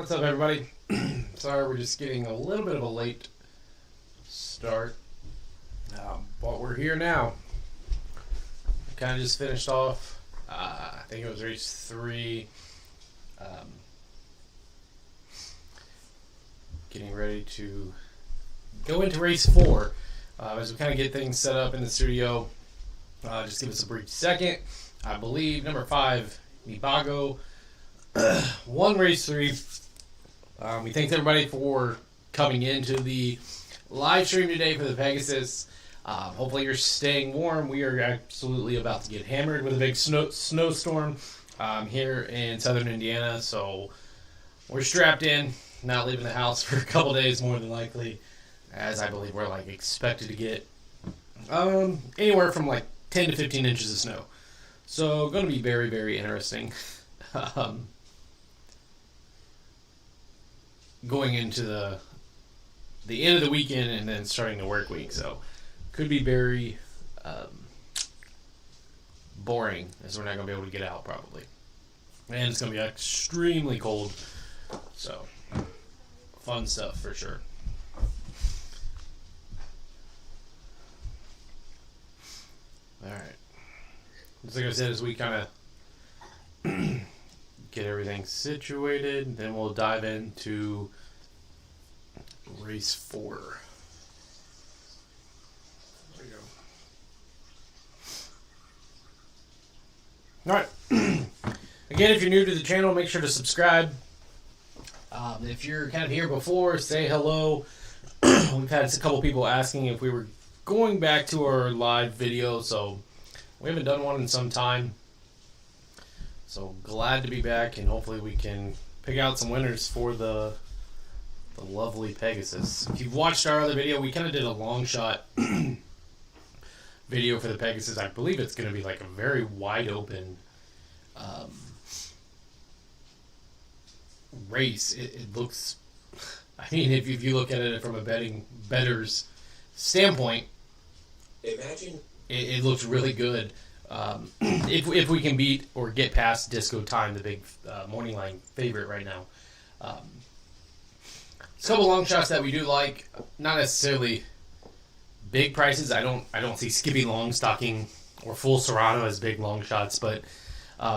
What's up, everybody? Sorry, we're just getting a little bit of a late start, but we're here now. Kind of just finished off, I think it was race 3, getting ready to go into race 4, as we kind of get things set up in the studio. Just give us a brief second. I believe number 5, Mibago, won race 3. We thank everybody for coming into the live stream today for the Pegasus. Hopefully you're staying warm. We are absolutely about to get hammered with a big snowstorm here in southern Indiana. So we're strapped in, not leaving the house for a couple days more than likely, as I believe we're expected to get anywhere from 10 to 15 inches of snow. So going to be very, very interesting. Going into the end of the weekend and then starting the work week, so could be very boring, as we're not going to be able to get out probably, and it's going to be extremely cold, so fun stuff for sure. Alright, just like I said, as we kind of get everything situated, then we'll dive into race 4. There we go. Alright. Again, if you're new to the channel, make sure to subscribe. If you're kind of here before, say hello. We've had a couple people asking if we were going back to our live video, so we haven't done one in some time. So glad to be back, and hopefully we can pick out some winners for the lovely Pegasus. If you've watched our other video, we kind of did a long shot video for the Pegasus. I believe it's going to be a very wide open race. It looks, I mean, if you look at it from a bettor's standpoint, imagine it looks really good. If we can beat or get past Disco Time, the big morning line favorite right now. A couple long shots that we do like, not necessarily big prices. I don't see Skippy Long stocking or Full Serrano as big long shots, but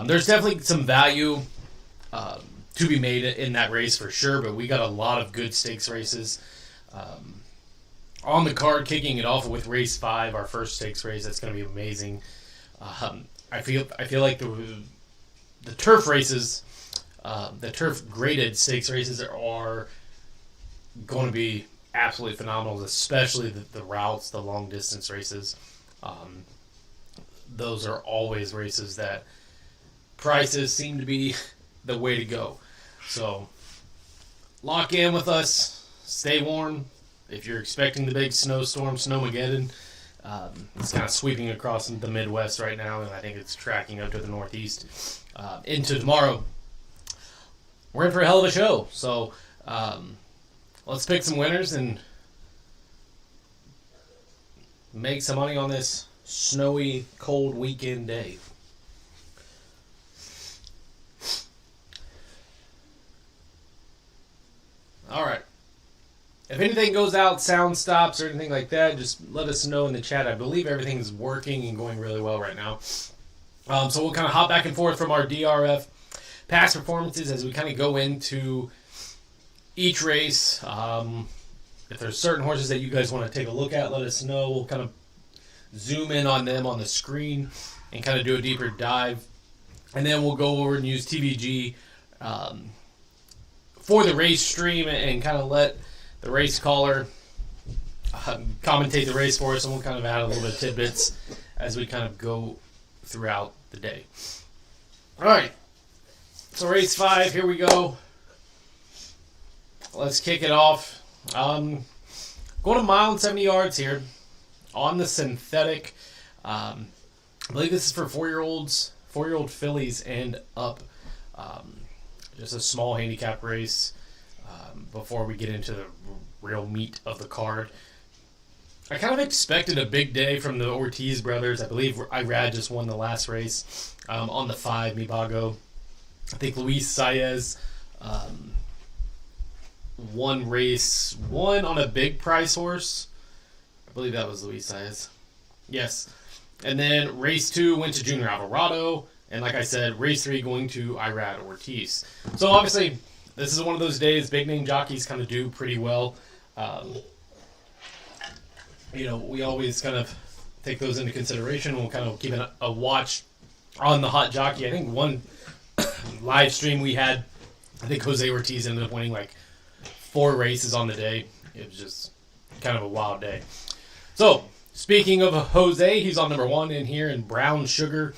there's definitely some value to be made in that race for sure. But we got a lot of good stakes races on the card, kicking it off with race 5, our first stakes race. That's going to be amazing. I feel like the turf races, the turf graded stakes races are going to be absolutely phenomenal, especially the routes, the long distance races. Those are always races that prices seem to be the way to go. So lock in with us, stay warm. If you're expecting the big snowstorm, Snowmageddon, it's kind of sweeping across the Midwest right now, and I think it's tracking up to the Northeast into tomorrow. We're in for a hell of a show, so let's pick some winners and make some money on this snowy, cold weekend day. All right. If anything goes out, sound stops or anything like that, just let us know in the chat. I believe everything is working and going really well right now. So we'll kind of hop back and forth from our DRF past performances as we kind of go into each race. If there's certain horses that you guys want to take a look at, let us know. We'll kind of zoom in on them on the screen and kind of do a deeper dive. And then we'll go over and use TVG for the race stream and kind of let the race caller commentate the race for us, and we'll kind of add a little bit of tidbits as we kind of go throughout the day. All right, so race 5, here we go. Let's kick it off. Going a mile and 70 yards here on the synthetic. I believe this is for 4-year-old fillies and up. Just a small handicap race before we get into the real meat of the card. I kind of expected a big day from the Ortiz brothers. I believe Irad just won the last race on the 5, Mibago. I think Luis Saez won race 1 on a big price horse. I believe that was Luis Saez. Yes. And then race 2 went to Junior Alvarado. And like I said, race 3 going to Irad Ortiz. So obviously, this is one of those days big name jockeys kind of do pretty well. We always kind of take those into consideration. We'll kind of keep a watch on the hot jockey. I think one live stream we had, I think Jose Ortiz ended up winning like 4 races on the day. It was just kind of a wild day. So, speaking of Jose, he's on number 1 in here in Brown Sugar.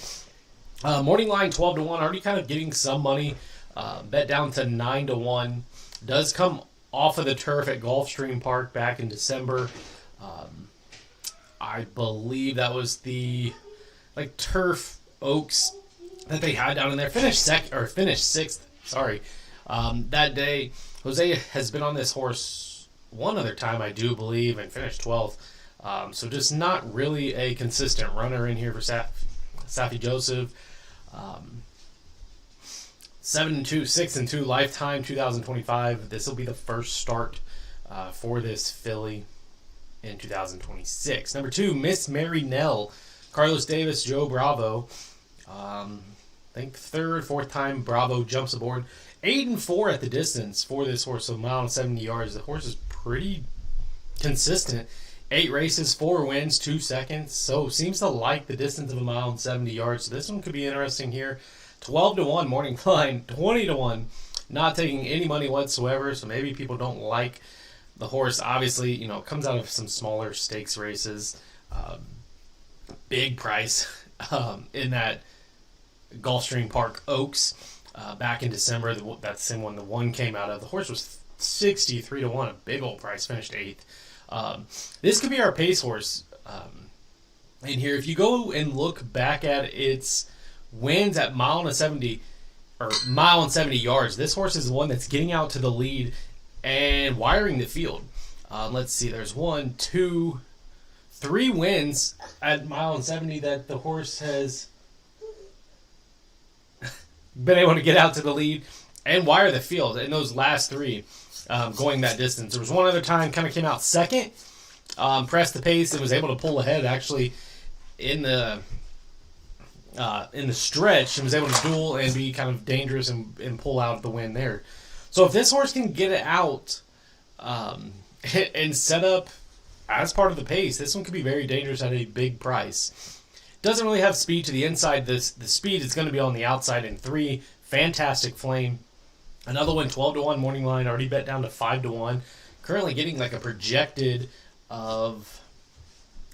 Morning line 12-1, already kind of getting some money. Bet down to 9-1. Does come off of the turf at Gulfstream Park back in December. I believe that was the turf oaks that they had down in there. Finished 6th. Sorry, that day. Jose has been on this horse one other time, I do believe, and finished 12th. So just not really a consistent runner in here for Safi Joseph. 7-2, 6-2 lifetime 2025. This will be the first start for this filly in 2026. Number 2, Miss Mary Nell. Carlos Davis, Joe Bravo. I think 3rd, 4th time Bravo jumps aboard. 8-4 at the distance for this horse, so 1.70 yards. The horse is pretty consistent. 8 races, 4 wins, 2 seconds. So seems to like the distance of 1.70 yards. So this one could be interesting here. 12-1 morning line, 20-1. Not taking any money whatsoever. So maybe people don't like the horse. Obviously, it comes out of some smaller stakes races. Big price in that Gulfstream Park Oaks back in December. That's the same one the one came out of. The horse was 63-1, a big old price, finished 8th. This could be our pace horse in here. If you go and look back at its wins at 1.70 yards, this horse is the one that's getting out to the lead and wiring the field. Let's see, there's 1, 2, 3 wins at 1.70 that the horse has been able to get out to the lead and wire the field in those last 3 going that distance. There was one other time kind of came out second, pressed the pace and was able to pull ahead actually in the stretch and was able to duel and be kind of dangerous and pull out the win there. So if this horse can get it out and set up as part of the pace, this one could be very dangerous at a big price. Doesn't really have speed to the inside. The speed is going to be on the outside in 3. Fantastic Flame. Another one, 12-1 morning line, already bet down to 5-1. Currently getting like a projected of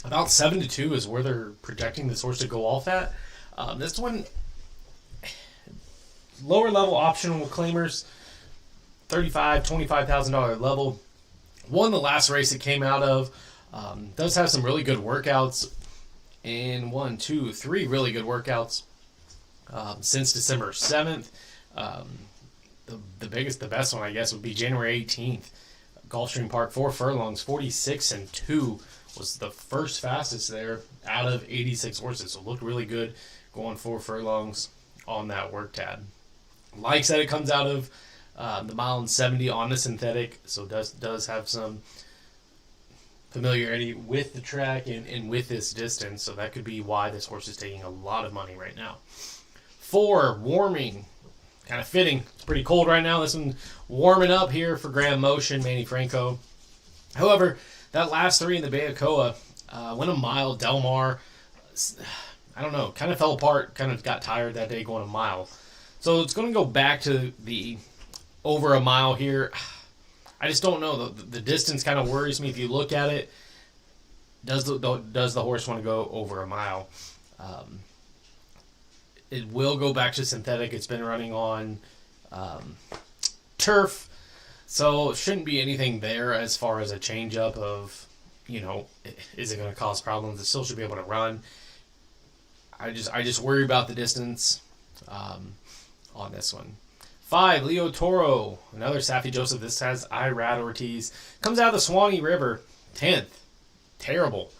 about 7-2 is where they're projecting this horse to go off at. This one, lower level optional claimers, $25,000 level. Won the last race it came out of. Does have some really good workouts. And 1, 2, 3 really good workouts since December 7th. The best one, I guess, would be January 18th. Gulfstream Park, 4 furlongs, 46-2 was the first fastest there out of 86 horses. So looked really good going 4 furlongs on that work tab. Like I said, it comes out of the 1.70 on the synthetic, so does have some familiarity with the track and with this distance, so that could be why this horse is taking a lot of money right now. 4, Warming. Kind of fitting. It's pretty cold right now. This one warming up here for Graham Motion, Manny Franco. However, that last 3 in the Bayacoa went a mile. Del Mar, I don't know, kind of fell apart, kind of got tired that day going a mile. So it's going to go back to the over a mile here. I just don't know. The distance kind of worries me. If you look at it, does the horse want to go over a mile? It will go back to synthetic. It's been running on turf, so it shouldn't be anything there as far as a change-up of, is it going to cause problems? It still should be able to run. I just worry about the distance on this one. 5, Leo Toro, another Safi Joseph. This has Irad Ortiz. Comes out of the Swanee River, 10th. Terrible.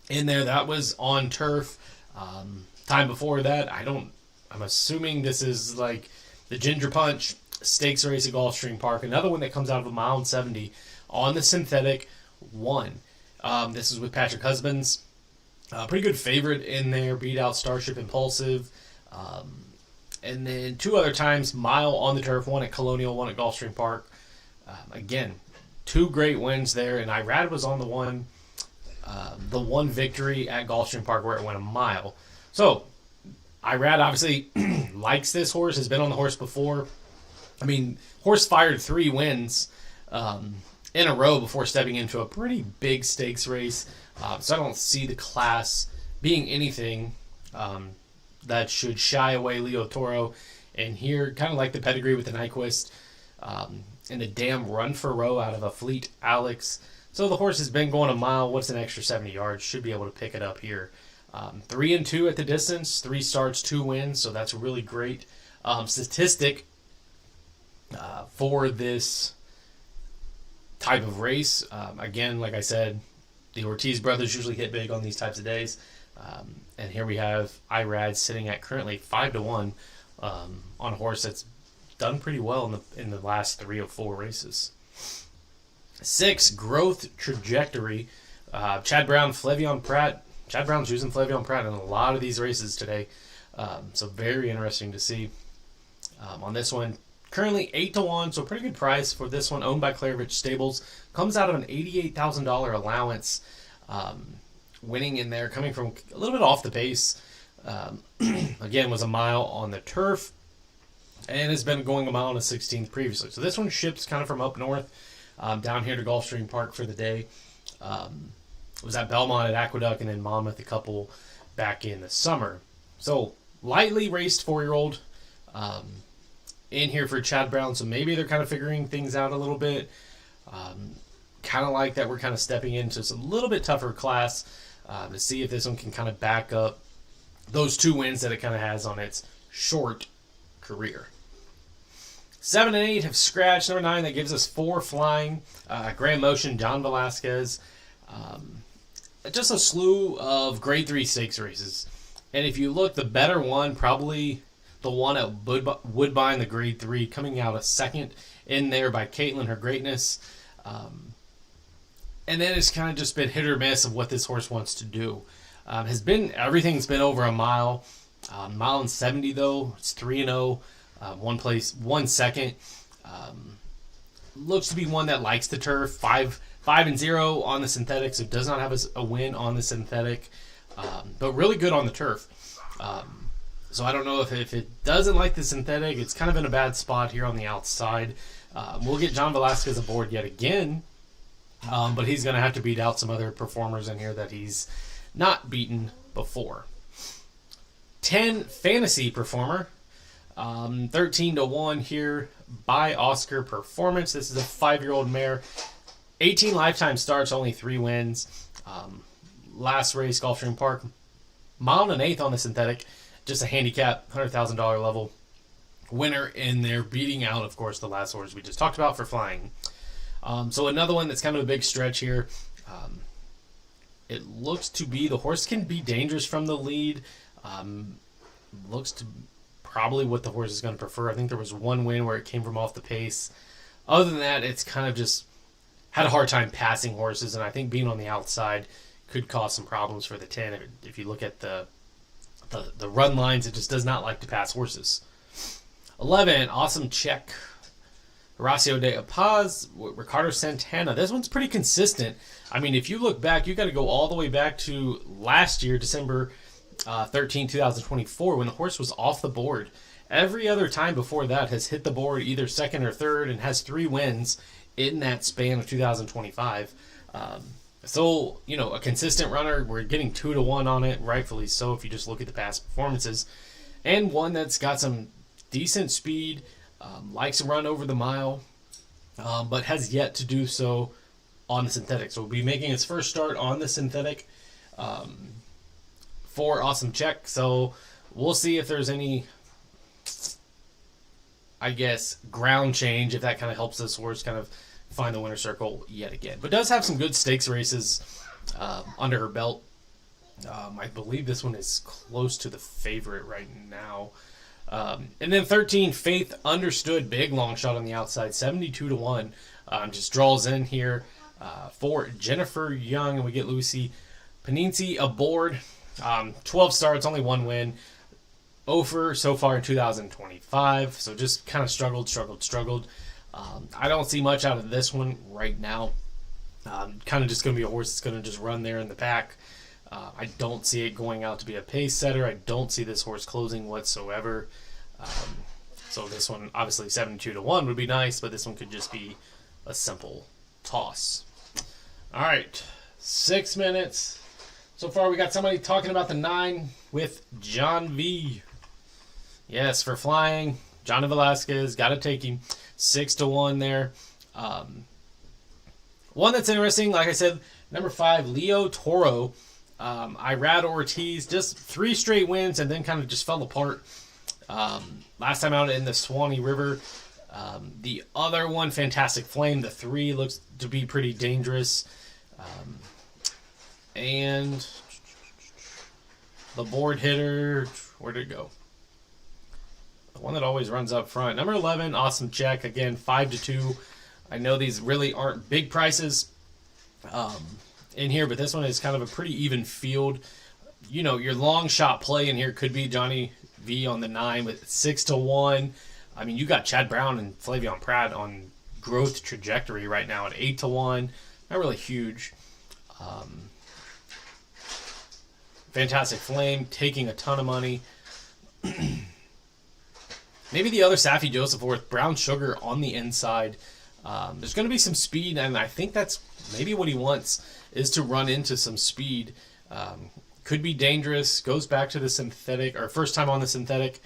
In there, that was on turf. Time before that, I'm assuming this is like the Ginger Punch. stakes race at Gulfstream Park. Another one that comes out of 1.70 on the synthetic won. This is with Patrick Husbands. Pretty good favorite in there. Beat out Starship Impulsive. And then 2 other times, mile on the turf. One at Colonial, one at Gulfstream Park. Again, 2 great wins there. And Irad was on the one victory at Gulfstream Park where it went a mile. So Irad obviously likes this horse, has been on the horse before. I mean, horse fired 3 wins in a row before stepping into a pretty big stakes race. So I don't see the class being anything that should shy away Leo Toro. And here, kind of like the pedigree with the Nyquist, and the damn run for row out of a Fleet Alex. So the horse has been going a mile. What's an extra 70 yards? Should be able to pick it up here. 3-2 at the distance, 3 starts, 2 wins. So that's a really great statistic for this type of race. Again, like I said, the Ortiz brothers usually hit big on these types of days. And here we have Irad sitting at currently 5-1 on a horse that's done pretty well in the last 3 or 4 races. 6, Growth Trajectory. Chad Brown, Flevion Pratt. Chad Brown's using Flevion Pratt in a lot of these races today. So very interesting to see on this one. Currently 8-1, so pretty good price for this one. Owned by Clairvich Stables. Comes out of an $88,000 allowance. Winning in there, coming from a little bit off the pace. Again, was a mile on the turf. And has been going a mile and a 16th previously. So this one ships kind of from up north down here to Gulfstream Park for the day. Was at Belmont at Aqueduct and then Monmouth a couple back in the summer. So lightly raced 4-year-old in here for Chad Brown. So maybe they're kind of figuring things out a little bit. Kind of like that we're kind of stepping into a little bit tougher class to see if this one can kind of back up those 2 wins that it kind of has on its short career. 7 and 8 have scratched. Number 9, that gives us 4 flying. Grand Motion, John Velasquez. Just a slew of grade 3 stakes races. And if you look, the better one, probably the one at Woodbine, the grade 3, coming out a second in there by Caitlin, Her Greatness. And then it's kind of just been hit or miss of what this horse wants to do. Everything's been over a mile. Mile and 70 though. It's 3-0. 1 place, 1 second. Looks to be one that likes the turf. 5-0 on the synthetic, so does not have a win on the synthetic, but really good on the turf. So I don't know if it doesn't like the synthetic, it's kind of in a bad spot here on the outside. We'll get John Velasquez aboard yet again, but he's going to have to beat out some other performers in here that he's not beaten before. 10, Fantasy Performer. 13-1 here by Oscar Performance. This is a 5-year-old mare. 18 lifetime starts, only 3 wins. Last race, Gulfstream Park, mile and 1/8 on the synthetic. Just a handicap, $100,000 level winner in there, beating out, of course, the last horse we just talked about for flying. So another one that's kind of a big stretch here. It looks to be the horse can be dangerous from the lead. Looks to probably what the horse is going to prefer. I think there was 1 win where it came from off the pace. Other than that, it's kind of just had a hard time passing horses, and I think being on the outside could cause some problems for the 10. If you look at the run lines, it just does not like to pass horses. 11, Awesome Check. Horacio de Paz, Ricardo Santana. This one's pretty consistent. I mean, if you look back, you got to go all the way back to last year, December 13, 2024, when the horse was off the board. Every other time before that has hit the board either second or third and has 3 wins in that span of 2025. So, a consistent runner. We're getting 2-1 on it, rightfully so, if you just look at the past performances. And one that's got some decent speed, likes to run over the mile, but has yet to do so on the synthetic. So we'll be making his first start on the synthetic for Awesome Check. So we'll see if there's any, I guess, ground change, if that kind of helps this horse kind of find the winner circle yet again. But does have some good stakes races under her belt. I believe this one is close to the favorite right now. And then 13, Faith Understood, big long shot on the outside, 72-1. Just draws in here for Jennifer Young, and we get Lucy Panizzi aboard. 12 starts, only 1 win. Ofer so far in 2025, so just kind of struggled. I don't see much out of this one right now. Kind of just going to be a horse that's going to just run there in the pack. I don't see it going out to be a pace setter. I don't see this horse closing whatsoever. So this one, obviously 72-1 would be nice, but this one could just be a simple toss. All right, 6 minutes. So far we got somebody talking about the 9 with John V. Yes, for flying. Johnny Velasquez, got to take him. 6-1 there. One that's interesting, like I said, number 5, Leo Toro. Irad Ortiz, just 3 straight wins and then kind of just fell apart. Last time out in the Swanee River. The other one, Fantastic Flame, the 3 looks to be pretty dangerous. And the board hitter, where'd it go? The one that always runs up front. Number 11, Awesome Check. Again, 5-2. I know these really aren't big prices in here, but this one is kind of a pretty even field. You know, your long shot play in here could be Johnny V on the 9 with 6-1. I mean, you got Chad Brown and Flavion Pratt on growth trajectory right now at 8-1. Not really huge. Fantastic Flame taking a ton of money. Maybe the other Safi Joseph with Brown Sugar on the inside. There's going to be some speed, and I think that's maybe what he wants, is to run into some speed. Could be dangerous. Goes back to the synthetic, or first time on the synthetic.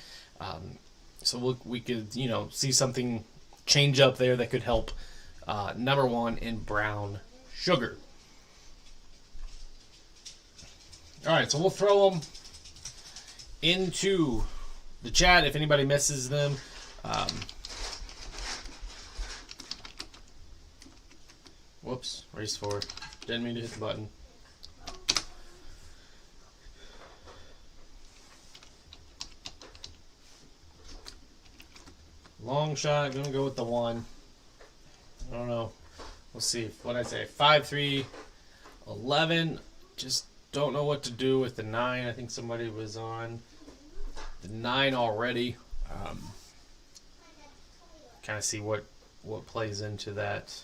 So we could, see something change up there that could help number 1 in Brown Sugar. All right, so we'll throw them into the chat if anybody misses them. Whoops, race 4. Didn't mean to hit the button. Long shot, gonna go with the 1. I don't know. We'll see. What I say? 5, 3, 11. Just don't know what to do with the 9. I think somebody was on the 9 already. Kind of see what plays into that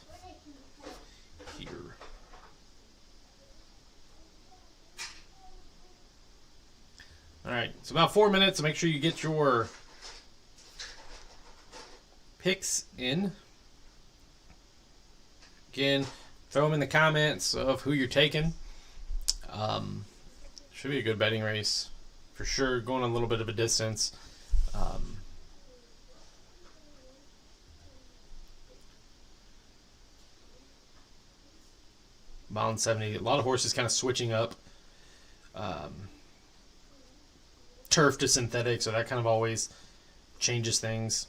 here. All right, so about 4 minutes. So make sure you get your picks in. Again, throw them in the comments of who you're taking. Should be a good betting race for sure. Going a little bit of a distance. Bound 70. A lot of horses kind of switching up. Turf to synthetic, so that kind of always changes things.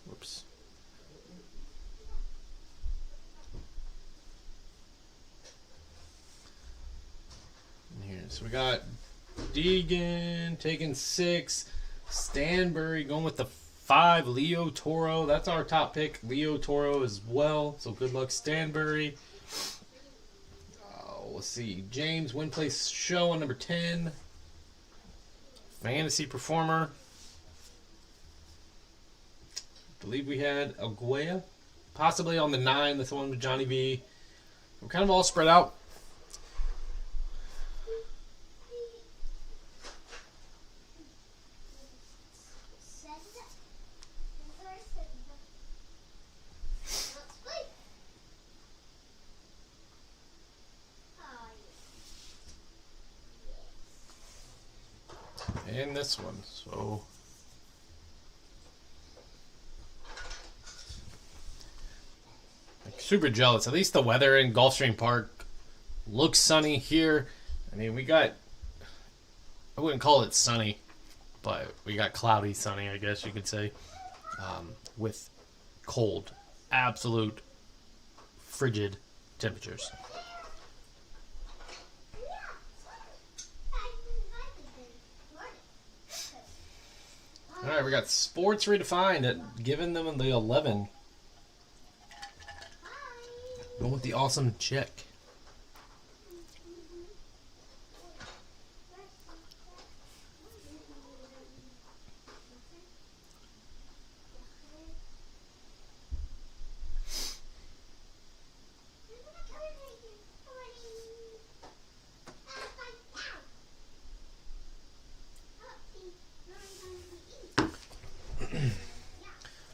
Whoops. Here, so we got Deegan taking 6. Stanbury going with the 5. Leo Toro. That's our top pick. Leo Toro as well. So good luck, Stanbury. Let's see. James Win Place Show on number 10. Fantasy Performer. I believe we had Aguaya. Possibly on the 9. That's the one with Johnny V. We're kind of all spread out. And this one, so super jealous. At least the weather in Gulfstream Park looks sunny here. I mean, we got, I wouldn't call it sunny, but we got cloudy sunny, I guess you could say, with cold, absolute frigid temperatures. All right, we got Sports Redefined at giving them the 11. Going with the awesome check.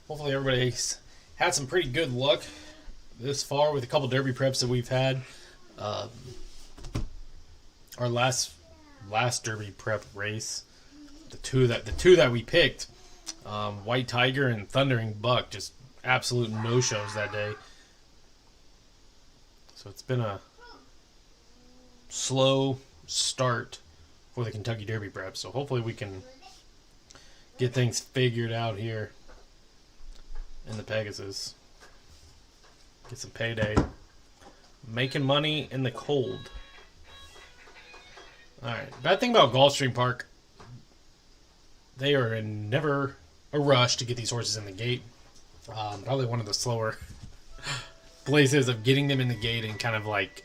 Hopefully everybody's had some pretty good luck this far with a couple derby preps that we've had. Our last derby prep race, the two that we picked, White Tiger and Thundering Buck, just absolute no-shows that day. So it's been a slow start for the Kentucky Derby prep. So hopefully we can get things figured out here in the Pegasus. Get some payday. Making money in the cold. Alright. Bad thing about Gulfstream Park, they are in never a rush to get these horses in the gate. Probably one of the slower places of getting them in the gate and kind of like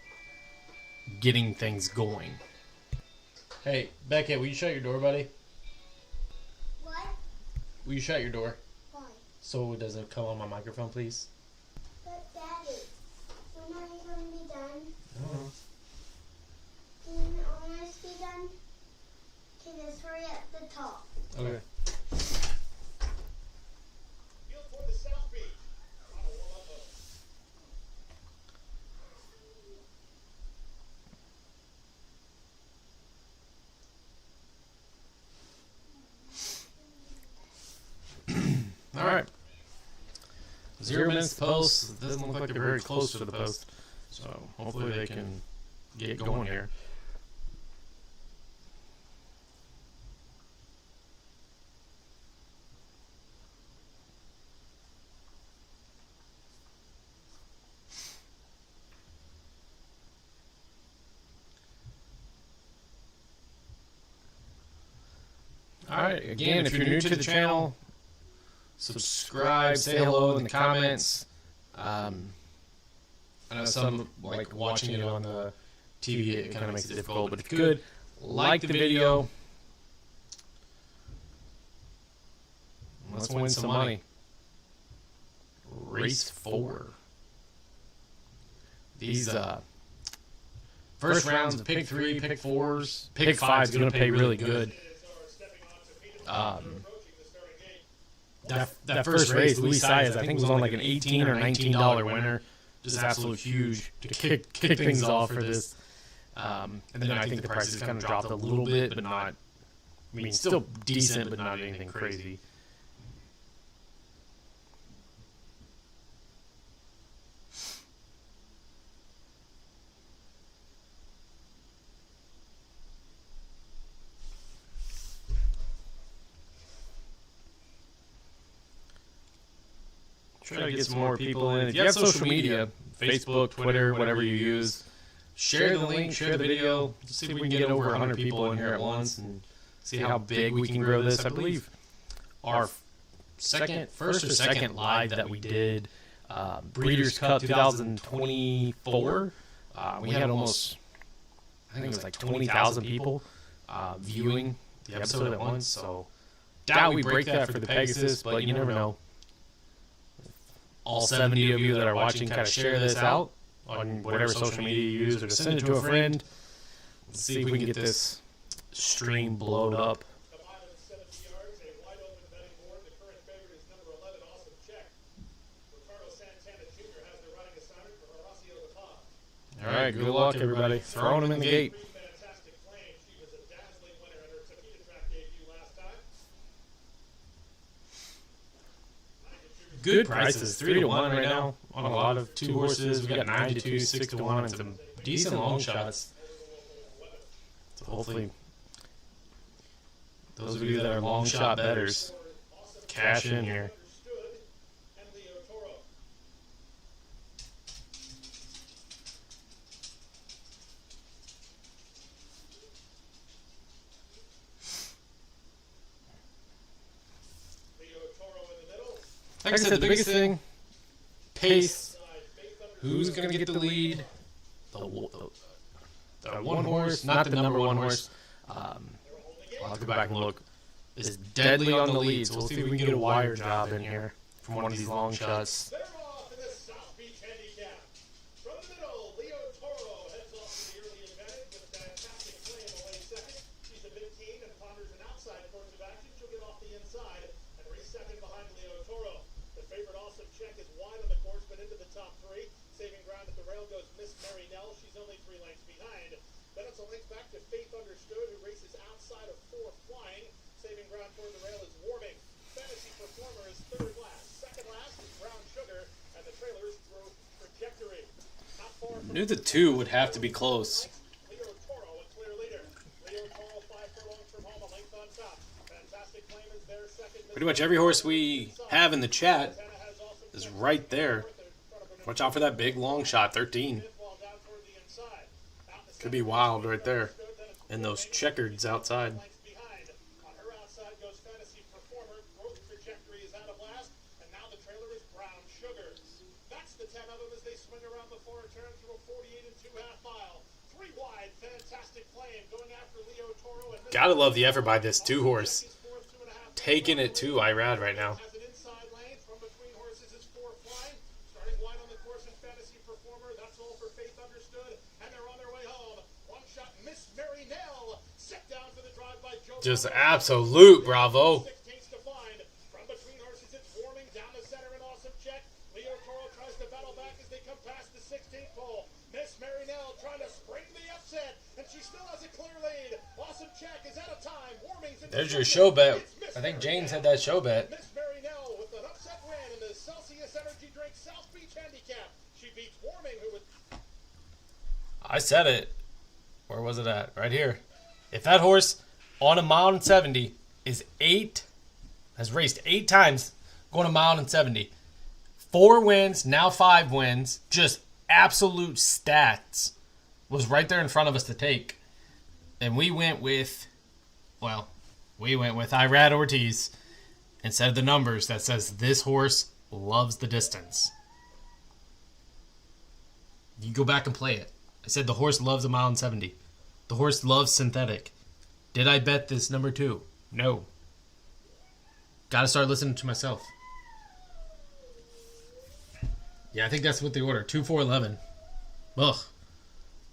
getting things going. Hey, Beckett, will you shut your door, buddy? What? Will you shut your door? Why? So it doesn't come on my microphone, please. But Daddy, when are you going to be done? I don't know. Can you almost be done? Okay, just hurry up the top. Okay. All right. 0 minutes to post. It doesn't look like they're very close to the post. So hopefully they can get going here. All right. Again, if you're new to the channel, subscribe, say hello in the comments. I know some like watching it on the TV, it kind of makes it difficult, but if you could, like the video. Let's win some money. Race 4. These first rounds of pick 3, pick 4s, pick 5 is going to pay really good. That first race, Luis Saez, I think was on like an $18 or $19 winner. Just absolute huge to kick things off for this. And then I think the prices kind of dropped a little bit, but not, I mean, still decent, but not anything crazy. Try to get some more people in. If you have social media, Facebook, Twitter, whatever you use, share the link, share the video. See if we can get over 100 people in here at once and see how big we can grow this. I believe our first or second live that we did, Breeders' Cup 2024, we had almost, I think it was like 20,000 people viewing the episode at once. So doubt we break that for the Pegasus, but you never know. All 70 of you that are watching kind of share this out on whatever social media you use, or just send it to a friend. Let's see if we can get this stream blown up. All right, good luck, everybody. Throwing them in the gate. Good prices, 3 to 1 right now on a lot of 2 horses. We got 9 to 2, 6 to 1, and some decent long shots. So hopefully, those of you that are long shot bettors, cash in here. like I said, the biggest thing, pace. Who's going to get the lead? The one horse, not the number one horse. I'll have to go back and look. Is deadly on the lead, so we'll see if we can get a wire job in here from one of these long shots. They're off in the South Beach Handicap. From the middle, Leo Toro heads off to the early advantage with a fantastic claim away second. She's a mid-teen and ponders an outside course of action. She'll get off the inside and race second behind Leo Toro. The favorite Awesome Check is wide on the course, but into the top three. Saving ground at the rail goes Miss Mary Nell. She's only 3 lengths behind. Then it's a length back to Faith Understood, who races outside of 4 flying. Saving ground toward the rail is Warming. Fantasy Performer is third last. Second last is Brown Sugar, and the trailer's Growth Trajectory. Not far from Knew the 2 would have to be close. Leo Toro, a clear leader. Leo Toro 5 furlongs from home, a length on top. Fantastic Claim is there second. Pretty much every horse we have in the chat is right there. Watch out for that big long shot, 13. Could be wild right there. And those checkers outside. On her outside goes Fantasy Performer. Growth Trajectory is out of last, and now the trailer is Brown Sugar. That's the 10 of them as they swing around the floor, turn through a 48 and 2/2 mile. 3 wide, Fantastic Claim going after Leo Toro. And Gotta love the effort by this 2 horse. Taking it to Irad right now. has an inside lane from between horses. It's 4 flying, starting wide on the course in Fantasy Performer. That's all for Faith Understood, and they're on their way home. One shot, Miss Mary Nell, set down for the drive by Joe. Just absolute bravo. 16th to find. From between horses, it's Warming down the center, an Awesome Check. Leo Toro tries to battle back as they come past the 16th pole. Miss Mary Nell trying to spring the upset, and she still has a clear lead. Awesome Check is out of time. Warming's in There's your second. show bet. It's Miss I think Mary James Nell. had that show bet. Miss Mary Nell with an upset win in the Celsius Energy Drink South Beach Handicap. She beats Warming, who was I said it. Where was it at? Right here. If that horse on a mile and 70 has raced 8 times going a mile and 70. 4 wins, now 5 wins. Just absolute stats. Was right there in front of us to take. And we went with Irad Ortiz and said the numbers that says this horse loves the distance. You go back and play it. I said the horse loves a mile and 70. The horse loves synthetic. Did I bet this number 2? No. Gotta start listening to myself. Yeah, I think that's what they order. 2, 4, 11. Ugh.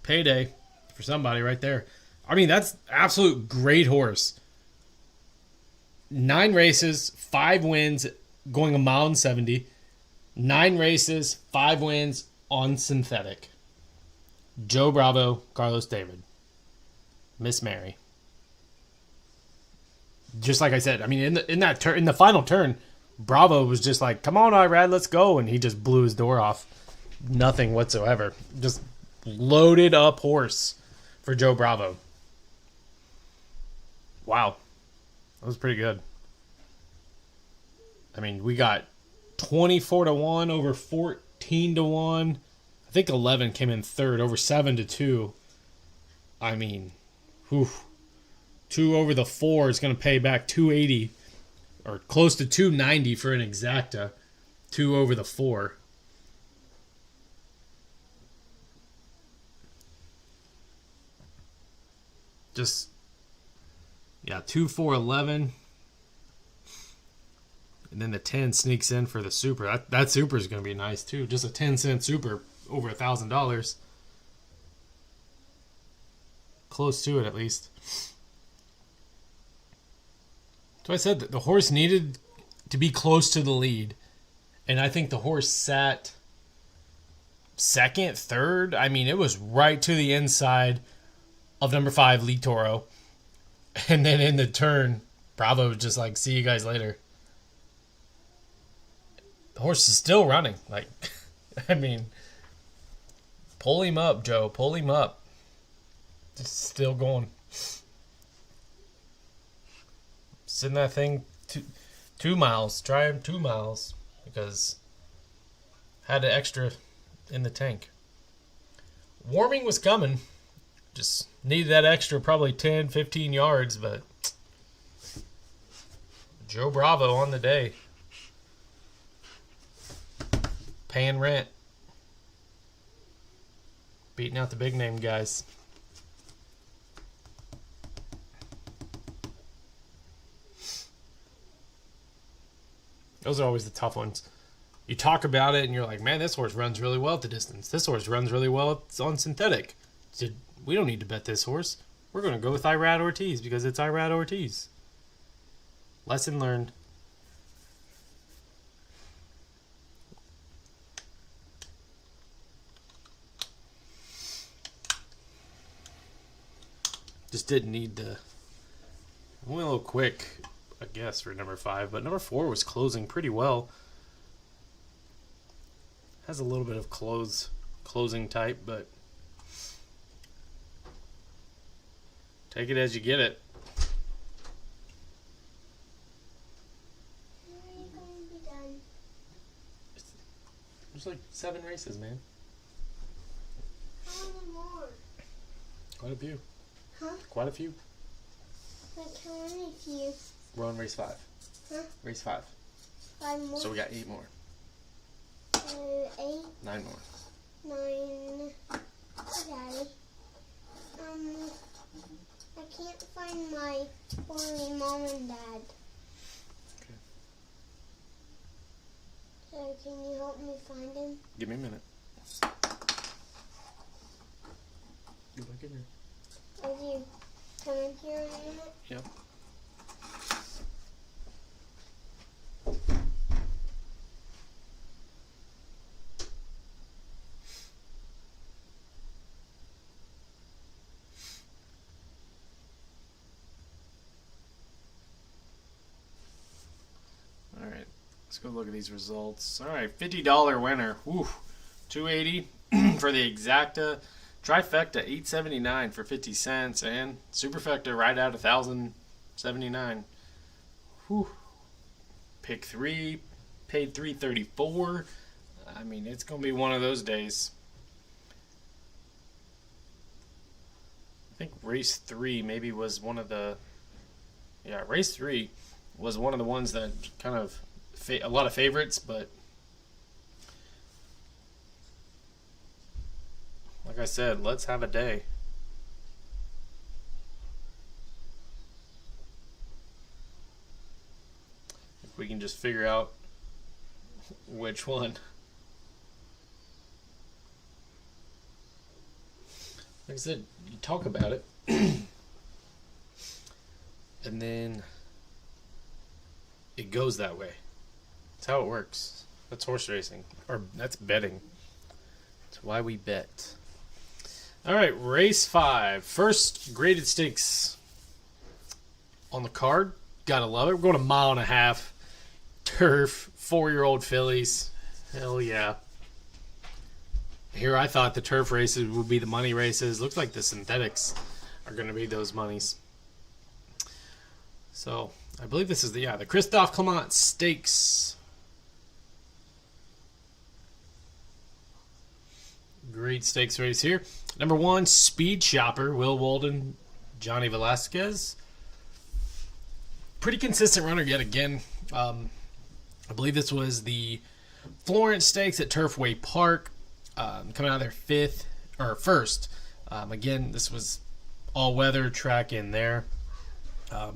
Payday for somebody right there. I mean, that's absolute great horse. 9 races, 5 wins, going a mile and 70. 9 races, 5 wins on synthetic. Joe Bravo, Carlos David. Miss Mary. Just like I said, I mean, in the final turn, Bravo was just like, "Come on, Irad, let's go," and he just blew his door off. Nothing whatsoever. Just loaded up horse for Joe Bravo. Wow, that was pretty good. I mean, we got 24-1 over 14-1. I think 11 came in third over 7-2. I mean, whew. 2 over the 4 is going to pay back 280 or close to 290 for an exacta. 2 over the 4. Just, yeah, 2, 4, 11. And then the 10 sneaks in for the super. That super is going to be nice too. Just a 10-cent super over $1,000. Close to it at least. So I said that the horse needed to be close to the lead. And I think the horse sat second, third. I mean, it was right to the inside of number 5, Lee Toro. And then in the turn, Bravo was just like, "See you guys later." The horse is still running. Like, I mean, pull him up, Joe. Pull him up. Just still going. Send that thing 2 miles. Try him 2 miles because had an extra in the tank. Warming was coming. Just needed that extra probably 10, 15 yards, but Joe Bravo on the day. Paying rent. Beating out the big name guys. Those are always the tough ones. You talk about it and you're like, man, this horse runs really well at the distance. This horse runs really well on synthetic. We don't need to bet this horse. We're going to go with Irad Ortiz because it's Irad Ortiz. Lesson learned. Just didn't need to. Went a little quick, I guess, for number 5, but number 4 was closing pretty well. Has a little bit of closing type, but take it as you get it. When are you going to be done? There's like 7 races, man. How many more? Quite a few. Huh? Quite a few. Like how many of you? We're on race 5. Huh? Race 5. 5 more? So we got 8 more. 8, 9 more. 9. Okay. I can't find my only mom and dad. Okay. So can you help me find him? Give me a minute. Go back in here. Would you come in here in a minute? Yep. All right, let's go look at these results. All right, $50 winner. Woo, $280 for the exacta. Trifecta, $8.79 for 50 cents, and superfecta right out $1,079. Whew. Pick 3, paid $334. I mean, it's gonna be one of those days. I think race 3 maybe was one of the. Yeah, race 3 was one of the ones that kind of a lot of favorites, but. Like I said, let's have a day. If we can just figure out which one. Like I said, you talk about it. And then it goes that way. That's how it works. That's horse racing. Or that's betting. That's why we bet. All right, race 5. First graded stakes on the card. Gotta love it. We're going a 1.5 mile. Turf, 4-year-old fillies. Hell yeah. Here I thought the turf races would be the money races. Looks like the synthetics are going to be those monies. So I believe this is the Christophe Clement Stakes. Great stakes race here. Number 1, Speed Shopper, Will Walden, Johnny Velasquez. Pretty consistent runner yet again. I believe this was the Florence Stakes at Turfway Park. Coming out of their first. Again, this was all-weather track in there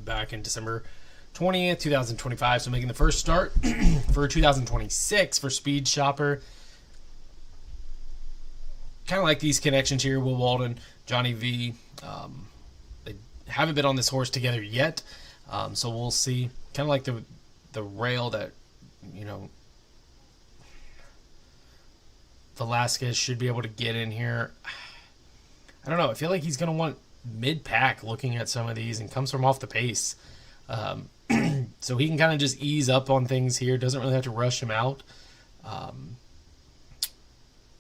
back in December 20th, 2025. So making the first start for 2026 for Speed Shopper. Kind of like these connections here, Will Walden, Johnny V. They haven't been on this horse together yet, so we'll see. Kind of like the rail that, Velasquez should be able to get in here. I don't know. I feel like he's going to want mid-pack looking at some of these and comes from off the pace. So he can kind of just ease up on things here. Doesn't really have to rush him out.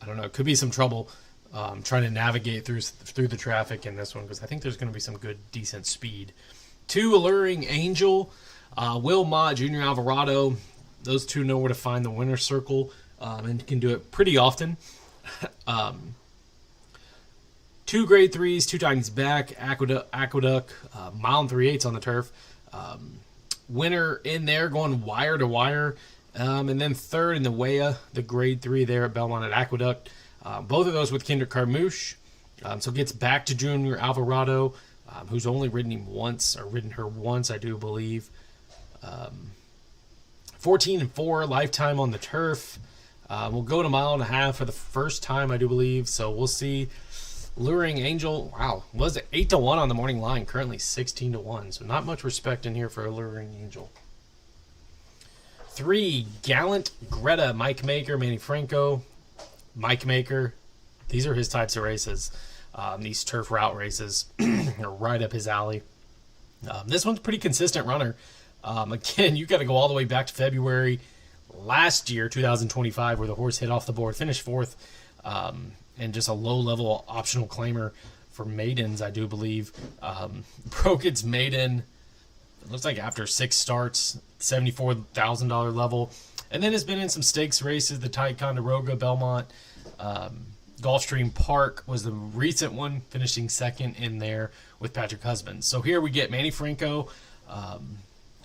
I don't know. It could be some trouble trying to navigate through the traffic in this one because I think there's going to be some good, decent speed. 2, Alluring Angel, Will Mott, Junior Alvarado. Those two know where to find the winner's circle and can do it pretty often. 2 grade 3s, 2 times back, Aqueduct, mile and 3/8 on the turf. Winner in there going wire to wire And then third in the Weah, the grade 3 there at Belmont at Aqueduct. Both of those with Kinder Carmouche. So gets back to Junior Alvarado, who's only ridden her once, I do believe. 14-4 lifetime on the turf. We'll go to 1.5 miles for the first time, I do believe. So we'll see. Luring Angel, wow, was it 8-1 on the morning line? Currently 16-1. So not much respect in here for Luring Angel. 3, Gallant Greta, Mike Maker, Manny Franco. Mike Maker, these are his types of races. These turf route races are right up his alley. This one's a pretty consistent runner. Again, you got to go all the way back to February last year, 2025, where the horse hit off the board, finished 4th, and just a low-level optional claimer for maidens, I do believe. Broke its maiden, it looks like after 6 starts, $74,000 level. And then has been in some stakes races, the Ticonderoga, Belmont, Gulfstream Park was the recent one, finishing 2nd in there with Patrick Husbands. So here we get Manny Franco,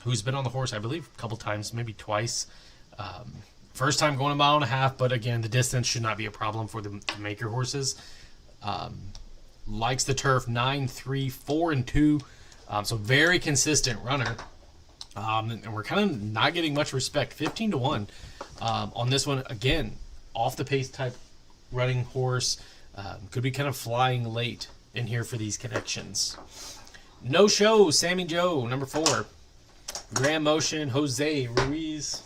who's been on the horse, I believe, a couple times, maybe twice. First time going 1.5 miles, but again, the distance should not be a problem for the Maker horses. Likes the turf, 9-3, 4-2. So very consistent runner. And we're kind of not getting much respect. 15-1 on this one. Again, off the pace type running horse. Could be kind of flying late in here for these connections. No show, Sammy Joe, number 4. Grand Motion, Jose Ruiz.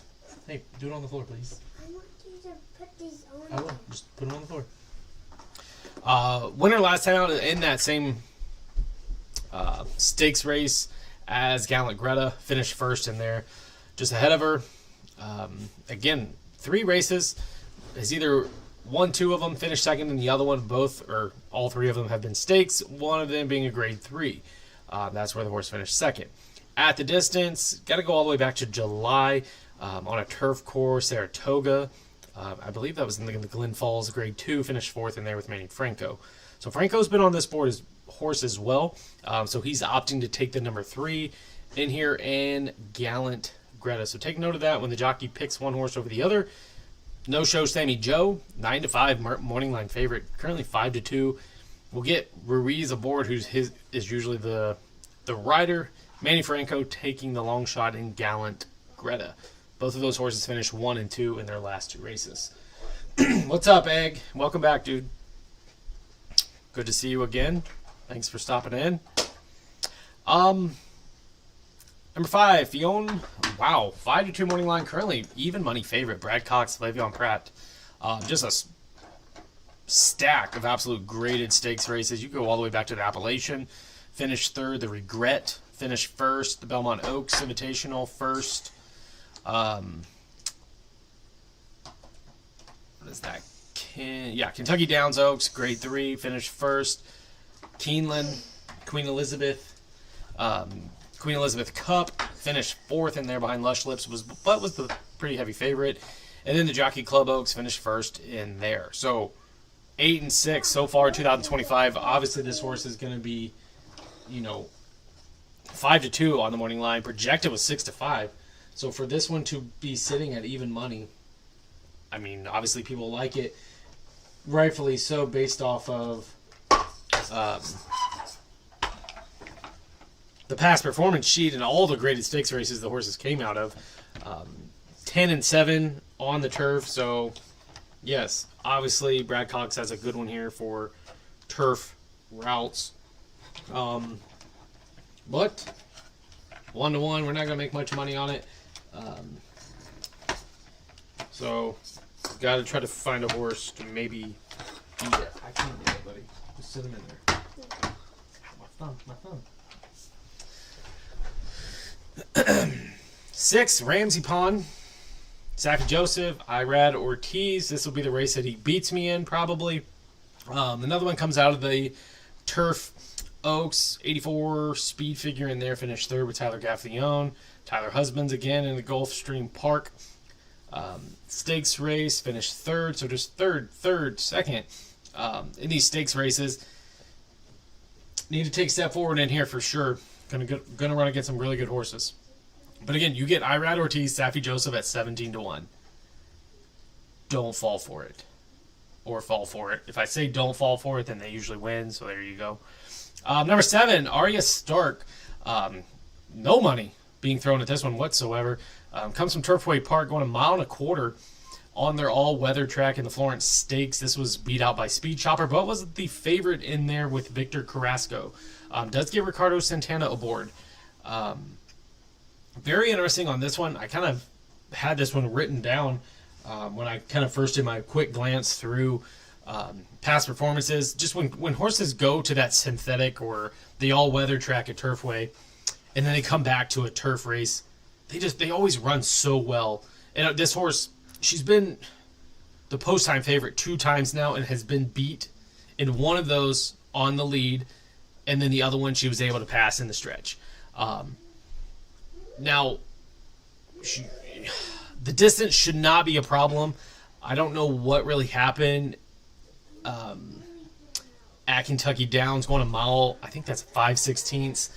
Hey, do it on the floor, please. I want you to put these on. I will. Just put them on the floor. Winner last time out in that same stakes race as Gallant Greta. Finished 1st in there. Just ahead of her. Again, 3 races. Has either won 2 of them, finished 2nd in the other one. Both, or all 3 of them have been stakes. One of them being a grade 3. That's where the horse finished 2nd. At the distance, got to go all the way back to July on a turf course, Saratoga. I believe that was in the Glen Falls, grade 2, finished 4th in there with Manny Franco. So Franco's been on this horse as well. So he's opting to take the number 3 in here and Gallant Greta. So take note of that when the jockey picks one horse over the other. No show, Sammy Joe, 9-5 morning line favorite, currently 5-2. We'll get Ruiz aboard, who's is usually the rider. Manny Franco taking the long shot in Gallant Greta. Both of those horses finished 1 and 2 in their last 2 races. What's up, Egg? Welcome back, dude. Good to see you again. Thanks for stopping in. Number 5, Fionn. Wow, 5-2 morning line. Currently even money favorite. Brad Cox, Le'Veon Pratt. Just a stack of absolute graded stakes races. You go all the way back to the Appalachian. Finished 3rd. The Regret. Finished 1st. The Belmont Oaks Invitational 1st. What is that? Kentucky Downs Oaks, grade 3, finished 1st. Keeneland, Queen Elizabeth Cup, finished 4th in there behind Lush Lips, was the pretty heavy favorite. And then the Jockey Club Oaks finished 1st in there. So 8-6 so far in 2025. Obviously, this horse is going to be, 5-2 on the morning line. Projected was 6-5. So for this one to be sitting at even money, I mean, obviously people like it, rightfully so, based off of the past performance sheet and all the graded stakes races the horses came out of. 10-7 on the turf. So yes, obviously Brad Cox has a good one here for turf routes. But 1-1, we're not going to make much money on it. So, got to try to find a horse to maybe beat it. I can't do it, buddy. Just sit him in there. My thumb. 6, Ramsey Pond. Safi Joseph, Irad Ortiz. This will be the race that he beats me in, probably. Another one comes out of the Turf Oaks, 84 speed figure in there, finished 3rd with Tyler Gaffalione. Tyler Husbands again in the Gulfstream Park. Stakes race, finished 3rd, so just third, 2nd. In these stakes races, need to take a step forward in here for sure. Gonna run against some really good horses. But again, you get Irad Ortiz, Safi Joseph at 17-1. Don't fall for it. Or fall for it. If I say don't fall for it, then they usually win. So there you go. Number 7, Arya Stark. No money being thrown at this one whatsoever. Comes from Turfway Park, going 1.25 miles on their all-weather track in the Florence Stakes. This was beat out by Speed Chopper, but was the favorite in there with Victor Carrasco. Does get Ricardo Santana aboard. Very interesting on this one. I kind of had this one written down when I kind of first did my quick glance through past performances. Just when horses go to that synthetic or the all-weather track at Turfway, and then they come back to a turf race, they always run so well. And this horse, she's been the post-time favorite 2 times now and has been beat in one of those on the lead, and then the other one she was able to pass in the stretch. Now, the distance should not be a problem. I don't know what really happened at Kentucky Downs, going a mile. I think that's 5/16.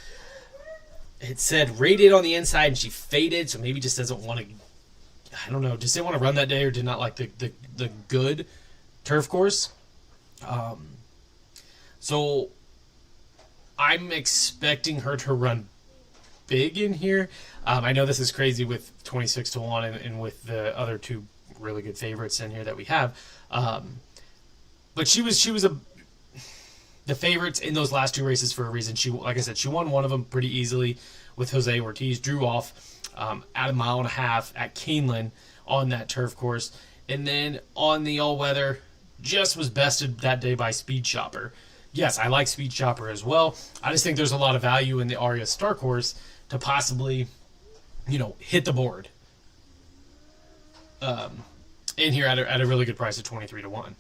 It said rated on the inside, and she faded, so maybe just doesn't want to. I don't know, just didn't want to run that day, or did not like the good turf course. So I'm expecting her to run big in here. I know this is crazy with 26-1 and with the other 2 really good favorites in here that we have. But she was the favorites in those last 2 races for a reason. She, like I said, she won one of them pretty easily with Jose Ortiz. Drew off at 1.5 miles at Keeneland on that turf course, and then on the all-weather, just was bested that day by Speed Chopper. Yes, I like Speed Chopper as well. I just think there's a lot of value in the Arya Stark horse to possibly, hit the board in here at a really good price of 23-1.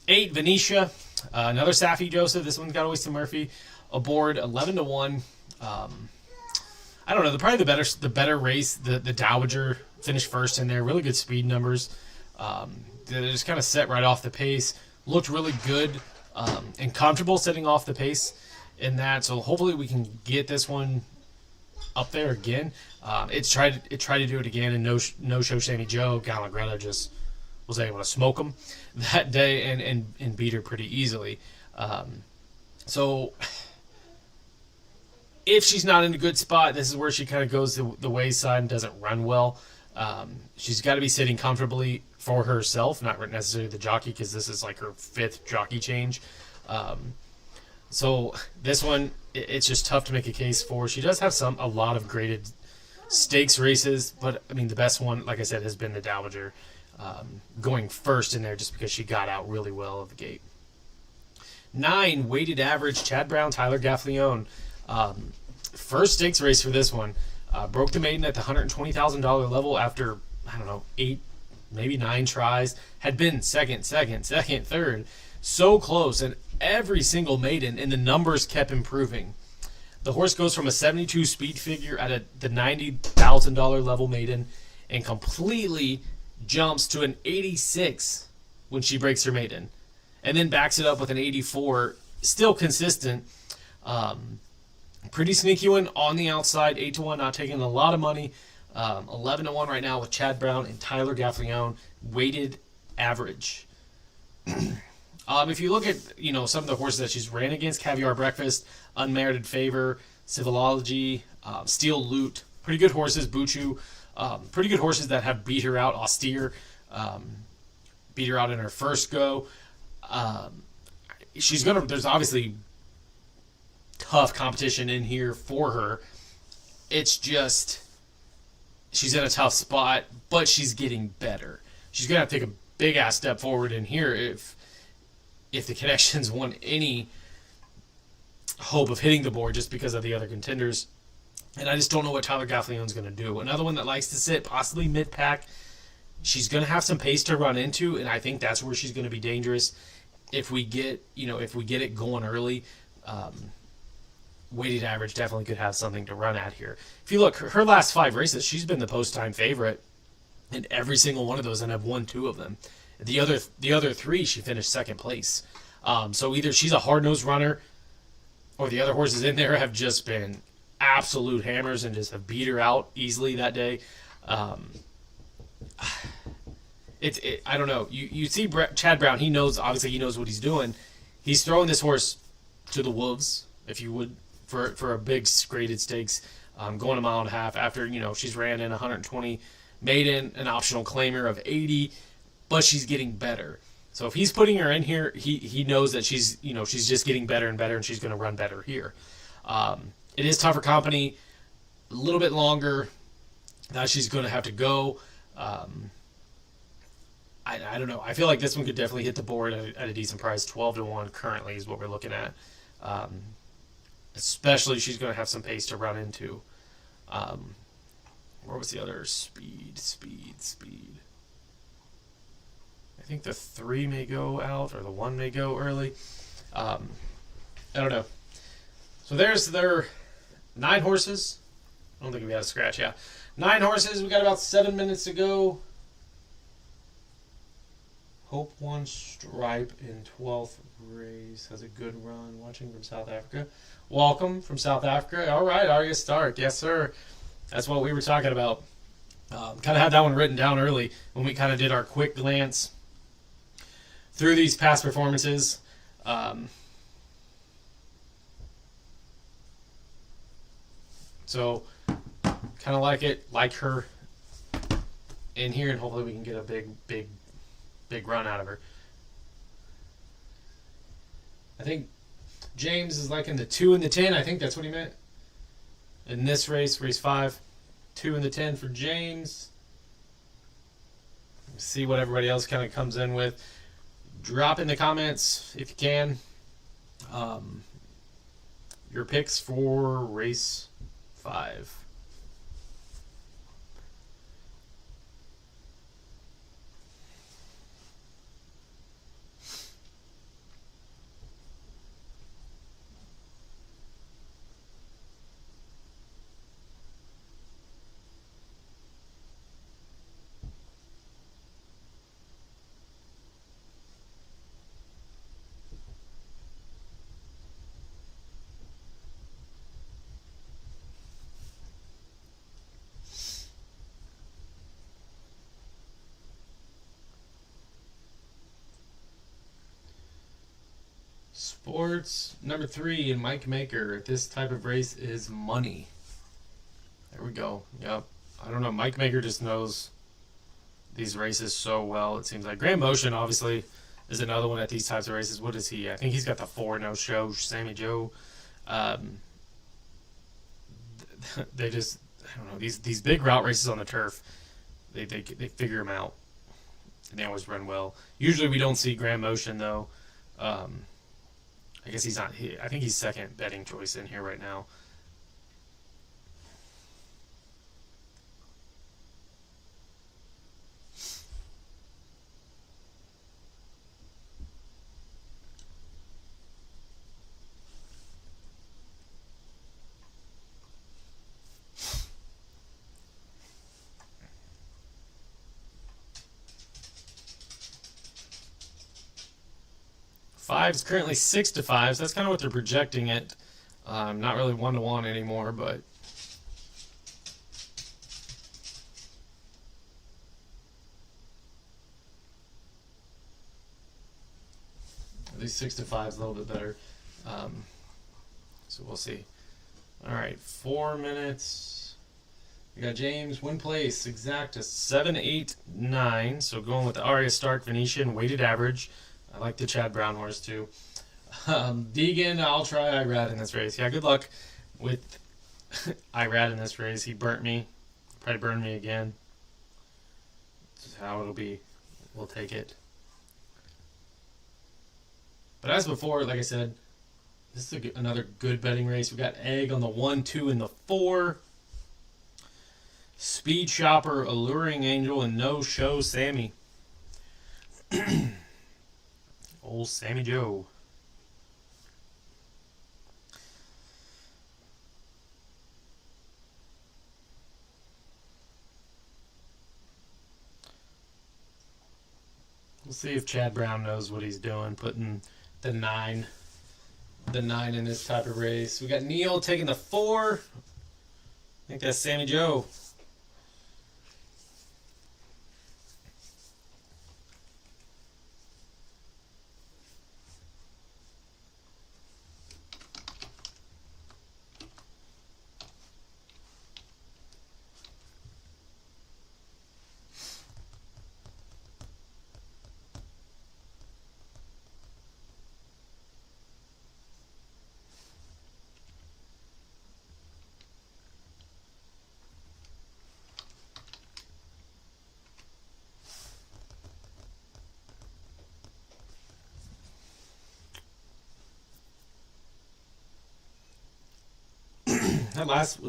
8, Venetia, another Safi Joseph. This one's got Oyster Murphy aboard, 11-1. I don't know. Probably the better race. The Dowager finished first in there. Really good speed numbers. They just kind of set right off the pace. Looked really good and comfortable setting off the pace in that. So hopefully we can get this one up there again. It tried to do it again, and no show Sammy Joe. Galagretta just was able to smoke him that day and beat her pretty easily. So if she's not in a good spot, this is where she kind of goes the wayside and doesn't run well. She's got to be sitting comfortably for herself, not necessarily the jockey, because this is like her 5th jockey change. So this one, it's just tough to make a case for. She does have a lot of graded stakes races, but I mean the best one, like I said, has been the Dowager, going first in there just because she got out really well of the gate. 9, weighted average, Chad Brown, Tyler Gaffleone. First stakes race for this one. Broke the maiden at the $120,000 level after, 8, maybe 9 tries. Had been second, third. So close. And every single maiden, and the numbers kept improving. The horse goes from a 72 speed figure at the $90,000 level maiden and completely jumps to an 86 when she breaks her maiden. And then backs it up with an 84. Still consistent. Pretty sneaky one on the outside, 8-1, not taking a lot of money. 11-1 right now with Chad Brown and Tyler Gaffleone, weighted average. If you look at some of the horses that she's ran against, Caviar Breakfast, Unmerited Favor, Civilology, Steel Loot, pretty good horses. Buchu, pretty good horses that have beat her out. Austere, beat her out in her first go. There's obviously tough competition in here for her. It's just she's in a tough spot, but she's getting better. She's gonna have to take a big ass step forward in here if the Connections want any hope of hitting the board, just because of the other contenders. And I just don't know what Tyler Gaffleone's gonna do. Another one that likes to sit possibly mid pack. She's gonna have some pace to run into, and I think that's where she's gonna be dangerous if we get it going early. Weighted average definitely could have something to run at here. If you look, her last 5 races, she's been the post-time favorite in every single one of those, and have won 2 of them. The other 3, she finished second place. So either she's a hard-nosed runner, or the other horses in there have just been absolute hammers and just have beat her out easily that day. I don't know. You see Chad Brown. He knows, obviously he knows what he's doing. He's throwing this horse to the wolves, if you would, for a big graded stakes, going a mile and a half after, she's ran in 120, maiden, an optional claimer of 80, but she's getting better. So if he's putting her in here, he knows that she's just getting better and better, and she's going to run better here. It is tougher company, a little bit longer that she's going to have to go. I don't know. I feel like this one could definitely hit the board at a decent price. 12-1 currently is what we're looking at. Especially she's going to have some pace to run into. Where was the other? Speed. I think the 3 may go out, or the 1 may go early. I don't know. So there's their 9 horses. I don't think we got a scratch, yeah. 9 horses. We got about 7 minutes to go. Hope One Stripe in 12th race has a good run. Watching from South Africa. Welcome from South Africa. All right, Arya Stark. Yes, sir. That's what we were talking about. Kind of had that one written down early when we kind of did our quick glance through these past performances. So, kind of like her in here, and hopefully we can get a big run out of her. I think James is like in the 2 and the 10. I think that's what he meant. In this race 5, 2 and the 10 for James. See what everybody else kind of comes in with. Drop in the comments if you can. Your picks for race 5. Sports number 3 in Mike Maker. This type of race is money. There we go. Yep. I don't know. Mike Maker just knows these races so well, it seems like. Grand Motion, obviously, is another one at these types of races. What is he? I think he's got the 4 no-show. Sammy Joe. They just, I don't know. These big route races on the turf, they figure them out. And they always run well. Usually we don't see Grand Motion, though. I guess he's not. I think he's second betting choice in here right now. Five's currently 6-5, so that's kind of what they're projecting it. Not really 1-1 anymore, but at least 6-5 is a little bit better. So we'll see. All right, 4 minutes. We got James, win place, exact to 7-8-9. So going with the Arya Stark Venetian weighted average. I like the Chad Brown horse too. Deegan, I'll try Irad in this race. Yeah, good luck with Irad in this race. He burnt me. Probably burn me again. This is how it'll be. We'll take it. But as before, like I said, this is another good betting race. We got Egg on the 1, 2, and the 4. Speed Shopper, Alluring Angel, and No Show Sammy. Old Sammy Joe. We'll see if Chad Brown knows what he's doing, putting the 9 the 9 in this type of race. We got Neil taking the 4. I think that's Sammy Joe.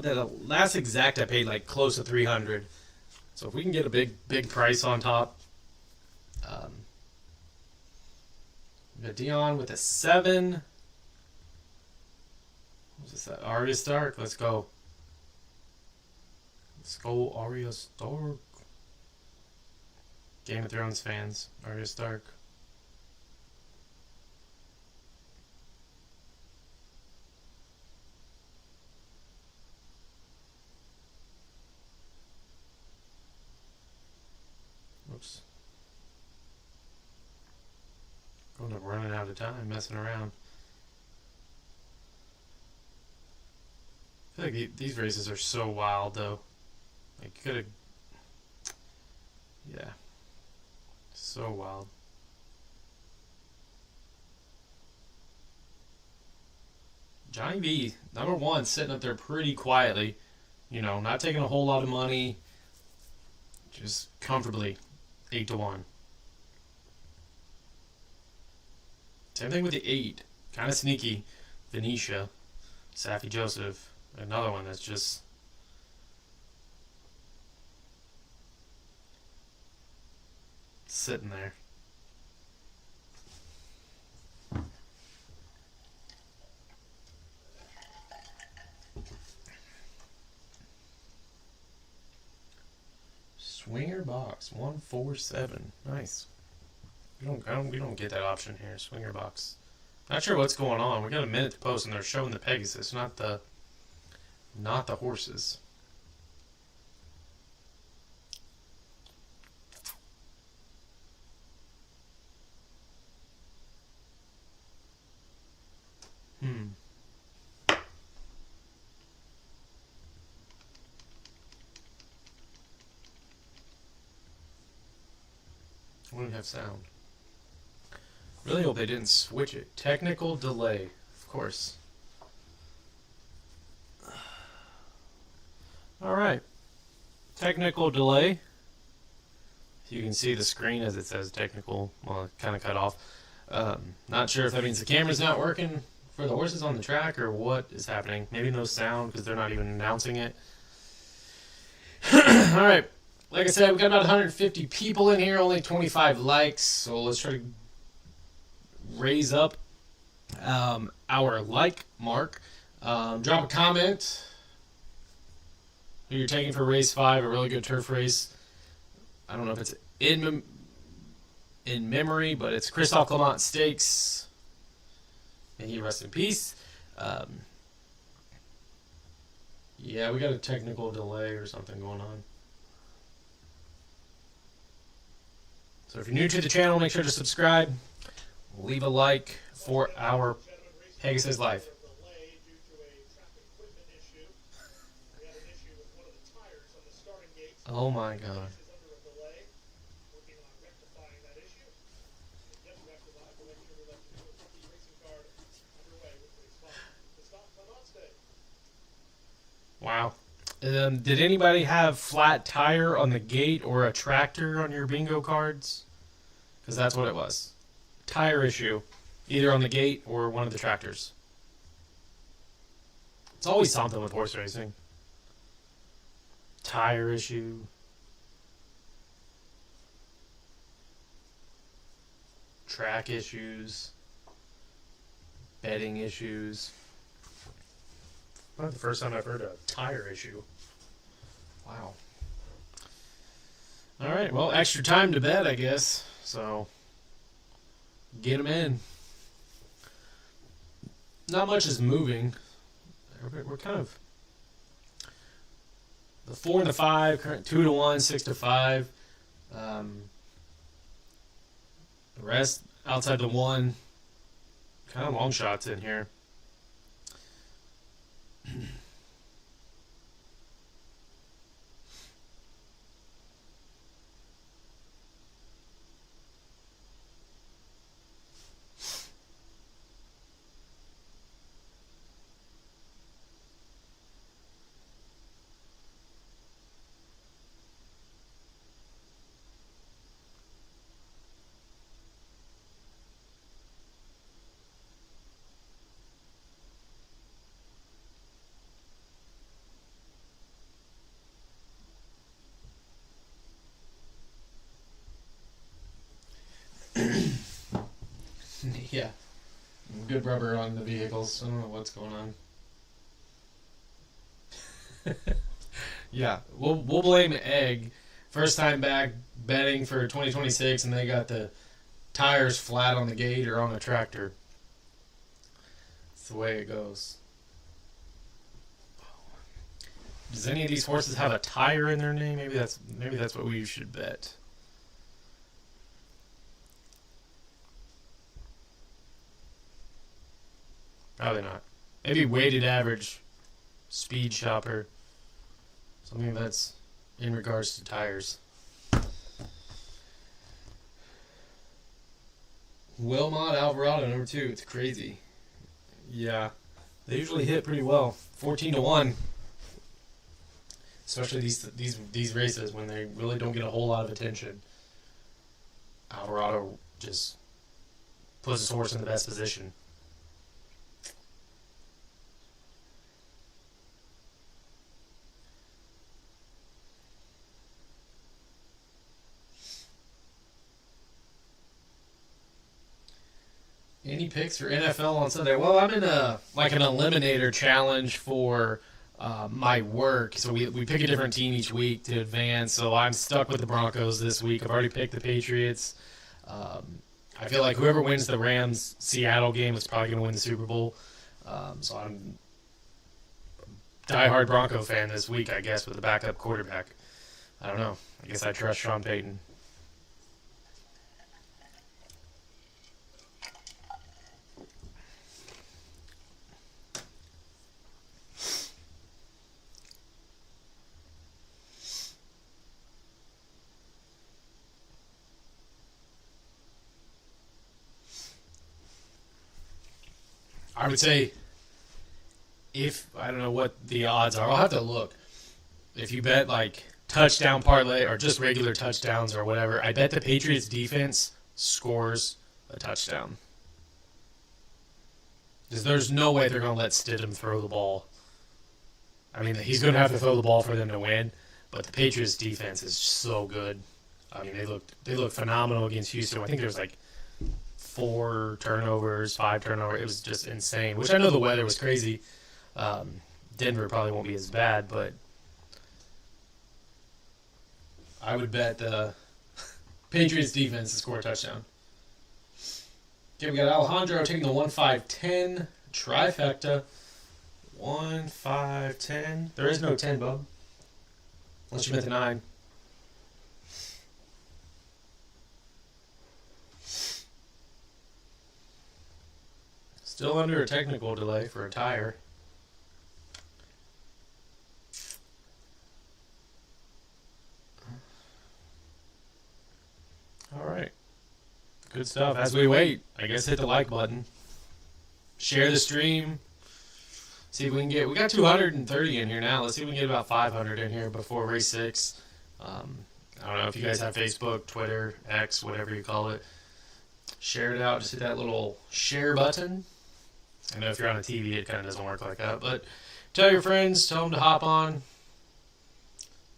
That last exact I paid like close to 300. So if we can get a big price on top. We got Dion with a 7. What's this? Arya Stark. Let's go. Let's go, Arya Stark. Game of Thrones fans. Arya Stark. Oops. Going up running out of time, messing around. I feel like these races are so wild, though. Like, you could have... Yeah. So wild. Johnny V, number 1, sitting up there pretty quietly. You know, not taking a whole lot of money. Just comfortably. 8-1. Same thing with the 8. Kind of sneaky. Venetia. Safi Joseph. Another one that's just... sitting there. Swinger box 147. Nice. We don't get that option here. Swinger box. Not sure what's going on. We got a minute to post, and they're showing the Pegasus, not the horses. Wouldn't have sound. Really hope they didn't switch it. Technical delay, of course. All right. Technical delay. You can see the screen as it says technical. Well, it kind of cut off. Not sure if that means the camera's not working for the horses on the track or what is happening. Maybe no sound because they're not even announcing it. All right. Like I said, we got about 150 people in here, only 25 likes. So let's try to raise up our like mark. Drop a comment. Who you're taking for race 5, a really good turf race. I don't know if it's in memory, but it's Christophe Clement Stakes. May he rest in peace. Yeah, we got a technical delay or something going on. So if you're new to the channel, make sure to subscribe. Leave a like for our Pegasus Live. Oh my God. Wow. Did anybody have flat tire on the gate or a tractor on your bingo cards? Because that's what it was. Tire issue. Either on the gate or one of the tractors. It's always something with horse racing. Tire issue. Track issues. Bedding issues. Not the first time I've heard a tire issue. Wow. All right, well, extra time to bed, I guess. So, get them in. not much is moving. We're kind of the 4 and the 5, current 2 to 1, 6 to 5. The rest outside the 1, kind of long shots in here. Yeah. Good rubber on the vehicles. I don't know what's going on. Yeah, we'll blame Egg. First time back betting for 2026, and they got the tires flat on the gate or on a tractor. That's the way it goes. Does any of these horses have a tire in their name? Maybe that's what we should bet. Probably not. Maybe weighted average speed shopper. Something that's in regards to tires. Wilmot Alvarado number 2. It's crazy. Yeah. They usually hit pretty well. 14 to 1. Especially these races when they really don't get a whole lot of attention. Alvarado just puts his horse in the best position. Any picks for NFL on Sunday? Well, I'm in an eliminator challenge for my work. So we pick a different team each week to advance. So I'm stuck with the Broncos this week. I've already picked the Patriots. I feel like whoever wins the Rams-Seattle game is probably going to win the Super Bowl. So I'm a diehard Bronco fan this week, I guess, with the backup quarterback. I don't know. I guess I trust Sean Payton. I would say I don't know what the odds are. I'll have to look. If you bet like touchdown parlay or just regular touchdowns or whatever, I bet the Patriots defense scores a touchdown. Because there's no way they're going to let Stidham throw the ball. I mean, he's going to have to throw the ball for them to win, but the Patriots defense is so good. I mean, they looked phenomenal against Houston. I think there was like 4 turnovers, 5 turnovers. It was just insane, which I know the weather was crazy. Denver probably won't be as bad, but I would bet the Patriots defense to score a touchdown. Okay, we got Alejandro taking the 1-5-10 trifecta. 1-5-10. There is no 10, bub. Unless you meant the 9. Still under a technical delay for a tire. All right. Good stuff. As we wait, I guess hit the like button. Share the stream. See if we can get... We got 230 in here now. Let's see if we can get about 500 in here before race 6. I don't know if you guys have Facebook, Twitter, X, whatever you call it. Share it out. Just hit that little share button. I know if you're on a TV, it kind of doesn't work like that. But tell your friends, tell them to hop on.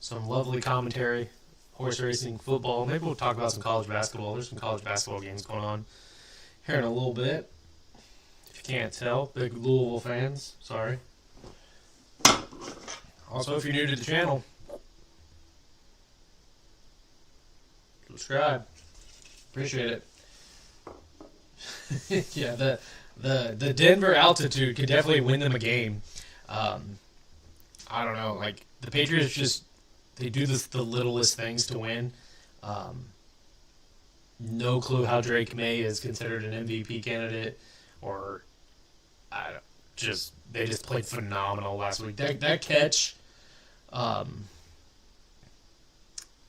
Some lovely commentary. Horse racing, football. Maybe we'll talk about some college basketball. There's some college basketball games going on here in a little bit. If you can't tell, big Louisville fans. Sorry. Also, if you're new to the channel, subscribe. Appreciate it. Yeah, The Denver altitude could definitely win them a game. I don't know. Like, the Patriots just, they do the littlest things to win. No clue how Drake May is considered an MVP candidate, or they just played phenomenal last week. That catch to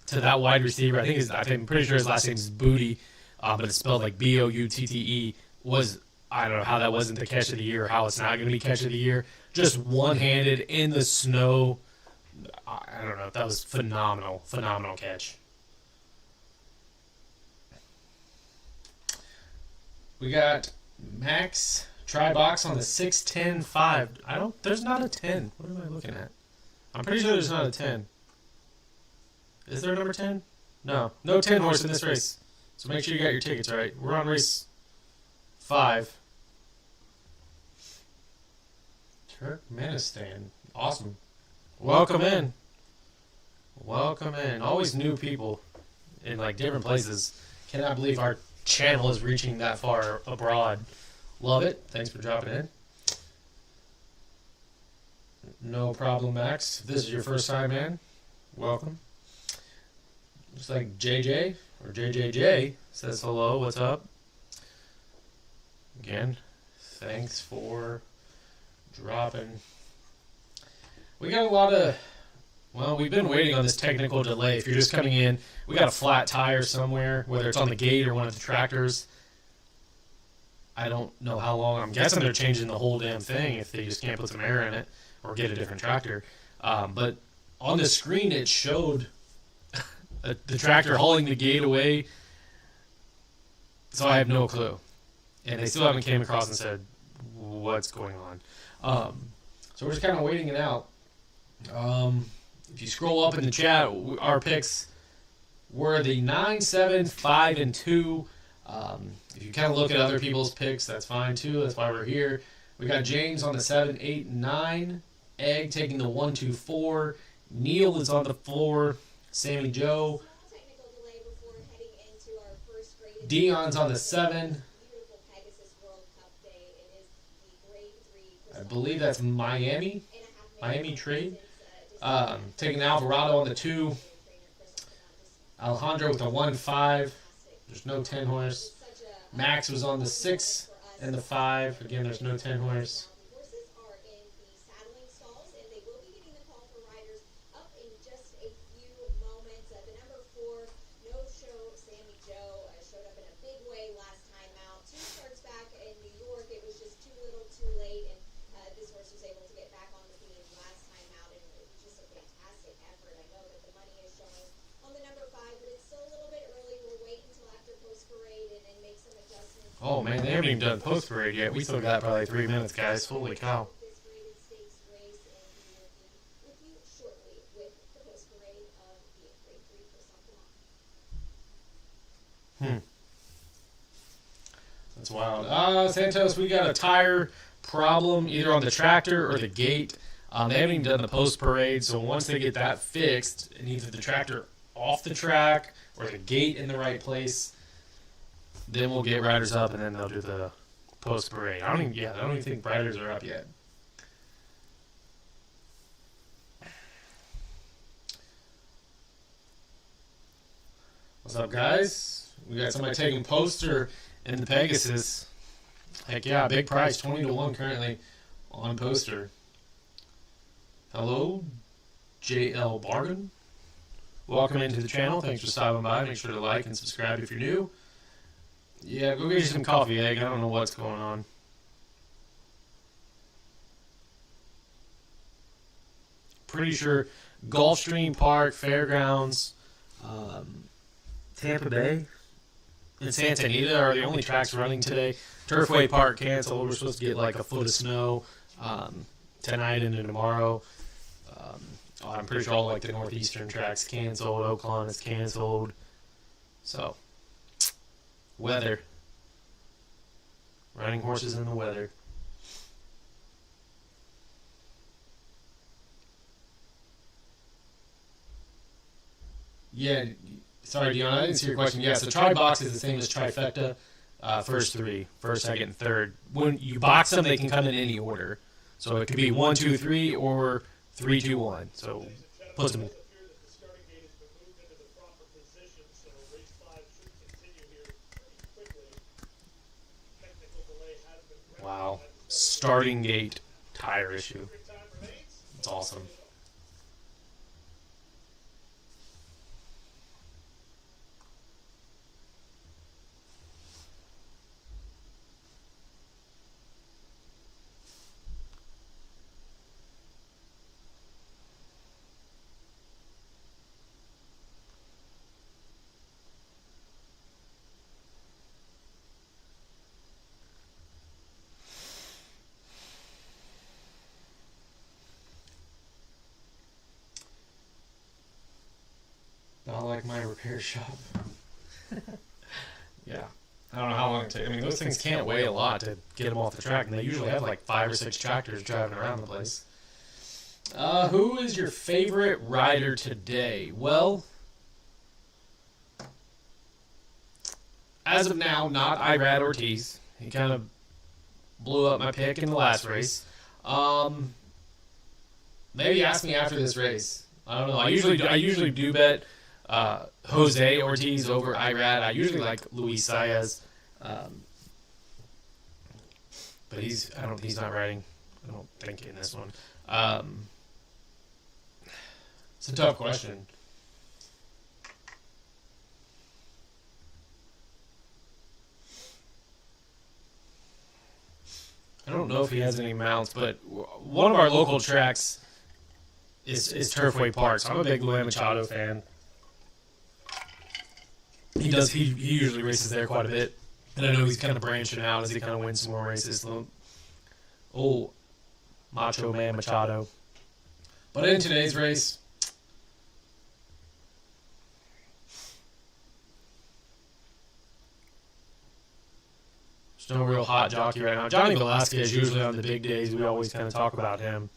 that wide receiver, I'm pretty sure his last name is Booty, but it's spelled like Boutte, was, I don't know how that wasn't the catch of the year, or how it's not going to be catch of the year. Just one-handed in the snow. I don't know. That was phenomenal catch. We got Max Tri-Box on the 6'10", 5. There's not a 10. What am I looking at? I'm pretty sure there's not a 10. Is there a number 10? No. No 10 horse in this race. So make sure you got your tickets right. We're on race 5. Turkmenistan. Awesome. Welcome in. Welcome in. Always new people in like different places. Cannot believe our channel is reaching that far abroad. Love it. Thanks for dropping in. No problem, Max. If this is your first time, man, welcome. Looks like JJ or JJJ says hello. What's up? Again, thanks for dropping. We got a lot of, well, we've been waiting on this technical delay. If you're just coming in, we got a flat tire somewhere, whether it's on the gate or one of the tractors. I don't know how long. I'm guessing they're changing the whole damn thing if they just can't put some air in it or get a different tractor. But on the screen, it showed the tractor hauling the gate away. So I have no clue. And they still haven't came across and said what's going on. So we're just kind of waiting it out. If you scroll up in the chat, our picks were the 9, 7, 5, and 2. If you kind of look at other people's picks, that's fine too. That's why we're here. We got James on the 7, 8, and 9. Egg taking the 1, 2, 4. Neil is on the 4. Sammy Joe. Dion's on the 7. World Cup day. It is the grade 3. I believe that's Miami trade. Taking Alvarado on the 2. Alejandro with the 1, 5. There's no 10 horse. Max was on the 6 and the 5. Again, there's no 10 horse. Horses are in the saddling stalls, and they will be getting the call for riders up in just a few moments. The number 4, no show, Sammy Joe, showed up in a big way last time out. 2 starts back in New York. It was just too little, too late, and this horse was able to get back on the field last time out, and it was just a fantastic effort. I know that the money is showing on the number 5, but it's still a little bit early. We'll wait until after post parade and make some adjustments. Oh man, they haven't even done post parade yet. We still got probably 3 minutes, guys. Holy cow. This graded stakes race, and we will be with you shortly with the post parade of the grade 3 for South That's wild. Santos, we got a tire problem either on the tractor or the gate. They haven't even done the post parade, so once they get that fixed, and either the tractor off the track or the gate in the right place, then we'll get riders up, and then they'll do the post parade. I don't even think riders are up yet. What's up, guys? We got somebody taking poster in the Pegasus. Heck yeah, big price, 20-1 currently on poster. Hello, JL Bargain. Welcome into the channel. Thanks for stopping by. Make sure to like and subscribe if you're new. Yeah, go get you some coffee, Egg. I don't know what's going on. Pretty sure Gulfstream Park, Fairgrounds, Tampa Bay, and Santa Anita are the only tracks running today. Turfway Park canceled. We're supposed to get like a foot of snow tonight and tomorrow. I'm pretty sure all like the northeastern tracks canceled. Oakland is canceled. So, weather. Riding horses in the weather. Yeah, sorry, Dion, I didn't see your question. Yeah, so Tri-Box is the same as Trifecta. first three, first, second, and third. When you box them, they can come in any order. So it could be 1, 2, 3, or 3, 2, 1. So puts them. It appears that the starting gate has been moved into the proper position, so race 5 should continue here pretty quickly. Technical delay has been Wow. Starting gate tire issue. It's awesome. Not like my repair shop. Yeah. I don't know how long it takes. I mean, those things can't weigh a lot to get them off the track, and they usually have like 5 or 6 tractors driving around the place. Who is your favorite rider today? Well, as of now, not Irad Ortiz. He kind of blew up my pick in the last race. Maybe ask me after this race. I don't know. I usually do bet Jose Ortiz over Irad. I usually like Luis Saez, but he's not riding. I don't think in this one. It's a tough question. I don't know if he has any mounts, but one of our local tracks is Turfway Park. So I'm a big Luis Machado fan. He usually races there quite a bit, and I know he's kind of branching out as he kind of wins some more races. Oh, Macho Man Machado. But in today's race, there's no real hot jockey right now. Johnny Velasquez, usually on the big days, we always kind of talk about him.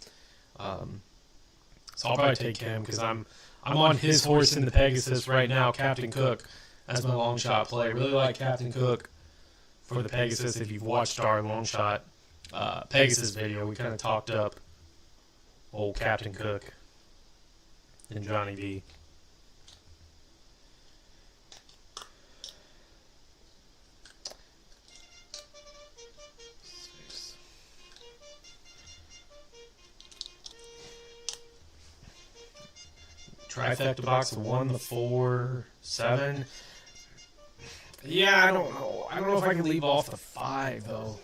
So I'll probably take him because I'm on his horse in the Pegasus right now, Captain Cook. That's my long shot play. Really like Captain Cook for the Pegasus. If you've watched our long shot Pegasus video, we kind of talked up old Captain Cook and Johnny V. Trifecta box of 1, the 4, 7. Yeah, I don't know. I don't know if I can leave off the 5 though.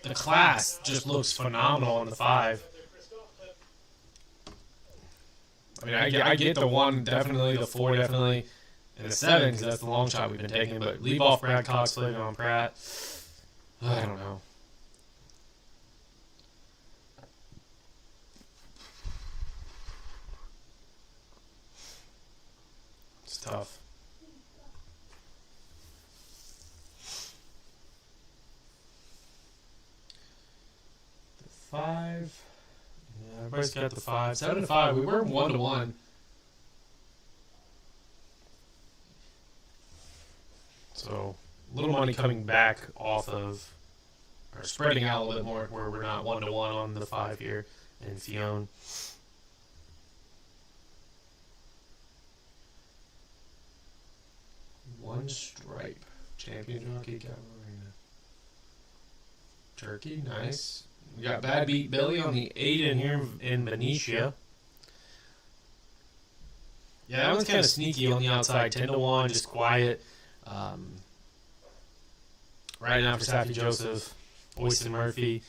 The class just looks phenomenal on the 5. I mean, I get the 1 definitely, the 4 definitely, and the 7 because that's the long shot we've been taking. But leave off Brad Cox, leave on Pratt. I don't know. It's tough. The 5. Yeah, everybody's got the 5. 7 and 5. We were 1-1. So a little money coming back off of, or spreading out a little bit more, where we're not 1-1 on the 5 here in Fion. One stripe. Champion jockey Cavalrina. Turkey, nice. We got Bad Beat Billy on the 8 in here in Benicia. Yeah, that one's kind of sneaky on the outside. 10-1, just quiet. Right now for Safi Joseph, Boyson Murphy.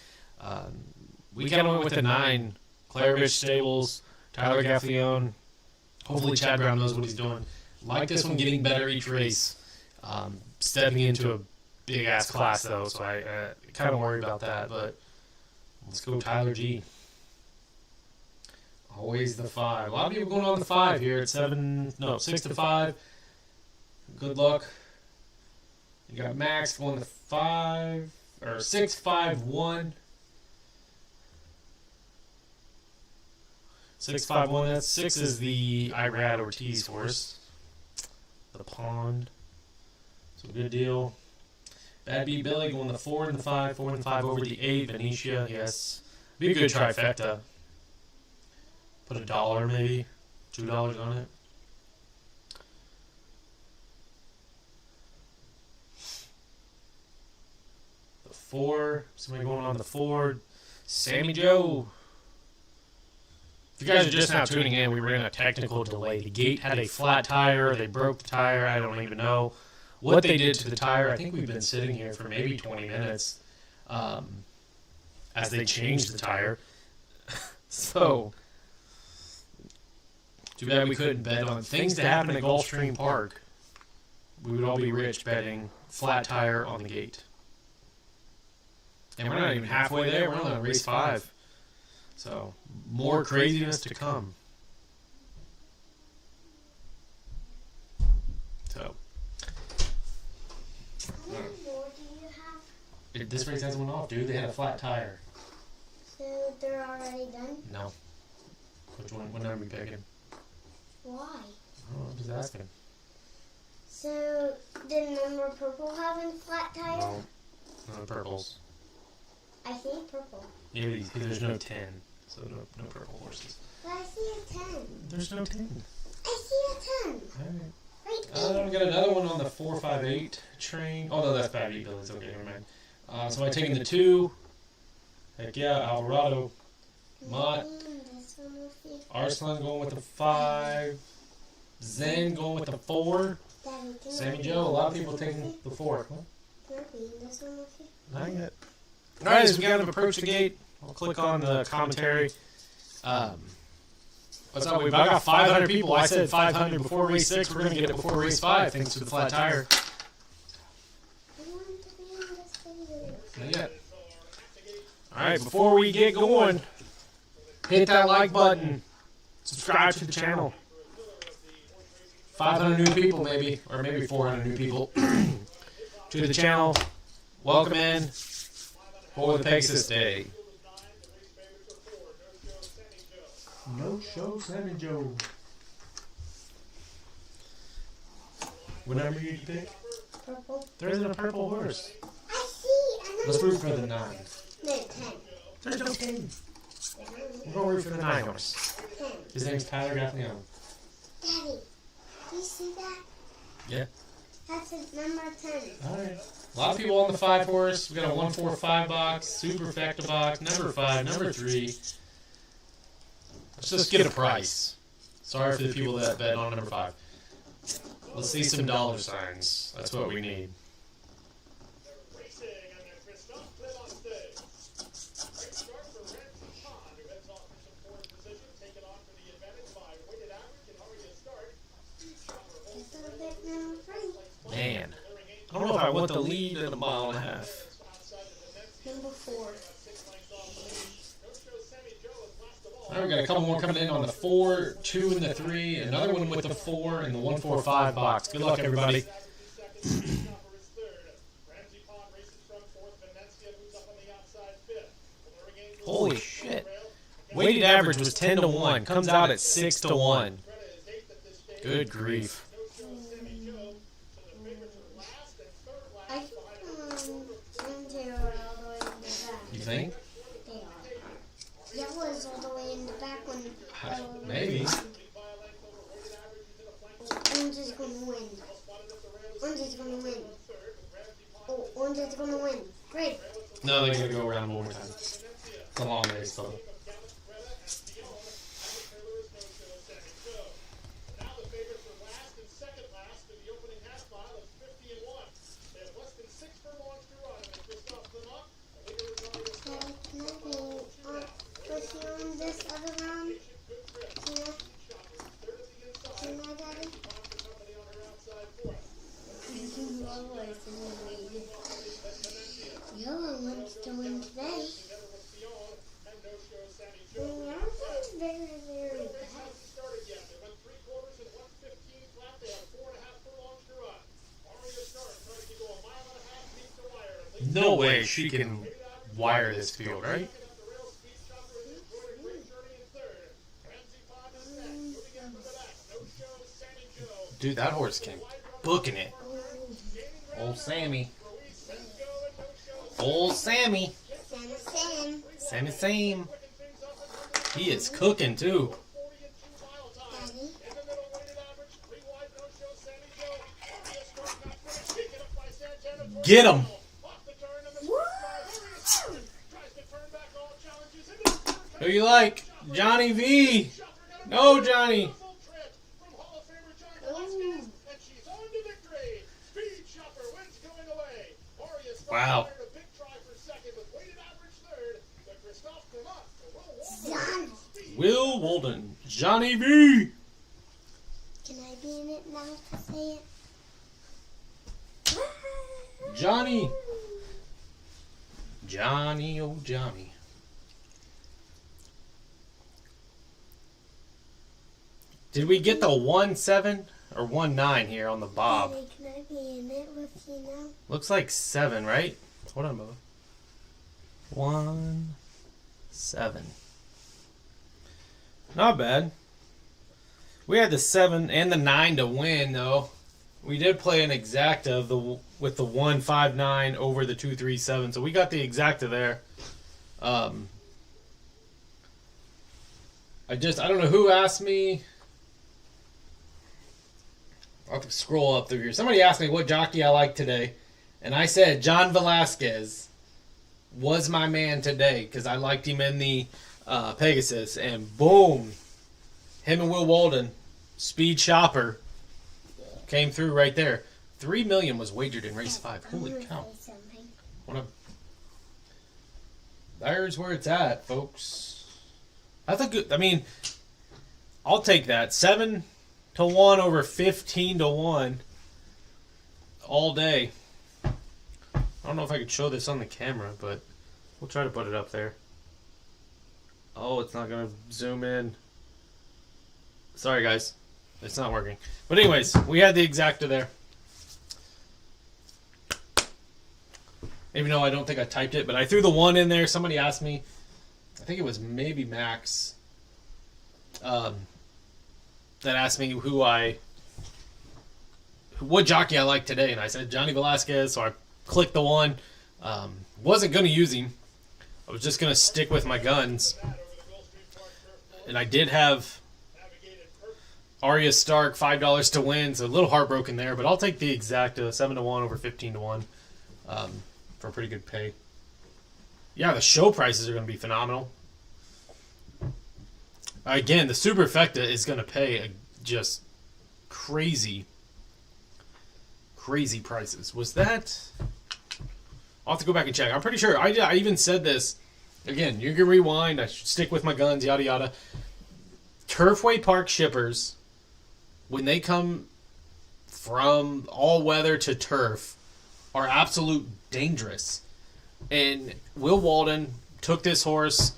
We kind of went with the 9. Clairvich Stables, Tyler Gaffleone. Hopefully Chad Brown knows what he's doing. Like this one getting better each race. Stepping into a big-ass class, though, so I kind of worry about that. But let's go Tyler G. Always the 5. A lot of people going on the 5 here at 6-5. Good luck. You got Max going to 5, or 6-5-1. 6-5-1. That's 6 is the Irad Ortiz horse. The Pond. So good deal. Bad Beat Billy going the 4 and the 5, 4 and the 5 over the 8. Venetia, yes. Be a good trifecta. Put $1 maybe, $2 on it. The 4, somebody going on the 4. Sammy Joe. If you guys are just now tuning in, we were in a technical delay. The gate had a flat tire. They broke the tire. I don't even know what they did to the tire. I think we've been sitting here for maybe 20 minutes as they changed the tire. So, too bad we couldn't bet on things to happen at Gulfstream Park. We would all be rich betting flat tire on the gate. And we're not even halfway there. We're only on race 5. So, more craziness to come. So, How many more do you have? this race hasn't went off, dude. They had a flat tire. So they're already done? No. Which one? What number are we picking? Why? Oh, I'm just asking. So did number purple have a flat tire? No. No purples. I see purple. Yeah, there's no 10. So no purple horses. But I see a 10. There's no 10. I see a 10. Alright. Right We got another one on the 458 train. Oh, no, that's Bad Beat Billy's. Okay, never mind. So I'm taking the 2. Heck yeah, Alvarado. Mott. This one will be. Arslan going with the 5. Zen going with the 4. Daddy, can Sammy I be Joe, a in lot of this people one taking with the 4. What? you? Can I be in this one with you? Not yet. Alright, as we kind of approach the gate, I'll click on the commentary. What's up? I got 500 people. I said 500 before race 6. We're going to get it before race 5, thanks to the flat tire. I want to be in this video. Not yet. Alright, before we get going, hit that like button. Subscribe to the channel. 500 new people, maybe, or maybe 400 new people to the channel. Welcome in for the Pegasus Day. No show, Sammy Joe. What number did you pick? Purple. There isn't a purple horse. I see another. Let's root for the 9. No, 10. There's no 10. We're going to root for the 9 horse. 10. His name's Tyler Gaffney. Daddy, do you see that? Yeah. That's a number 10. Alright. A lot of people on the 5 horse. We got a 145 box, super facta box, number 5, number 3. Let's just get a price. Sorry for the people that bet on number 5. Let's see some dollar signs. That's what we need. Racing and their Christoph Flynn on stage. Great start for Ramsey Pond, who heads off for some fourth position, taken on for the advantage by weighted average and hurry to start. Speed Chopper holds It's a bit number 3. Man. I don't know if I want the lead in a mile and a half. outside of the net. Number 4. 6 lengths off the lead. No show Sammy Joe is last of all. Alright, we got a couple more coming in on the 4, 2 and the 3, another one with the 4 and the 145 box. Good luck, everybody. Chopper is third. Ramsey Pond races from fourth. Venetia moves up on the outside fifth. Luring Angel Holy shit. Weighted average was 10 to 1. Comes out at 6 to 1. is eighth at this stage. Good grief. No show Sammy Joe. So the favorites are last and third I last think behind they are all the way in the back. You think? They are. Yellow is all the way in the back when. Maybe. Orange is going to win. Orange is going to win. Oh, orange is going to win. Great. No, they're going to go around one more time. It's a long race, though. Now the favorites are last and second last in the opening half mile of 50 and 1. They have less than 6 furlongs to run. And Christoph Lemont, the leader is already So, can I be with you on this other round? Can I? Can I, Daddy? Yellow wants to win today. Yellow's very, very bad. started yet. They went 3/4 and 1:15 flat. They have 4.5 furlongs to run. Mario Start tries to go a mile and a half deep to wire. And leads No way she can wire this field, right? up the rail. Speed Chopper has enjoyed a great journey in third. Ramsey Pond is next. Moving in for the back. No show Sammy Joe. Dude, that horse can booking it. Old Sammy. Ruiz sends Old Sammy. Sam. Sammy. He is cooking too. Daddy. Get him. Who you like? Johnny V. No, Johnny. Wow. Johnny. Will Walden. Johnny V. Can I be in it now to say it? Johnny. Johnny, oh Johnny. Did we get the 1-7 or 1-9 here on the bob? Daddy, can I be in it with you now? Looks like 7, right? Hold on, Bubba. 1-7. Not bad. We had the 7 and the 9 to win, though. We did play an exacta with the 1-5-9 over the 2-3-7, so we got the exacta there. I don't know who asked me. I'll have to scroll up through here. Somebody asked me what jockey I like today, and I said John Velasquez was my man today because I liked him in the Pegasus, and boom, him and Will Walden, speed shopper, came through right there. $3 million was wagered in race 5. Holy cow! There's where it's at, folks. That's a good. I mean, I'll take that 7-1 over 15-1 all day. I don't know if I could show this on the camera, but we'll try to put it up there. Oh, it's not going to zoom in. Sorry, guys. It's not working. But anyways, we had the exacta there. Even though I don't think I typed it, but I threw the 1 in there. Somebody asked me, I think it was maybe Max, that asked me what jockey I like today, and I said Johnny Velasquez, so I clicked the 1. Wasn't going to use him. I was just going to stick with my guns. And I did have Arya Stark, $5 to win, so a little heartbroken there, but I'll take the exacta, 7-1 over 15-1, for a pretty good pay. Yeah, the show prices are going to be phenomenal. Again, the Superfecta is going to pay just crazy prices. Was that? I'll have to go back and check. I'm pretty sure. I even said this. Again, you can rewind. I should stick with my guns, yada yada. Turfway Park shippers, when they come from all weather to turf, are absolute dangerous. And Will Walden took this horse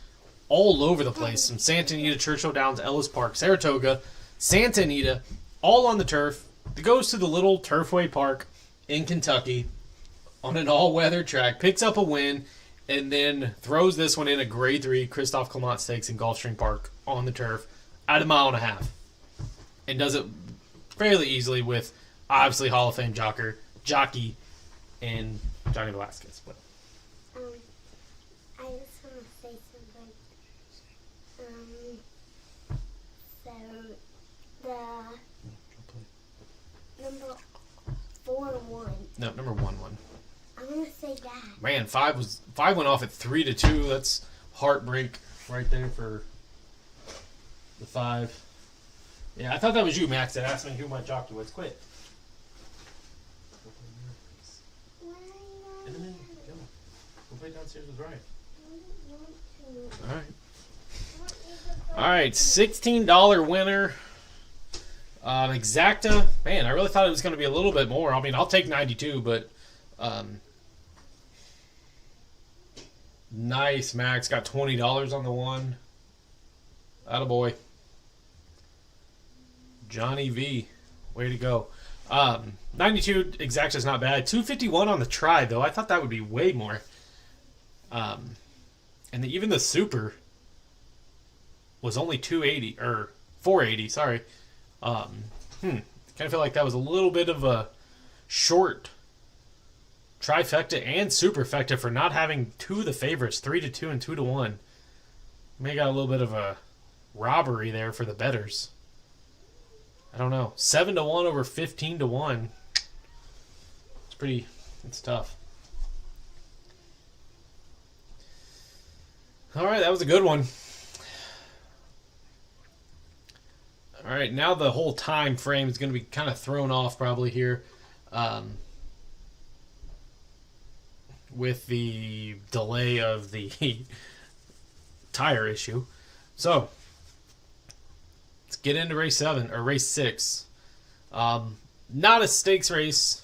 all over the place, from Santa Anita, Churchill Downs, Ellis Park, Saratoga, Santa Anita, all on the turf. It goes to the little Turfway Park in Kentucky on an all-weather track, picks up a win, and then throws this one in a grade 3 Christophe Clement Stakes in Gulfstream Park on the turf at 1.5 miles. And does it fairly easily with, obviously, Hall of Fame jockey and Johnny Velasquez. But I just want to say something. So, the number 4-1. No, number 1-1. I'm going to say that. Man, 5 went off at 3-2. That's heartbreak right there for the 5. Yeah, I thought that was you, Max, that asked me who my jockey was. Quit. In a minute. Go. We'll play downstairs with Ryan. All right. All right, $16 winner. Exacta. Man, I really thought it was going to be a little bit more. I mean, I'll take 92, but nice, Max. Got $20 on the 1. Attaboy. Johnny V. Way to go. 92 exacta's not bad. 251 on the try, though. I thought that would be way more. And even the super was only 280 or 480. Sorry. Kind of feel like that was a little bit of a short trifecta and superfecta for not having two of the favorites, 3-2 and 2-1. May got a little bit of a robbery there for the bettors. I don't know. 7-1 over 15-1. It's tough. All right, that was a good one. All right, now the whole time frame is going to be kind of thrown off probably here with the delay of the tire issue. So let's get into race 6. Not a stakes race,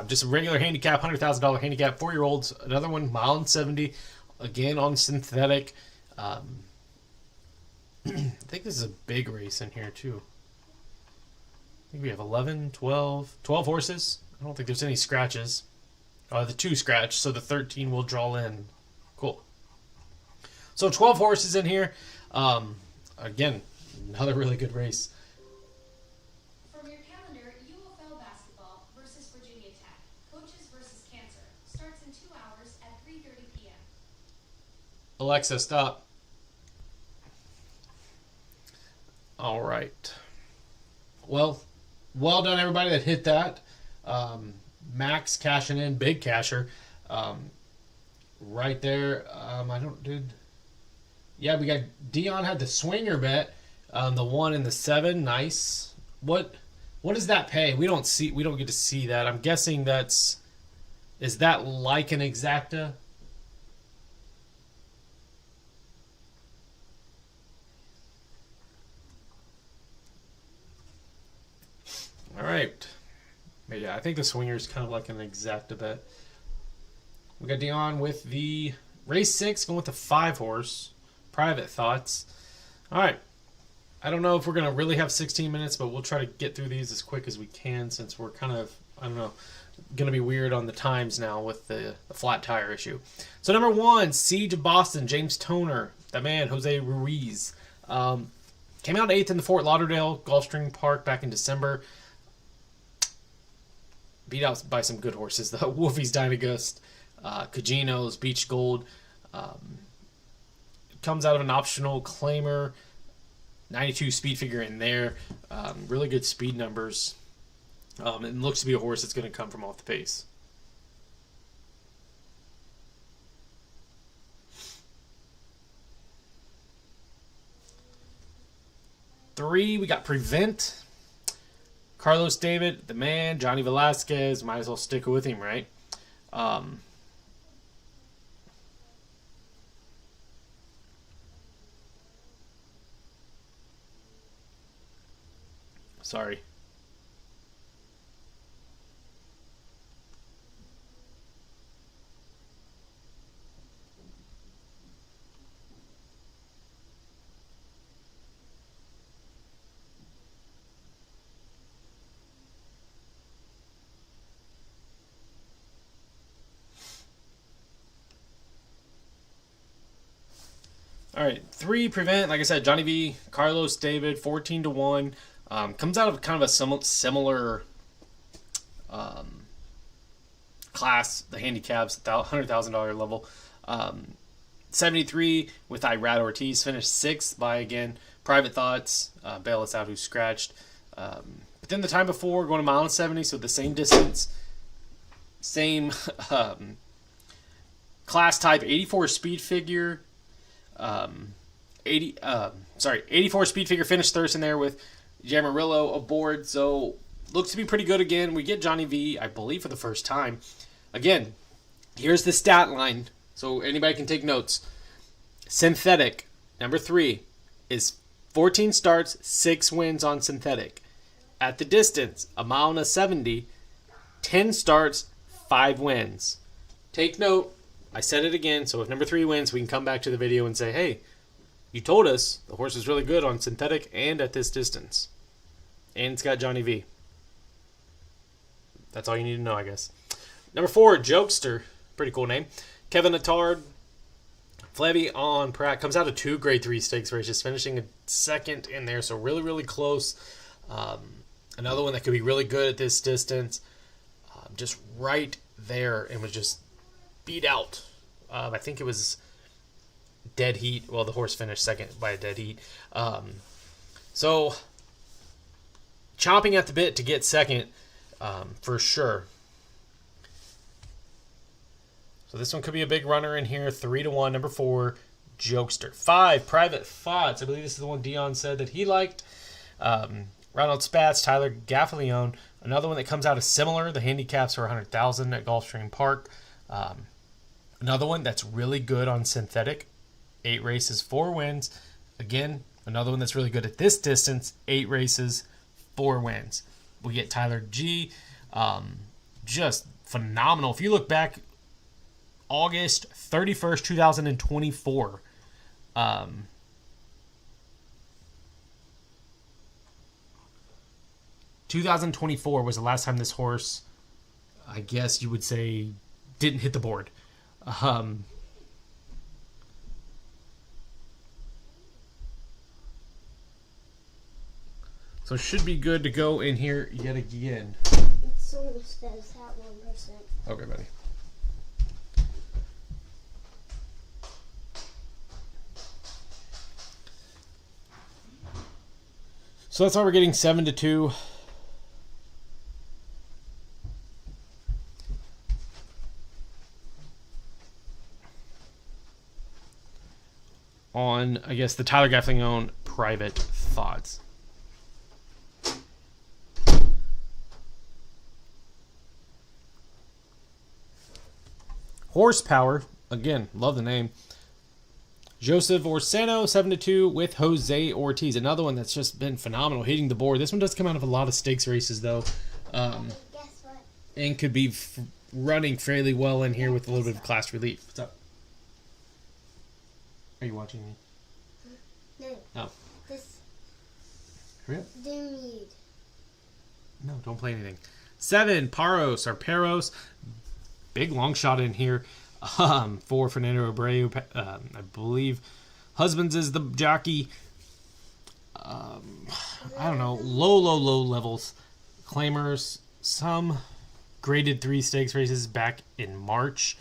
just a regular handicap, $100,000 handicap, 4-year-olds. Another one, mile and 70, again on synthetic. I think this is a big race in here too. I think we have 12 horses. I don't think there's any scratches. The 2 scratch, so the 13 will draw in. Cool. So 12 horses in here. Again, another really good race. From your calendar, UFL basketball versus Virginia Tech. Coaches versus cancer. Starts in 2 hours at 3:30 p.m. Alexa, stop. All right. Well done everybody that hit that. Max cashing in, big casher. Right there. Yeah, we got Dion had the swinger bet. The 1 and the 7, nice. What does that pay? We don't get to see that. I'm guessing is that like an exacta? All right. Yeah, I think the swinger is kind of like an exacta bet. We got Dion with the race 6, going with the 5 horse. Private thoughts. All right. I don't know if we're going to really have 16 minutes, but we'll try to get through these as quick as we can since we're kind of, going to be weird on the times now with the flat tire issue. So number 1, Siege of Boston, James Toner, the man, Jose Ruiz. Came out 8th in the Fort Lauderdale Gulfstream Park back in December. Beat out by some good horses, though. Wolfie's Dynagust, Cagino's Beach Gold. Comes out of an optional claimer. 92 speed figure in there. Really good speed numbers. And looks to be a horse that's going to come from off the pace. Three, we got Prevent. Carlos David, the man, Johnny Velasquez, might as well stick with him, right? Sorry. All right, 3 Prevent. Like I said, Johnny V, Carlos David, 14-1. Comes out of kind of a similar class, the handicaps, $100,000 level. 73 with Irad Ortiz, finished 6th by, again, Private Thoughts, bail us out who scratched. But then the time before, going to mile and 70, so the same distance, same class type, 84 speed figure. 84 speed figure, finished third in there with Jamarillo aboard, so looks to be pretty good again. We get Johnny V, I believe, for the first time. Again, here's the stat line, so anybody can take notes. Synthetic, number 3, is 14 starts, 6 wins on synthetic. At the distance, a mile and a 70, 10 starts, 5 wins. Take note. I said it again, so if number 3 wins, we can come back to the video and say, hey, you told us the horse is really good on synthetic and at this distance. And it's got Johnny V. That's all you need to know, I guess. Number 4, Jokester. Pretty cool name. Kevin Attard. Flevion Pratt. Comes out of 2 grade 3 stakes races, finishing a 2nd in there, so really, really close. Another one that could be really good at this distance. Just right there and was just beat out. I think it was dead heat. Well, the horse finished second by a dead heat. So chomping at the bit to get second, for sure. So this one could be a big runner in here. 3-1. Number 4, Jokester. 5, Private Thoughts. I believe this is the one Dion said that he liked. Ronald Spatz, Tyler Gaffalione. Another one that comes out is similar. The handicaps are $100,000 at Gulfstream Park. Another one that's really good on synthetic. 8 races, 4 wins. Again, another one that's really good at this distance. 8 races, 4 wins. We get Tyler G. Just phenomenal. If you look back, August 31st, 2024. 2024 was the last time this horse, I guess you would say, didn't hit the board. So it should be good to go in here yet again. It's almost as that 1%. Okay, buddy. So that's how we're getting 7-2. On, I guess, the Tyler Gaffalione Private Thoughts. Horsepower, again, love the name. Joseph Orseno, 7-2 with Jose Ortiz. Another one that's just been phenomenal, hitting the board. This one does come out of a lot of stakes races, though. Guess what? And could be running fairly well in here with a little bit of class relief. What's up? Are you watching me? No. Oh. This. Hurry up. Dude. No, don't play anything. 7, Paros or Peros. Big long shot in here. For Fernando Abreu, I believe. Husbands is the jockey. I don't know. Low levels. Claimers. Some graded 3 stakes races back in March.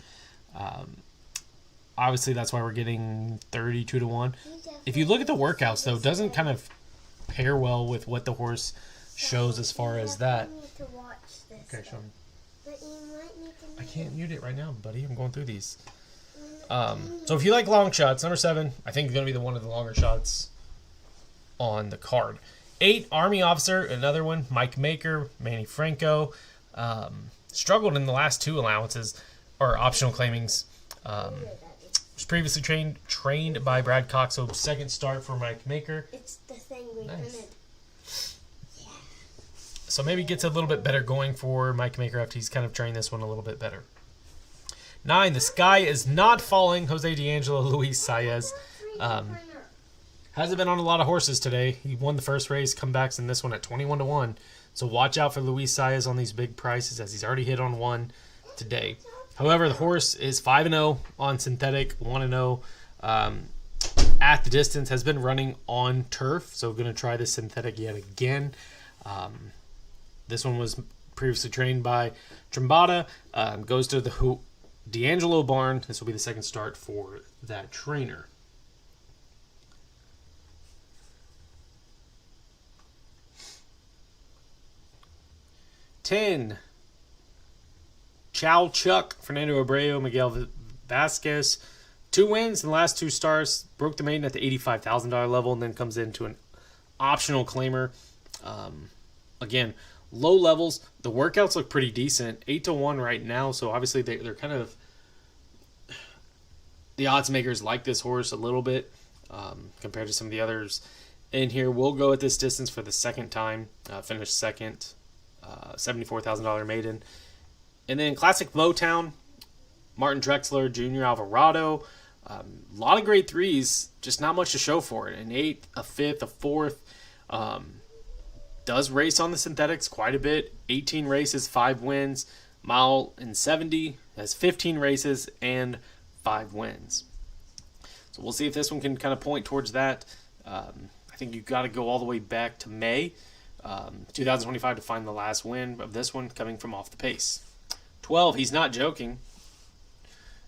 Obviously, that's why we're getting 32-1. If you look at the workouts, though, it doesn't kind of pair well with what the horse shows as far as that. You need to watch this. Okay, show me. But you might need to. I can't mute it right now, buddy. I'm going through these. So if you like long shots, number 7, I think is going to be one of the longer shots on the card. 8, Army Officer, another one. Mike Maker, Manny Franco. Struggled in the last 2 allowances, or optional claimings. Was previously trained by Brad Cox, so second start for Mike Maker. It's the thing we Nice. wanted. So maybe gets a little bit better going for Mike Maker after he's kind of trained this one a little bit better. 9, The Sky Is Not Falling, Jose D'Angelo, Luis Saez. Hasn't been on a lot of horses today. He won the first race, comebacks in this one at 21-1. So watch out for Luis Saez on these big prices as he's already hit on one today. However, the horse is 5-0 on synthetic, 1-0 at the distance, has been running on turf, so going to try the synthetic yet again. This one was previously trained by Trambata, goes to the D'Angelo barn. This will be the second start for that trainer. Ten, Chow Chuck, Fernando Abreu, Miguel Vasquez. 2 wins in the last 2 starts. Broke the maiden at the $85,000 level and then comes into an optional claimer. Again, low levels. The workouts look pretty decent. 8-1 right now, so obviously they're kind of... The odds makers like this horse a little bit compared to some of the others in here. We'll go at this distance for the second time. Finished second. $74,000 maiden. And then Classic Motown, Martin Drexler, Junior Alvarado. A lot of grade 3s, just not much to show for it. An 8th, a 5th, a 4th. Does race on the synthetics quite a bit. 18 races, 5 wins. Mile and 70 has 15 races and 5 wins. So we'll see if this one can kind of point towards that. I think you've got to go all the way back to May 2025 to find the last win of this one coming from off the pace. 12, he's not joking.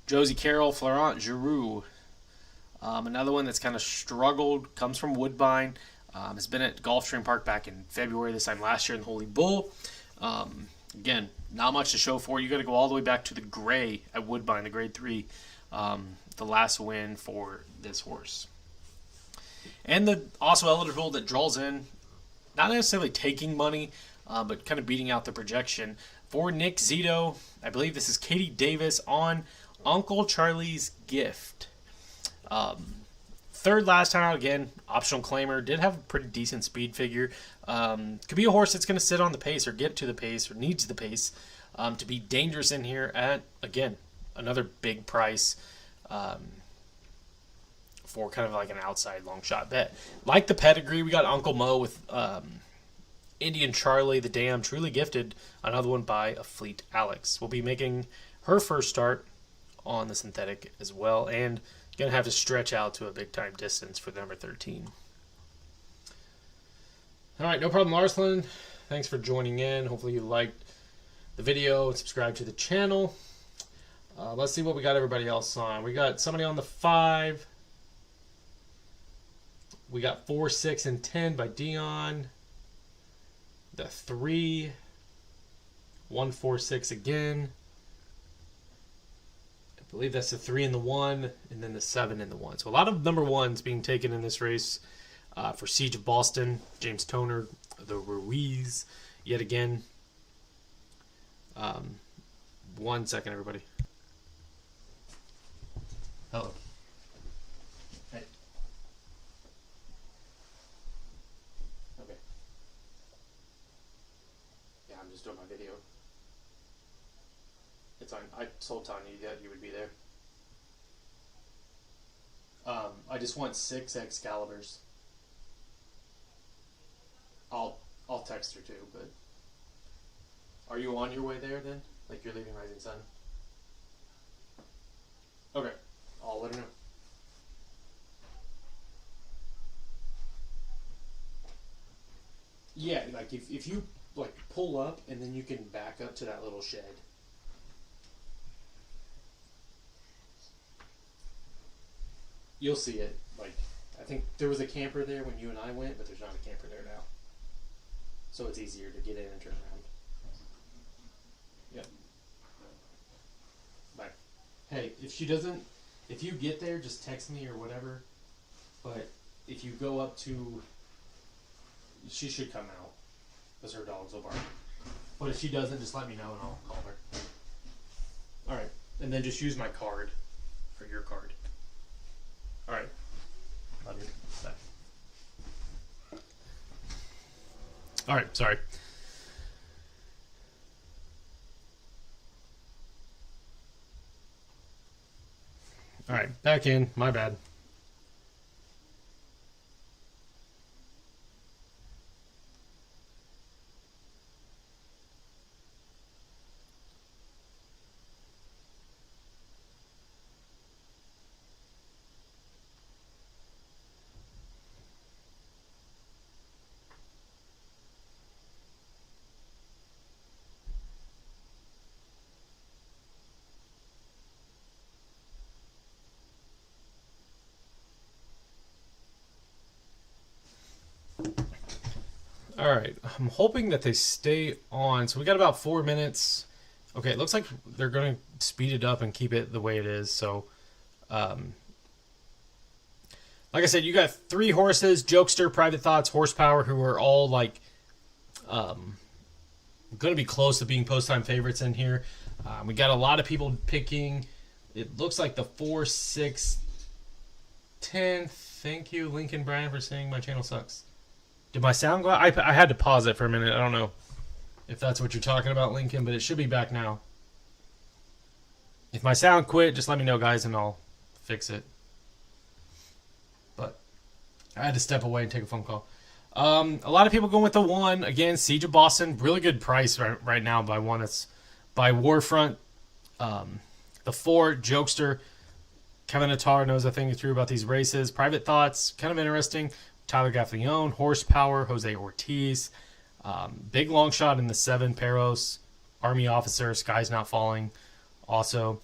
Josie Carroll, Florent Giroux. Another one that's kind of struggled, comes from Woodbine. Has been at Gulfstream Park back in February, this time last year in the Holy Bull. Again, not much to show for. You got to go all the way back to the gray at Woodbine, the grade 3. The last win for this horse. And also eligible that draws in, not necessarily taking money, but kind of beating out the projection. For Nick Zito, I believe this is Katie Davis on Uncle Charlie's Gift. Third last time out, again, optional claimer. Did have a pretty decent speed figure. Could be a horse that's going to sit on the pace or get to the pace or needs the pace to be dangerous in here at, again, another big price for kind of like an outside long shot bet. Like the pedigree, we got Uncle Mo with Indian Charlie, the Dam, Truly Gifted, another one by a Fleet Alex. Will be making her first start on the synthetic as well, and going to have to stretch out to a big-time distance for the number 13. All right, no problem, Arslan. Thanks for joining in. Hopefully you liked the video and subscribe to the channel. Let's see what we got everybody else on. We got somebody on the 5. We got 4, 6, and 10 by Dion. The 3. 1, 4, 6 again. I believe that's the 3 and the 1, and then the 7 and the 1. So a lot of number 1s being taken in this race for Siege of Boston. James Toner, the Ruiz, yet again. 1 second, everybody. Hello. Hey. Okay. Yeah, I'm just doing my video. It's on. I told Tanya that you would be there. I just want 6 Excaliburs. I'll text her too, but are you on your way there then? Like you're leaving Rising Sun? Okay. I'll let her know. Yeah, like if you like pull up and then you can back up to that little shed. You'll see it. Like I think there was a camper there when you and I went, but there's not a camper there now. So it's easier to get in and turn around. Yep. Bye. Hey, if you get there, just text me or whatever. But if you go up to, she should come out, because her dogs will bark. But if she doesn't, just let me know and I'll call her. Alright, and then just use my card for your card. Alright. Love you. Bye. Alright, sorry. Alright, back in. My bad. All right, I'm hoping that they stay on. So we got about 4 minutes. Okay, it looks like they're going to speed it up and keep it the way it is. So, like I said, you got 3 horses, Jokester, Private Thoughts, Horsepower, who are all like going to be close to being post-time favorites in here. We got a lot of people picking. It looks like the 4, 6, 10. Thank you, Lincoln Bryan, for saying my channel sucks. Did my sound go out? I had to pause it for a minute. I don't know if that's what you're talking about, Lincoln, but it should be back now. If my sound quit, just let me know, guys, and I'll fix it. But I had to step away and take a phone call. A lot of people going with the 1. Again, Siege of Boston. Really good price right now by 1. It's by Warfront. The 4, Jokester. Kevin Attar knows a thing or two about these races. Private Thoughts, kind of interesting. Tyler Gaffleone, Horsepower, Jose Ortiz. Big long shot in the 7, Peros. Army Officer, Sky's Not Falling. Also,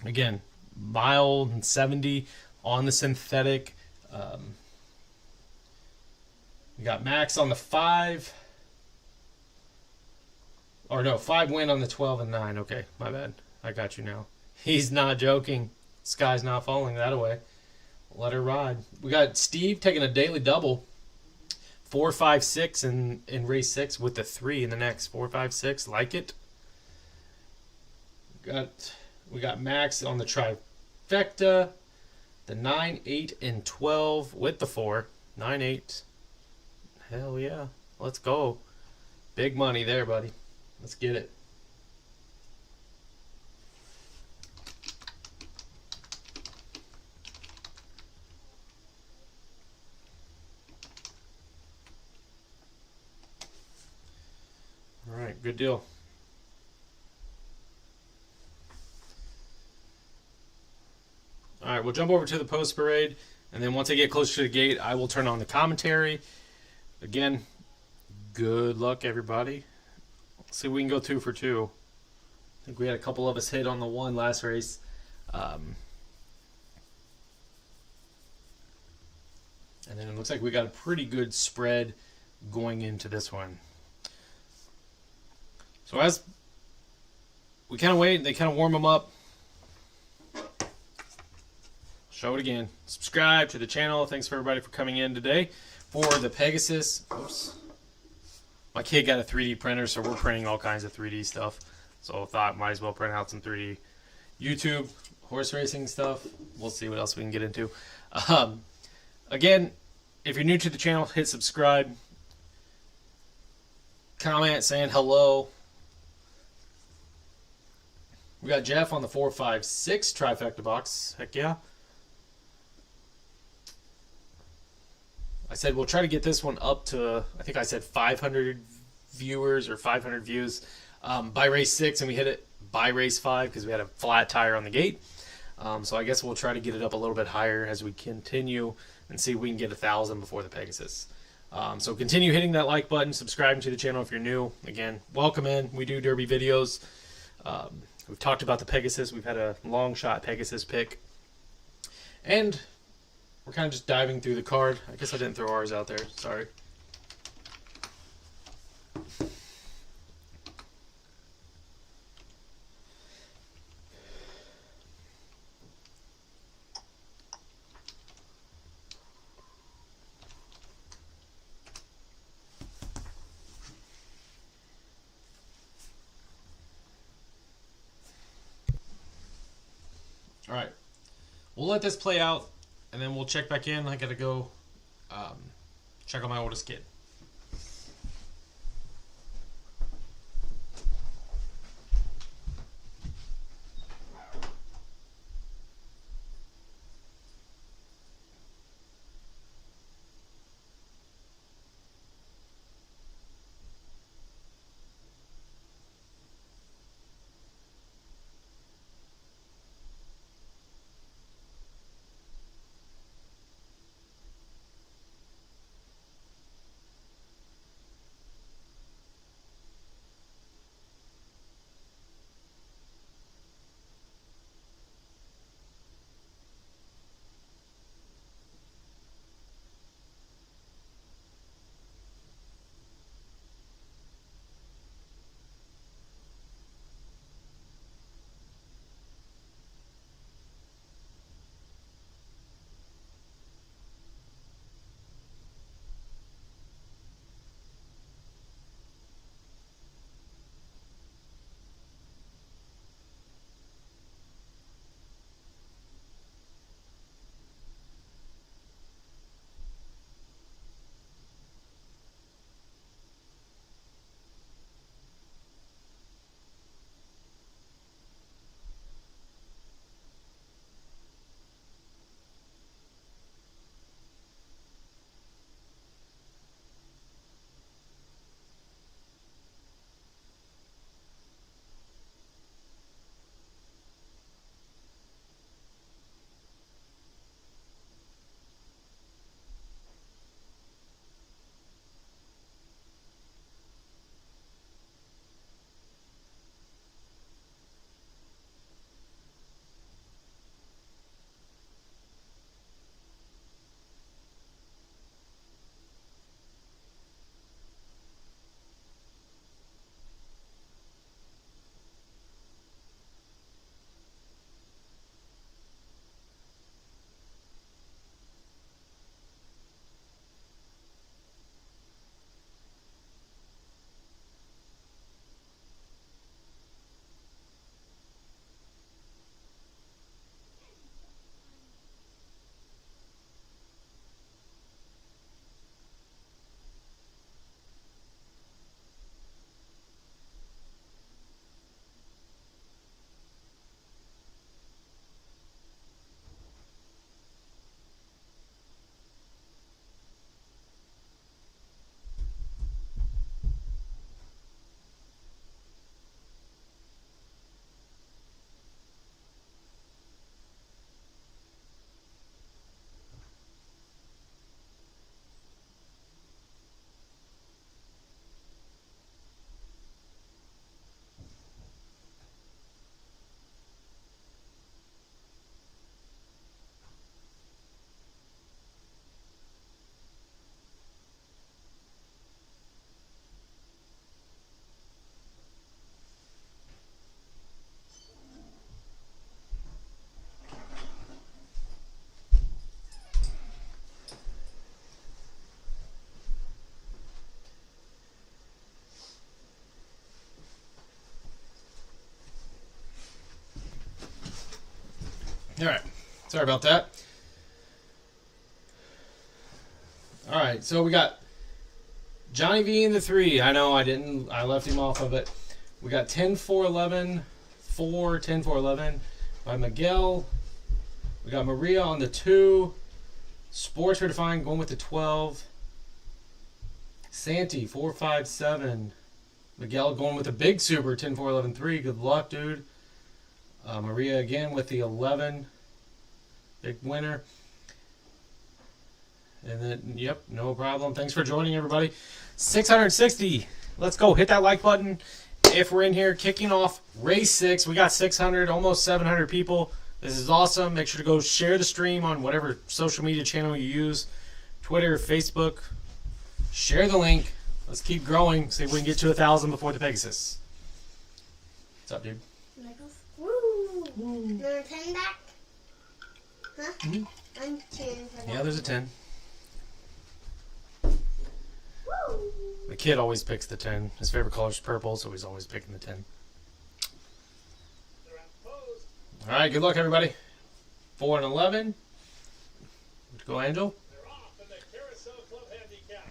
again, mile and 70 on the synthetic. We got Max on the 5. Or no, 5 win on the 12 and 9. Okay, my bad. I got you now. He's not joking. Sky's Not Falling that away. Let her ride. We got Steve taking a daily double. 4, 5, 6 in race 6 with the 3 in the next. 4, 5, 6. Like it. We got Max on the trifecta. The 9, 8, and 12 with the 4. 9, 8. Hell yeah. Let's go. Big money there, buddy. Let's get it. All right, good deal. All right, we'll jump over to the post parade, and then once I get closer to the gate, I will turn on the commentary. Again, good luck, everybody. Let's see if we can go 2 for 2. I think we had a couple of us hit on the 1 last race. And then it looks like we got a pretty good spread going into this one. So as we kind of wait, they kind of warm them up. Show it again. Subscribe to the channel. Thanks for everybody for coming in today for the Pegasus. Oops. My kid got a 3D printer, so we're printing all kinds of 3D stuff. So I thought might as well print out some 3D YouTube horse racing stuff. We'll see what else we can get into. Again, if you're new to the channel, hit subscribe. Comment saying hello. We got Jeff on the 4, 5, 6 trifecta box. Heck yeah. I said we'll try to get this one up to, I think I said 500 viewers or 500 views by race 6, and we hit it by race 5 because we had a flat tire on the gate. So I guess we'll try to get it up a little bit higher as we continue and see if we can get 1,000 before the Pegasus. So continue hitting that like button, subscribing to the channel if you're new. Again, welcome in. We do derby videos. We've talked about the Pegasus. We've had a long shot Pegasus pick. And we're kind of just diving through the card. I guess I didn't throw ours out there. Sorry. All right. We'll let this play out, and then we'll check back in. I got to go check on my oldest kid. All right. Sorry about that. All right. So we got Johnny V in the 3. I know I left him off of it. We got 10-4-11, 4, 10-4-11 by Miguel. We got Maria on the 2. Sports Redefined going with the 12. Santi 4-5-7. Miguel going with the big super 10-4-11, 3. Good luck, dude. Maria again with the 11. Big winner. And then, yep, no problem. Thanks for joining, everybody. 660. Let's go. Hit that like button. If we're in here kicking off race 6, we got 600, almost 700 people. This is awesome. Make sure to go share the stream on whatever social media channel you use. Twitter, Facebook. Share the link. Let's keep growing. See if we can get to 1,000 before the Pegasus. What's up, dude? Woo! Another 10 back? Huh? Mhm. I'm 10 for that. Yeah, there's a 10. Woo! The kid always picks the 10. His favorite color is purple, so he's always picking the 10. All right, good luck, everybody. 4 and 11. Let's go, Angel. They're off in the Carousel Club Handicap.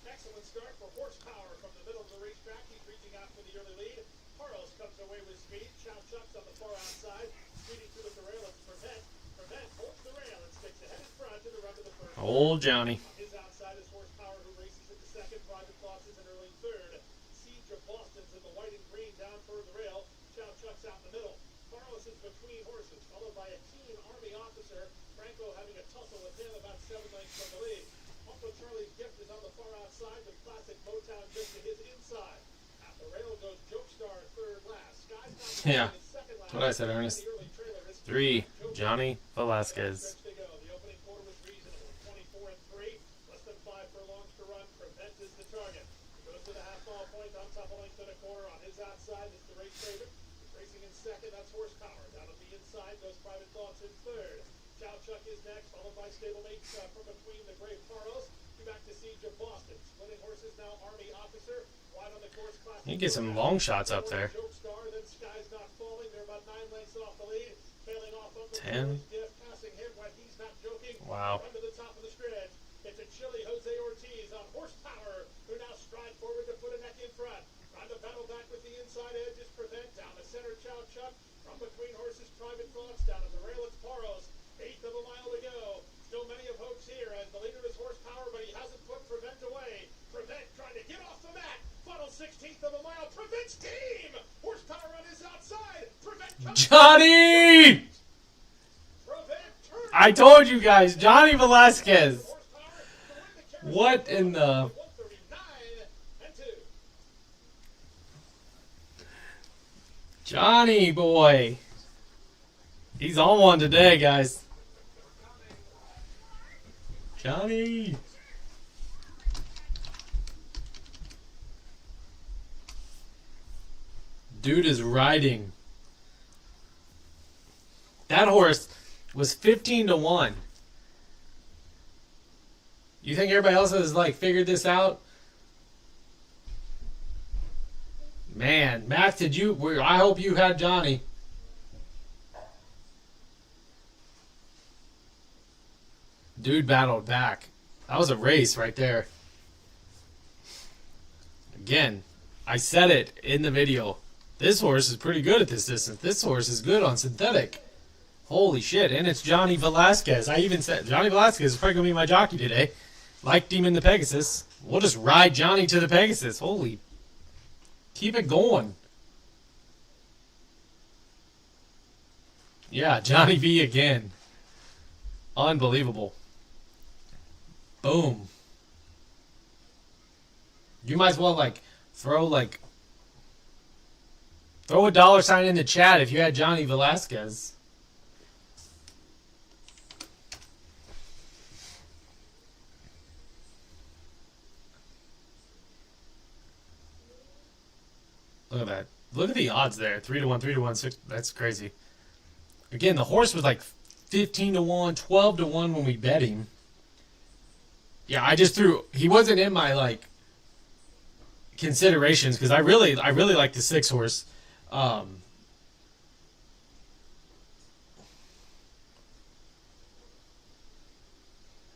Excellent start for Horsepower from the middle of the racetrack. He's reaching out for the early lead. Carlos comes away with speed. Chow Chuck's on the far outside. Speeding through the rail. It's Prevent. Prevent holds the rail and sticks ahead in front to the run to the first. Old Johnny. His outside is Horsepower, who races into second. Private Thoughts is in early third. Siege of Boston's in the white and green down toward the rail. Chow Chuck's out in the middle. Carlos is between horses, followed by a keen Army officer. Franco having a tussle with him about 7 lengths from the lead. Uncle Charlie's Gift is on the far outside with classic Motown just to his inside. At the rail goes Jokestar third last. Sky's not Yeah. in second last. That's what I said, Ernest. The early trailer is 3, Johnny Velasquez. stretch to go. The opening quarter was reasonable. 24 and 3. Less than 5 furlongs to run. Prevent is the target. He goes to the half mile point on top of length and a quarter. On his outside is the race favorite. Racing in second, that's Horsepower. Down at the inside goes Private Thoughts in third. Chow Chuck is next, followed by stablemate from between the Gray Carlos. Back to Siege of Boston. Splitting horses now, Army Officer. Wide on the course, classic. You can get some long shots up there. Jokestar, then Sky's Not Falling. They're about 9 lengths off the lead. Trailing off Uncle 10. Charlie's Gift, passing him when he's not joking. Wow. Run to the top of the stretch. It's a chilly Jose Ortiz on Horsepower, who now stride forward to put a neck in front. Trying to battle back with the inside edge is Prevent. Down the center, Chow Chuck. From between horses, Private Thoughts. Down at the rail, it's Paros. 1/8 of a mile to go. Still many of hopes here as the leader is Horsepower, but he hasn't put Prevent away. Prevent trying to get off the mat. Final 1/16 of a mile. Prevent's team. Horsepower on his outside. Prevent comes. Johnny! Prevent turns. I told you guys, Johnny Velasquez. Horsepower to win the Carousel What in the... 139 and 2. Johnny boy. He's on one today, guys. Johnny. Dude is riding. That horse was 15-1. You think everybody else has figured this out? Man, Max, did you? I hope you had Johnny. Dude battled back. That was a race right there. Again, I said it in the video. This horse is pretty good at this distance. This horse is good on synthetic. Holy shit. And it's Johnny Velasquez. I even said Johnny Velasquez is probably going to be my jockey today. Liked him in the Pegasus. We'll just ride Johnny to the Pegasus. Holy. Keep it going. Yeah, Johnny V again. Unbelievable. Boom. You might as well throw a $sign in the chat if you had Johnny Velasquez. Look at that. Look at the odds there. 3-1, 3-1, 6. That's crazy. Again, the horse was 15-1, 12-1 when we bet him. Yeah, I just threw. He wasn't in my considerations because I really like the 6 horse.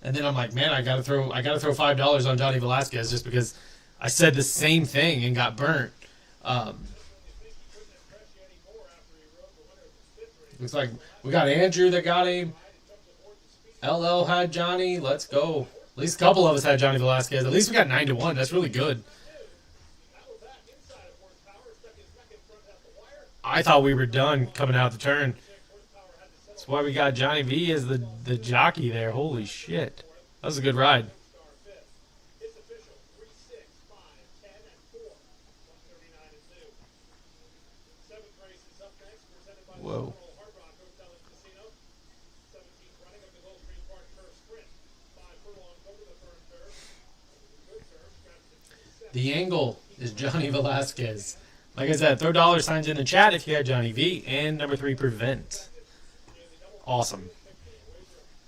And then I'm like, man, I gotta throw $5 on Johnny Velasquez just because I said the same thing and got burnt. Looks like we got Andrew that got him. LL had Johnny. Let's go. At least a couple of us had Johnny Velasquez. At least we got 9-1. That's really good. I thought we were done coming out the turn. That's why we got Johnny V as the jockey there. Holy shit. That was a good ride. Whoa. The angle is Johnny Velasquez. Like I said, throw dollar signs in the chat if you had Johnny V. And number 3, prevent. Awesome.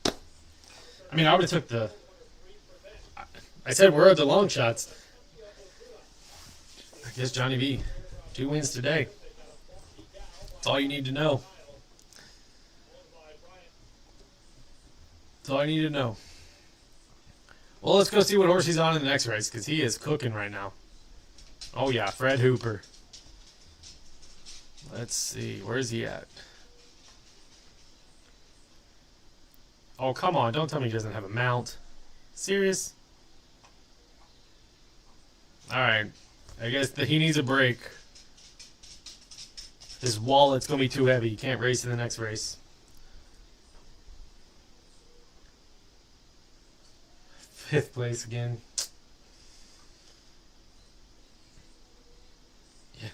I mean, I would have took the... I said we're at the long shots. I guess Johnny V. 2 wins today. That's all you need to know. That's all I need to know. Well, let's go see what horse he's on in the next race, because he is cooking right now. Oh, yeah, Fred Hooper. Let's see. Where's he at? Oh, come on. Don't tell me he doesn't have a mount. Serious? Alright. I guess that he needs a break. His wallet's going to be too heavy. He can't race in the next race. Fifth place again. Yeah.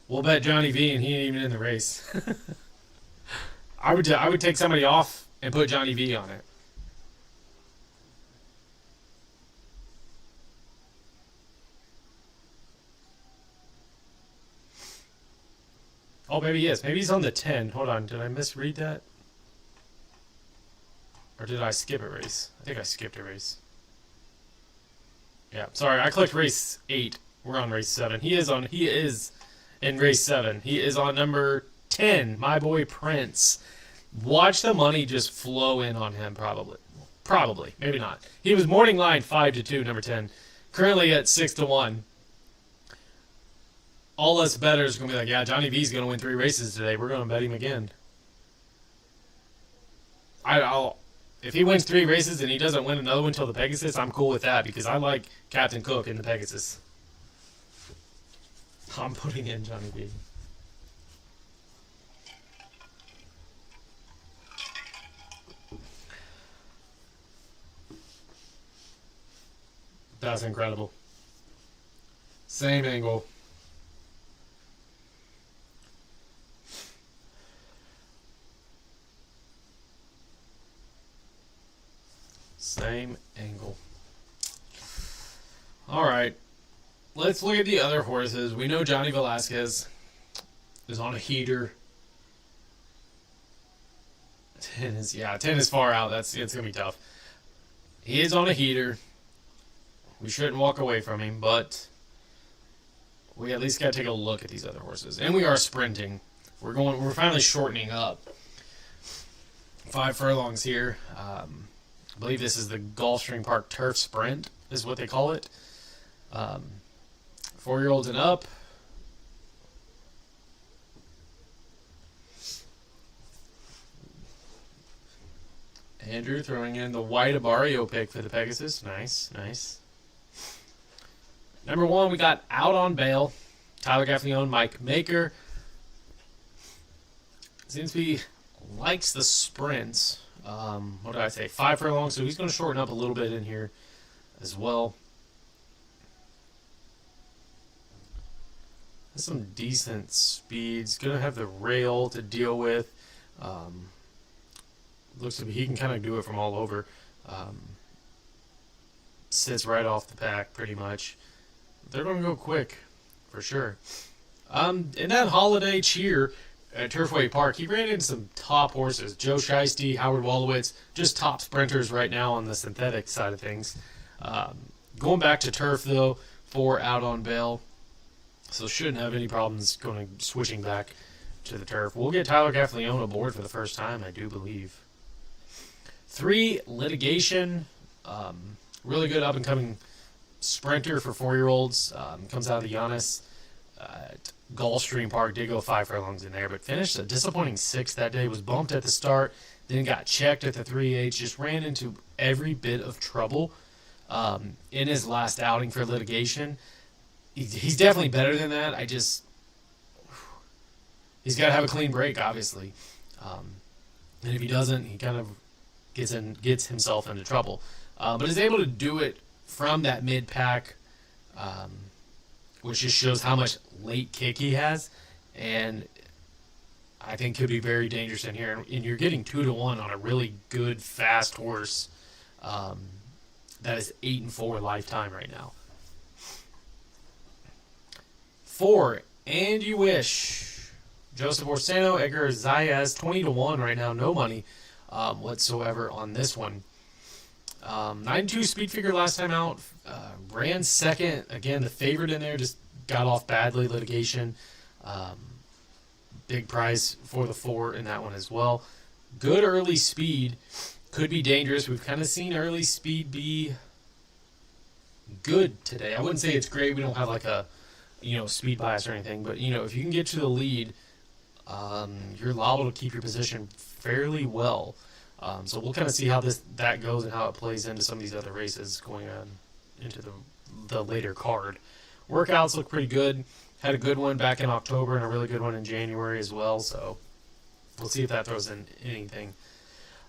We'll bet Johnny V and he ain't even in the race. I would take somebody off and put Johnny V on it. Oh, maybe he is. Maybe he's on the 10. Hold on. Did I misread that? Or did I skip a race? I think I skipped a race. Yeah, sorry. I clicked race 8. We're on race 7. He is in race 7. He is on number 10. My boy Prince. Watch the money just flow in on him, probably. Probably. Maybe not. He was morning line 5-2, number 10. Currently at 6-1. All us bettors are going to be like, yeah, Johnny V's going to win 3 races today. We're going to bet him again. If he wins 3 races and he doesn't win another one until the Pegasus, I'm cool with that because I like Captain Cook in the Pegasus. I'm putting in Johnny V. That's incredible. Same angle. Same angle. Alright. Let's look at the other horses. We know Johnny Velasquez is on a heater. 10 is far out. It's going to be tough. He is on a heater. We shouldn't walk away from him, but we at least got to take a look at these other horses. And we are sprinting. We're finally shortening up. 5 furlongs here. I believe this is the Gulfstream Park Turf Sprint, is what they call it. 4-year-olds and up. Andrew throwing in the white Abario pick for the Pegasus. Nice, nice. Number 1, we got Out on Bail. Tyler Gaffleone, Mike Maker. Seems to be likes the sprints. What did I say? 5 furlongs, so he's going to shorten up a little bit in here as well. Has some decent speeds. Going to have the rail to deal with. Looks like he can kind of do it from all over. Sits right off the pack, pretty much. They're going to go quick, for sure. In that holiday cheer at Turfway Park, he ran into some top horses. Joe Shiesty, Howard Wolowitz, just top sprinters right now on the synthetic side of things. Going back to turf, though, for Out on Bail. So shouldn't have any problems switching back to the turf. We'll get Tyler Gaffleone aboard for the first time, I do believe. 3, Litigation. Really good up-and-coming sprinter for 4-year-olds. Comes out of the Giannis at Gulfstream Park. Did go 5 furlongs in there, but finished a disappointing 6th that day. Was bumped at the start, then got checked at the 3/8. Just ran into every bit of trouble in his last outing for Litigation. He's definitely better than that. He's got to have a clean break, obviously. And if he doesn't, he kind of gets himself into trouble. But is able to do it from that mid-pack, which just shows how much late kick he has. And I think could be very dangerous in here. And you're getting 2-1 on a really good, fast horse that is 8-4 lifetime right now. 4, And You Wish. Joseph Orsano, Edgar Zayas, 20-1 right now. No money whatsoever on this one. 9-2 speed figure last time out. Ran second. Again, the favorite in there just got off badly. Litigation. Big price for the 4 in that one as well. Good early speed. Could be dangerous. We've kind of seen early speed be good today. I wouldn't say it's great. We don't have like a speed bias or anything. But, if you can get to the lead, you're liable to keep your position fairly well. So we'll kind of see how that goes and how it plays into some of these other races going on into the later card. Workouts look pretty good. Had a good one back in October and a really good one in January as well. So we'll see if that throws in anything.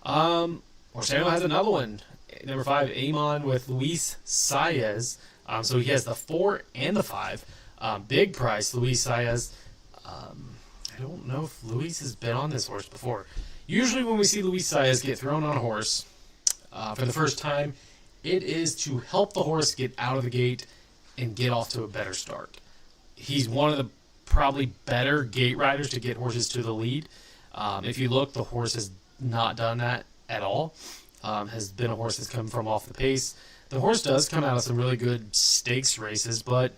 Orsano has another one. Number 5, Amon with Luis Saez. So he has the 4 and the 5. Big price, Luis Saez. I don't know if Luis has been on this horse before. Usually when we see Luis Saez get thrown on a horse for the first time, it is to help the horse get out of the gate and get off to a better start. He's one of the probably better gate riders to get horses to the lead. If you look, the horse has not done that at all. Has been a horse that's come from off the pace. The horse does come out of some really good stakes races, but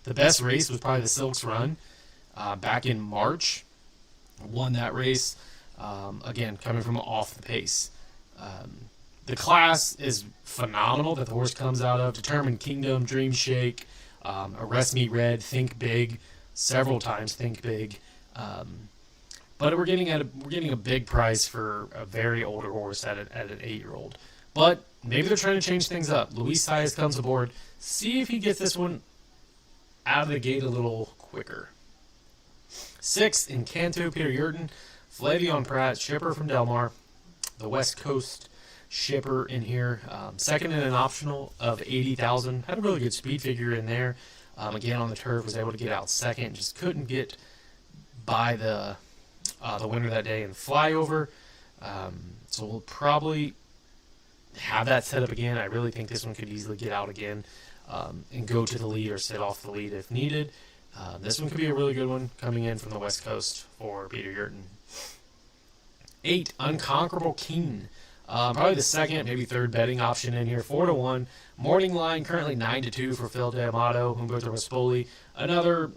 the best race was probably the Silks Run back in March. Won that race. Again, coming from off the pace. The class is phenomenal that the horse comes out of. Determined Kingdom, Dream Shake, Arrest Me Red, Think Big, several times Think Big. But we're getting a big price for a very older horse at an 8-year-old. But maybe they're trying to change things up. Luis Saez comes aboard. See if he gets this one out of the gate a little quicker. 6, Encanto, Peter Yurton. Flavion Pratt, shipper from Del Mar. The West Coast shipper in here. Second in an optional of 80,000. Had a really good speed figure in there. Again, on the turf, was able to get out second. Just couldn't get by the winner that day in flyover. So we'll probably have that set up again. I really think this one could easily get out again and go to the lead or sit off the lead if needed. This one could be a really good one coming in from the West Coast for Peter Yurton. 8, Unconquerable King. Probably the second, maybe third betting option in here. 4-1. Morning line currently 9-2 for Phil D'Amato, Humberto Rispoli. Another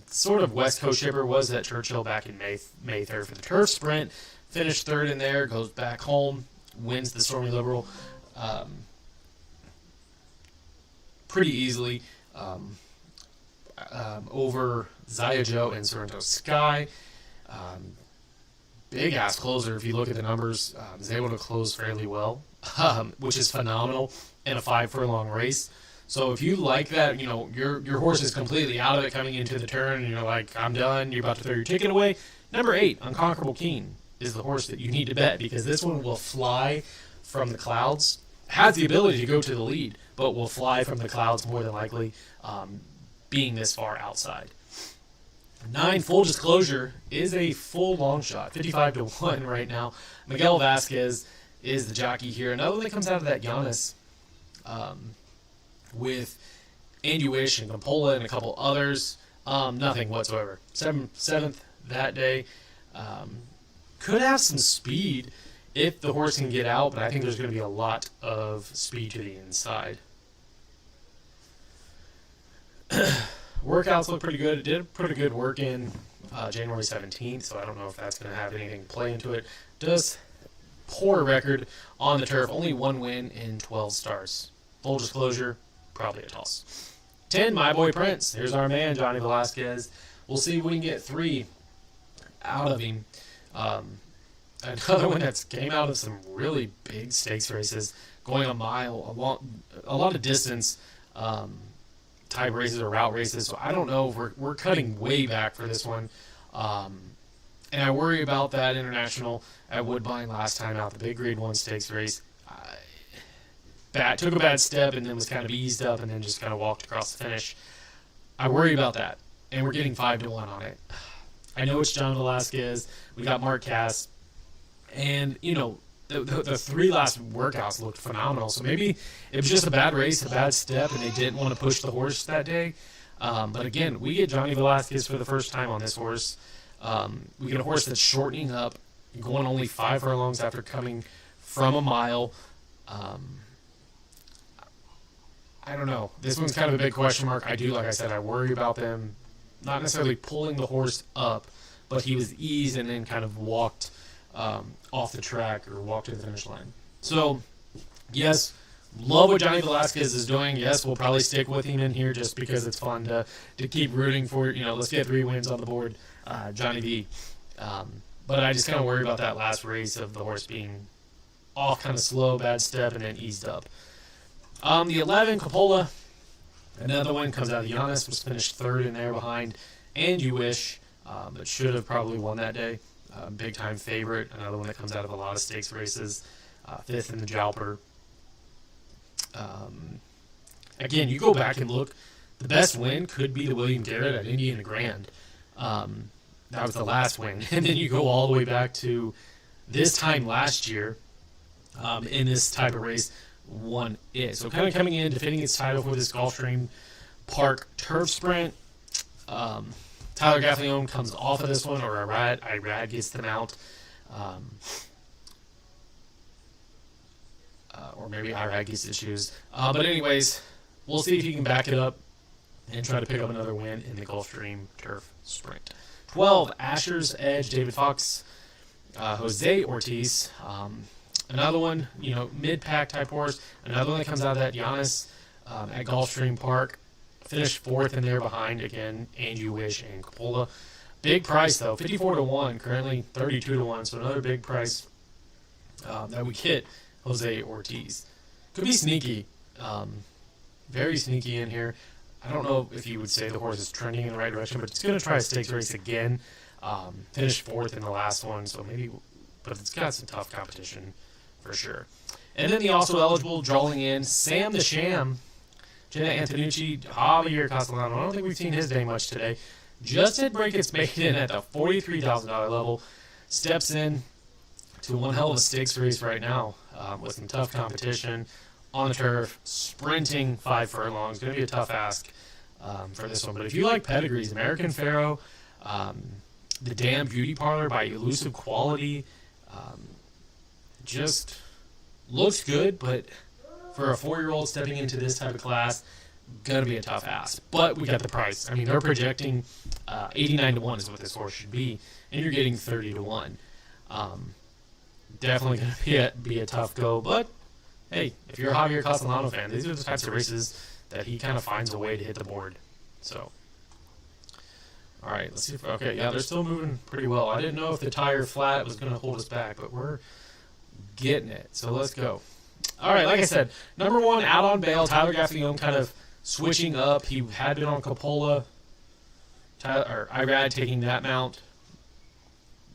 sort of West Coast shipper was at Churchill back in May 3rd for the turf sprint. Finished third in there, goes back home, wins the Stormy Liberal pretty easily over Zayajo and Sorrento Sky. Big ass closer. If you look at the numbers, is able to close fairly well, which is phenomenal in a 5 furlong race. So if you like that, your horse is completely out of it coming into the turn, and you're like, I'm done. You're about to throw your ticket away. Number 8, Unconquerable King, is the horse that you need to bet because this one will fly from the clouds. Has the ability to go to the lead, but will fly from the clouds more than likely, being this far outside. 9, Full Disclosure, is a full long shot, 55-1 right now. Miguel Vasquez is the jockey here. Another one that comes out of that Giannis with And You Wish and Campola and a couple others. Nothing whatsoever. 7th that day. Could have some speed if the horse can get out, but I think there's going to be a lot of speed to the inside. Workouts look pretty good. It did put a good work in January 17th, so I don't know if that's going to have anything to play into it. Does poor record on the turf. Only 1 win in 12 starts. Full disclosure, probably a toss. 10, My Boy Prince. Here's our man, Johnny Velasquez. We'll see if we can get 3 out of him. Another one that's came out of some really big stakes races, going a mile, a lot of distance, type races or route races. So I don't know if we're cutting way back for this one. And I worry about that International at Woodbine last time out, the big Grade 1 stakes race. Took a bad step and then was kind of eased up and then just kind of walked across the finish. I worry about that. And we're getting 5-1 on it. I know it's John Velasquez. We got Mark Cass. And, you know, the 3 last workouts looked phenomenal. So maybe it was just a bad race, a bad step, and they didn't want to push the horse that day. But again, we get Johnny Velasquez for the first time on this horse. We get a horse that's shortening up, going only 5 furlongs after coming from a mile. I don't know. This one's kind of a big question mark. Like I said, I worry about them not necessarily pulling the horse up, but he was eased and then kind of walked off the track or walked to the finish line. So, yes, love what Johnny Velasquez is doing. Yes, we'll probably stick with him in here just because it's fun to keep rooting for, let's get 3 wins on the board, Johnny V. But I just kind of worry about that last race of the horse being off kind of slow, bad step, and then eased up. The 11, Coppola, another one comes out of Giannis, was finished 3rd in there behind, and You Wish, but should have probably won that day. Big time favorite, another one that comes out of a lot of stakes races, 5th in the Jalper. Again, you go back and look, the best win could be the William Garrett at Indiana Grand. That was the last win. And then you go all the way back to this time last year in this type of race, won it. So kind of coming in, defending its title for this Gulfstream Park Turf Sprint. Tyler Gaffalione comes off of this one, or Irad gets them out. Or maybe Irad gets issues. But anyways, we'll see if he can back it up and try to pick up another win in the Gulfstream Turf Sprint. 12, Asher's Edge, David Fox, Jose Ortiz. Another one, mid-pack type horse. Another one that comes out of that Giannis at Gulfstream Park. Finished 4th in there behind, again, And You Wish and Coppola. Big price, though, 54-1, currently 32-1. So another big price that we get Jose Ortiz. Could be sneaky. Very sneaky in here. I don't know if you would say the horse is trending in the right direction, but it's going to try a stakes race again. Finished 4th in the last one, so maybe, but it's got some tough competition for sure. And then the also eligible, drawing in Sam the Sham, Jenna Antonucci, Javier Castellano. I don't think we've seen his day much today. Just did break its maiden at the $43,000 level. Steps in to one hell of a stakes race right now with some tough competition on the turf, sprinting 5 furlongs. Going to be a tough ask for this one. But if you like pedigrees, American Pharaoh, The Damn Beauty Parlor by Elusive Quality, just looks good, but for a 4-year-old stepping into this type of class, going to be a tough ask. But we got the price. I mean, they're projecting 89-1 is what this horse should be, and you're getting 30-1. Definitely going to be a tough go, but hey, if you're a Javier Castellano fan, these are the types of races that he kind of finds a way to hit the board. So, all right, let's see if, okay, yeah, they're still moving pretty well. I didn't know if the tire flat was going to hold us back, but we're getting it. So let's go. All right, like I said, number 1, out on bail, Tyler Gaffalione kind of switching up. He had been on Coppola. Irad taking that mount,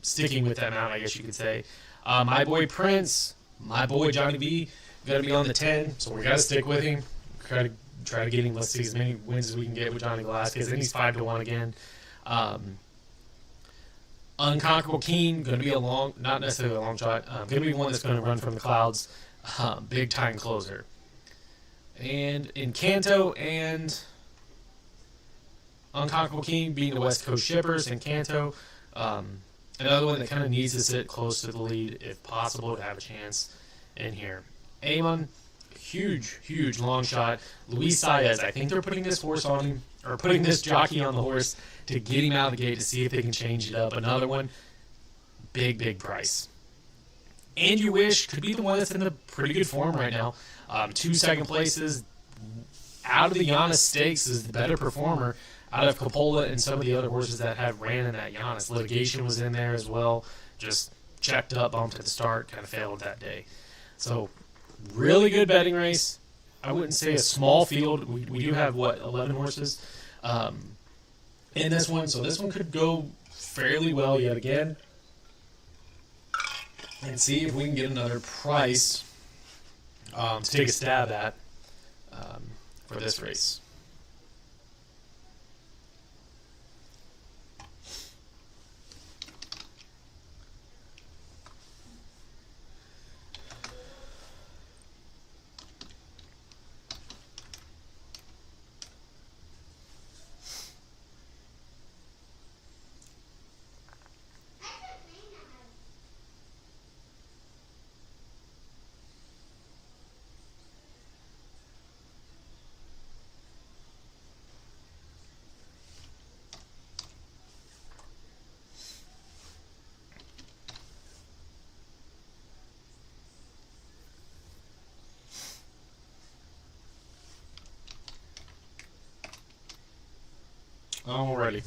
sticking with that mount, I guess you could say. My Boy Prince, my boy Johnny V, going to be on the 10, so we got to stick with him. Try to get him. Let's see as many wins as we can get with Johnny Velasquez. And he's 5-1 again. Unconquerable Keen, going to be not necessarily a long shot. Going to be one that's going to run from the clouds. Big time closer. And Encanto and Unconquerable King being the West Coast Shippers. Encanto, another one that kind of needs to sit close to the lead if possible to have a chance in here. Amon, huge long shot. Luis Saez, I think they're putting this horse on him, or putting this jockey on the horse to get him out of the gate to see if they can change it up. Another one, big price. And You Wish could be the one that's in the pretty good form right now. 2 second places. Out of the Giannis Stakes is the better performer. Out of Coppola and some of the other horses that have ran in that Giannis. Litigation was in there as well. Just checked up, bumped at the start, kind of failed that day. So, really good betting race. I wouldn't say a small field. We do have, 11 horses in this one. So this one could go fairly well yet again. And see if we can get another price to take a stab at for this race. Alrighty.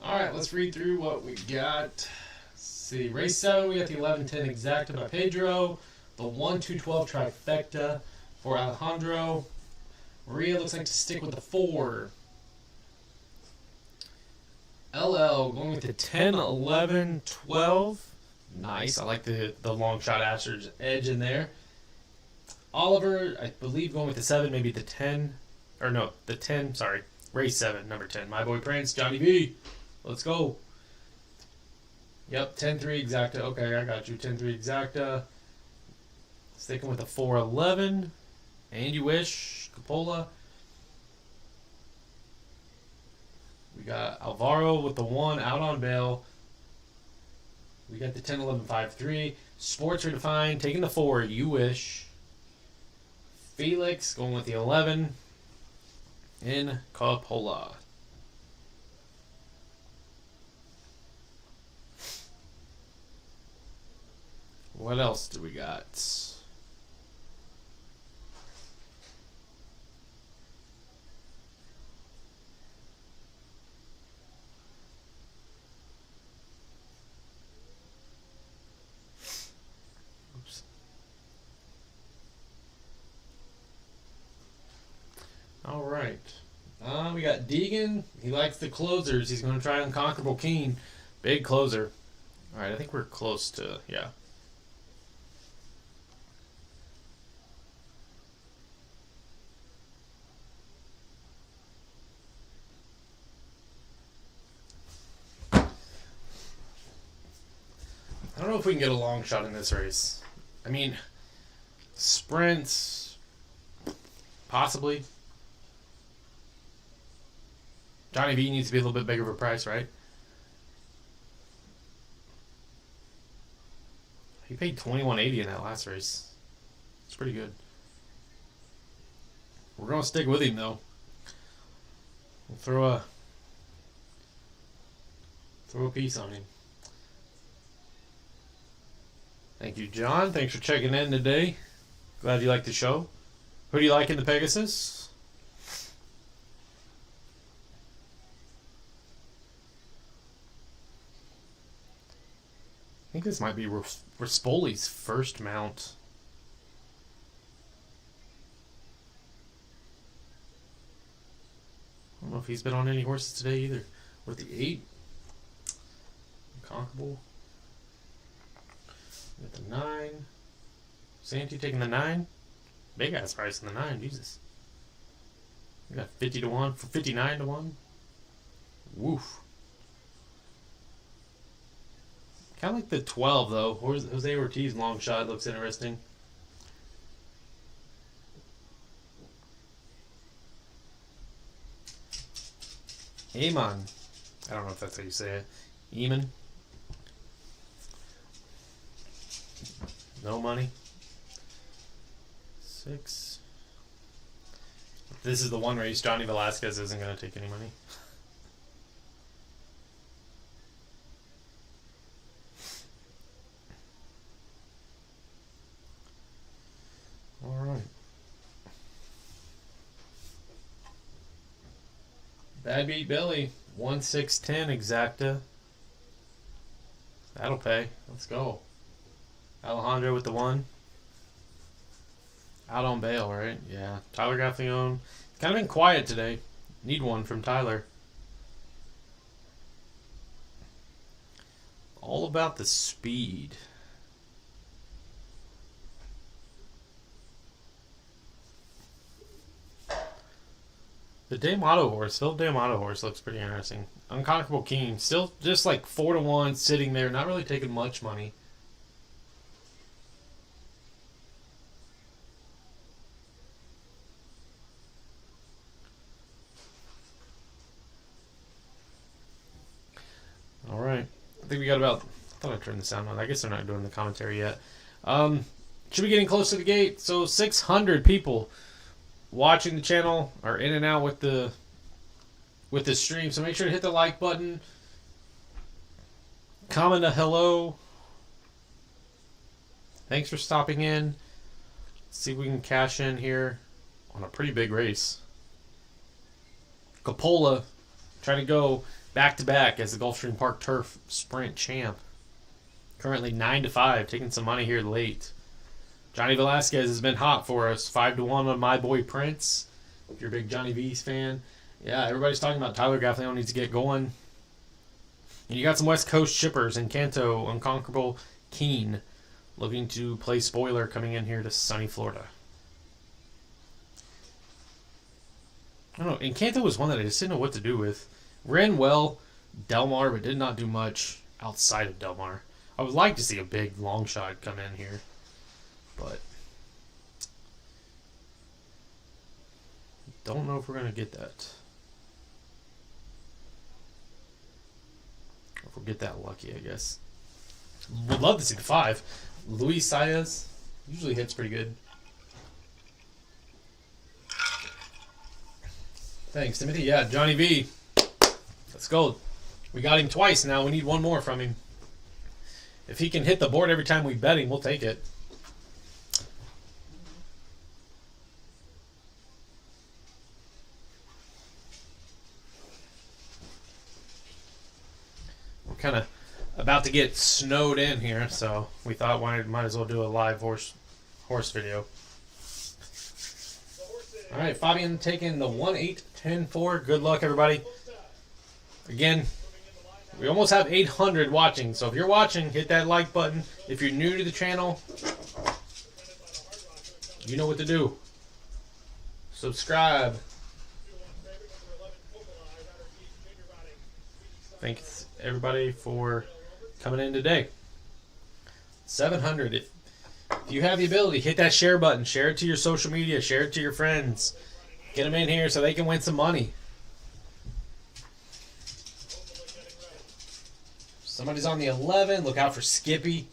Alright, let's read through what we got. Let's see, race 7, we got the 11-10 Exacta by Pedro, the 1-2-12 Trifecta for Alejandro. Maria looks like to stick with the 4. LL going with the 10, 11, 12. Nice, I like the long shot Asher's edge in there. Oliver, I believe going with the 7, maybe the 10. Or no, the 10, sorry. Race 7, number 10. My boy Prince, Johnny V. Let's go. Yep, 10-3 Exacta. Okay, I got you. 10-3 Exacta. Sticking with the 4-11. And You Wish. Coppola. We got Alvaro with the 1 out on bail. We got the 10-11-5-3. Sports Redefined. Taking the 4. You Wish. Felix going with the 11. In Coppola. What else do we got? Oops. All right. We got Deegan. He likes the closers. He's going to try Unconquerable Keen. Big closer. All right, I think we're close to, yeah. I don't know if we can get a long shot in this race. I mean, sprints, possibly. Johnny V needs to be a little bit bigger of a price, right? He paid $21.80 in that last race. It's pretty good. We're going to stick with him, though. We'll throw a piece on him. Thank you, John. Thanks for checking in today. Glad you liked the show. Who do you like in the Pegasus? I think this might be Rispoli's first mount. I don't know if he's been on any horses today either. With the 8. Unconquerable. With the 9. Santee taking the 9. Big ass price in the 9, Jesus. We got 50 to 1 for 59 to 1. Woof. Kind of like the 12, though. Jose Ortiz long shot looks interesting. Amon. I don't know if that's how you say it. Eamon. No money. 6. This is the one race Johnny Velasquez isn't going to take any money. All right. Bad beat Billy. 1-6-10 exacta. That'll pay. Let's go. Alejandro with the 1. Out on bail, right? Yeah. Tyler Gaffleone. Kind of been quiet today. Need one from Tyler. All about the speed. The D'Amato horse, Philip D'Amato horse looks pretty interesting. Unconquerable King, still just like 4-1, sitting there, not really taking much money. All right, I think we got about. I thought I turned the sound on. I guess they're not doing the commentary yet. Should be getting close to the gate. So 600 people watching the channel are in and out with the stream, so make sure to hit the like button, comment a hello. Thanks for stopping in. Let's see if we can cash in here on a pretty big race. Coppola trying to go back to back as the Gulfstream Park Turf Sprint champ. Currently 9-5, taking some money here late. Johnny Velasquez has been hot for us. 5-1 on My Boy Prince. If you're a big Johnny V's fan. Yeah, everybody's talking about Tyler Gaffleone needs to get going. And you got some West Coast shippers. Encanto, Unconquerable, Keen. Looking to play spoiler coming in here to sunny Florida. I don't know. Encanto was one that I just didn't know what to do with. Ran well, Del Mar, but did not do much outside of Del Mar. I would like to see a big long shot come in here. But don't know if we're going to get that. If we'll get that lucky, I guess. Would love to see the 5. Luis Saez usually hits pretty good. Thanks, Timothy. Yeah, Johnny V. Let's go. We got him twice now. We need one more from him. If he can hit the board every time we bet him, we'll take it. Kind of about to get snowed in here, so we thought might as well do a live horse video. All right, Fabian taking the 1-8-10-4. Good luck, everybody. Again, we almost have 800 watching, so if you're watching, hit that like button. If you're new to the channel, you know what to do. Subscribe. Thanks everybody for coming in today. 700. If you have the ability, hit that share button. Share it to your social media. Share it to your friends. Get them in here so they can win some money. Somebody's on the 11. Look out for Skippy.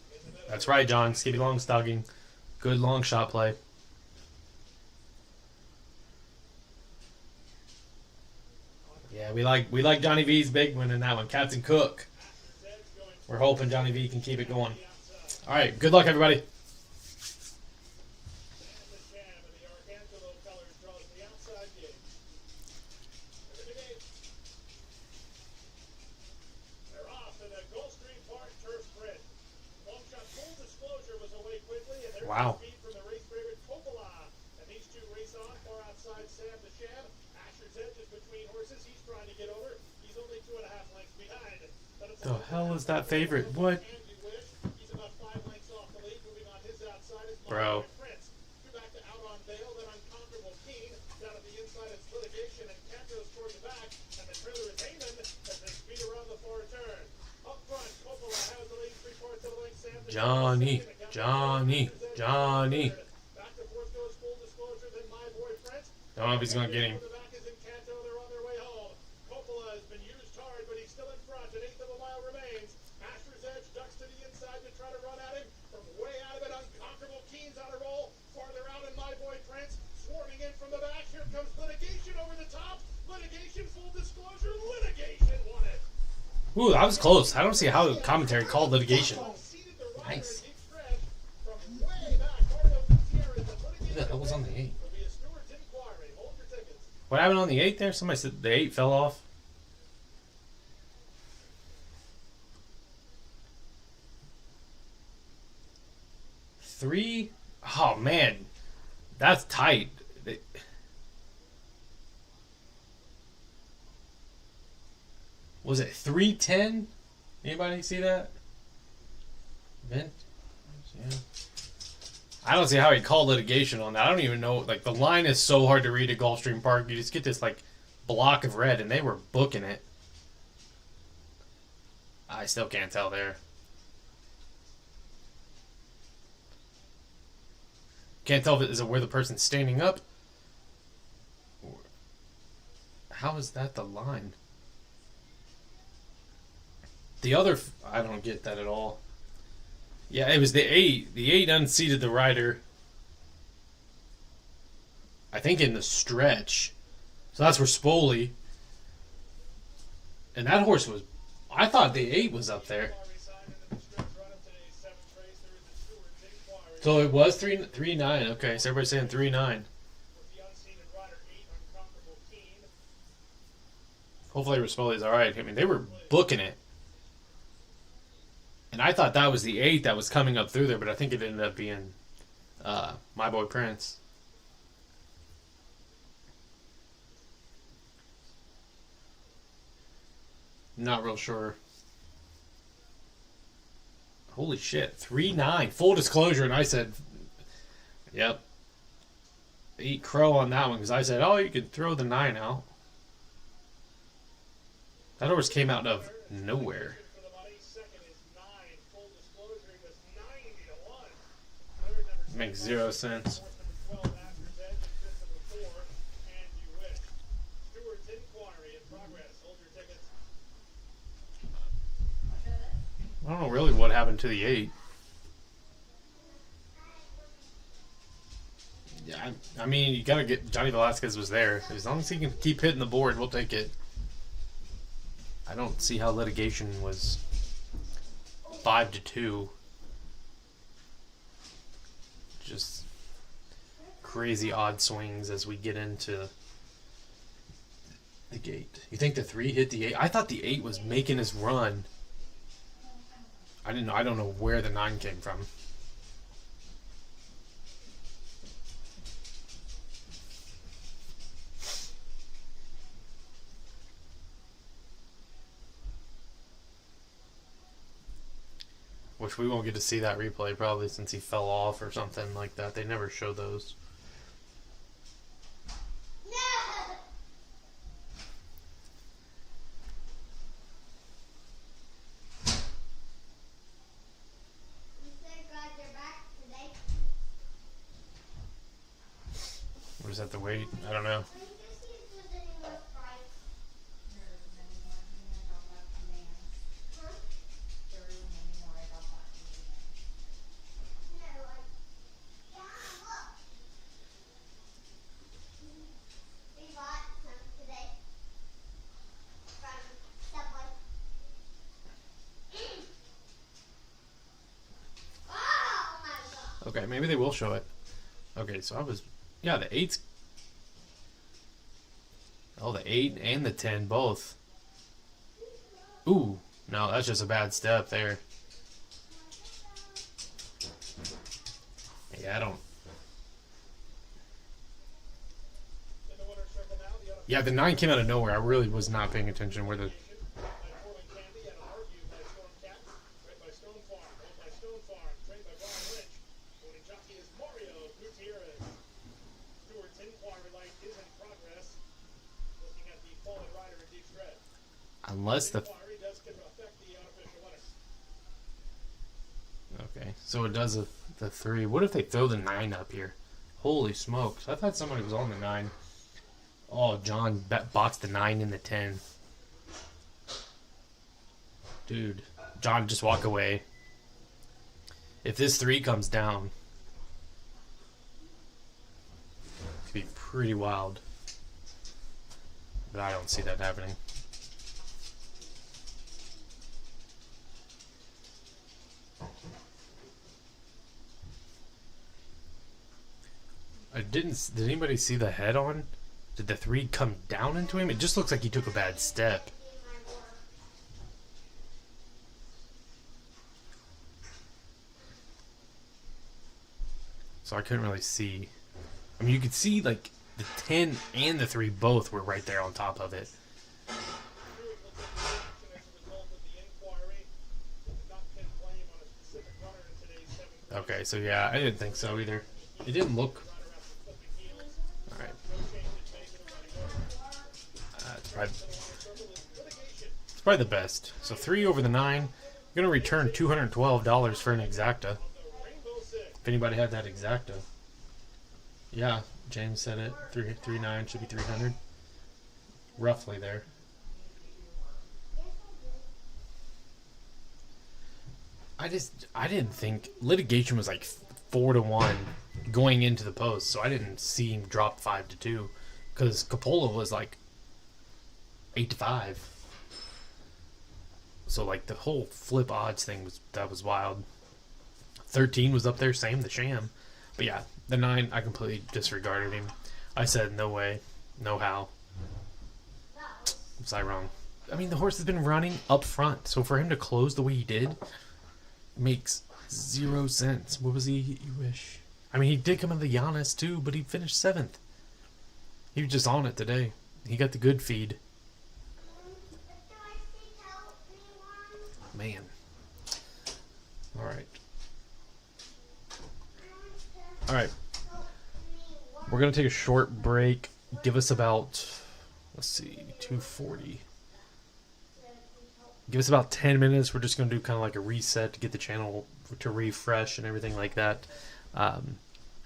That's right, John. Skippy Longstocking. Good long shot play. Yeah, we like Johnny V's big one in that one. Captain Cook. We're hoping Johnny V can keep it going. All right, good luck, everybody. They're off in the Gulfstream Park Turf Sprint. Longshot full disclosure was away quickly, and there's Wow. speed from the race favorite Coppola. And these two race on far outside Sam the Sham. Asher's Edge is between horses. He's trying to get over. He's only 2.5 lengths behind. But it's The hell is that favorite? What? He's about 5 lengths off the lead. Moving on his outside is Bro. Prince. Two back to Out on Bail, then Unconquerable Keen. Down at the inside, it's Litigation, and Cantos toward the back. And the trailer is Heyman as they speed around the far turn. Up front, Coppola has the lead 3 Johnny. Back to fourth goes full disclosure, then my boy Prince. Don't know if he's going to get him. The back is Encanto, they're on their way home. Coppola has been used hard, but he's still in front. An eighth of a mile remains. Master's Edge ducks to the inside to try to run at him. From way out of it, Unconquerable Keen's on a roll. Farther out, and my boy Prince swarming in from the back. Here comes Litigation over the top. Litigation, full disclosure. Litigation won it. Ooh, that was close. I don't see how the commentary called Litigation. Nice. Yeah, that was on the 8. What happened on the 8 there? Somebody said the 8 fell off. Three? Oh, man. That's tight. Was it 3:10? Anybody see that? Vint? Yeah. I don't see how he called Litigation on that. I don't even know. Like, the line is so hard to read at Gulfstream Park. You just get this, like, block of red, and they were booking it. I still can't tell there. Can't tell if it is where the person's standing up. How is that the line? The other, I don't get that at all. Yeah, it was the 8. The 8 unseated the rider. I think in the stretch. So that's where Spoli. And that horse was, I thought the 8 was up there. So it was 3-9. Okay, so everybody's saying 3-9. Hopefully Spoli's alright. I mean, they were booking it. And I thought that was the 8 that was coming up through there, but I think it ended up being my boy Prince. Not real sure. Holy shit, 3-9. Full disclosure, and I said, yep. Eat crow on that one, because I said, oh, you could throw the 9 out. That horse came out of nowhere. Makes 0 sense. I don't know really what happened to the 8. Yeah, I mean, you gotta get Johnny Velasquez was there. As long as he can keep hitting the board, we'll take it. I don't see how Litigation was 5-2. Just crazy odd swings as we get into the gate. You think the 3 hit the 8? I thought the 8 was making his run. I didn't know. I don't know where the 9 came from. Which we won't get to see that replay probably since he fell off or something like that. They never show those. Or does that have to wait? I don't know. Okay, maybe they will show it. Okay, so I was... Yeah, the 8's... Oh, the 8 and the 10, both. Ooh. No, that's just a bad step there. Yeah, I don't... Yeah, the 9 came out of nowhere. I really was not paying attention where the... Unless the... Okay. Okay, so it does the 3. What if they throw the 9 up here? Holy smokes. I thought somebody was on the 9. Oh, John bots the 9 and the 10. Dude, John, just walk away. If this 3 comes down, it could be pretty wild. But I don't see that happening. Did anybody see the head on? Did the 3 come down into him? It just looks like he took a bad step. So I couldn't really see. I mean, you could see like the 10 and the 3 both were right there on top of it. Okay, so yeah, I didn't think so either. It didn't look. Alright. It's probably the best. So 3 over the 9. I'm going to return $212 for an exacta. If anybody had that exacta. Yeah, James said it. 339 should be 300. Roughly there. I didn't think litigation was like 4-1 going into the post, so I didn't see him drop 5-2 because Coppola was like 8-5. So like the whole flip odds thing was wild. 13 was up there, same the sham, but yeah, the 9 I completely disregarded him. I said no way, no how. Was I wrong? I mean, the horse has been running up front, so for him to close the way he did makes 0 sense. What was he? You wish. I mean, he did come in the Giannis too, but he finished 7th. He was just on it today. He got the good feed. Man. All right. All right. We're gonna take a short break. Give us about, let's see, 2:40. Give us about 10 minutes. We're just going to do kind of like a reset to get the channel to refresh and everything like that. And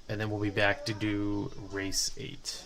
then we'll be back to do race 8.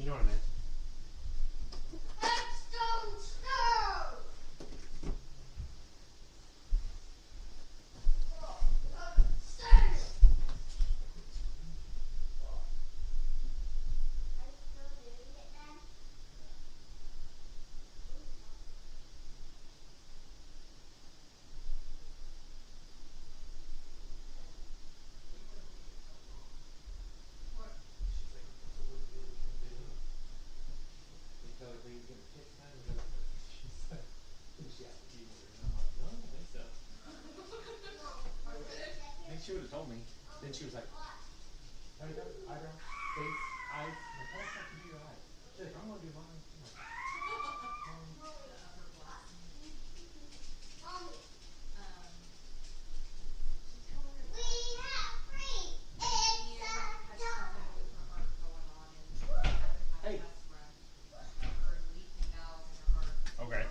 You know what I meant. She would have told me. Then she was like, eyebrow, face, eyes. I'm like, how the fuck do you do your eyes? She's like, I'm going to do mine. Hey. Okay.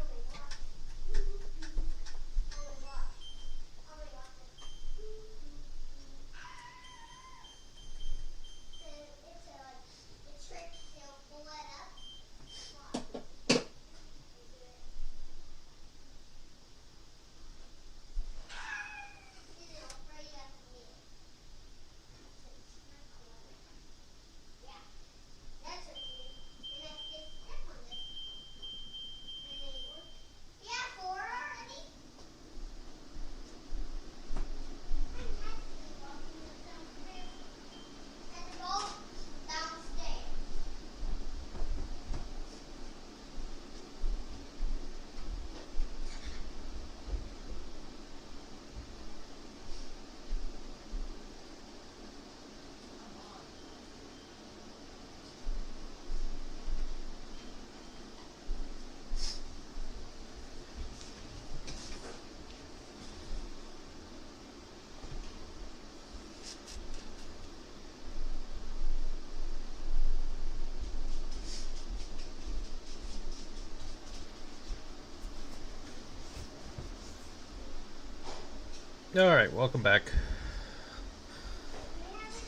Alright, welcome back.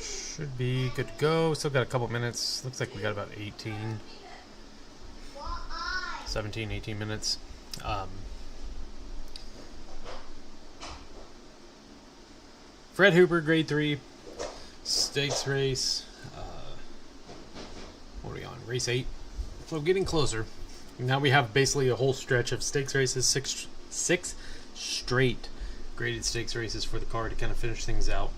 Should be good to go. Still got a couple minutes. Looks like we got about 17, 18 minutes. Fred Hooper, grade 3, stakes race. What are we on? Race 8. So getting closer. Now we have basically a whole stretch of stakes races, six straight graded stakes races for the car to kind of finish things out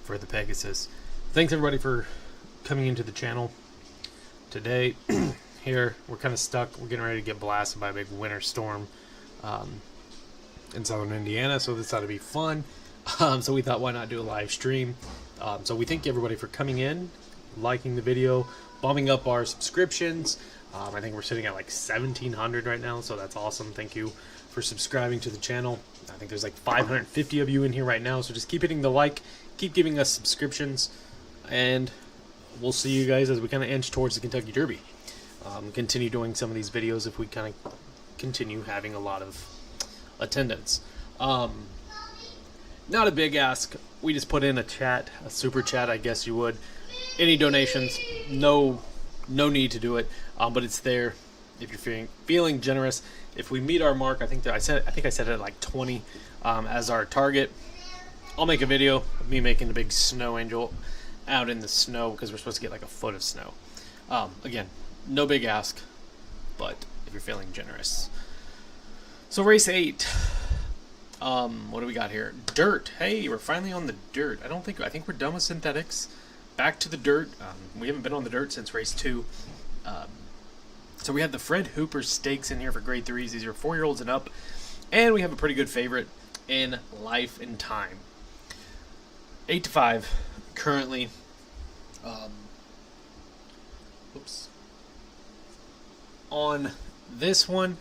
for the Pegasus. Thanks everybody for coming into the channel today. Here we're kind of stuck. We're getting ready to get blasted by a big winter storm in southern Indiana, so this ought to be fun. So we thought, why not do a live stream? So we thank everybody for coming in, liking the video, bumping up our subscriptions. I think we're sitting at like 1,700 right now, so that's awesome. Thank you for subscribing to the channel. I think there's like 550 of you in here right now, so just keep hitting the like, keep giving us subscriptions, and we'll see you guys as we kind of inch towards the Kentucky Derby. Continue doing some of these videos if we kind of continue having a lot of attendance. Not a big ask. We just put in a chat, a super chat, I guess you would. Any donations, no need to do it, but it's there if you're feeling generous. If we meet our mark, I think I said it at like 20 as our target. I'll make a video of me making the big snow angel out in the snow because we're supposed to get like a foot of snow. Again, no big ask, but if you're feeling generous. So race 8. What do we got here? Dirt. Hey, we're finally on the dirt. I think we're done with synthetics. Back to the dirt. We haven't been on the dirt since race 2. So we have the Fred Hooper Stakes in here for grade 3s. These are 4-year-olds and up. And we have a pretty good favorite in Life and Time. 8-5 currently. On this one,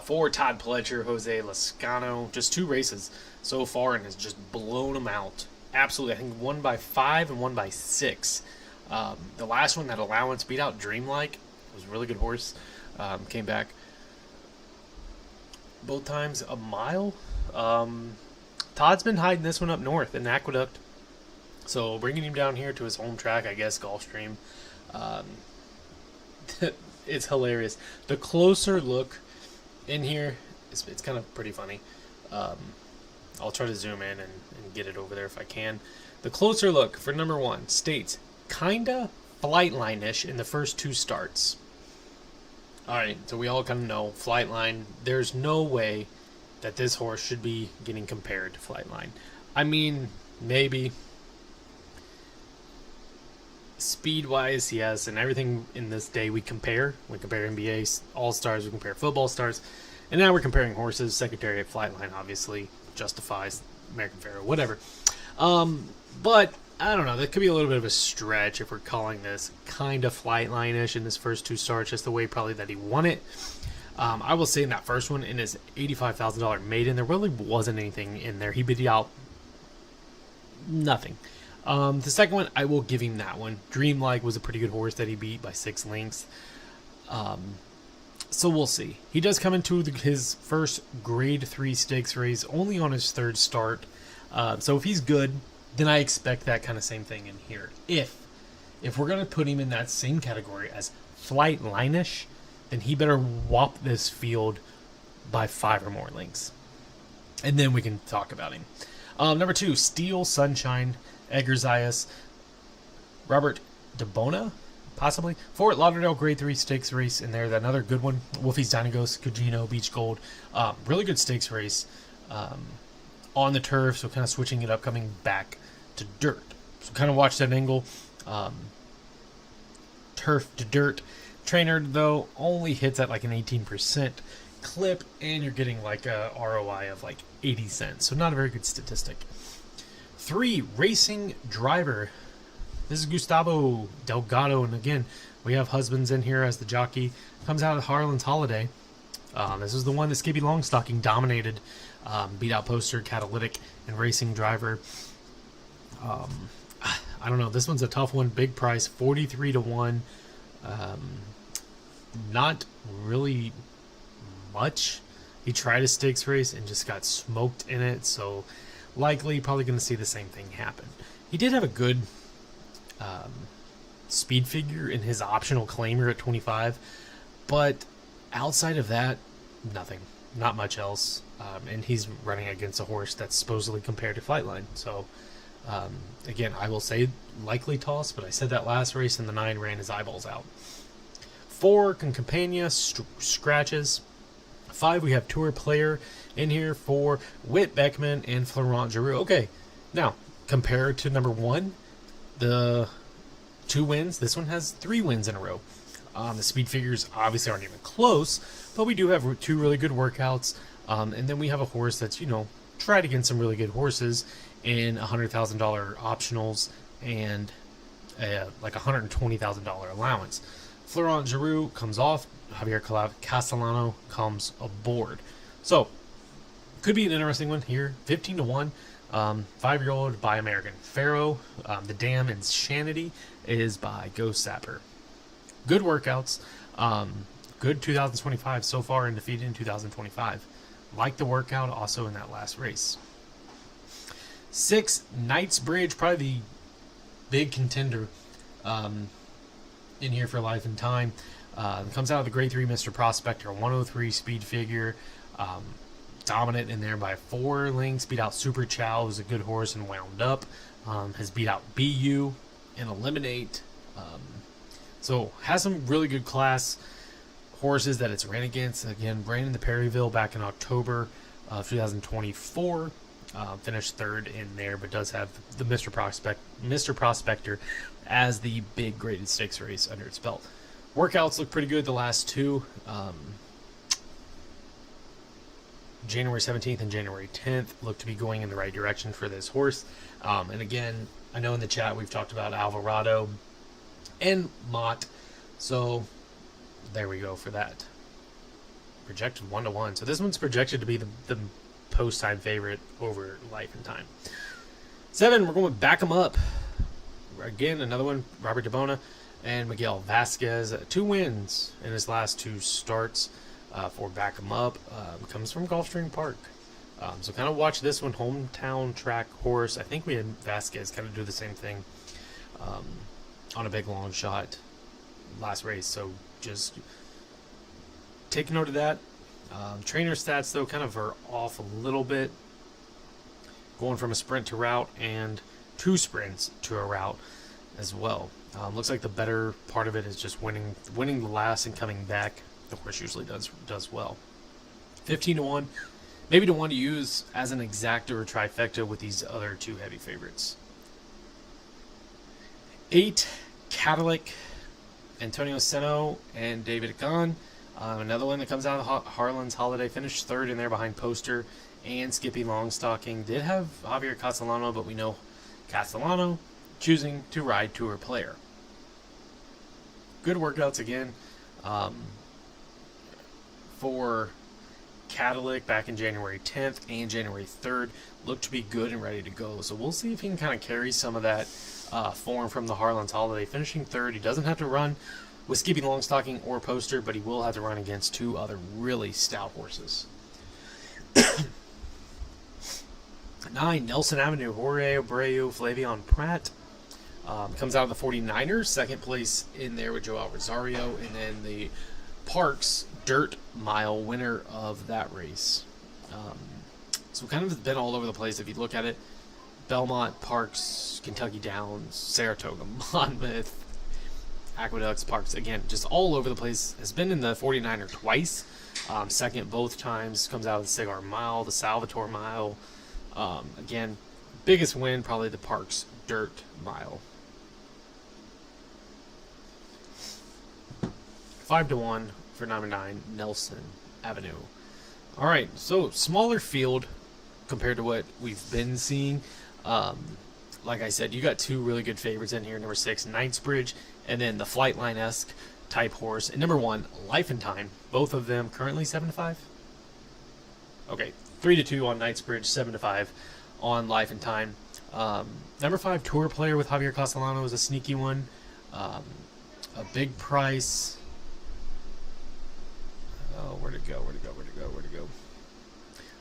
for Todd Pletcher, Jose Lascano, just 2 races so far and has just blown them out. Absolutely. I think 1 by 5 and 1 by 6. The last one, that allowance, beat out Dreamlike. It was a really good horse. Came back both times a mile. Todd's been hiding this one up north in Aqueduct. So bringing him down here to his home track, I guess, Gulfstream. it's hilarious. The closer look in here, it's kind of pretty funny. I'll try to zoom in and get it over there if I can. The closer look for number 1 states kinda Flightline-ish in the first 2 starts. Alright, so we all kind of know Flightline. There's no way that this horse should be getting compared to Flightline. I mean, maybe speed-wise, yes, and everything in this day we compare. We compare NBA All-Stars, we compare football stars, and now we're comparing horses. Secretary of Flightline obviously justifies American Pharoah, whatever. But I don't know, that could be a little bit of a stretch if we're calling this kind of Flightline-ish in his first 2 starts, just the way probably that he won it. I will say in that first one, in his $85,000 maiden, there really wasn't anything in there. He beat out nothing. The second one, I will give him that one. Dreamlike was a pretty good horse that he beat by 6 lengths. So we'll see. He does come into his first Grade 3 stakes race only on his 3rd start. So if he's good, then I expect that kind of same thing in here. If we're going to put him in that same category as Flightline-ish, then he better whop this field by 5 or more lengths. And then we can talk about him. Number 2, Steel Sunshine, Eggerzias, Robert DeBona, possibly. Fort Lauderdale Grade 3 stakes race in there. Another good one. Wolfie's Dynagos, Cugino, Beach Gold. Really good stakes race on the turf, so kind of switching it up, coming back to dirt. So kind of watch that angle. Turf to dirt. Trainer, though, only hits at like an 18% clip, and you're getting like a ROI of like 80 cents. So not a very good statistic. 3, Racing Driver. This is Gustavo Delgado, and again, we have husbands in here as the jockey. Comes out of Harlan's Holiday. This is the one that Skippy Longstocking dominated. Beat out Poster, Catalytic, and Racing Driver. I don't know. This one's a tough one. Big price, 43 to 1. Not really much. He tried a stakes race and just got smoked in it, so likely probably going to see the same thing happen. He did have a good speed figure in his optional claimer at 25, but outside of that, nothing. Not much else. And he's running against a horse that's supposedly compared to Flightline. So, again, I will say likely toss, but I said that last race and the 9 ran his eyeballs out. 4, Concampania, scratches. 5, we have Tour Player in here for Whit Beckman and Florent Giroux. Okay, now, compared to number 1, the 2 wins, this one has 3 wins in a row. The speed figures obviously aren't even close, but we do have 2 really good workouts. And then we have a horse that's, tried against some really good horses in $100,000 optionals and like $120,000 allowance. Florent Giroux comes off. Javier Castellano comes aboard. So, could be an interesting one here. 15 to 1. 5-year-old by American Pharoah. The Dam Insanity is by Ghost Sapper. Good workouts. Good 2025 so far, and defeated in 2025. Like the workout also in that last race. 6, Knightsbridge, probably the big contender in here for Life and Time. Comes out of the Grade 3 Mr. Prospector, 103 speed figure. Dominant in there by 4 lengths. Beat out Super Chow, who's a good horse and wound up. Has beat out BU and Eliminate. So has some really good class horses that it's ran against. Again, ran in the Perryville back in October of 2024. Finished 3rd in there, but does have the Mr. Prospector as the big graded stakes race under its belt. Workouts look pretty good. The last 2, January 17th and January 10th, look to be going in the right direction for this horse. And again, I know in the chat we've talked about Alvarado and Mott, so there we go for that. Projected 1 to 1. So this one's projected to be the post-time favorite over Life and Time. 7, we're going to back him up. Again, another one, Robert DeBona and Miguel Vasquez. 2 wins in his last 2 starts for back him up. Comes from Gulfstream Park. So kind of watch this one, hometown track horse. I think we had Vasquez kind of do the same thing on a big long shot last race. So just take note of that. Trainer stats, though, kind of are off a little bit. Going from a sprint to route and 2 sprints to a route as well. Looks like the better part of it is just winning the last and coming back. The horse usually does well. 15-1, maybe the one to use as an exacta or trifecta with these other 2 heavy favorites. 8, Cadillac, Antonio Seno and David Agon. Another one that comes out of Harlan's Holiday, finished 3rd in there behind Poster and Skippy Longstocking. Did have Javier Castellano, but we know Castellano choosing to ride Tour Player. Good workouts again for Cadillac back in January 10th and January 3rd. Looked to be good and ready to go. So we'll see if he can kind of carry some of that form from the Harlan's Holiday. Finishing 3rd, he doesn't have to run with Skippy Longstocking or Poster, but he will have to run against 2 other really stout horses. 9, Nelson Avenue, Jorge Abreu, Flavion Pratt. Comes out of the 49ers, 2nd place in there with Joel Rosario, and then the Parks Dirt Mile winner of that race. So kind of been all over the place if you look at it. Belmont, Parks, Kentucky Downs, Saratoga, Monmouth, Aqueducts, Parks, again, just all over the place. Has been in the 49er twice. 2nd both times. Comes out of the Cigar Mile, the Salvatore Mile. Again, biggest win, probably the Parks Dirt Mile. 5-1 for number 9, Nelson Avenue. All right, so smaller field compared to what we've been seeing. Like I said, you got 2 really good favorites in here. Number 6, Knightsbridge, and then the Flightline-esque type horse. And number 1, Life and Time. Both of them currently 7-5. Okay, 3-2 on Knightsbridge, 7-5 on Life and Time. Number 5, Tour Player with Javier Castellano is a sneaky one. A big price. Oh, where'd it go?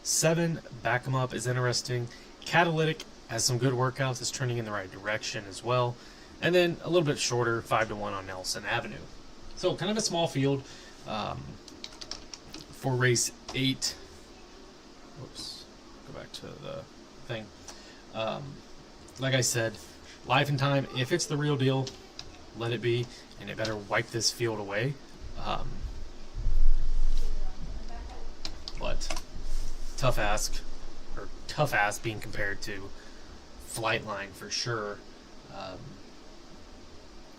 7, Back 'em Up is interesting. Catalytic has some good workouts. It's turning in the right direction as well. And then a little bit shorter, 5-1 on Nelson Avenue. So kind of a small field for race 8. Whoops. Go back to the thing. Like I said, Life and Time, if it's the real deal, let it be. And it better wipe this field away. But tough ask being compared to Flightline for sure.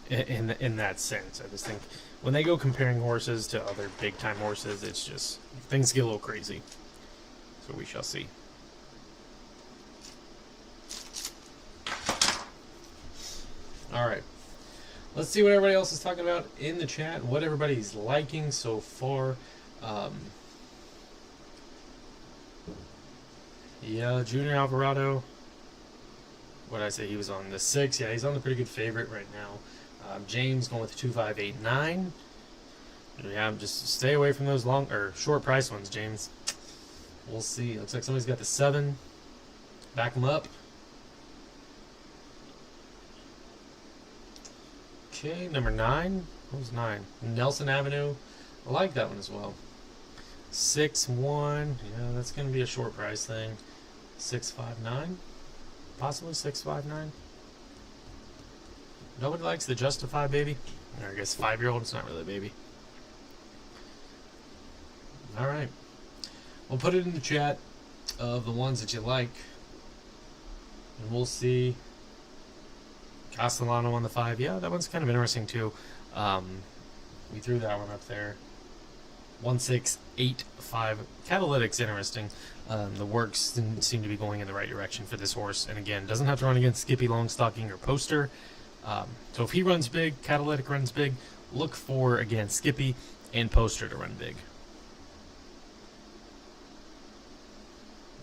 In that sense, I just think when they go comparing horses to other big time horses, it's just things get a little crazy. So we shall see. All right, let's see what everybody else is talking about in the chat. What everybody's liking so far. Yeah, Junior Alvarado. What did I say? He was on the 6. Yeah, he's on the pretty good favorite right now. James going with the 2.589. Yeah, just stay away from those long or short price ones, James. We'll see. Looks like somebody's got the 7. Back them up. Okay, number 9. What was 9? Nelson Avenue. I like that one as well. 6-1. Yeah, that's going to be a short price thing. 6.59. Possibly 6.59. Nobody likes the Justify baby. Or I guess 5-year-old. It's not really a baby. All right. We'll put it in the chat of the ones that you like. And we'll see. Castellano on the 5. Yeah, that one's kind of interesting too. We threw that one up there. 1.685. Catalytic's interesting. The works didn't seem to be going in the right direction for this horse. And again, doesn't have to run against Skippy Longstocking or Poster. So if he runs big, Catalytic runs big, look for, again, Skippy and Poster to run big.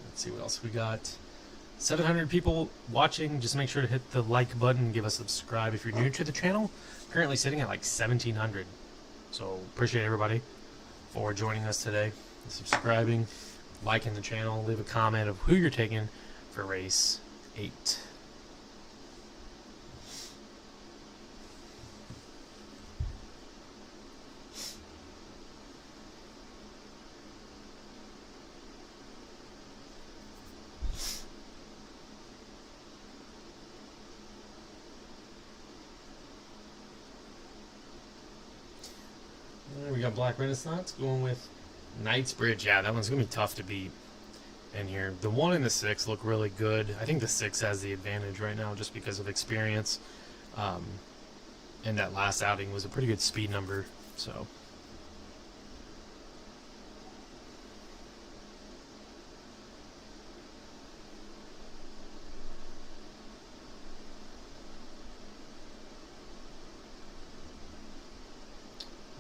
Let's see what else we got. 700 people watching. Just make sure to hit the like button and give us a subscribe if you're new to the channel. Currently sitting at like 1,700. So appreciate everybody for joining us today, subscribing, liking the channel, leave a comment of who you're taking for race 8. We got Black Renaissance going with Knightsbridge. Yeah, that one's going to be tough to beat in here. The 1 and the 6 look really good. I think the 6 has the advantage right now just because of experience. And that last outing was a pretty good speed number. So.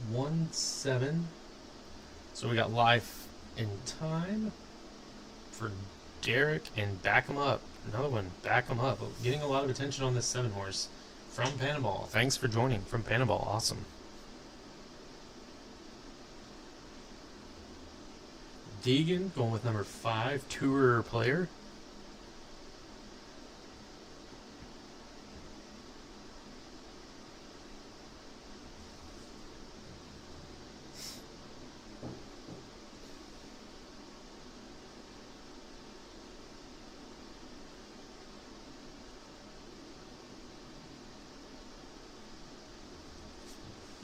One, 7. So we got Life in Time for Derek and Back 'em Up. Another one, Back 'em Up. Getting a lot of attention on this 7 horse from Panaball. Thanks for joining from Panaball. Awesome. Deegan going with number 5, Tour Player.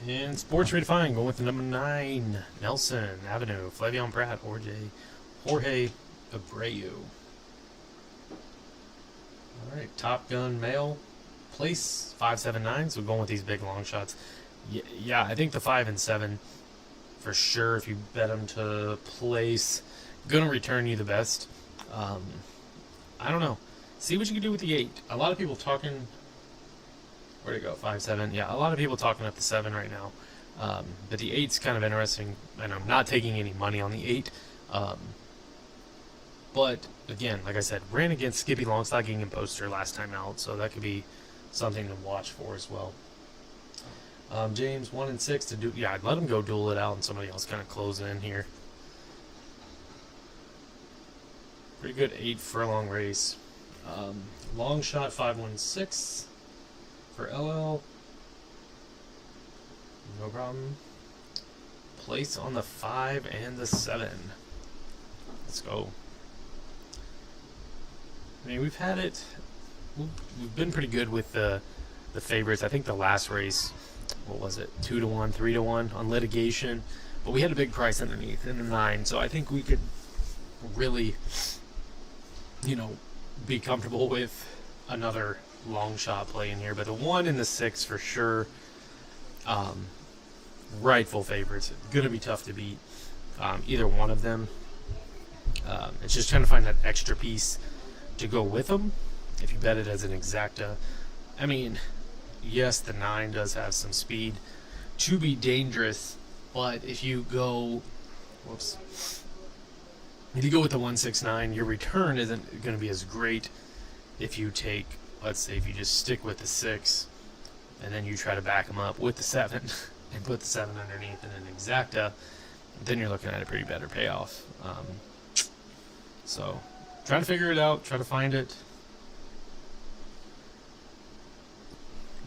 And Sports Redefined going with the number 9, Nelson Avenue, Flavion Pratt, Jorge Abreu. All right, Top Gun Male, place 579. So going with these big long shots. Yeah, I think the 5 and 7 for sure. If you bet them to place, gonna return you the best. I don't know. See what you can do with the 8. A lot of people talking. Where'd it go? 5, 7. Yeah, a lot of people talking up the 7 right now. But the 8's kind of interesting. And I'm not taking any money on the 8. But, again, like I said, ran against Skippy Longstocking and Poster last time out. So that could be something to watch for as well. James, 1 and 6 to do. Yeah, I'd let him go duel it out and somebody else kind of close in here. Pretty good 8 furlong race. Long shot 516. For LL, no problem. Place on the 5 and the 7. Let's go. I mean, we've had it. We've been pretty good with the favorites. I think the last race, what was it? 2-1, 3-1 on Litigation, but we had a big price underneath in the 9. So I think we could really, be comfortable with another long shot play in here, but the 1 and the 6 for sure, rightful favorites. Gonna be tough to beat either one of them. It's just trying to find that extra piece to go with them. If you bet it as an exacta, I mean, yes, the 9 does have some speed to be dangerous, but if you go, if you go with the 169, your return isn't going to be as great if you take. Let's say if you just stick with the 6 and then you try to back them up with the 7 and put the 7 underneath in an exacta, then you're looking at a pretty better payoff. So try to figure it out, try to find it.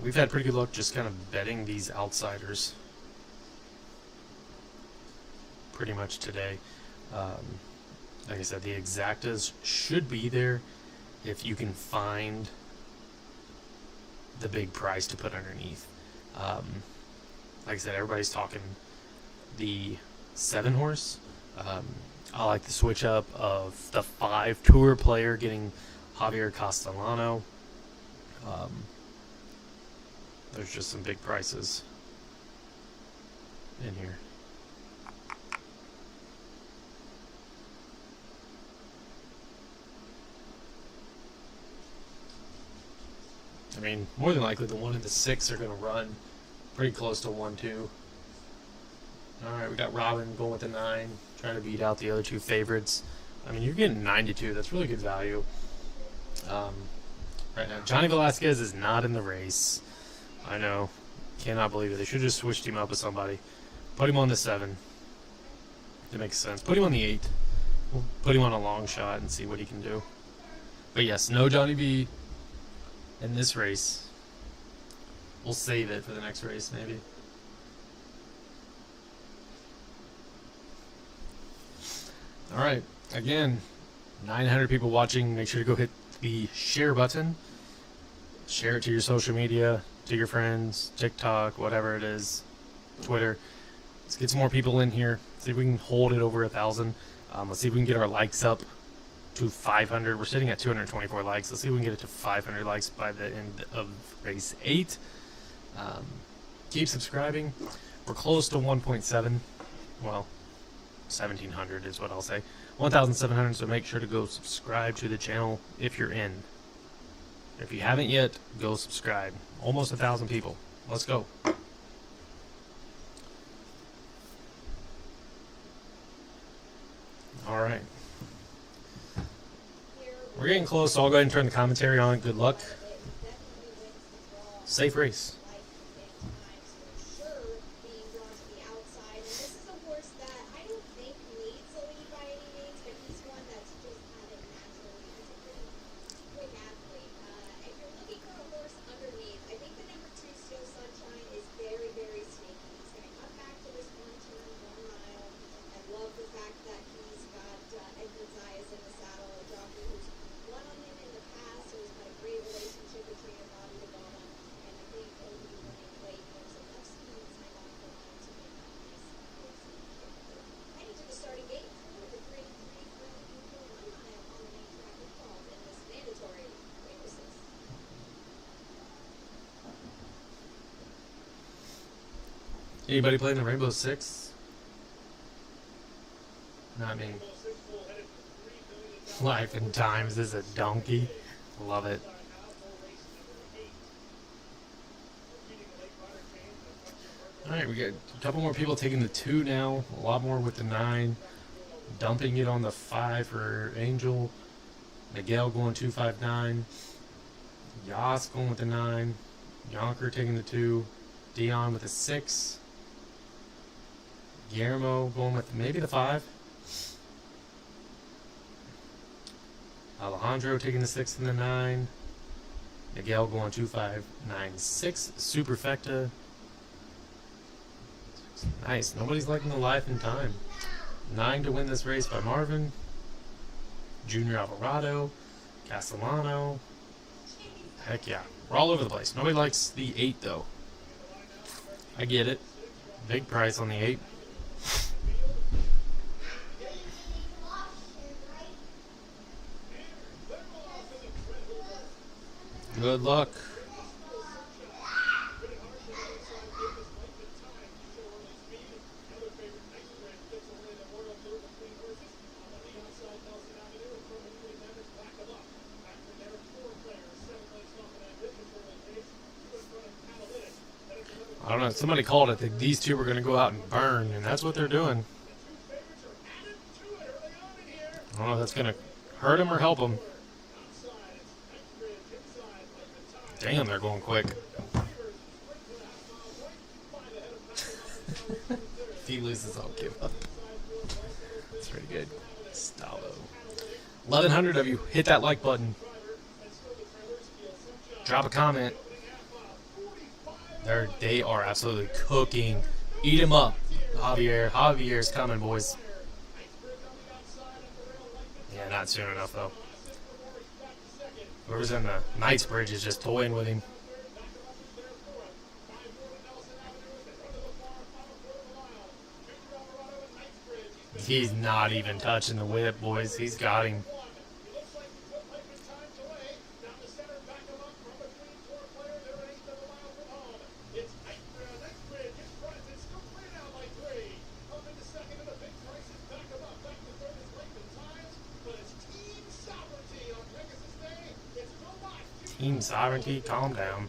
We've had pretty good luck just kind of betting these outsiders pretty much today. Like I said, the exactas should be there if you can find the big price to put underneath. Like I said, everybody's talking the 7 horse. I like the switch up of the 5 Tour Player getting Javier Castellano. There's just some big prices in here. I mean, more than likely the 1 and the 6 are going to run pretty close to 1-2. Alright, we got Robin going with the 9, trying to beat out the other 2 favorites. I mean, you're getting 9-2. That's really good value. Right now, Johnny Velasquez is not in the race. I know. Cannot believe it. They should have just switched him up with somebody. Put him on the 7. It makes sense. Put him on the 8. We'll put him on a long shot and see what he can do. But yes, no Johnny B in this race. We'll save it for the next race, maybe. Alright, again, 900 people watching. Make sure to go hit the share button. Share it to your social media, to your friends, TikTok, whatever it is, Twitter. Let's get some more people in here. See if we can hold it over 1,000. Let's see if we can get our likes up to 500. We're sitting at 224 likes. Let's see if we can get it to 500 likes by the end of race 8. Keep subscribing. We're close to 1.7. Well, 1,700 is what I'll say. 1,700, so make sure to go subscribe to the channel if you're in. If you haven't yet, go subscribe. Almost 1,000 people. Let's go. Alright. We're getting close, so I'll go ahead and turn the commentary on. Good luck. Safe race. Anybody playing the Rainbow Six? Not me. Life and Times is a donkey. Love it. Alright, we got a couple more people taking the 2 now. A lot more with the 9. Dumping it on the 5 for Angel. Miguel going 259. Yas going with the 9. Yonker taking the 2. Dion with a 6. Guillermo going with maybe the 5. Alejandro taking the 6 and the 9. Miguel going 2596. Superfecta. Nice. Nobody's liking the life and time. 9 to win this race by Marvin. Junior Alvarado. Castellano. Heck yeah. We're all over the place. Nobody likes the 8 though. I get it. Big price on the 8. Good luck. I don't know. Somebody called it that these two were going to go out and burn, and that's what they're doing. I don't know if that's going to hurt them or help them. Damn, they're going quick. If he loses, I'll give up. That's pretty good. Stavo. 1,100 of you, hit that like button. Drop a comment. They are absolutely cooking. Eat him up. Javier's coming, boys. Yeah, not soon enough, though. Whoever's in the Knight's Bridge is just toying with him. He's not even touching the whip, boys. He's got him. Team Sovereignty, calm down.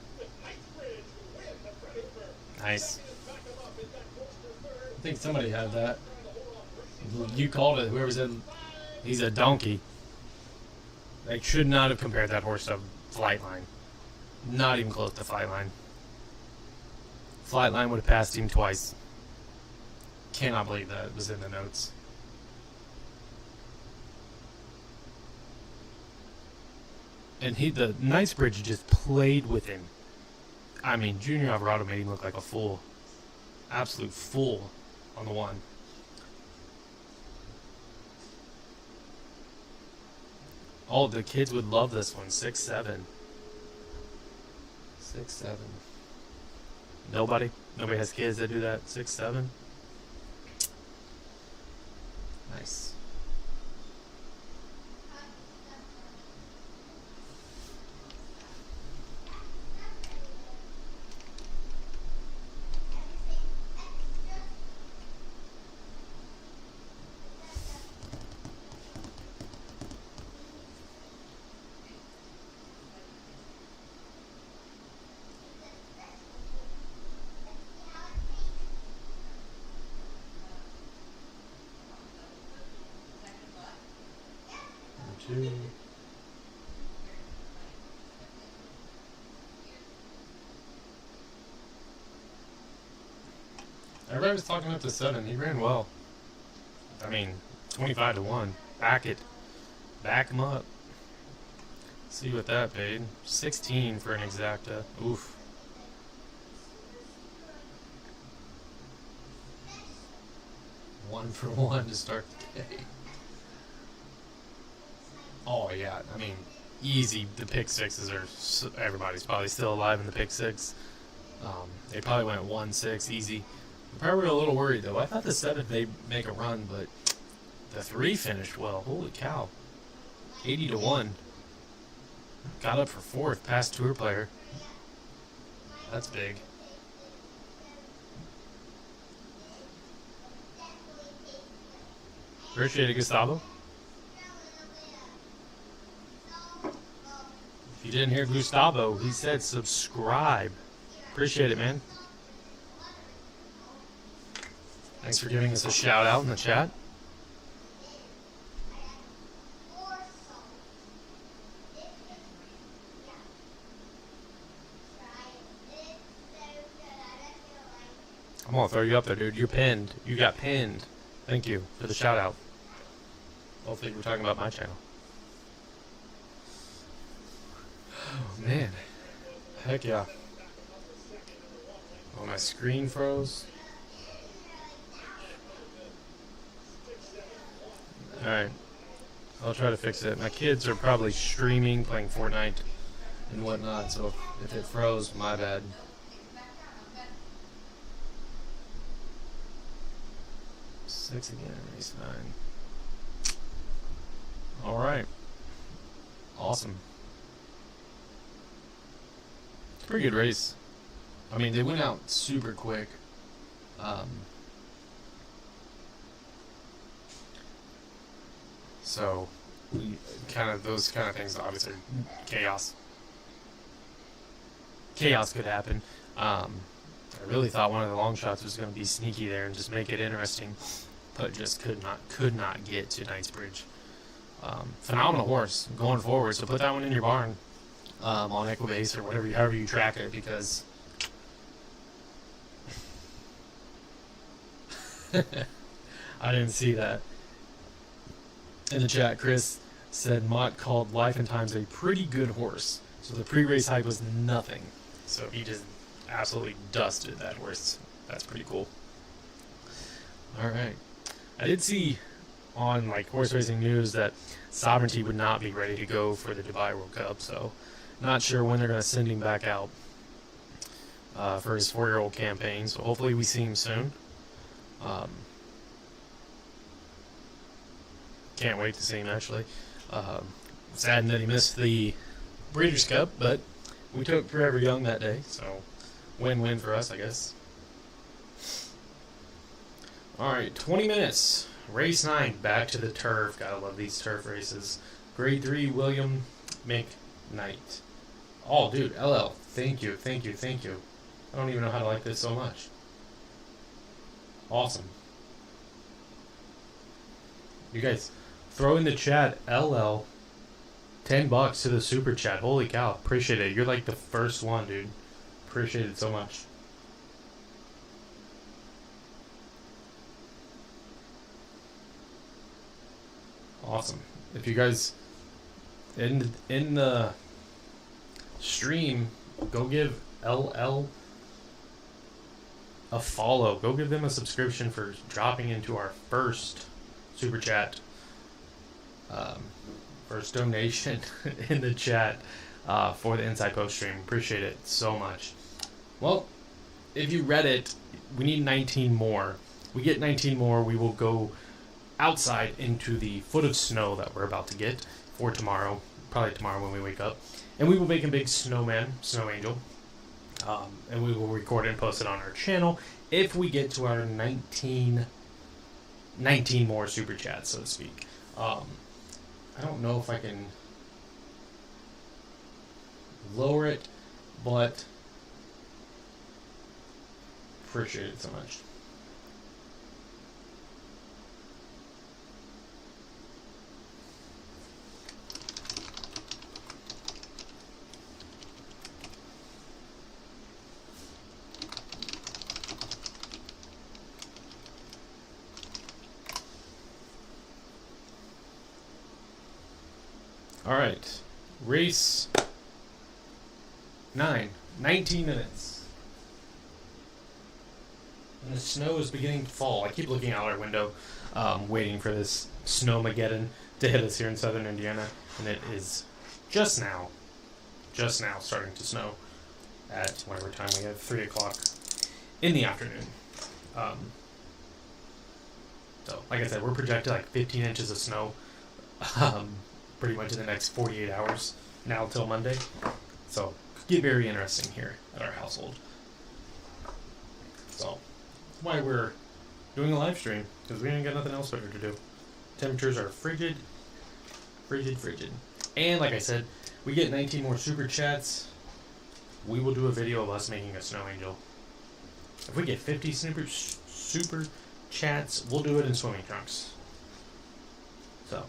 Nice. I think somebody had that. You called it. Whoever said he's a donkey. They should not have compared that horse to Flightline. Not even close to Flightline. Flightline would have passed him twice. Cannot believe that was in the notes. And the Knightsbridge just played with him. I mean, Junior Alvarado made him look like a fool. Absolute fool on the 1. Oh, the kids would love this one. 6-7. 6-7. Nobody has kids that do that. 6-7. Nice. Two. Everybody was talking up to 7. He ran well. I mean, 25-1. Back it. Back him up. See what that paid. 16 for an exacta. Oof. One for one to start the day. Oh, yeah. I mean, easy. The pick sixes are... everybody's probably still alive in the pick six. They probably went 1-6 easy. I'm probably a little worried, though. I thought the 7 they'd make a run, but the 3 finished well. Holy cow. 80-1. Got up for 4th, past tour player. That's big. Appreciate it, Gustavo. If you didn't hear Gustavo, he said subscribe. Appreciate it, man. Thanks for giving us a shout out in the chat. I'm gonna throw you up there, dude. You're pinned. You got pinned. Thank you for the shout out. Hopefully we're talking about my channel. Oh, man. Heck yeah. Oh, my screen froze. Alright. I'll try to fix it. My kids are probably streaming, playing Fortnite and whatnot, so if it froze, my bad. Six again, race 9. Alright. Awesome. Pretty good race. I mean, they went out super quick. So, those kind of things, obviously, chaos. Chaos could happen. I really thought one of the long shots was going to be sneaky there and just make it interesting, but just could not get to Knightsbridge. Phenomenal horse going forward, so put that one in your barn on Equibase or whatever, however you track it, because I didn't see that. In the chat, Chris said Mott called Life and Times a pretty good horse, so the pre-race hype was nothing. So he just absolutely dusted that horse. That's pretty cool. All right. I did see on horse racing news that Sovereignty would not be ready to go for the Dubai World Cup, so not sure when they're going to send him back out for his 4-year-old campaign. So hopefully we see him soon. Can't wait to see him, actually. Saddened that he missed the Breeders' Cup, but we took Forever Young that day, so win-win for us, I guess. Alright, 20 minutes. Race 9, back to the turf. Gotta love these turf races. Grade 3, William McKnight. Oh, dude, LL, thank you. I don't even know how to like this so much. Awesome. You guys, throw in the chat, LL, $10 to the super chat. Holy cow, appreciate it. You're like the first one, dude. Appreciate it so much. Awesome. If you guys in the stream, go give LL a follow. Go give them a subscription for dropping into our first super chat, first donation in the chat for the Inside Post stream. Appreciate it so much. Well, if you read it, we need 19 more. We get 19 more, we will go outside into the foot of snow that we're about to get for tomorrow, probably tomorrow when we wake up. And we will make a big snowman, snow angel. And we will record it and post it on our channel if we get to our 19 more super chats, so to speak. I don't know if I can lower it, but appreciate it so much. All right, race 9, 19 minutes. And the snow is beginning to fall. I keep looking out our window, waiting for this snowmageddon to hit us here in southern Indiana. And it is just now starting to snow at whatever time we have, 3 o'clock in the afternoon. So, like I said, we're projected like 15 inches of snow. Pretty much in the next 48 hours now till Monday. So, could get very interesting here at our household. So, that's why we're doing a live stream, because we ain't got nothing else better to do. Temperatures are frigid. And like I said, we get 19 more super chats. We will do a video of us making a snow angel. If we get 50 super chats, we'll do it in swimming trunks. So,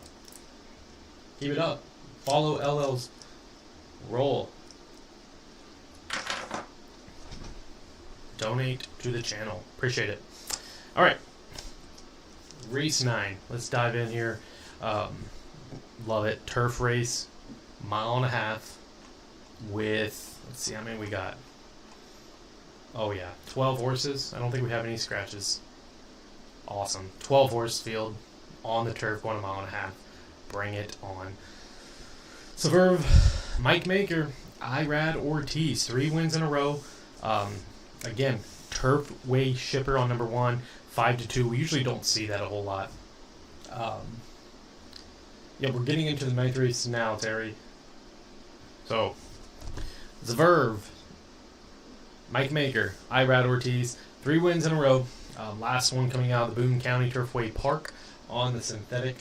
keep it up. Follow LL's roll. Donate to the channel. Appreciate it. All right. Race 9. Let's dive in here. Love it. Turf race. 1.5 miles with, let's see how many we got. Oh yeah, 12 horses. I don't think we have any scratches. Awesome. 12 horse field on the turf, going 1.5 miles. Bring it on. Swerve, Mike Maker, Irad Ortiz, 3 wins in a row. Again, turf way shipper on number 1, 5-2. We usually don't see that a whole lot. Yeah, we're getting into the 9th race now, Terry. So, Zverv, Mike Maker, Irad Ortiz, 3 wins in a row. Last one coming out of the Boone County Turfway Park on the synthetic.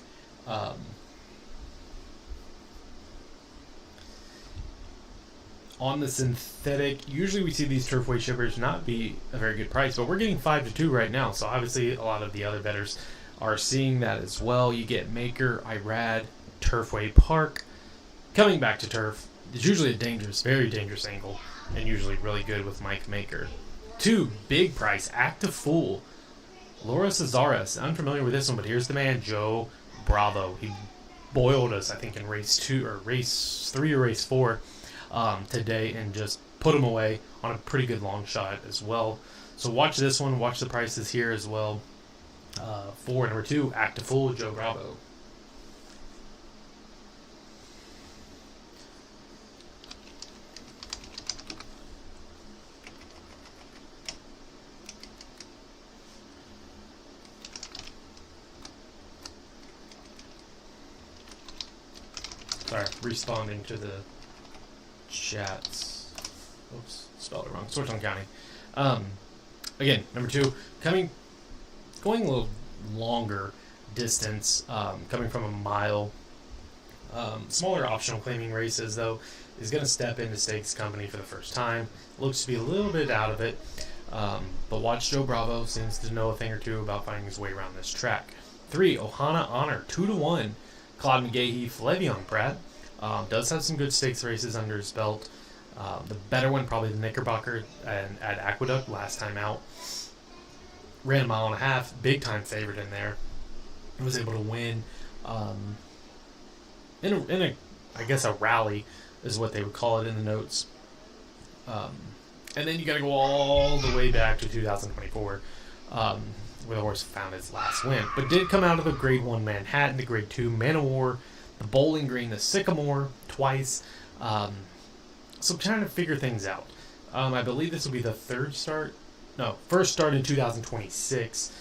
On the synthetic, usually we see these turfway shippers not be a very good price, but we're getting 5-2 right now, so obviously a lot of the other bettors are seeing that as well. You get Maker, Irad, Turfway Park. Coming back to turf is usually a dangerous, very dangerous angle, and usually really good with Mike Maker. 2, big price, Active Fool, Laura Cesares. Unfamiliar with this one, but here's the man, Joe Bravo. He boiled us, I think, in race 2 or race 3 or race 4 today, and just put him away on a pretty good long shot as well. So watch this one, watch the prices here as well. For number 2, Active Fool, Joe Bravo. Sorry, responding to the chats. Oops, spelled it wrong. Swartzton County. Again, number 2, going a little longer distance, coming from 1 mile. Smaller optional claiming races, though, is going to step into stakes company for the first time. Looks to be a little bit out of it, but watch Joe Bravo. Seems to know a thing or two about finding his way around this track. 3, Ohana Honor, 2-1. Claude McGahee, Flevion Pratt. Does have some good stakes races under his belt. The better one, probably the Knickerbocker and at Aqueduct last time out. Ran 1.5 miles, big time favorite in there. He was able to win in a I guess a rally is what they would call it in the notes. And then you got to go all the way back to 2024, where the horse found its last win, but did come out of the Grade 1 Manhattan, the Grade 2 Manowar, the Bowling Green, the Sycamore twice. So I'm trying to figure things out. I believe this will be the first start in 2026.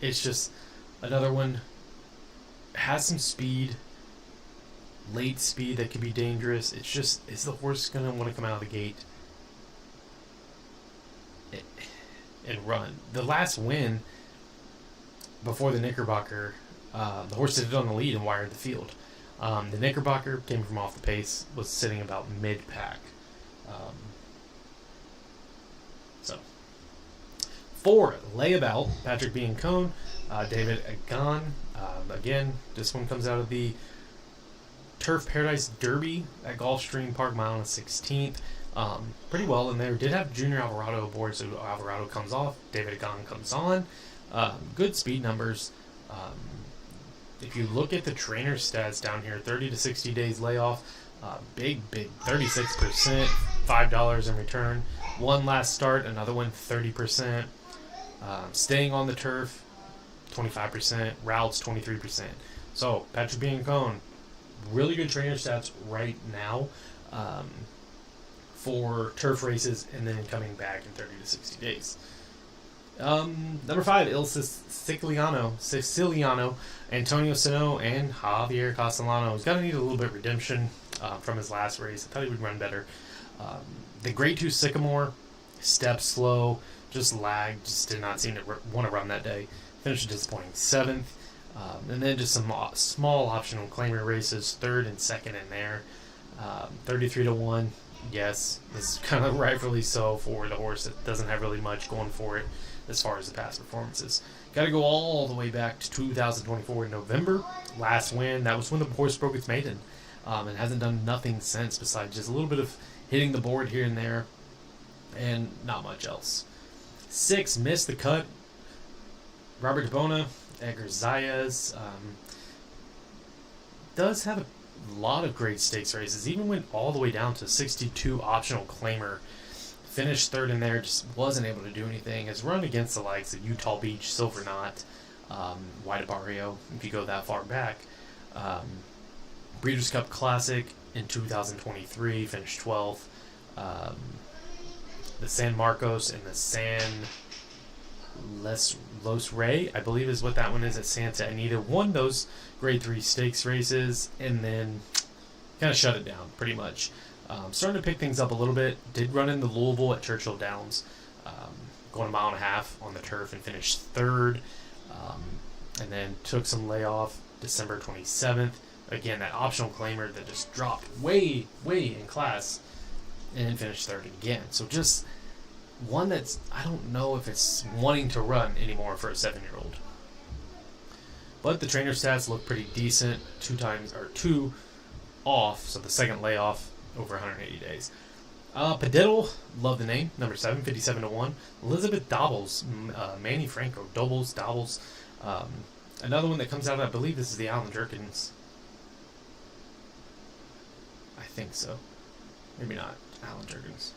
It's just another one, has some speed, late speed that could be dangerous. It's just, is the horse going to want to come out of the gate and run? The last win before the Knickerbocker, the horse did it on the lead and wired the field. The Knickerbocker came from off the pace, was sitting about mid-pack. So, 4, Layabout, Patrick B. and Cone, David Agon. Again, this one comes out of the Turf Paradise Derby at Gulfstream Park, mile and 16th. Pretty well in there. Did have Junior Alvarado aboard, so Alvarado comes off, David Agon comes on. Good speed numbers. If you look at the trainer stats down here, 30 to 60 days layoff, big 36%, $5 in return. One last start, another one 30%. Staying on the turf, 25%. Routes, 23%. So Patrick B. and Cone, really good trainer stats right now for turf races, and then coming back in 30 to 60 days. Number 5, Il Siciliano, Antonio Sano, and Javier Castellano. He's going to need a little bit of redemption from his last race. I thought he would run better. The Grade 2 Sycamore, stepped slow, just lagged, just did not seem to want to run that day. Finished a disappointing 7th. And then just some small optional claimer races, 3rd and 2nd in there. 33 to 1. Yes, this is kind of rightfully so for the horse that doesn't have really much going for it as far as the past performances. Got to go all the way back to 2024 in November. Last win, that was when the horse broke its maiden. And hasn't done nothing since besides just a little bit of hitting the board here and there and not much else. 6, Missed the Cut. Robert DeBona, Edgar Zayas. Does have a lot of great stakes races. Even went all the way down to 62 optional claimer. Finished 3rd in there, just wasn't able to do anything. Has run against the likes of Utah Beach, Silver Knot, White Barrio, if you go that far back. Breeders' Cup Classic in 2023, finished 12th. The San Marcos and the San Los Rey, I believe is what that one is, at Santa Anita. Won those Grade 3 stakes races and then kind of shut it down pretty much. Starting to pick things up a little bit. Did run into Louisville at Churchill Downs, going a mile and a half on the turf and finished 3rd. And then took some layoff December 27th. Again, that optional claimer that just dropped way in class and finished 3rd again. So just one that's, I don't know if it's wanting to run anymore for a 7-year-old. But the trainer stats look pretty decent. 2 off, so the second layoff over 180 days. Padiddle, love the name, number 7, 57 to 1. Elizabeth Dobbles, Manny Franco, Dobbles. Another one that comes out, I believe this is the Alan Jerkins. I think so. Maybe not. Alan Jerkins.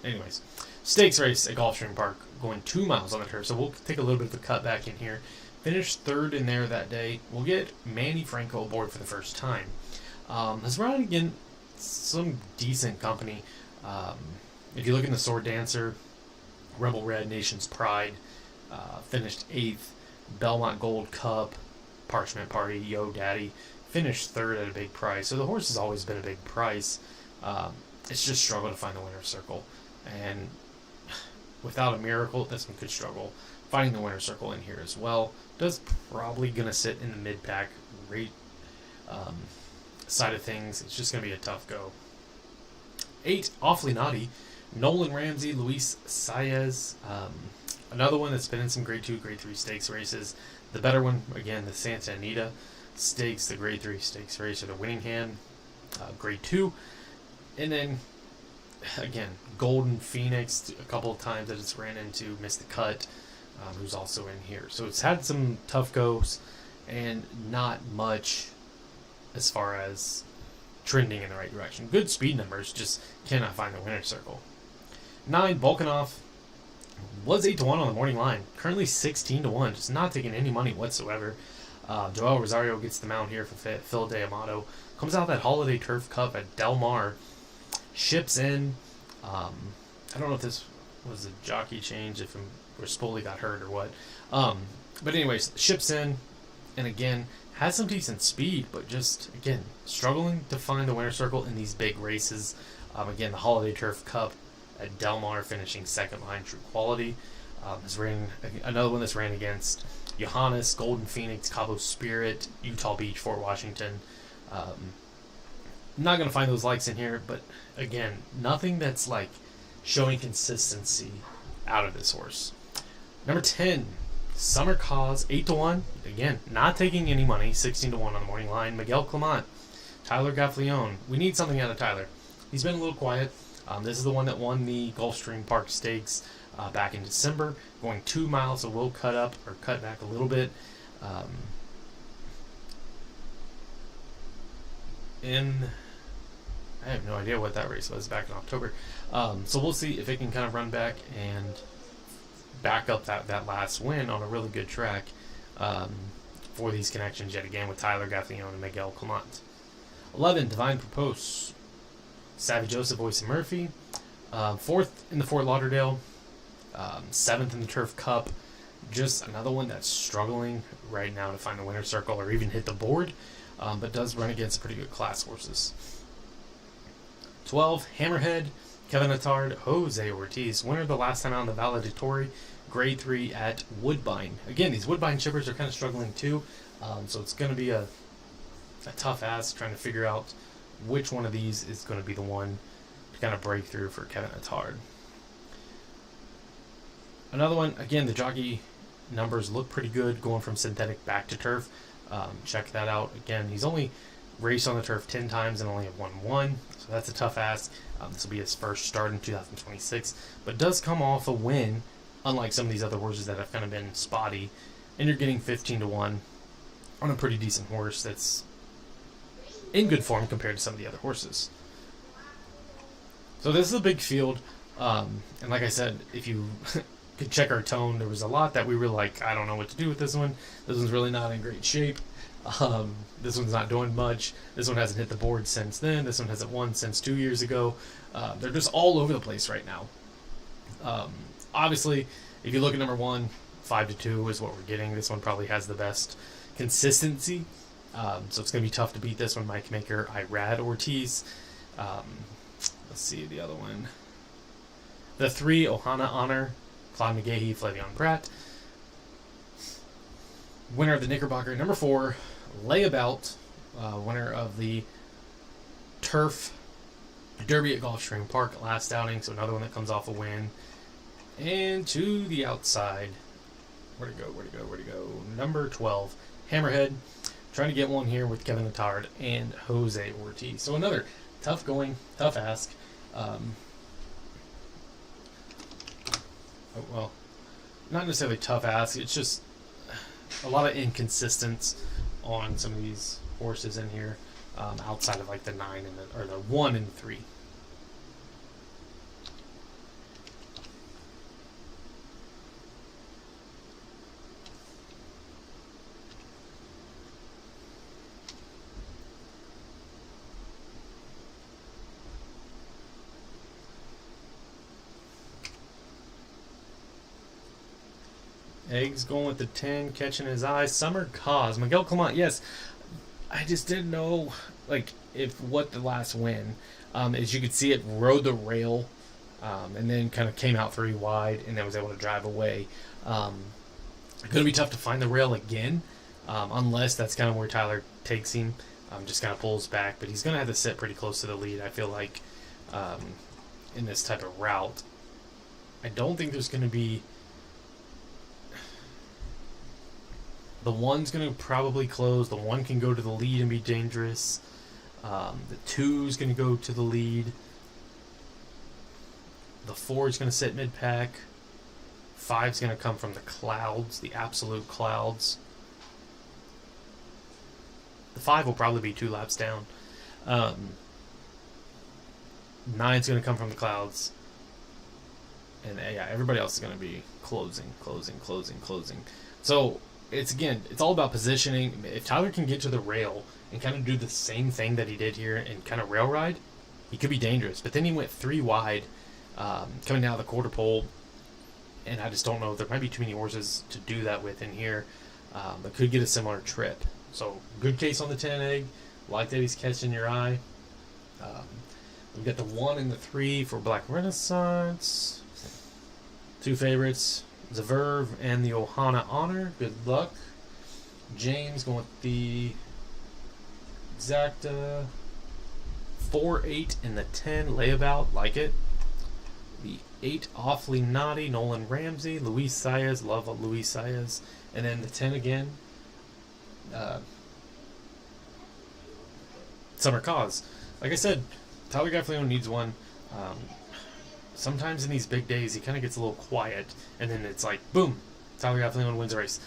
Anyways, stakes race at Gulfstream Park, going 2 miles on the turf, so we'll take a little bit of a cut back in here. Finished 3rd in there that day. We'll get Manny Franco aboard for the first time. Let's run again some decent company. If you look in the Sword Dancer, Rebel Red, Nation's Pride, finished 8th. Belmont Gold Cup, Parchment Party, Yo Daddy, finished 3rd at a big price. So the horse has always been a big price. It's just struggled to find the winner's circle. And without a miracle, this one could struggle finding the winner's circle in here as well. Does probably going to sit in the mid-pack rate side of things. It's just going to be a tough go. 8, Awfully Naughty, Nolan Ramsey, Luis Saez. Another one that's been in some Grade 2, Grade 3 stakes races. The better one, again, the Santa Anita Stakes, the Grade 3 stakes race, or the Winningham Grade 2. And then, again, Golden Phoenix, a couple of times that it's ran into, Missed the Cut, who's also in here. So it's had some tough goes and not much as far as trending in the right direction. Good speed numbers, just cannot find the winner's circle. 9, Volkanov was 8 to 1 on the morning line. Currently 16 to 1, just not taking any money whatsoever. Joel Rosario gets the mount here for Phil De Amato. Comes out that Holiday Turf Cup at Del Mar. Ships in. I don't know if this was a jockey change if or Spoli got hurt or what. But anyways, ships in, and again has some decent speed, but just again struggling to find the winner's circle in these big races. Again, the Holiday Turf Cup at Del Mar finishing second behind True Quality. Has ran another one that's ran against Johannes, Golden Phoenix, Cabo Spirit, Utah Beach, Fort Washington. I'm not going to find those likes in here, but again, nothing that's like showing consistency out of this horse. Number 10, Summer Cause, 8-1. Again, not taking any money, 16-1 on the morning line. Miguel Clement, Tyler Gaffleone. We need something out of Tyler. He's been a little quiet. This is the one that won the Gulfstream Park Stakes back in December, going 2 miles, so we'll cut back a little bit. I have no idea what that race was back in October. So we'll see if it can kind of run back and back up that last win on a really good track for these connections yet again with Tyler Gaffleone and Miguel Clement. 11, Divine Propose, Savvy Joseph, Oyster Murphy. 4th in the Fort Lauderdale. 7th in the Turf Cup. Just another one that's struggling right now to find the winner's circle or even hit the board, but does run against pretty good class horses. 12, Hammerhead, Kevin Attard, Jose Ortiz, winner the last time out in the Valedictory, grade 3 at Woodbine. Again, these Woodbine shippers are kind of struggling too, so it's going to be a tough ask trying to figure out which one of these is going to be the one to kind of break through for Kevin Attard. Another one, again, the jockey numbers look pretty good going from synthetic back to turf. Check that out. Again, he's only raced on the turf 10 times and only have won 1, so that's a tough ask. This will be his first start in 2026, but does come off a win, unlike some of these other horses that have kind of been spotty, and you're getting 15-1 on a pretty decent horse that's in good form compared to some of the other horses. So this is a big field, and like I said, if you could check our tone, there was a lot that we were like, I don't know what to do with this one. This one's really not in great shape. This one's not doing much. This one hasn't hit the board since then. This one hasn't won since 2 years ago. They're just all over the place right now. Obviously, if you look at number 1, 5-2 is what we're getting. This one probably has the best consistency. So it's going to be tough to beat this one. Mike Maker, Irad Ortiz. Let's see the other one. The 3, Ohana Honor, Claude McGahee, Flavion Pratt. Winner of the Knickerbocker. Number 4, Layabout, winner of the Turf Derby at Gulfstream Park last outing, so another one that comes off a win. And to the outside, where'd it go? Number 12, Hammerhead, trying to get one here with Kevin Attard and Jose Ortiz. So another tough ask. Well, not necessarily tough ask, it's just a lot of inconsistence on some of these horses in here, outside of like the 9 or the 1 and 3. Eggs going with the 10, catching his eye. Summer Cause, Miguel Clement. Yes, I just didn't know like what the last win. As you could see, it rode the rail, and then kind of came out 3 wide, and then was able to drive away. Going to be tough to find the rail again, unless that's kind of where Tyler takes him. Just kind of pulls back, but he's going to have to sit pretty close to the lead. I feel like in this type of route, I don't think there's going to be. The 1's going to probably close. The 1 can go to the lead and be dangerous. The 2's going to go to the lead. The 4's going to sit mid-pack. 5's going to come from the clouds, the absolute clouds. The 5 will probably be 2 laps down. 9's going to come from the clouds. And yeah, everybody else is going to be closing. So it's all about positioning. If Tyler can get to the rail and kind of do the same thing that he did here and kind of rail ride, he could be dangerous. But then he went 3 wide, coming down the quarter pole, and I just don't know. There might be too many horses to do that with in here, but could get a similar trip. So good case on the 10 egg. Like that he's catching your eye. We've got the 1 and the 3 for Black Renaissance. 2 favorites, the Verve and the Ohana Honor. Good luck. James going with the Exacta 4, 8, and the 10 layabout. Like it. The 8 Awfully Naughty, Nolan Ramsey. Luis Saez, love Luis Saez. And then the 10 again. Summer Cause. Like I said, Tyler Gaffalione needs one. Sometimes in these big days, he kind of gets a little quiet, and then it's like, boom, Tyler Gaffalione wins a race.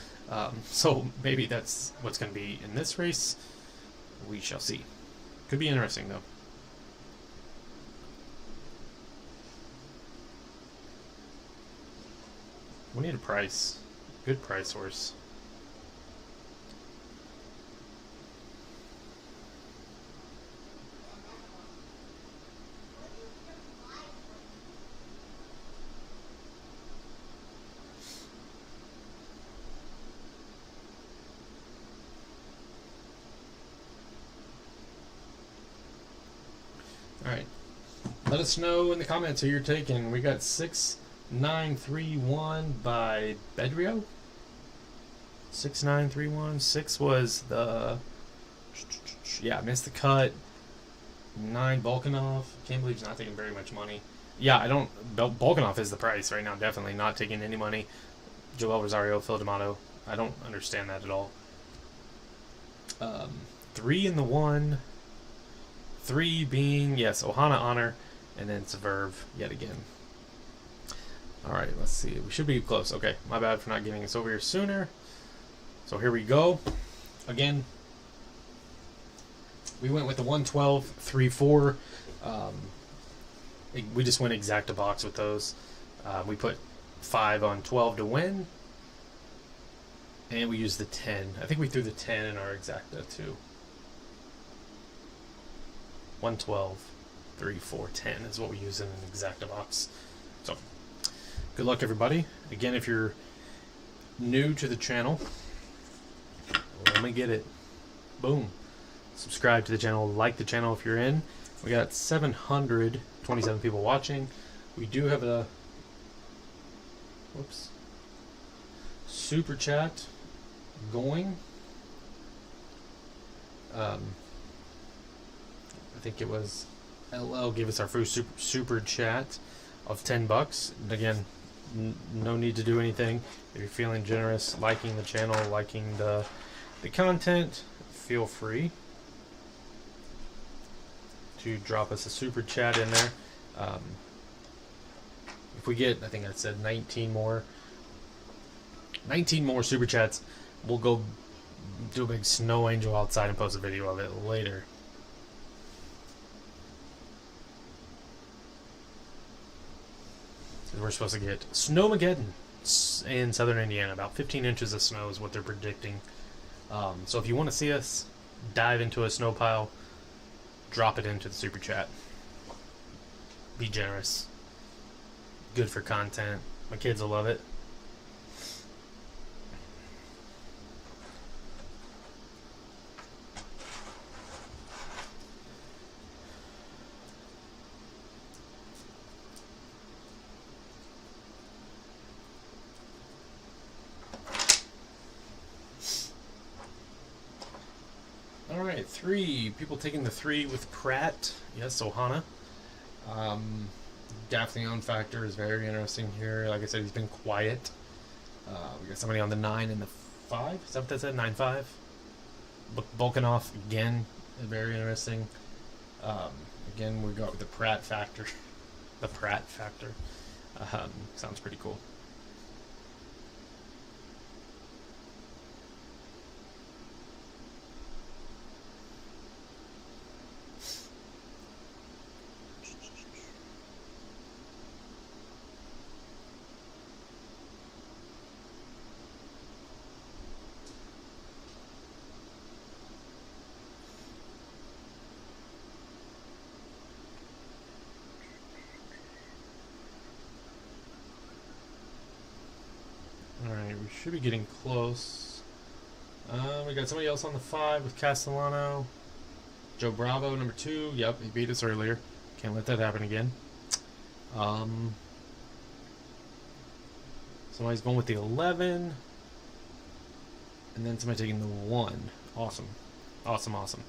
So maybe that's what's going to be in this race. We shall see. Could be interesting, though. We need a price. Good price horse. Alright. Let us know in the comments who you're taking. We got 6931 by Bedrio. 6931. 6 was the... Yeah, missed the cut. 9 Volkanov. Can't believe he's not taking very much money. Yeah, I don't... Volkanov is the price right now. Definitely not taking any money. Joel Rosario, Phil D'Amato. I don't understand that at all. 3 in the 1... 3 being, yes, Ohana Honor, and then Verve yet again. Alright, let's see. We should be close. Okay, my bad for not getting us over here sooner. So here we go. Again, we went with the 112, 3, 4. We just went exacta box with those. We put 5 on 12 to win. And we used the 10. I think we threw the 10 in our exacta too. 112, 3, 4, 10 is what we use in an exacta box. So, good luck, everybody. Again, if you're new to the channel, let me get it. Boom. Subscribe to the channel. Like the channel if you're in. We got 727 people watching. We do have a super chat going. I think it was LL gave us our first super chat of $10. And again, no need to do anything. If you're feeling generous, liking the channel, liking the content, feel free to drop us a super chat in there. If we get, I think I said 19 more super chats, we'll go do a big snow angel outside and post a video of it later. We're supposed to get Snowmageddon in southern Indiana. About 15 inches of snow is what they're predicting. So if you want to see us dive into a snow pile, drop it into the super chat. Be generous. Good for content. My kids will love it. Alright, 3. People taking the 3 with Pratt. Yes, Ohana. Gaffalione factor is very interesting here. Like I said, he's been quiet. We got somebody on the 9 and the 5. Is that what that said? 9-5? Volkanov, again, very interesting. Again, we got the Pratt factor. The Pratt factor. Sounds pretty cool. Alright, we should be getting close. We got somebody else on the 5 with Castellano. Joe Bravo, number 2. Yep, he beat us earlier. Can't let that happen again. Somebody's going with the 11. And then somebody taking the 1. Awesome. Awesome, awesome.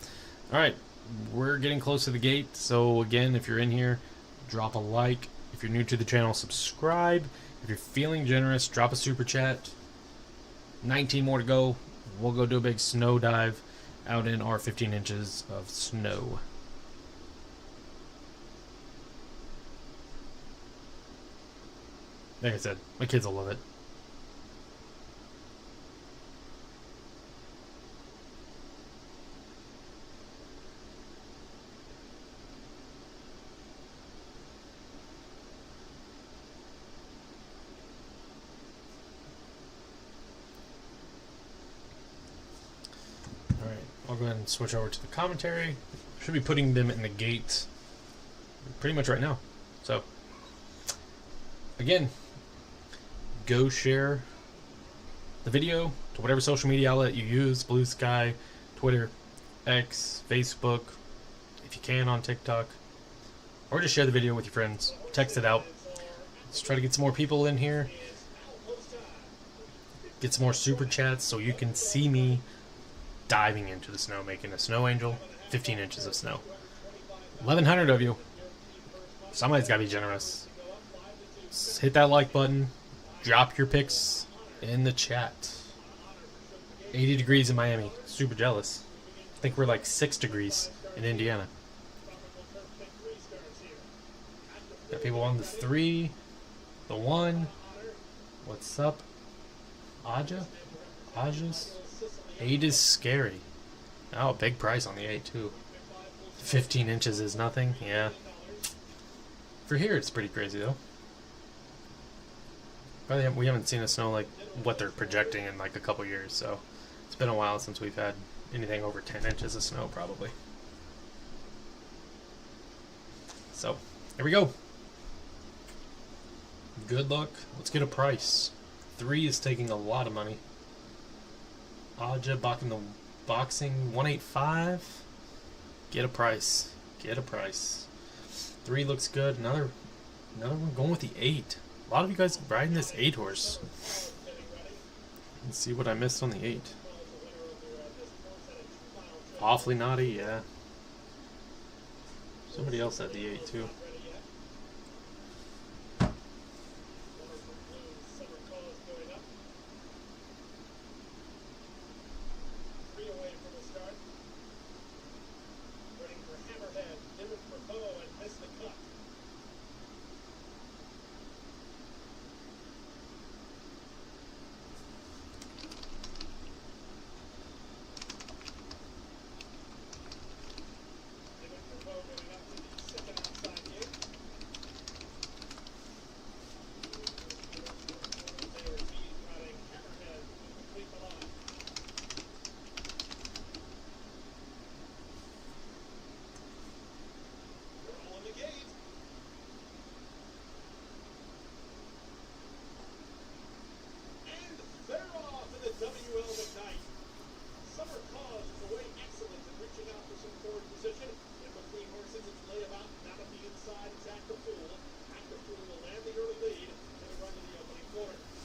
Alright, we're getting close to the gate. So again, if you're in here, drop a like. If you're new to the channel, subscribe. If you're feeling generous, drop a super chat. 19 more to go. We'll go do a big snow dive out in our 15 inches of snow. Like I said, my kids will love it. Alright, I'll go ahead and switch over to the commentary. Should be putting them in the gate pretty much right now. So, again, go share the video to whatever social media outlet you use. Blue Sky, Twitter, X, Facebook, if you can on TikTok. Or just share the video with your friends. Text it out. Let's try to get some more people in here. Get some more super chats so you can see me diving into the snow, making a snow angel. 15 inches of snow. 1,100 of you. Somebody's got to be generous. Just hit that like button. Drop your pics in the chat. 80 degrees in Miami. Super jealous. I think we're like 6 degrees in Indiana. Got people on the 3, the 1. What's up? Aja's? 8 is scary. Oh, big price on the 8 too. 15 inches is nothing. Yeah. For here, it's pretty crazy though. We haven't seen a snow like what they're projecting in like a couple years, so it's been a while since we've had anything over 10 inches of snow probably. So, here we go. Good luck. Let's get a price. 3 is taking a lot of money. Aja boxing 185. Get a price. Get a price. 3 looks good. Another one going with the 8. A lot of you guys riding this 8 horse. Let's see what I missed on the 8. Awfully naughty, yeah. Somebody else had the 8 too.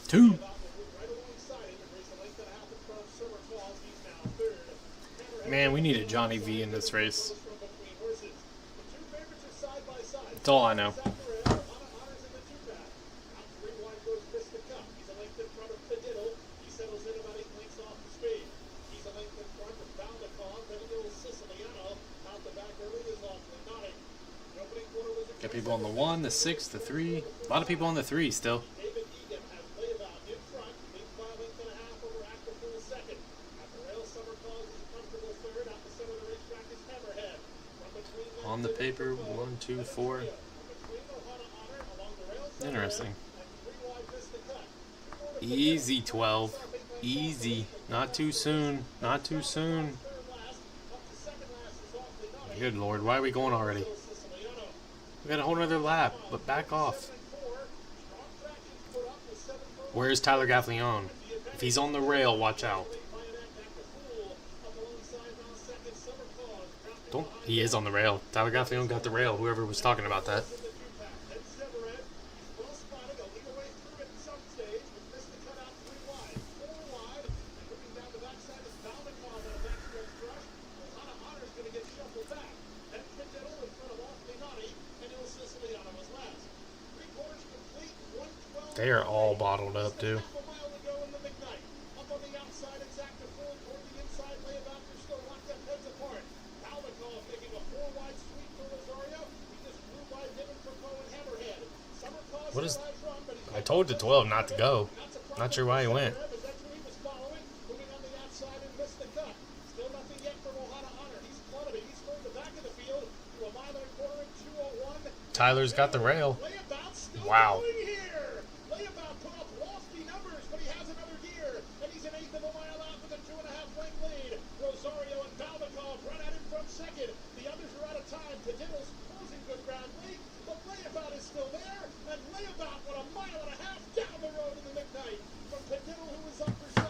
Two. Man, we needed Johnny V in this race. That's all I know. Got people on the 1, the 6, the 3. A lot of people on the 3 still. On the paper, 1, 2, 4. Interesting. Easy 12. Easy. Not too soon. Not too soon. Good Lord, why are we going already? We got a whole nother lap, but back off. Where's Tyler Gaffleon? If he's on the rail, watch out. Don't. He is on the rail. Tyler Gaffleon got the rail. Whoever was talking about that. They are all bottled up, too. What is... I told the 12 not to go. Not sure why he went. Tyler's got the rail. Wow.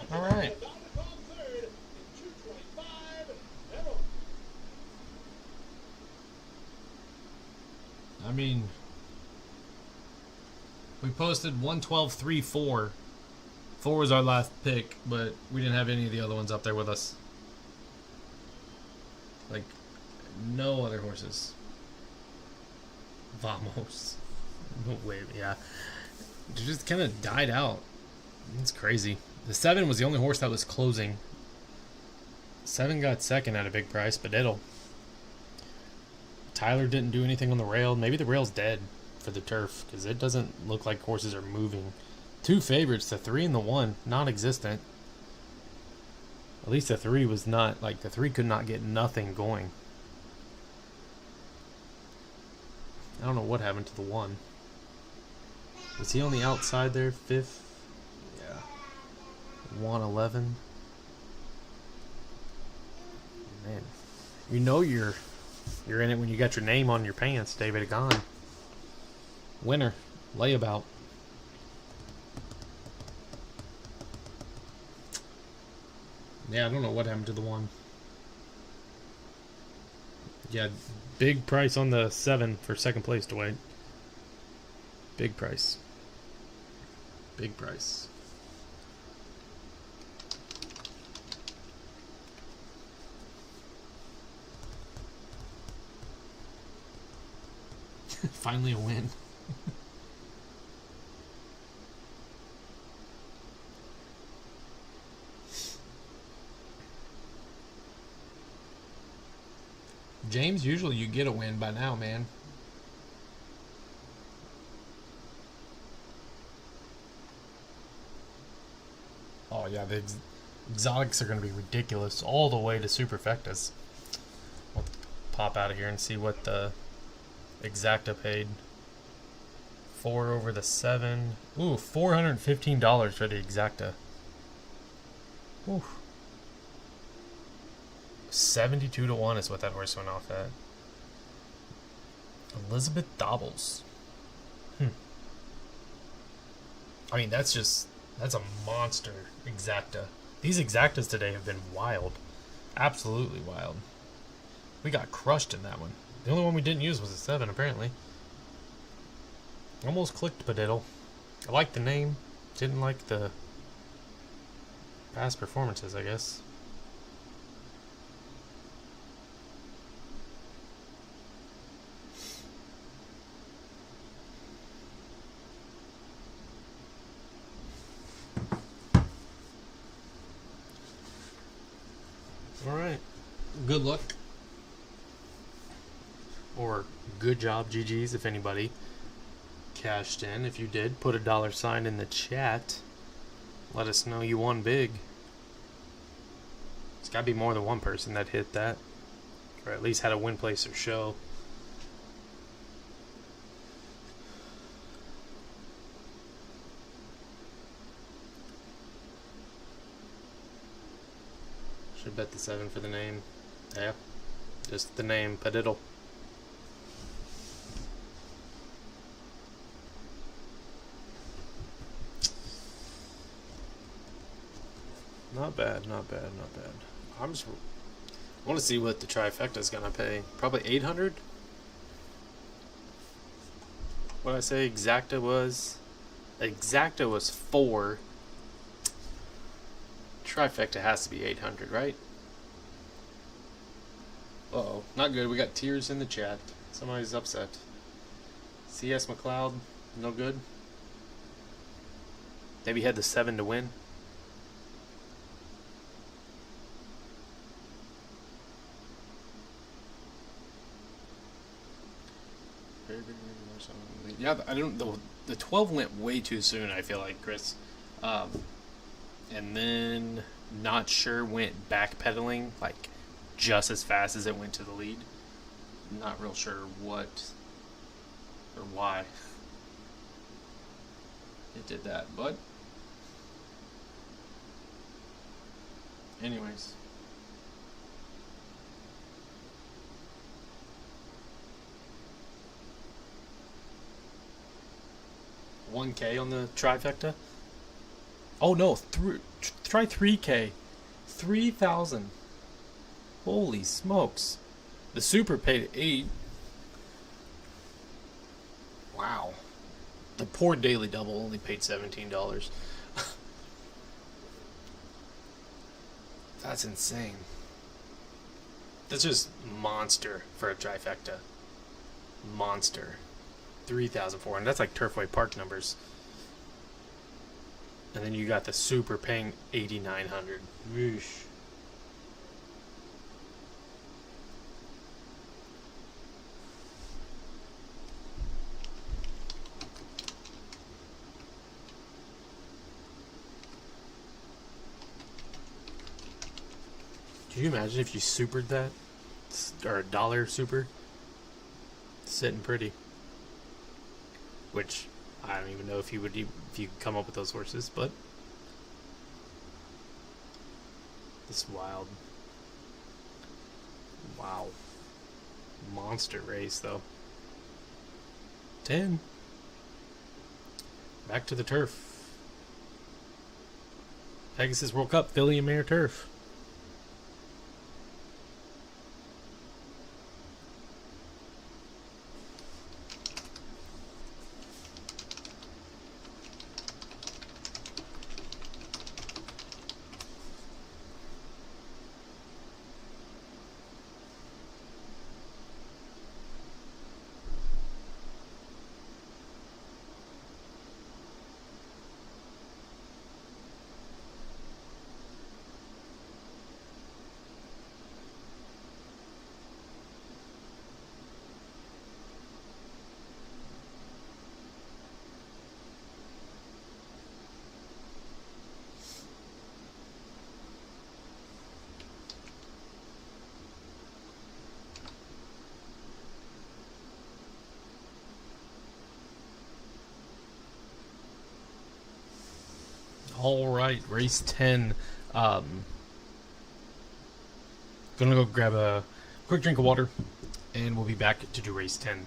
All right. I mean, we posted 112.34. 4 was our last pick, but we didn't have any of the other ones up there with us. Like, no other horses. Vamos. Wait, yeah. It just kind of died out. It's crazy. The 7 was the only horse that was closing. 7 got second at a big price, but it'll. Tyler didn't do anything on the rail. Maybe the rail's dead for the turf because it doesn't look like horses are moving. 2 favorites, the 3 and the 1, non-existent. At least the 3 was not, like, the 3 could not get nothing going. I don't know what happened to the 1. Is he on the outside there? 5th? Yeah. 111. Man. You know you're in it when you got your name on your pants, David Egan. Winner. Layabout. Yeah, I don't know what happened to the 1. Yeah, big price on the 7 for second place, Dwight. Big price. Big price. Finally a win. James, usually you get a win by now, man. Oh yeah, the exotics are going to be ridiculous all the way to Superfectas. We'll pop out of here and see what the Exacta paid. 4 over the 7. Ooh, $415 for the Exacta. Ooh. 72 to 1 is what that horse went off at. Elizabeth Dobbles. I mean, that's a monster Exacta. These Exactas today have been wild. Absolutely wild. We got crushed in that one. The only one we didn't use was a 7, apparently. Almost clicked Padiddle. I like the name. Didn't like the past performances, I guess. Alright. Good luck. Or good job, GG's, if anybody cashed in. If you did, put a $sign in the chat. Let us know you won big. It's got to be more than one person that hit that. Or at least had a win, place, or show. Should bet the 7 for the name. Yeah. Just the name, Padiddle. Not bad, not bad, not bad. I want to see what the trifecta is gonna pay. Probably 800. What did I say? Exacta was 4. Trifecta has to be 800, right? Uh-oh, not good. We got tears in the chat. Somebody's upset. CS McLeod, no good. Maybe he had the 7 to win. Yeah, I don't. The 12 went way too soon. I feel like, Chris, and then Not Sure went backpedaling like just as fast as it went to the lead. Not real sure what or why it did that, but anyways. $1K on the trifecta. Oh no, try 3K, 3,000. Holy smokes! The super paid 8. Wow. The poor daily double only paid $17. That's insane. That's just monster for a trifecta. Monster. 3,400. That's like Turfway Park numbers. And then you got the super paying 8,900. Whoosh. Can you imagine if you supered that? Or a dollar super? Sitting pretty. Which I don't even know if you would come up with those horses, but it's wild. Wow. Monster race though. 10. Back to the turf. Pegasus World Cup, Philly and Mare Turf. All right, race 10. Gonna go grab a quick drink of water, and we'll be back to do race 10.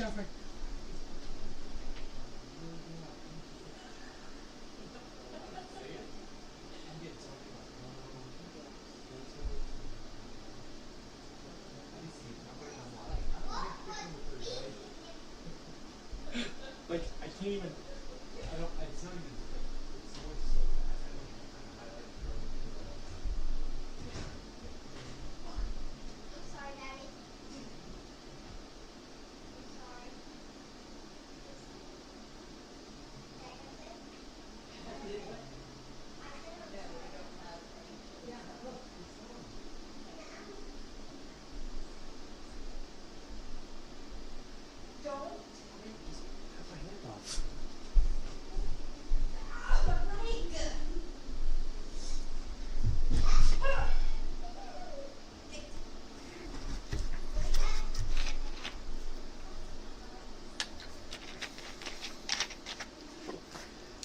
Catherine. Like, I can't even, I don't, it's not even, it's so fast, I don't even kind of highlight it. I'm sorry, Daddy. I'm sorry.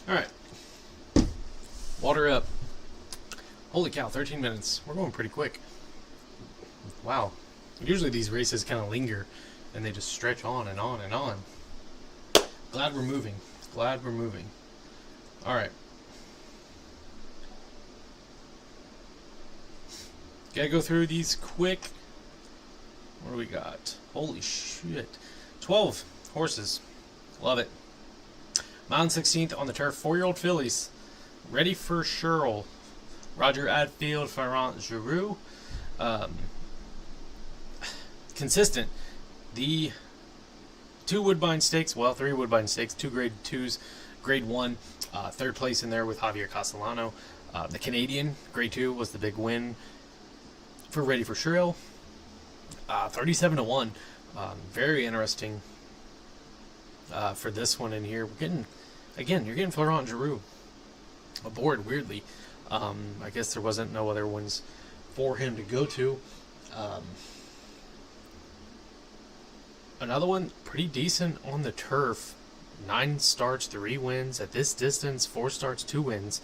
Alright. Water up. Holy cow, 13 minutes. We're going pretty quick. Wow. Usually these races kind of linger and they just stretch on and on and on. Glad we're moving. Glad we're moving. Alright. Gotta go through these quick. What do we got? Holy shit. 12 horses. Love it. Mile 16th on the turf. 4-year-old fillies. Ready for Sherrill. Roger Adfield, Ferrant Giroux. Consistent. The 2 Woodbine Stakes, well, 3 Woodbine Stakes, 2 Grade 2s, Grade 1, 3rd place in there with Javier Castellano. The Canadian, Grade 2, was the big win for Ready for Sherrill. 37-1. Very interesting for this one in here. We're getting, again, you're getting Florent Giroux aboard, weirdly. I guess there wasn't no other ones for him to go to. Another one, pretty decent on the turf. 9 starts, 3 wins. At this distance, 4 starts, 2 wins.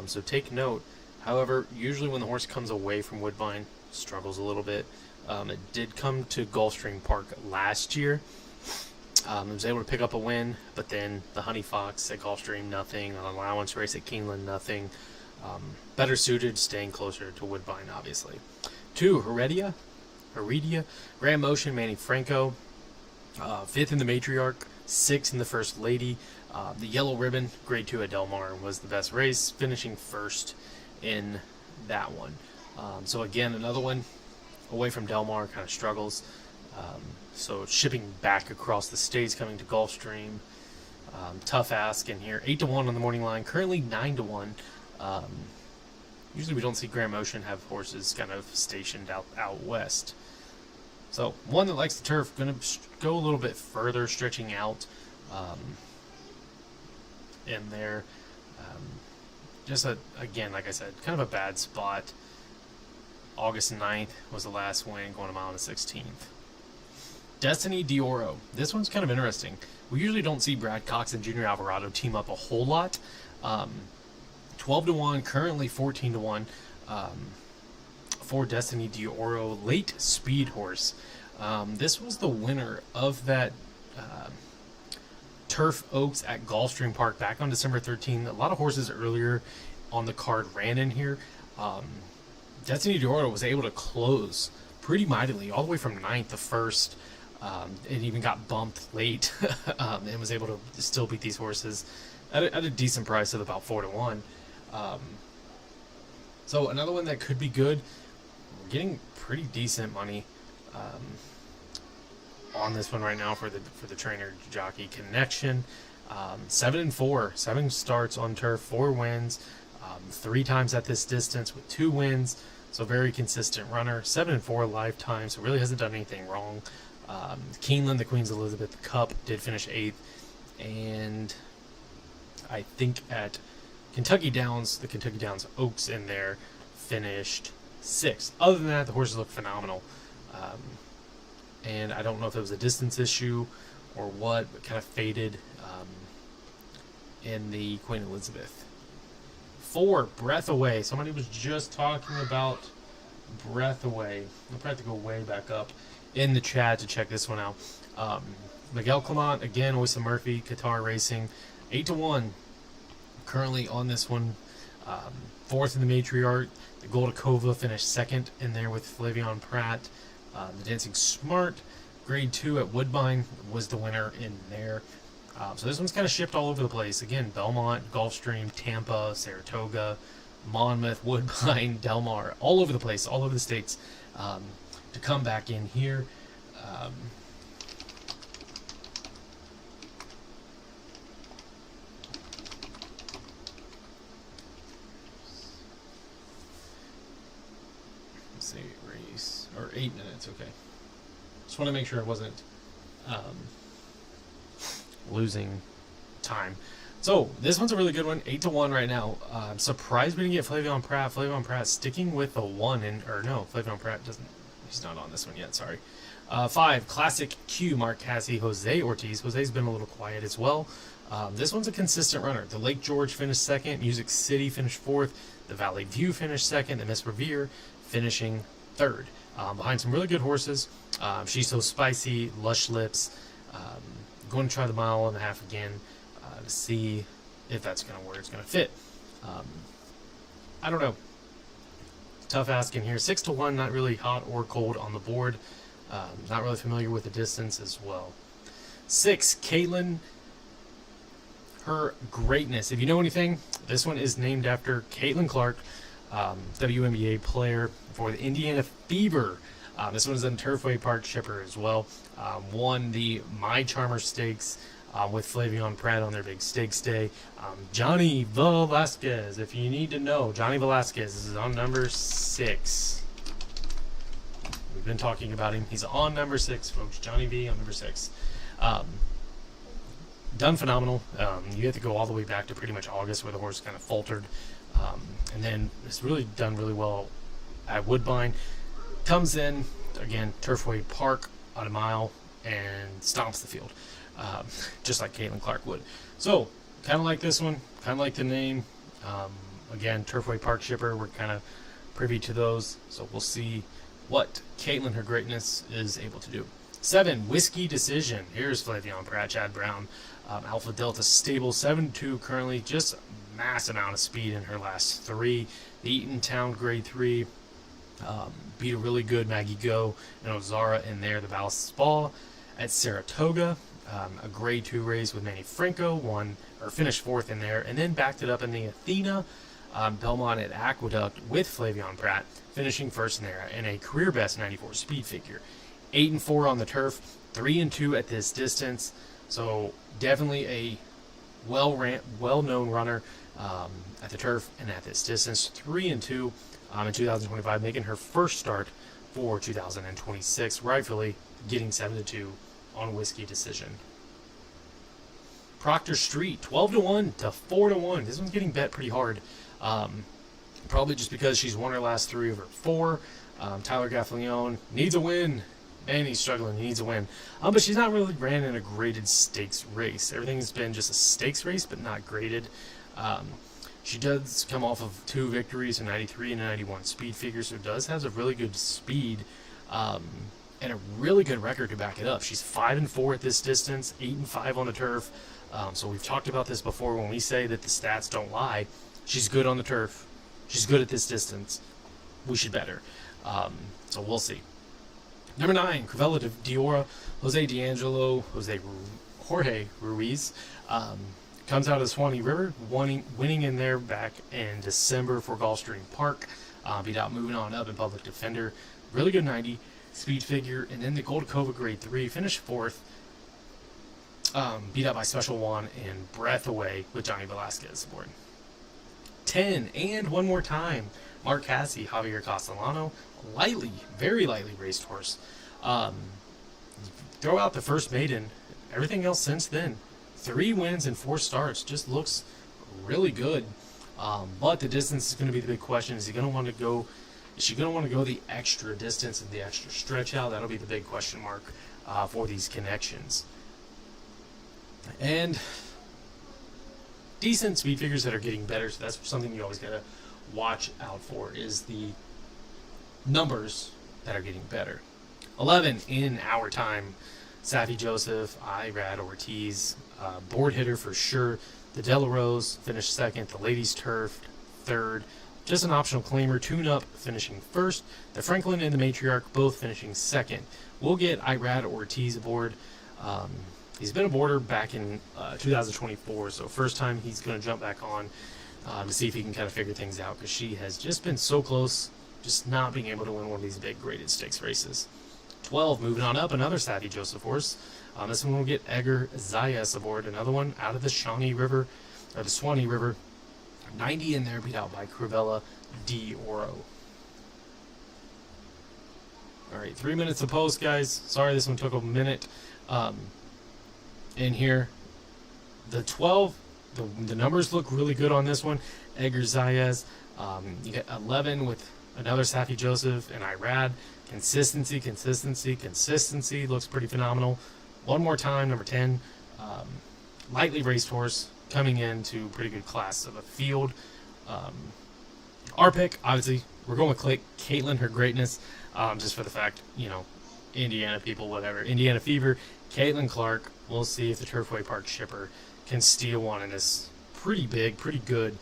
So take note. However, usually when the horse comes away from Woodbine, struggles a little bit. It did come to Gulfstream Park last year. It was able to pick up a win, but then the Honey Fox at Gulfstream, nothing. An allowance race at Keeneland, nothing. Better suited, staying closer to Woodbine, obviously. 2, Heredia, Grand Motion, Manny Franco. 5th in the Matriarch, 6th in the First Lady. The Yellow Ribbon, Grade 2 at Del Mar, was the best race, finishing 1st in that one. So again, another one away from Del Mar, kind of struggles. So shipping back across the states, coming to Gulfstream. Tough ask in here. 8-1 on the morning line, currently 9-1. Usually we don't see Grand Motion have horses kind of stationed out west. So one that likes the turf, going to go a little bit further, stretching out in there. Just again, like I said, kind of a bad spot. August 9th was the last win, going a mile and 16th. Destiny D'Oro. This one's kind of interesting. We usually don't see Brad Cox and Junior Alvarado team up a whole lot. 12-1, currently 14-1 for Destiny D'Oro. Late speed horse. This was the winner of that Turf Oaks at Gulfstream Park back on December 13th. A lot of horses earlier on the card ran in here. Destiny D'Oro was able to close pretty mightily, all the way from 9th to 1st. It even got bumped late and was able to still beat these horses at a decent price of about 4-1. So another one that could be good. We're getting pretty decent money on this one right now for the trainer jockey connection. 7-4, 7 starts on turf, 4 wins, 3 times at this distance with 2 wins. So very consistent runner. 7-4 lifetime, so really hasn't done anything wrong. Keeneland, the Queen's Elizabeth Cup, did finish 8th, and I think at Kentucky Downs, the Kentucky Downs Oaks in there, finished 6th. Other than that, the horses look phenomenal. And I don't know if it was a distance issue or what, but kind of faded in the Queen Elizabeth. 4, Breath Away. Somebody was just talking about Breath Away. I'll have to go way back up in the chat to check this one out. Miguel Clement, again, Oyster Murphy, Qatar Racing, 8-1. Currently on this one, fourth in the matriarch. The Goldakova finished second in there with Flavion Pratt. The Dancing Smart, grade 2 at Woodbine, was the winner in there. So this one's kind of shipped all over the place. Again, Belmont, Gulfstream, Tampa, Saratoga, Monmouth, Woodbine, Del Mar, all over the place, all over the states, to come back in here. Let's see, race, or 8 minutes, okay. Just want to make sure I wasn't losing time. So this one's a really good one, 8-1 right now. I'm surprised we didn't get Flavion Pratt. Flavion Pratt sticking with the 1 in, or no, Flavion Pratt doesn't. He's not on this one yet. Sorry. 5 Classic Q, Mark Cassie, Jose Ortiz. Jose's been a little quiet as well. This one's a consistent runner. The Lake George finished second. Music City finished fourth. The Valley View finished second. And Miss Revere finishing third. Behind some really good horses. She's So Spicy, Lush Lips. Going to try the 1.5 miles again to see if that's going to where it's going to fit. I don't know. Tough asking here. 6-1, not really hot or cold on the board. Not really familiar with the distance as well. 6, Caitlin. Her Greatness. If you know anything, this one is named after Caitlin Clark, WNBA player for the Indiana Fever. This one is in Turfway Park shipper as well. Won the My Charmer Stakes with Flavion Pratt on their big stakes day. Johnny Velasquez, if you need to know, Johnny Velasquez is on number 6. We've been talking about him. He's on number 6, folks. Johnny V on number 6. Done phenomenal. You have to go all the way back to pretty much August where the horse kind of faltered. And then it's really done really well at Woodbine. Comes in, again, Turfway Park on 1 mile and stomps the field. Just like Caitlin Clark would. So, kind of like this one, kind of like the name. Again, Turfway Park shipper, we're kind of privy to those. So we'll see what Caitlin, Her Greatness, is able to do. 7, Whiskey Decision. Here's Flavion Pratt, Chad Brown, Alpha Delta Stable, 7-2 currently. Just mass amount of speed in her last 3. The Eatontown grade 3. Beat a really good Maggie Go and Ozara in there. The Ballast Spa at Saratoga. A grade 2 race with Manny Franco, finished 4th in there, and then backed it up in the Athena Belmont at Aqueduct with Flavion Pratt, finishing 1st in there, and a career best 94 speed figure. 8-4 on the turf, 3-2 at this distance, so definitely a well-known runner at the turf and at this distance. 3-2 in 2025, making her first start for 2026, rightfully getting 7-2 on Whiskey Decision. Proctor Street, 12-1 to 4-1. This one's getting bet pretty hard. Probably just because she's won her last 3 of her 4. Tyler Gaffalione needs a win. Man, he's struggling. He needs a win. But she's not really ran in a graded stakes race. Everything's been just a stakes race, but not graded. She does come off of 2 victories, a 93 and a 91 speed figure, so does has a really good speed. And a really good record to back it up. She's 5-4 at this distance, 8-5 on the turf. So we've talked about this before. When we say that the stats don't lie, she's good on the turf. She's good at this distance. We should bet her. So we'll see. Number 9, Cravella Diora, Jose D'Angelo, Jorge Ruiz. Comes out of the Swanee River, winning in there back in December for Gulfstream Park. Beat out Moving On Up in Public Defender. Really good 90 speed figure. And then the Goldakova grade 3, finished 4th. Beat out by Special One and Breath Away with Johnny Velasquez aboard. 10, and one more time, Mark Cassie, Javier Castellano. Very lightly raced horse. Throw out the first maiden. Everything else since then. 3 wins and 4 starts. Just looks really good. But the distance is going to be the big question. Is she going to want to go the extra distance and the extra stretch out? That'll be the big question mark for these connections. And decent speed figures that are getting better. So that's something you always got to watch out for, is the numbers that are getting better. 11 in our time. Safi Joseph, Irad Ortiz, board hitter for sure. The Delarose finished second. The Ladies Turf third. Just an optional claimer. Tune-up finishing first. The Franklin and the Matriarch both finishing second. We'll get Irad Ortiz aboard. He's been a boarder back in 2024, so first time he's going to jump back on to see if he can kind of figure things out, because she has just been so close, just not being able to win one of these big graded stakes races. 12, moving on up, another Safi Joseph horse. This one will get Edgar Zayas aboard, another one out of the Shawnee River, or the Swanee River. 90 in there, beat out by Cruvella D. Oro. Alright, 3 minutes of post, guys. Sorry this one took a minute. In here, the 12, the numbers look really good on this one. Edgar Zayas, you get 11 with another Safi Joseph and Irad. Consistency looks pretty phenomenal. One more time, number 10, lightly raced horse coming into pretty good class of a field. Our pick, obviously, we're going with Caitlin, her greatness, just for the fact, Indiana people, whatever. Indiana Fever, Caitlin Clark. We'll see if the Turfway Park shipper can steal one in this pretty big, pretty good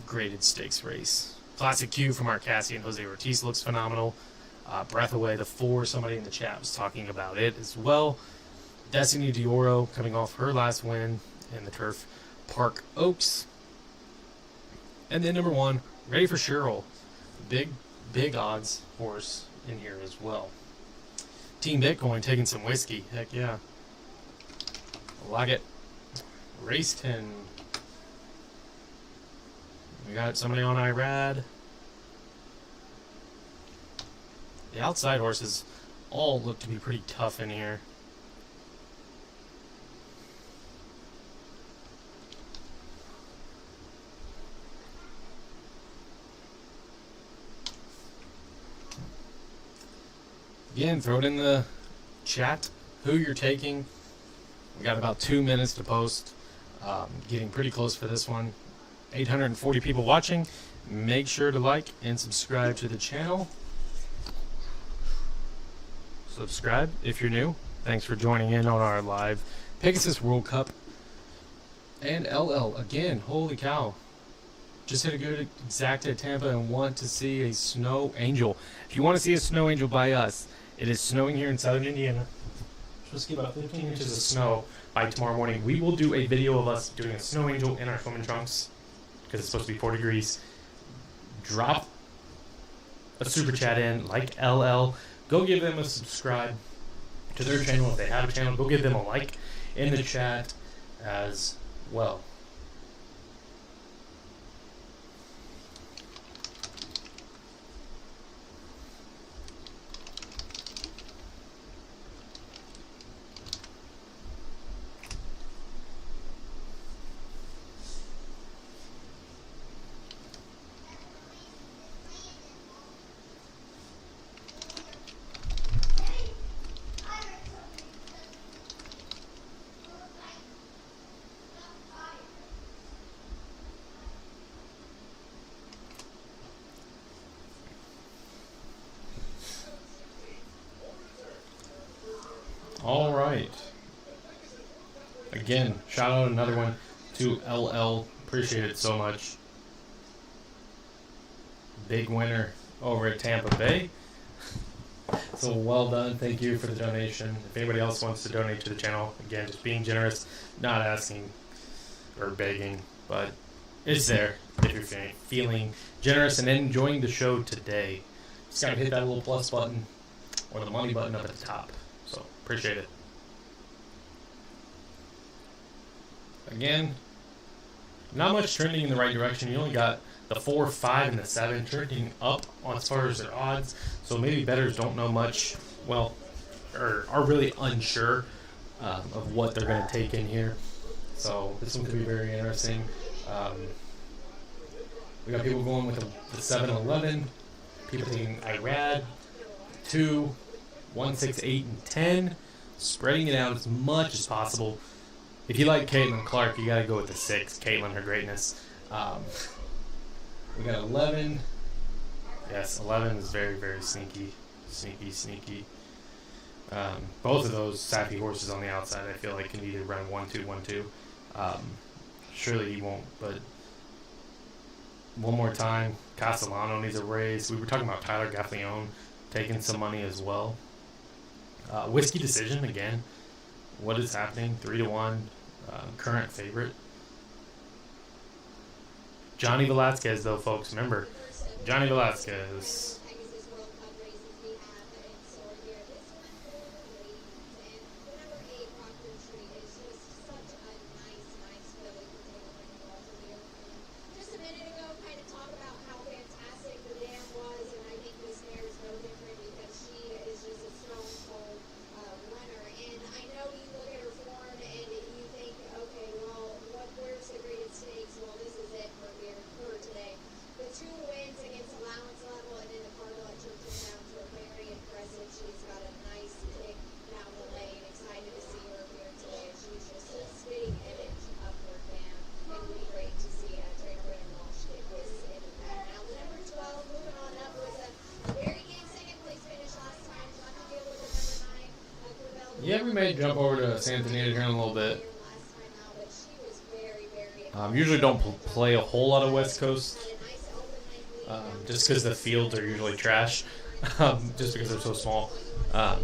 graded stakes race. Classic Q from our Cassie and Jose Ortiz looks phenomenal. Breath Away, the 4, somebody in the chat was talking about it as well. Destiny Dioro coming off her last win in the Turf Park Oaks. And then number 1, Ready for Cheryl. Big odds horse in here as well. Team Bitcoin taking some whiskey. Heck yeah. Like it. Race 10. We got somebody on Irad. The outside horses all look to be pretty tough in here. Again, throw it in the chat who you're taking. We got about 2 minutes to post. Getting pretty close for this one. 840 people watching. Make sure to like and subscribe to the channel. Subscribe if you're new. Thanks for joining in on our live Pegasus World Cup. And LL again. Holy cow. Just hit a good exact at Tampa and want to see a snow angel. If you want to see a snow angel by us, it is snowing here in southern Indiana. Supposed to get about 15 inches of snow by tomorrow morning. We will do a video of us doing a snow angel in our swimming trunks because it's supposed to be 4 degrees. Drop a super chat in, like LL. Go give them a subscribe to their channel if they have a channel. Go give them a like in the chat as well. All right. Again, shout out another one to LL. Appreciate it so much. Big winner over at Tampa Bay. So well done. Thank you for the donation. If anybody else wants to donate to the channel, again, just being generous, not asking or begging, but it's there if you're feeling generous and enjoying the show today. Just gotta hit that little plus button or the money button up at the top. So appreciate it. Again, not much trending in the right direction. You only got the 4, 5, and the 7 trending up on as far as their odds. So maybe bettors don't know much, well, or are really unsure of what they're going to take in here. So this one could be very interesting. We got people going with the 7-11, people taking Irad, 2, 1, 6, 8, and 10, spreading it out as much as possible. If you like Caitlin Clark, you got to go with the 6, Caitlin, her greatness. We got 11. Yes, 11 is very, very sneaky. Both of those sappy horses on the outside, I feel like, can either run 1-2, 1-2. Surely he won't, but one more time, Castellano needs a raise. We were talking about Tyler Gaffleone taking some money as well. Whiskey Decision again. What is happening? 3-1. Current favorite. Johnny Velasquez, though, folks. Remember, Johnny Velasquez. Pegasus World Cup races we have in store here. This one for ladies. And the number 8 Rockford Street is just such a nice filly for Taylor and Walter. Just a minute ago, kind of talk about how fantastic the dam was, and I think this mare is no different because she is just a stone cold runner. And I know you look at her form and you think, okay, well, where's the greatest stakes? Well, this is it for her today. The 2 wins against allowance level and then the Cardinal at Churchilltown were very impressive. She's got a nice kick down the lane. Excited to see her here today. She's just a spitting image of her fam. It would be great to see Trainer Brandon Walsh get this in the pack. Now, the number 12 moving on up was a very game second place finish last time. Not to deal with the number 9, Corbell. Yeah, we may jump over to Santa Anita here in a little bit. Last time out, but she was very Usually don't play a whole lot of West Coast, just because the fields are usually trash, just because they're so small. But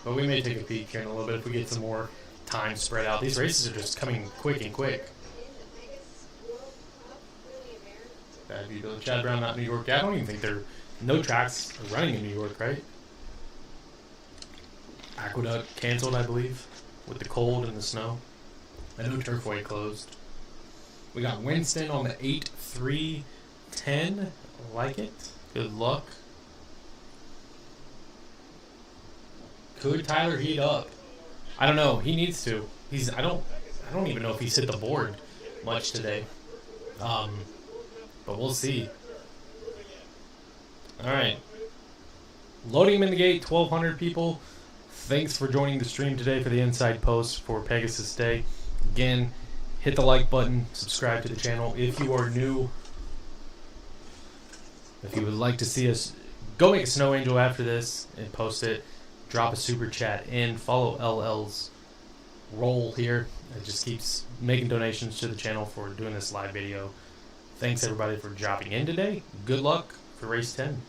we may take a peek here in a little bit if we get some more time spread out. These races are just coming quick and quick. That'd be the Chad Brown, not New York. I don't even think no tracks are running in New York, right? Aqueduct canceled, I believe, with the cold and the snow. I know Turfway closed. We got Winston on the 8-3-10. I like it. Good luck. Could Tyler heat up? I don't know. He needs to. I don't even know if he's hit the board much today. But we'll see. All right. Loading him in the gate. 1,200 people. Thanks for joining the stream today for the Inside Post for Pegasus Day. Again, hit the like button, subscribe to the channel if you are new. If you would like to see us go make a snow angel after this and post it, drop a super chat in, follow LL's role here. It just keeps making donations to the channel for doing this live video. Thanks everybody for dropping in today. Good luck for race 10.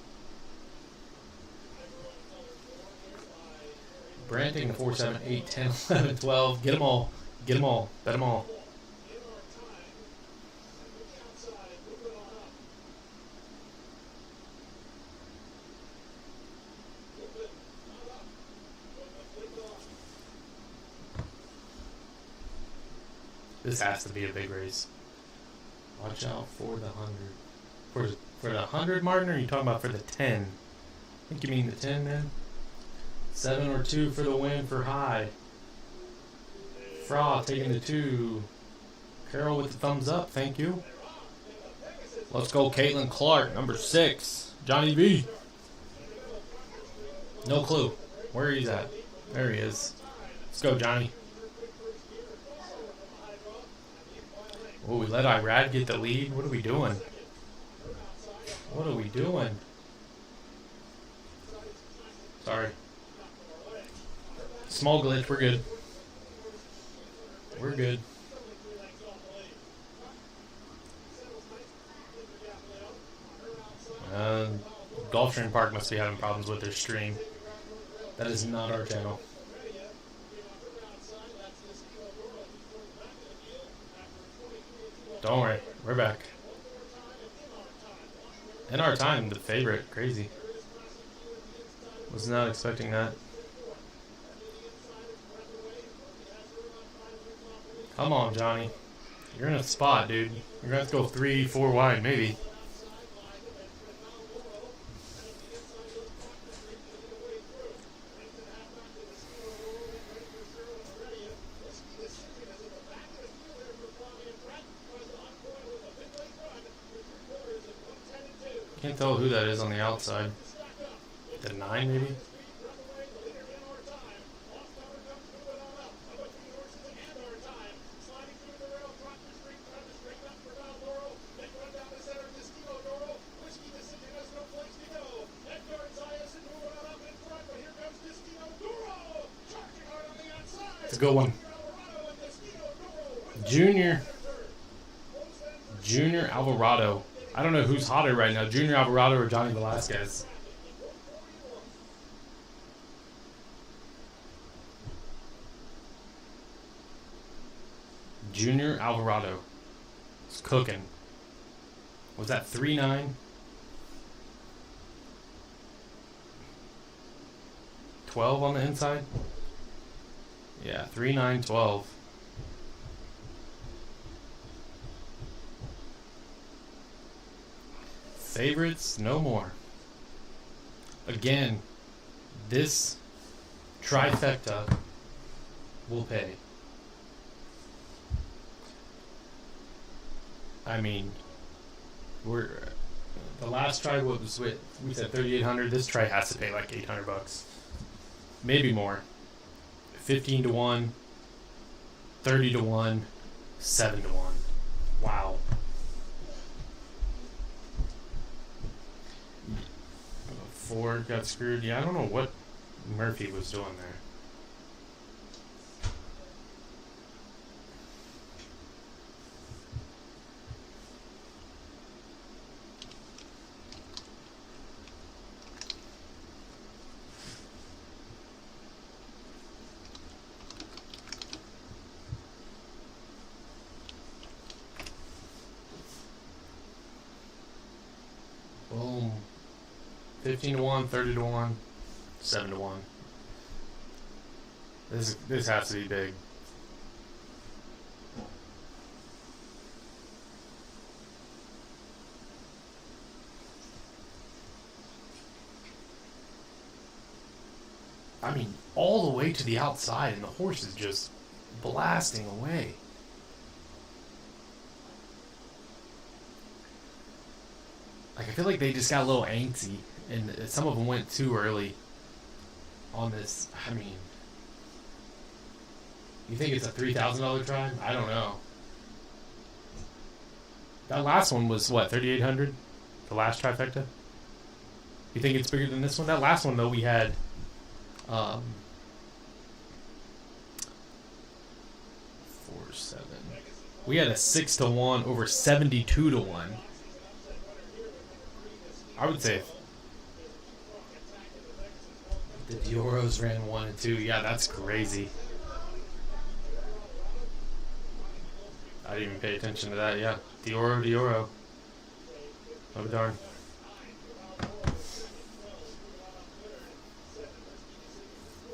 Branting 4, 7, 8, 10, 11, 12. Get them all. Get them all. Bet them all. This has to be a big race. Watch out for the 100. For the 100, Martin, or are you talking about for the 10? I think you mean the 10, man. 7 or 2 for the win for High. Fra taking the 2. Carol with the thumbs up. Thank you. Let's go, Caitlin Clark, number 6. Johnny V. No clue where he's at. There he is. Let's go, Johnny. Oh, we let Irad get the lead. What are we doing? What are we doing? Sorry. Small glitch. We're good. We're good. Gulfstream Park must be having problems with their stream. That is not our channel. Don't worry, we're back. In our time, the favorite. Crazy. Was not expecting that. Come on, Johnny. You're in a spot, dude. You're going to have to go 3, 4 wide, maybe. Can't tell who that is on the outside. The 9, maybe? It's a good one. Junior Alvarado. I don't know who's hotter right now, Junior Alvarado or Johnny Velasquez. Junior Alvarado. It's cooking. Was that 3-9? 12 on the inside? Yeah, 3-9, 12. Favorites, no more. Again, this trifecta will pay. I mean, we're the last try. What was it? We said 3,800. This try has to pay like $800, maybe more. 15 to 1, 30 to 1, 7 to 1. Wow. Ford got screwed. Yeah, I don't know what Murphy was doing there. Boom. 15 to 1, 30 to 1, 7 to 1. This has to be big. I mean, all the way to the outside, and the horse is just blasting away. Like, I feel like they just got a little angsty, and some of them went too early on this. I mean, you think it's a $3,000 try? I don't know. That last one was, what, 3,800? The last trifecta? You think it's bigger than this one? That last one, though, we had... 4, 7. We had a 6 to 1 over 72 to 1. I would say the Dioros ran 1 and 2. Yeah, that's crazy. I didn't even pay attention to that. Yeah, Dioro. Oh darn.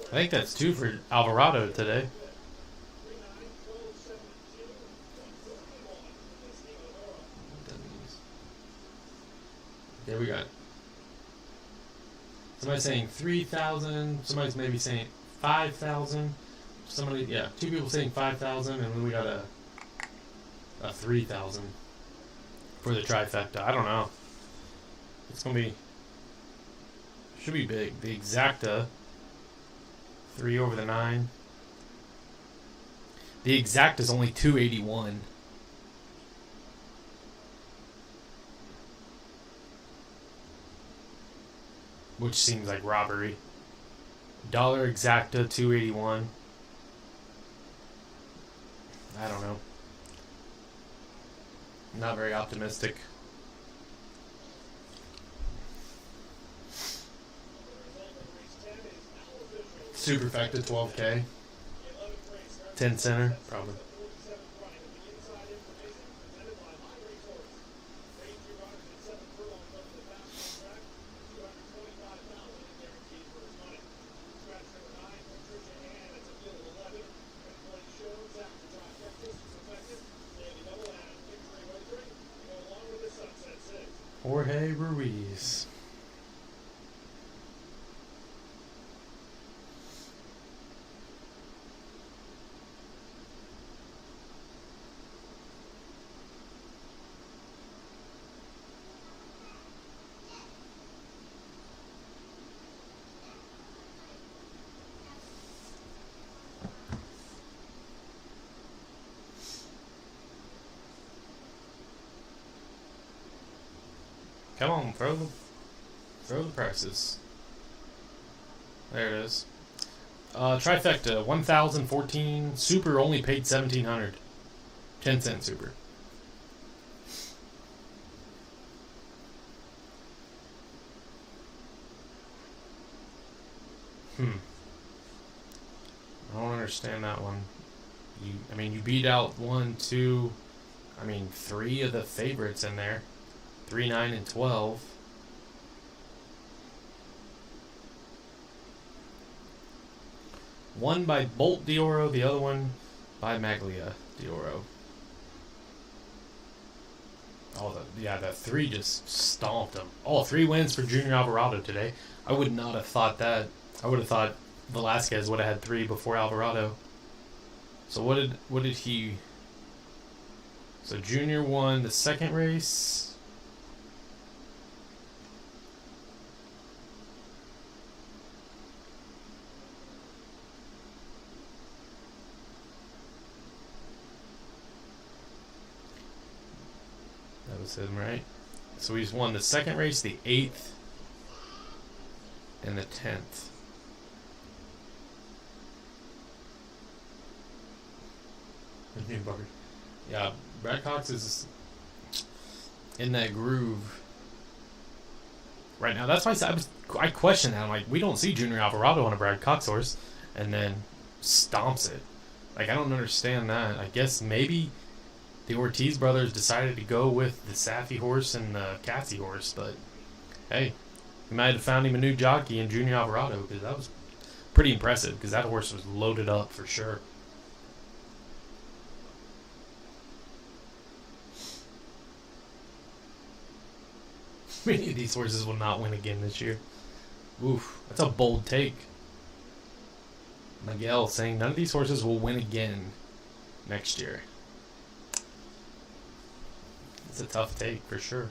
I think that's 2 for Alvarado today. There we go. Somebody's saying 3,000. Somebody's maybe saying 5,000. Somebody, yeah, 2 people saying 5,000, and then we got a 3,000 for the trifecta. I don't know. It's gonna be, should be big. The exacta, 3 over the 9. The exact is only 281. Which seems like robbery. Dollar exacta 281. I don't know. Not very optimistic. Superfecta 12K. 10 center, probably. Jorge Ruiz. Come on, throw the prices. There it is. Trifecta, 1,014. Super only paid 1,700. 10-cent super. I don't understand that one. You beat out 1, 2, 3 of the favorites in there. 3, 9, and 12. One by Bolt D'Oro, the other one by Maglia D'Oro. The 3 just stomped them. 3 wins for Junior Alvarado today. I would not have thought that. I would have thought Velasquez would have had 3 before Alvarado. So what did he? So Junior won the second race. That was him, right? So he's won the second race, the 8th, and the 10th. Yeah, Brad Cox is in that groove right now. That's why I question that. I'm like, we don't see Junior Alvarado on a Brad Cox horse, and then stomps it. Like, I don't understand that. I guess maybe the Ortiz brothers decided to go with the Saffy horse and the Cassie horse, but hey, we might have found him a new jockey in Junior Alvarado, because that was pretty impressive, because that horse was loaded up for sure. Many of these horses will not win again this year. Oof, that's a bold take. Miguel saying none of these horses will win again next year. It's a tough take for sure.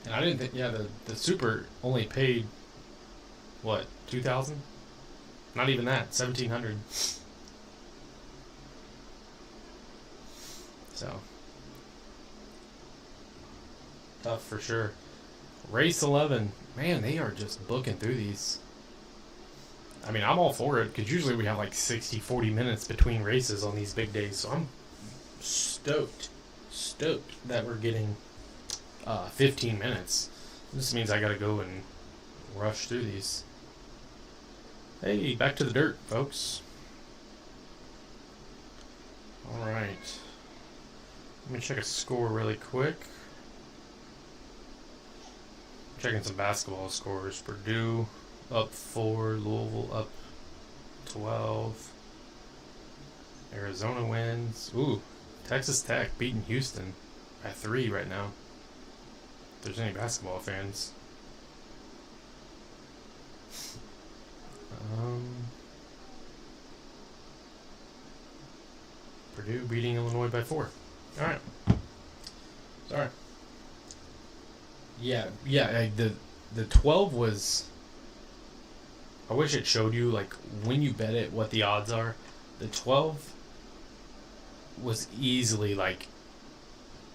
And I didn't think, the super only paid, what, 2,000? Not even that, 1,700. So, tough for sure. Race 11, man, they are just booking through these. I'm all for it, because usually we have like 60, 40 minutes between races on these big days, so I'm stoked that we're getting 15 minutes. This means I gotta go and rush through these. Hey, back to the dirt, folks. Alright. Let me check a score really quick. Checking some basketball scores. Purdue up 4, Louisville up 12. Arizona wins. Ooh, Texas Tech beating Houston by 3 right now. If there's any basketball fans. Purdue beating Illinois by 4. Alright. Sorry. Yeah, the 12 was... I wish it showed you, like, when you bet it, what the odds are. The 12 was easily, like,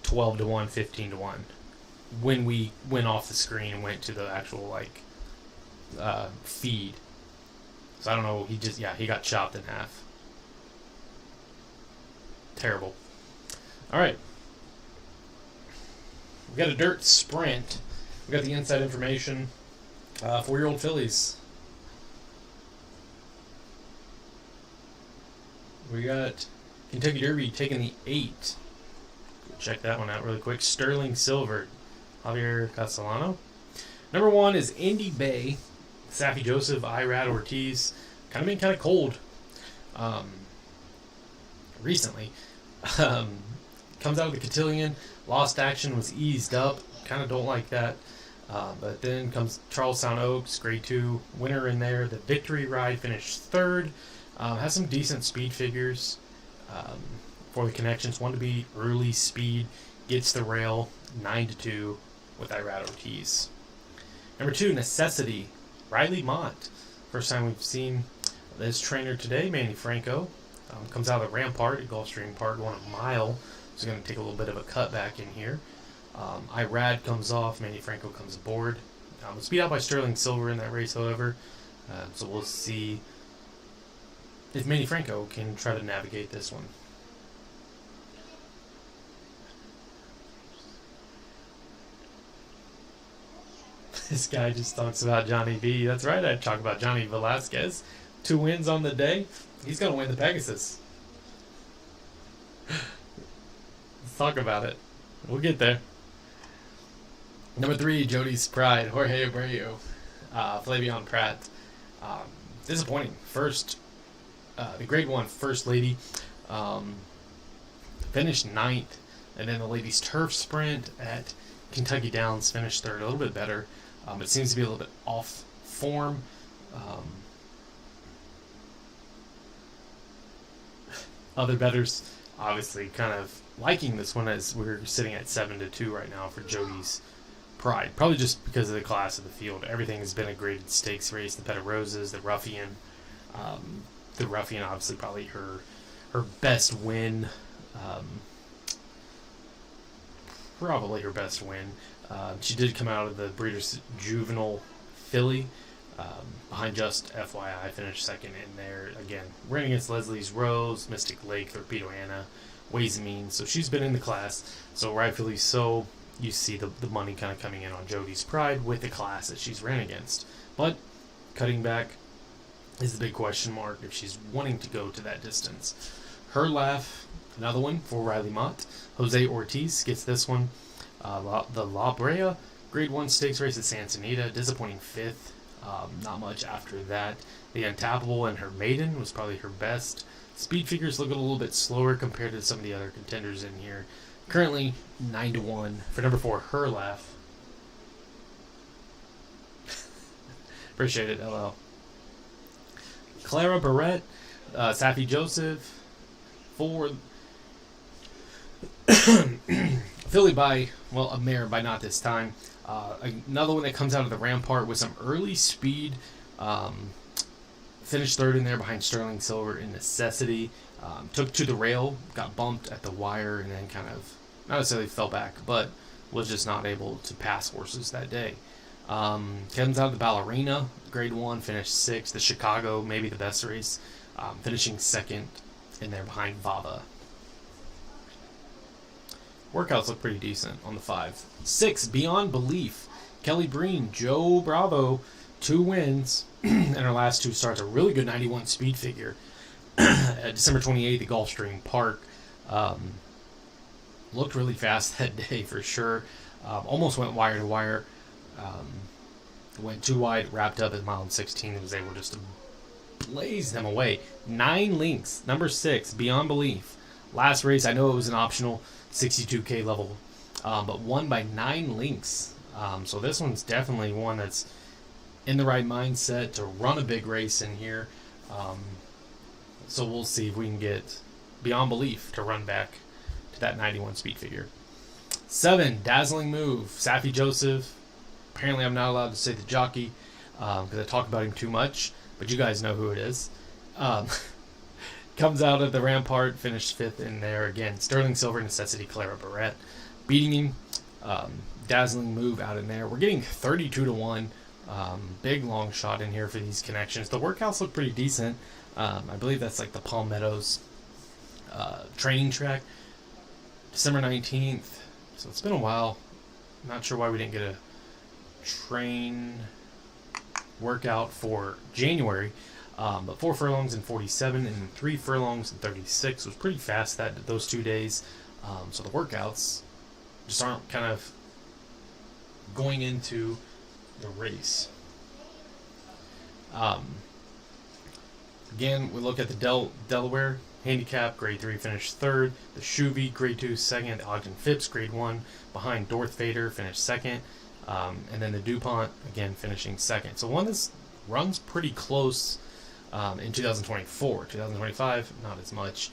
12 to 1, 15 to 1. When we went off the screen and went to the actual, like, feed. So I don't know, he got chopped in half. Terrible. Alright. We got a dirt sprint. We got the inside information. 4-year-old fillies. We got Kentucky Derby taking the 8. Check that one out really quick. Sterling Silver, Javier Castellano. Number 1 is Indy Bay. Saffy Joseph, Irad Ortiz. Kind of been kind of cold recently. Comes out of the cotillion. Lost action, was eased up. Kind of don't like that. But then comes Charlestown Oaks, grade 2 winner in there. The Victory Ride finished 3rd. Has some decent speed figures for the connections. One to be early speed, gets the rail, 9-2 with Irad Ortiz. Number 2, Necessity, Riley Mott. First time we've seen this trainer today, Manny Franco. Comes out of the Rampart at Gulfstream Park, going a mile. So going to take a little bit of a cutback in here. Irad comes off, Manny Franco comes aboard. Speed out by Sterling Silver in that race, however. So we'll see if Manny Franco can try to navigate this one. This guy just talks about Johnny V. That's right, I talk about Johnny Velasquez. 2 wins on the day. He's going to win the Pegasus. Let's talk about it. We'll get there. Number 3, Jody's Pride, Jorge Abreu. Flavion Pratt. Disappointing. First, the grade 1 first lady. Finished 9th. And then the ladies' turf sprint at Kentucky Downs finished 3rd. A little bit better. It seems to be a little bit off form. Other bettors obviously kind of liking this one, as we're sitting at 7-2 right now for Jody's Pride. Probably just because of the class of the field. Everything has been a graded stakes race. The Bed of Roses, the Ruffian. The Ruffian, obviously, probably her best win. Probably her best win. She did come out of the Breeders' Juvenile filly. Behind Just FYI, finished 2nd in there. Again, ran against Leslie's Rose, Mystic Lake, Torpedo Anna, Ways and Means. So she's been in the class. So rightfully so, you see the money kind of coming in on Jody's Pride with the class that she's ran against. But cutting back is the big question mark if she's wanting to go to that distance. Her Laugh, another one for Riley Mott. Jose Ortiz gets this one. The La Brea Grade 1 stakes race at Santa Anita, disappointing 5th. Not much after that. The Untappable and her Maiden was probably her best. Speed figures look a little bit slower compared to some of the other contenders in here. Currently 9-1 for number 4, Her Laugh. Appreciate it, LL. Clara Barrett, Safi Joseph for Philly by, well, a mare by not this time. Another one that comes out of the Rampart with some early speed. Finished 3rd in there behind Sterling Silver in Necessity. Took to the rail, got bumped at the wire, and then kind of, not necessarily fell back, but was just not able to pass horses that day. Comes out of the Ballerina, Grade 1, finished 6th. The Chicago, maybe the best race, finishing 2nd in there behind Vava. Workouts look pretty decent on the 5. 6, Beyond Belief. Kelly Breen, Joe Bravo, 2 wins, and her last 2 starts. A really good 91 speed figure. December 28th, the Gulfstream Park. Looked really fast that day for sure. Almost went wire to wire. Went too wide, wrapped up at mile 16, and was able just to blaze them away. 9 links. Number 6, Beyond Belief. Last race, I know it was an optional 62K level, but won by 9 links. So this one's definitely one that's in the right mindset to run a big race in here. So we'll see if we can get Beyond Belief to run back to that 91 speed figure. 7, Dazzling Move, Safi Joseph. Apparently I'm not allowed to say the jockey because I talk about him too much, but you guys know who it is. Comes out of the Rampart, finished 5th in there again. Sterling Silver, Necessity, Clara Barrett beating him. Dazzling Move out in there. We're getting 32-1. Big long shot in here for these connections. The workouts look pretty decent. I believe that's like the Palm Meadows training track. December 19th. So it's been a while. Not sure why we didn't get a train workout for January. But 4 furlongs in 47 and 3 furlongs in 36 was pretty fast those 2 days. So the workouts just aren't kind of going into the race. Again, we look at the Delaware Handicap, Grade 3 finished 3rd. The Shuvi, Grade 2 2nd. Ogden Phipps, Grade 1 behind Dorth Vader, finished 2nd. And then the DuPont, again, finishing 2nd. So one that runs pretty close in 2024. 2025, not as much.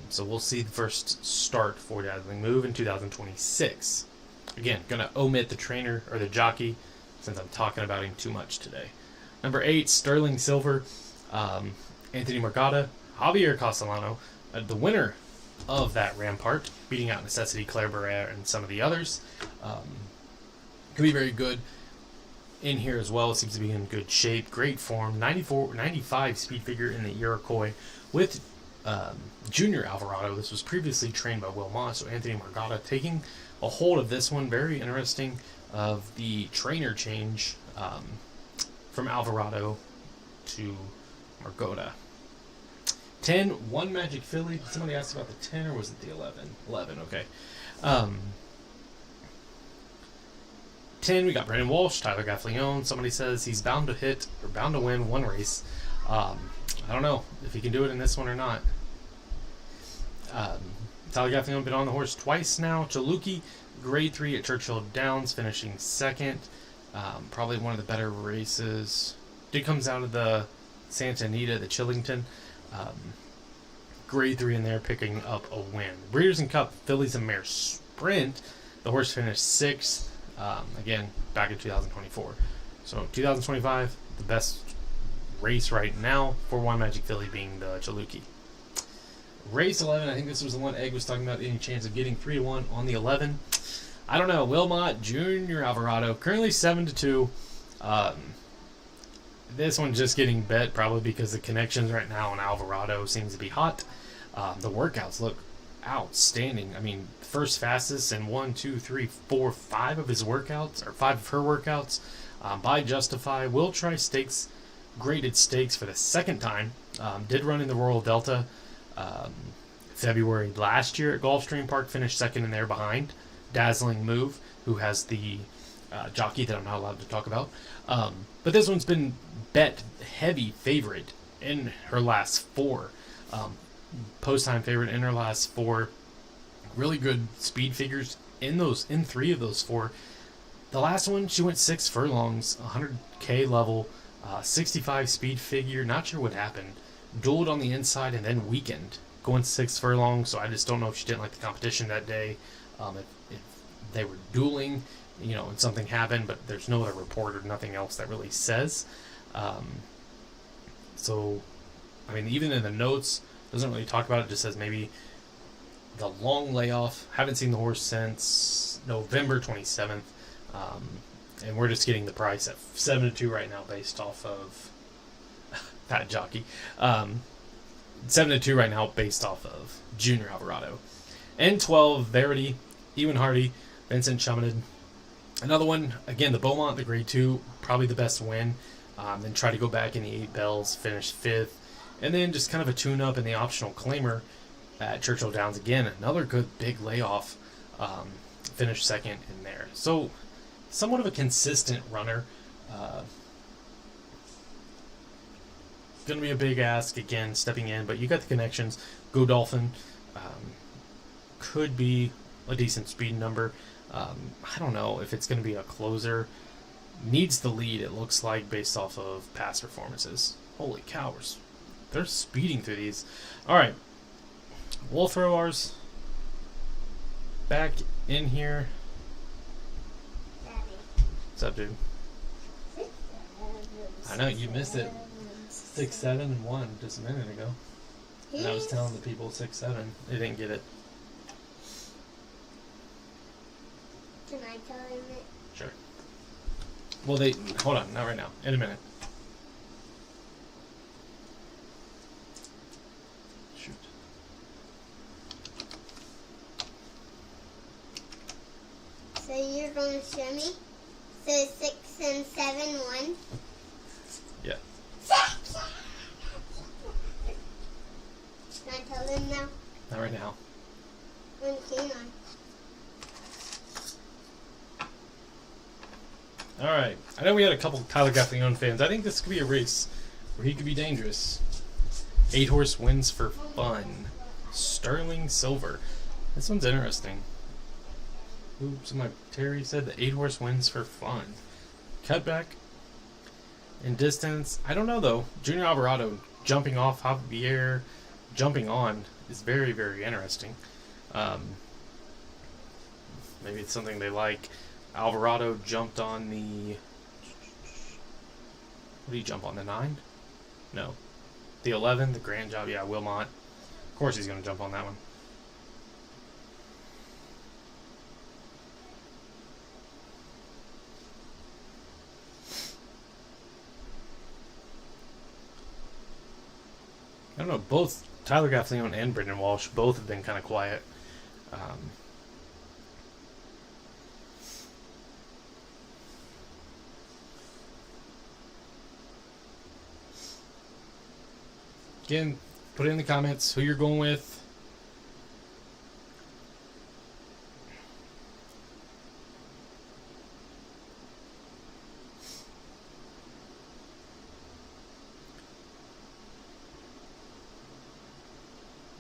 So we'll see the first start for Dazzling Move in 2026. Again, going to omit the trainer or the jockey since I'm talking about him too much today. Number 8, Sterling Silver, Anthony Morgada, Javier Castellano, the winner of that Rampart, beating out Necessity, Claire Barrera, and some of the others. Could be very good. in here as well. It seems to be in good shape, great form. 95 speed figure in the Iroquois with Junior Alvarado. This was previously trained by Will Moss, so Anthony Margada taking a hold of this one. Very interesting of the trainer change from Alvarado to Margada. 10, one Magic Philly. Did somebody ask about the 10 or was it the 11? 11, okay. 10, we got Brandon Walsh, Tyler Gaffalione. Somebody says he's bound to hit or bound to win one race. I don't know if he can do it in this one or not. Tyler Gaffalione been on the horse twice now. Chaluki, grade 3 at Churchill Downs, finishing second. Probably one of the better races. Did comes out of the Santa Anita, the Chillington. Grade 3 in there, picking up a win. Breeders' and Cup, Fillies and Mares Sprint. The horse finished 6th. Again, back in 2024. So 2025, the best race right now for one Magic Philly being the Chaluki. Race 11, I think this was the one Egg was talking about, any chance of getting 3-1 on the 11. I don't know. Wilmot, Junior Alvarado, currently 7-2. This one's just getting bet probably because the connections right now on Alvarado seems to be hot. The workouts look outstanding. I mean, first fastest in 1, 2, 3, 4, 5 of his workouts, or 5 of her workouts by Justify. Will try stakes, graded stakes for the second time. Did run in the Royal Delta February last year at Gulfstream Park, finished second in there behind Dazzling Move, who has the jockey that I'm not allowed to talk about. But this one's been bet heavy favorite in her last 4. Post-time favorite in her last 4. Really good speed figures in 3 of those 4. The last one, she went 6 furlongs, 100K level, 65 speed figure. Not sure what happened. Dueled on the inside and then weakened, going 6 furlongs. So I just don't know if she didn't like the competition that day. If they were dueling, and something happened, but there's no other report or nothing else that really says. So, I mean, even in the notes, doesn't really talk about it. Just says maybe the long layoff. Haven't seen the horse since November 27th. And we're just getting the price at 7-2 right now based off of that jockey. 7-2 right now based off of Junior Alvarado. N12, Verity, Ewan Hardy, Vincent Chuminid. Another one, again, the Beaumont, the grade 2, probably the best win. Then try to go back in the 8 bells, finish 5th. And then just kind of a tune-up in the optional claimer at Churchill Downs. Again, another good big layoff. Finished second in there. So, somewhat of a consistent runner. Going to be a big ask, again, stepping in. But you got the connections. Go Dolphin. Could be a decent speed number. I don't know if it's going to be a closer. Needs the lead, it looks like, based off of past performances. Holy cow, they're speeding through these. Alright. We'll throw ours back in here. What's up, dude? I know, you missed it. 6, 7, and 1 just a minute ago. And I was telling the people 6, 7. They didn't get it. Can I tell him it? Sure. Well, hold on, not right now. In a minute. Shoot. So you're going to show me? So 6 and 7, 1? Yeah. 6! Can I tell him now? Not right now. When can I? Alright. I know we had a couple Tyler Gaffalione fans. I think this could be a race where he could be dangerous. 8 horse wins for fun. Sterling Silver. This one's interesting. Terry said the 8 horse wins for fun. Cutback in distance. I don't know though. Junior Alvarado jumping off Javier, jumping on is very, very interesting. Maybe it's something they like. Alvarado jumped on the... What did he jump on? The 9? No. The 11, the Grand Job. Yeah, Wilmot. Of course he's going to jump on that one. don't know, both Tyler Gaffleone and Brendan Walsh both have been kind of quiet. Again, put it in the comments who you're going with.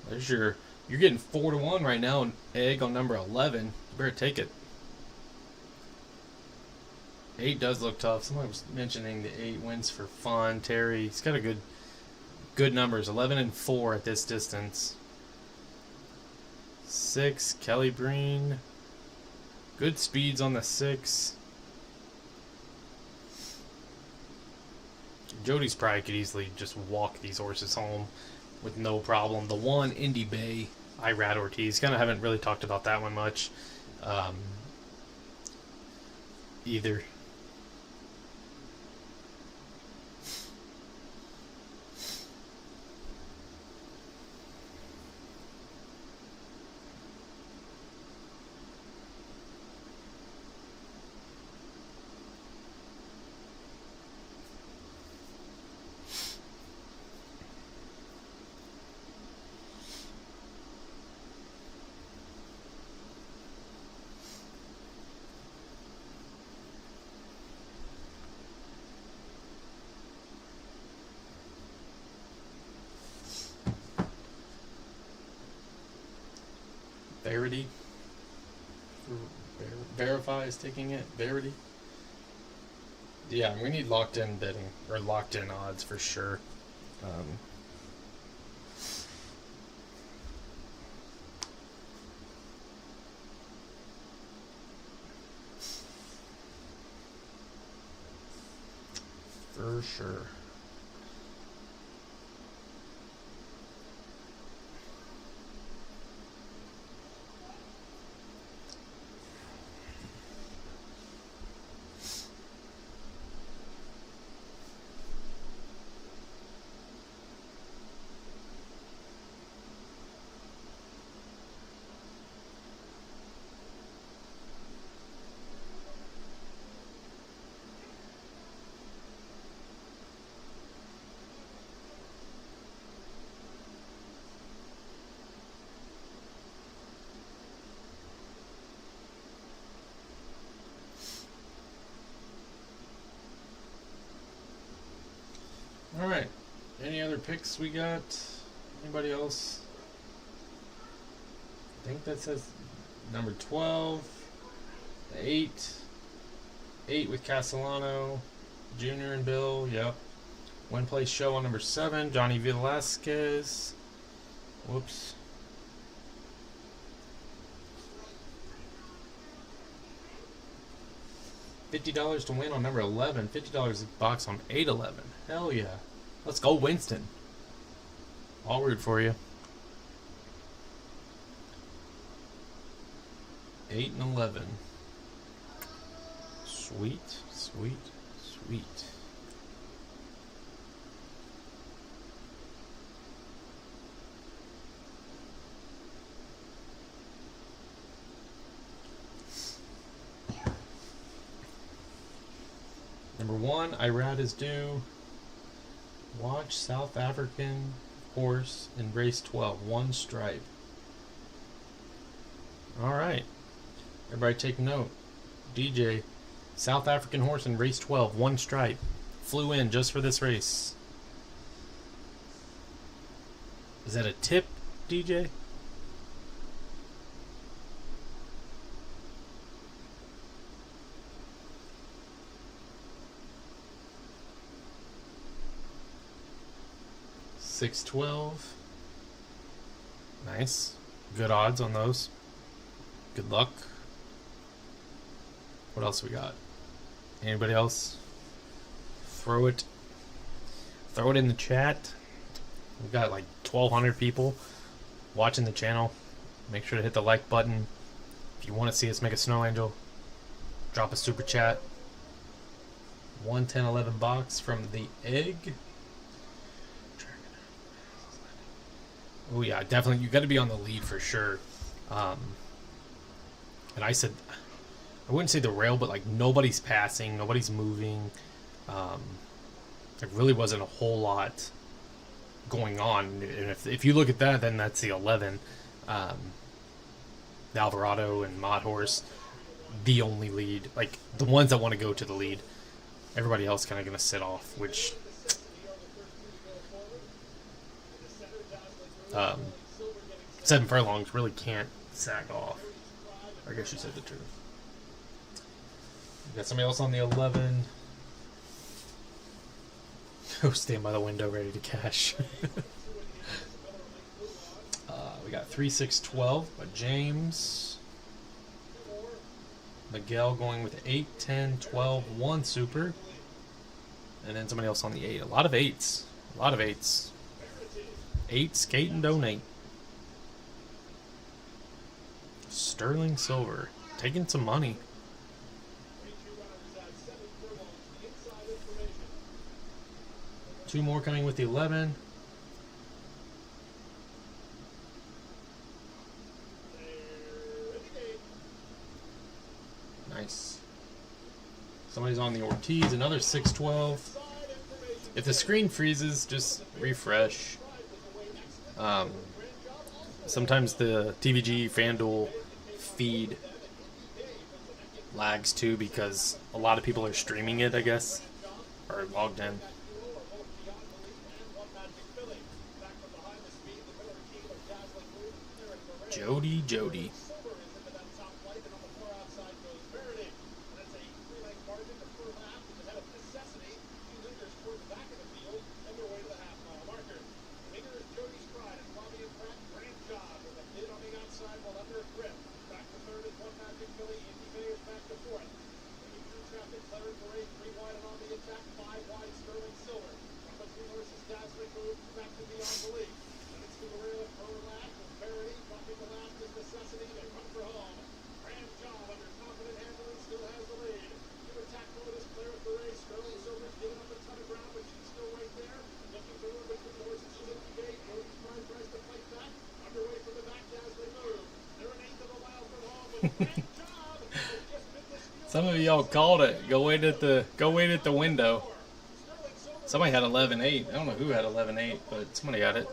There's you're getting 4-1 right now, an egg on number 11. You better take it. 8 does look tough. Someone was mentioning the 8 wins for fun. Terry, he's got a good numbers. 11 and 4 at this distance. 6, Kelly Breen. Good speeds on the 6. Jody's probably could easily just walk these horses home with no problem. The 1, Indy Bay, Irad Ortiz. Kind of haven't really talked about that one much either. Verity. Verify is taking it. Verity. Yeah, we need locked in bidding or locked in odds for sure. For sure. All right. Any other picks we got? Anybody else? I think that says number 12, the 8 with Castellano, Junior and Bill. Yep. One place show on number 7, Johnny Velasquez. Whoops. $50 to win on number 11. $50 a box on 8-11. Hell yeah. Let's go, Winston. All root for you. 8 and 11. Sweet, sweet, sweet. Number 1, Irad is due. Watch South African horse in race 12. 1 stripe. Alright. Everybody take note. DJ, South African horse in race 12. 1 stripe. Flew in just for this race. Is that a tip, DJ? $6.12. Nice. Good odds on those. Good luck. What else we got? Anybody else? Throw it in the chat. We've got like 1,200 people watching the channel. Make sure to hit the like button. If you want to see us make a snow angel, drop a super chat. 1 10 11 box from the egg. Oh yeah, definitely. You got to be on the lead for sure. And I said, I wouldn't say the rail, but like nobody's passing, nobody's moving. There really wasn't a whole lot going on. And if you look at that, then that's the 11. The Alvarado and Mod Horse, the only lead. Like the ones that want to go to the lead. Everybody else kind of going to sit off, which 7 furlongs really can't sack off. I guess you said the truth. You got somebody else on the 11. Oh, stand by the window ready to cash. We got 3, 6, 12 by James. Miguel going with 8, 10, 12, 1 super. And then somebody else on the 8. A lot of 8s. A lot of 8s. 8, skate and donate. Sterling Silver. Taking some money. 2 more coming with the 11. Nice. Somebody's on the Ortiz, another 612. If the screen freezes, just refresh. Sometimes the TVG FanDuel feed lags too because a lot of people are streaming it, I guess, or logged in. Jody. Some of y'all called it. Go wait at the window. Somebody had 11-8. I don't know who had 11-8, but somebody had it.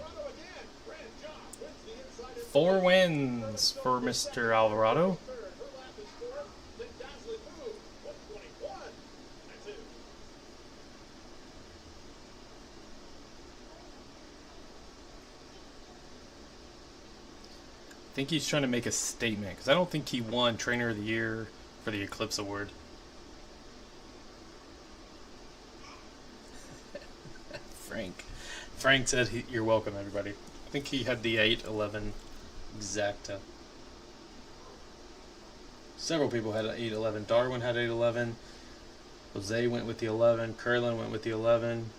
4 wins for Mr. Alvarado. I think he's trying to make a statement because I don't think he won Trainer of the Year for the Eclipse Award. Frank said you're welcome, everybody. I think he had the 8-11 exacta. Several people had an 8-11. Darwin had 8-11. Jose went with the 11. Curlin went with the 11.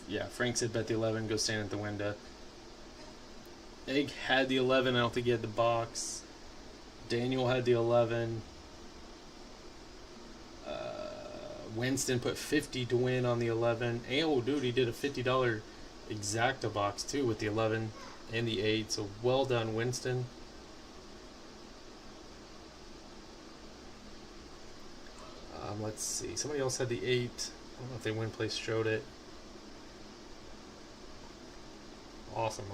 Yeah, Frank said bet the 11. Go stand at the window. Egg had the 11. I don't think he had the box. Daniel had the 11. Winston put 50 to win on the 11. Oh, dude, he did a $50 exacta box too with the 11 and the 8. So well done, Winston. Let's see. Somebody else had the 8. I don't know if they win place showed it. Awesome.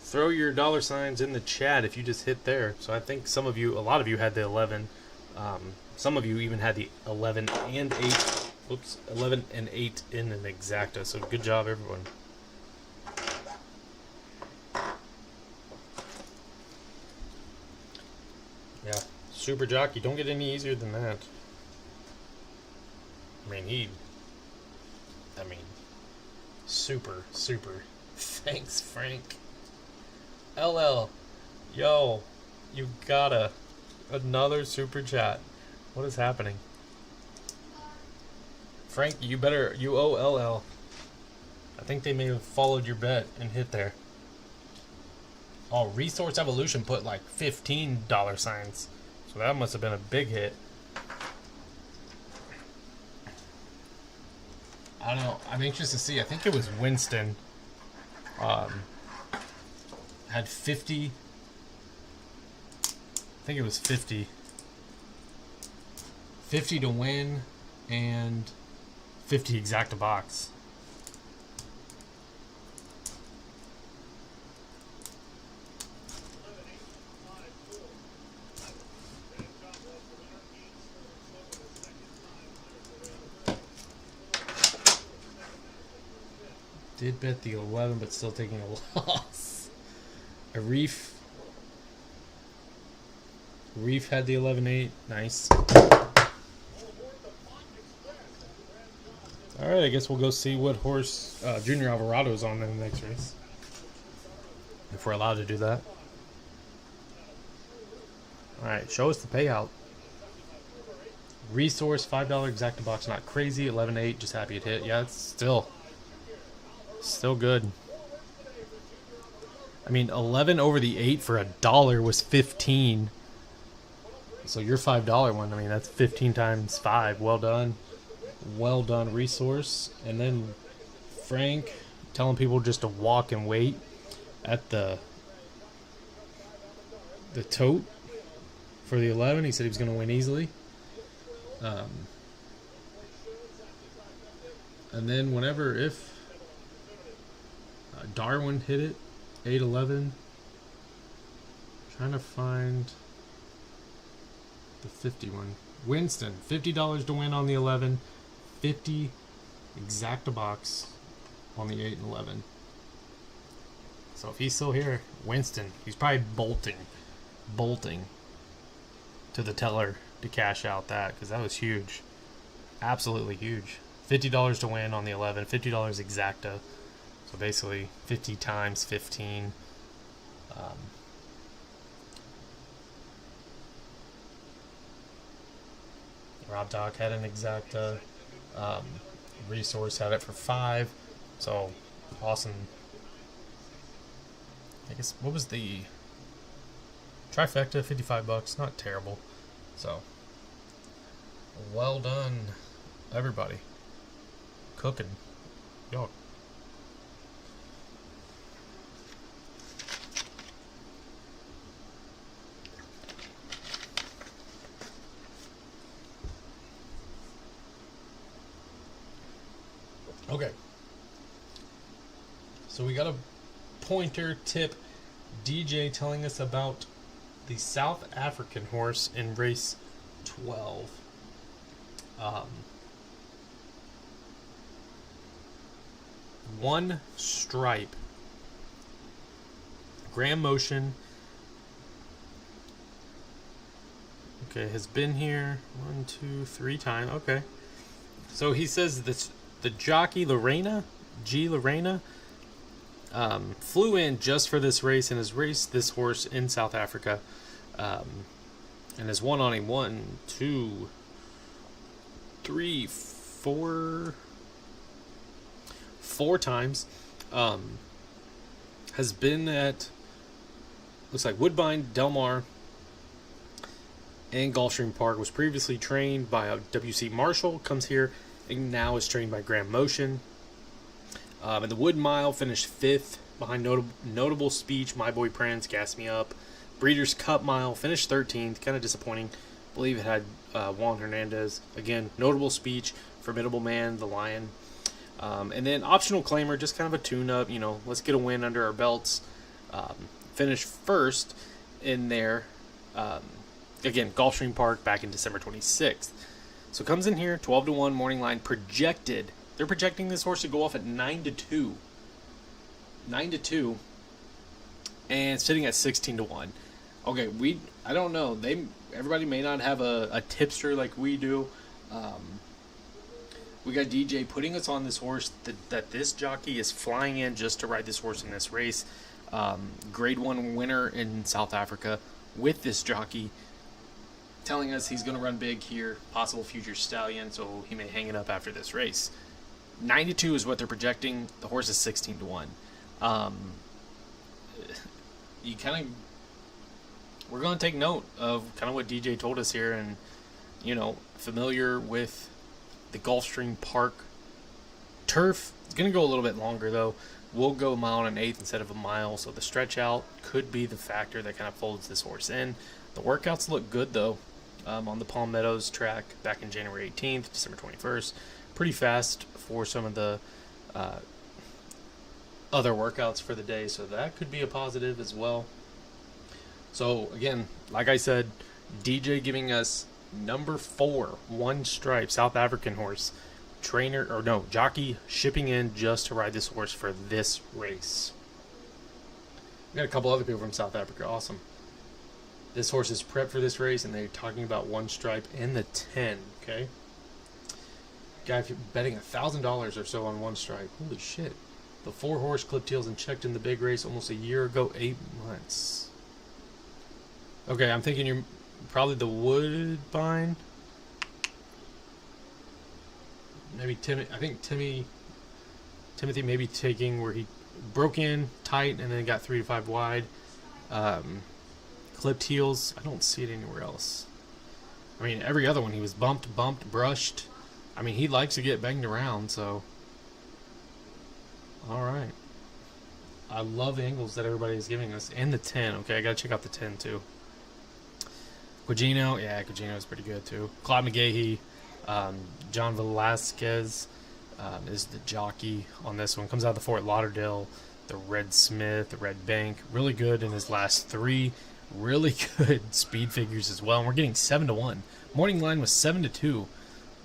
Throw your dollar signs in the chat if you just hit there. So I think a lot of you had the 11. Some of you even had the 11 and 8. Oops, 11 and 8 in an exacta. So good job, everyone. Yeah, Super Jockey. Don't get any easier than that. Super. Thanks, Frank. LL, yo, you got another super chat. What is happening? Frank, you owe LL. I think they may have followed your bet and hit there. Oh, Resource Evolution put like $15 signs. So that must have been a big hit. I don't know. I'm anxious to see. I think it was Winston Had 50. I think it was 50. 50 to win and 50 exacta box. Did bet the 11, but still taking a loss. A Reef had the 11-8. Nice. All right, I guess we'll go see what horse Junior Alvarado's on in the next race. If we're allowed to do that. All right, show us the payout. Resource, $5 exacta box, not crazy. 11-8, just happy it hit. Yeah, it's still good. I mean, 11 over the 8 for $1 was 15. So your $5 one, I mean, that's 15 times 5. Well done. Well done, Resource. And then Frank telling people just to walk and wait at the tote for the 11. He said he was going to win easily. And then if Darwin hit it, 8-11. Trying to find the 50 one. Winston, $50 to win on the 11. 50 exacta box on the 8 and 11. So if he's still here, Winston, he's probably bolting to the teller to cash out that, because that was huge. Absolutely huge. $50 to win on the 11, $50 exacta. So basically 50 times 15. Rob Doc had an exacta. Resource had it for 5. So awesome. I guess, what was the trifecta? $55. Not terrible. So well done, everybody. Cooking. Y'all. Okay. So we got a pointer tip. DJ telling us about the South African horse in race 12. One stripe. Grand Motion. Okay, has been here 1, 2, 3 times. Okay. So he says this. The jockey Lorena, flew in just for this race and has raced this horse in South Africa, and has won on him 1, 2, 3, 4 times. Has been at, looks like Woodbine, Del Mar, and Gulfstream Park. Was previously trained by W.C. Marshall. Comes here. And now is trained by Grand Motion. In the Wood Mile, finished 5th behind Notable Speech, My Boy Prince, Gas Me Up. Breeders' Cup Mile, finished 13th. Kind of disappointing. I believe it had Juan Hernandez. Again, Notable Speech, Formidable Man, The Lion. And then Optional Claimer, just kind of a tune-up. You know, let's get a win under our belts. Finished 1st in there. Again, Gulfstream Park back in December 26th. So comes in here, 12-1 morning line projected. They're projecting this horse to go off at 9-2. 9-2. And sitting at 16-1. Okay, I don't know. Everybody may not have a tipster like we do. We got DJ putting us on this horse that this jockey is flying in just to ride this horse in this race. Grade 1 winner in South Africa with this jockey. Telling us he's going to run big here, possible future stallion, so he may hang it up after this race. 9-2 is what they're projecting. The horse is 16-1. We're going to take note of kind of what DJ told us here, and familiar with the Gulfstream Park turf. It's going to go a little bit longer though. will go a mile and an eighth instead of a mile, so the stretch out could be the factor that kind of folds this horse in. The workouts look good though. On the Palm Meadows track back in January 18th, December 21st, pretty fast for some of the other workouts for the day, so that could be a positive as well. So again, like I said, DJ giving us number 4, One Stripe, South African horse, jockey shipping in just to ride this horse for this race. We got a couple other people from South Africa. Awesome. This horse is prepped for this race, and they're talking about One Stripe in the 10. Okay, guy, if you're betting $1,000 or so on One Stripe, holy shit! The 4-horse clipped heels and checked in the big race almost a year ago, 8 months. Okay, I'm thinking you're probably the Woodbine. Maybe Timothy. I think Timothy may be taking where he broke in tight and then got 3 to 5 wide. Clipped heels. I don't see it anywhere else. I mean, every other one he was bumped, brushed. I mean, he likes to get banged around, so. All right. I love the angles that everybody is giving us. And the 10. Okay, I got to check out the 10 too. Quigino. Yeah, Quigino is pretty good too. Claude McGahee. John Velasquez is the jockey on this one. Comes out of the Fort Lauderdale. The Red Smith, the Red Bank. Really good in his last 3. Really good speed figures as well. And we're getting 7 to 1. Morning line was 7 to 2.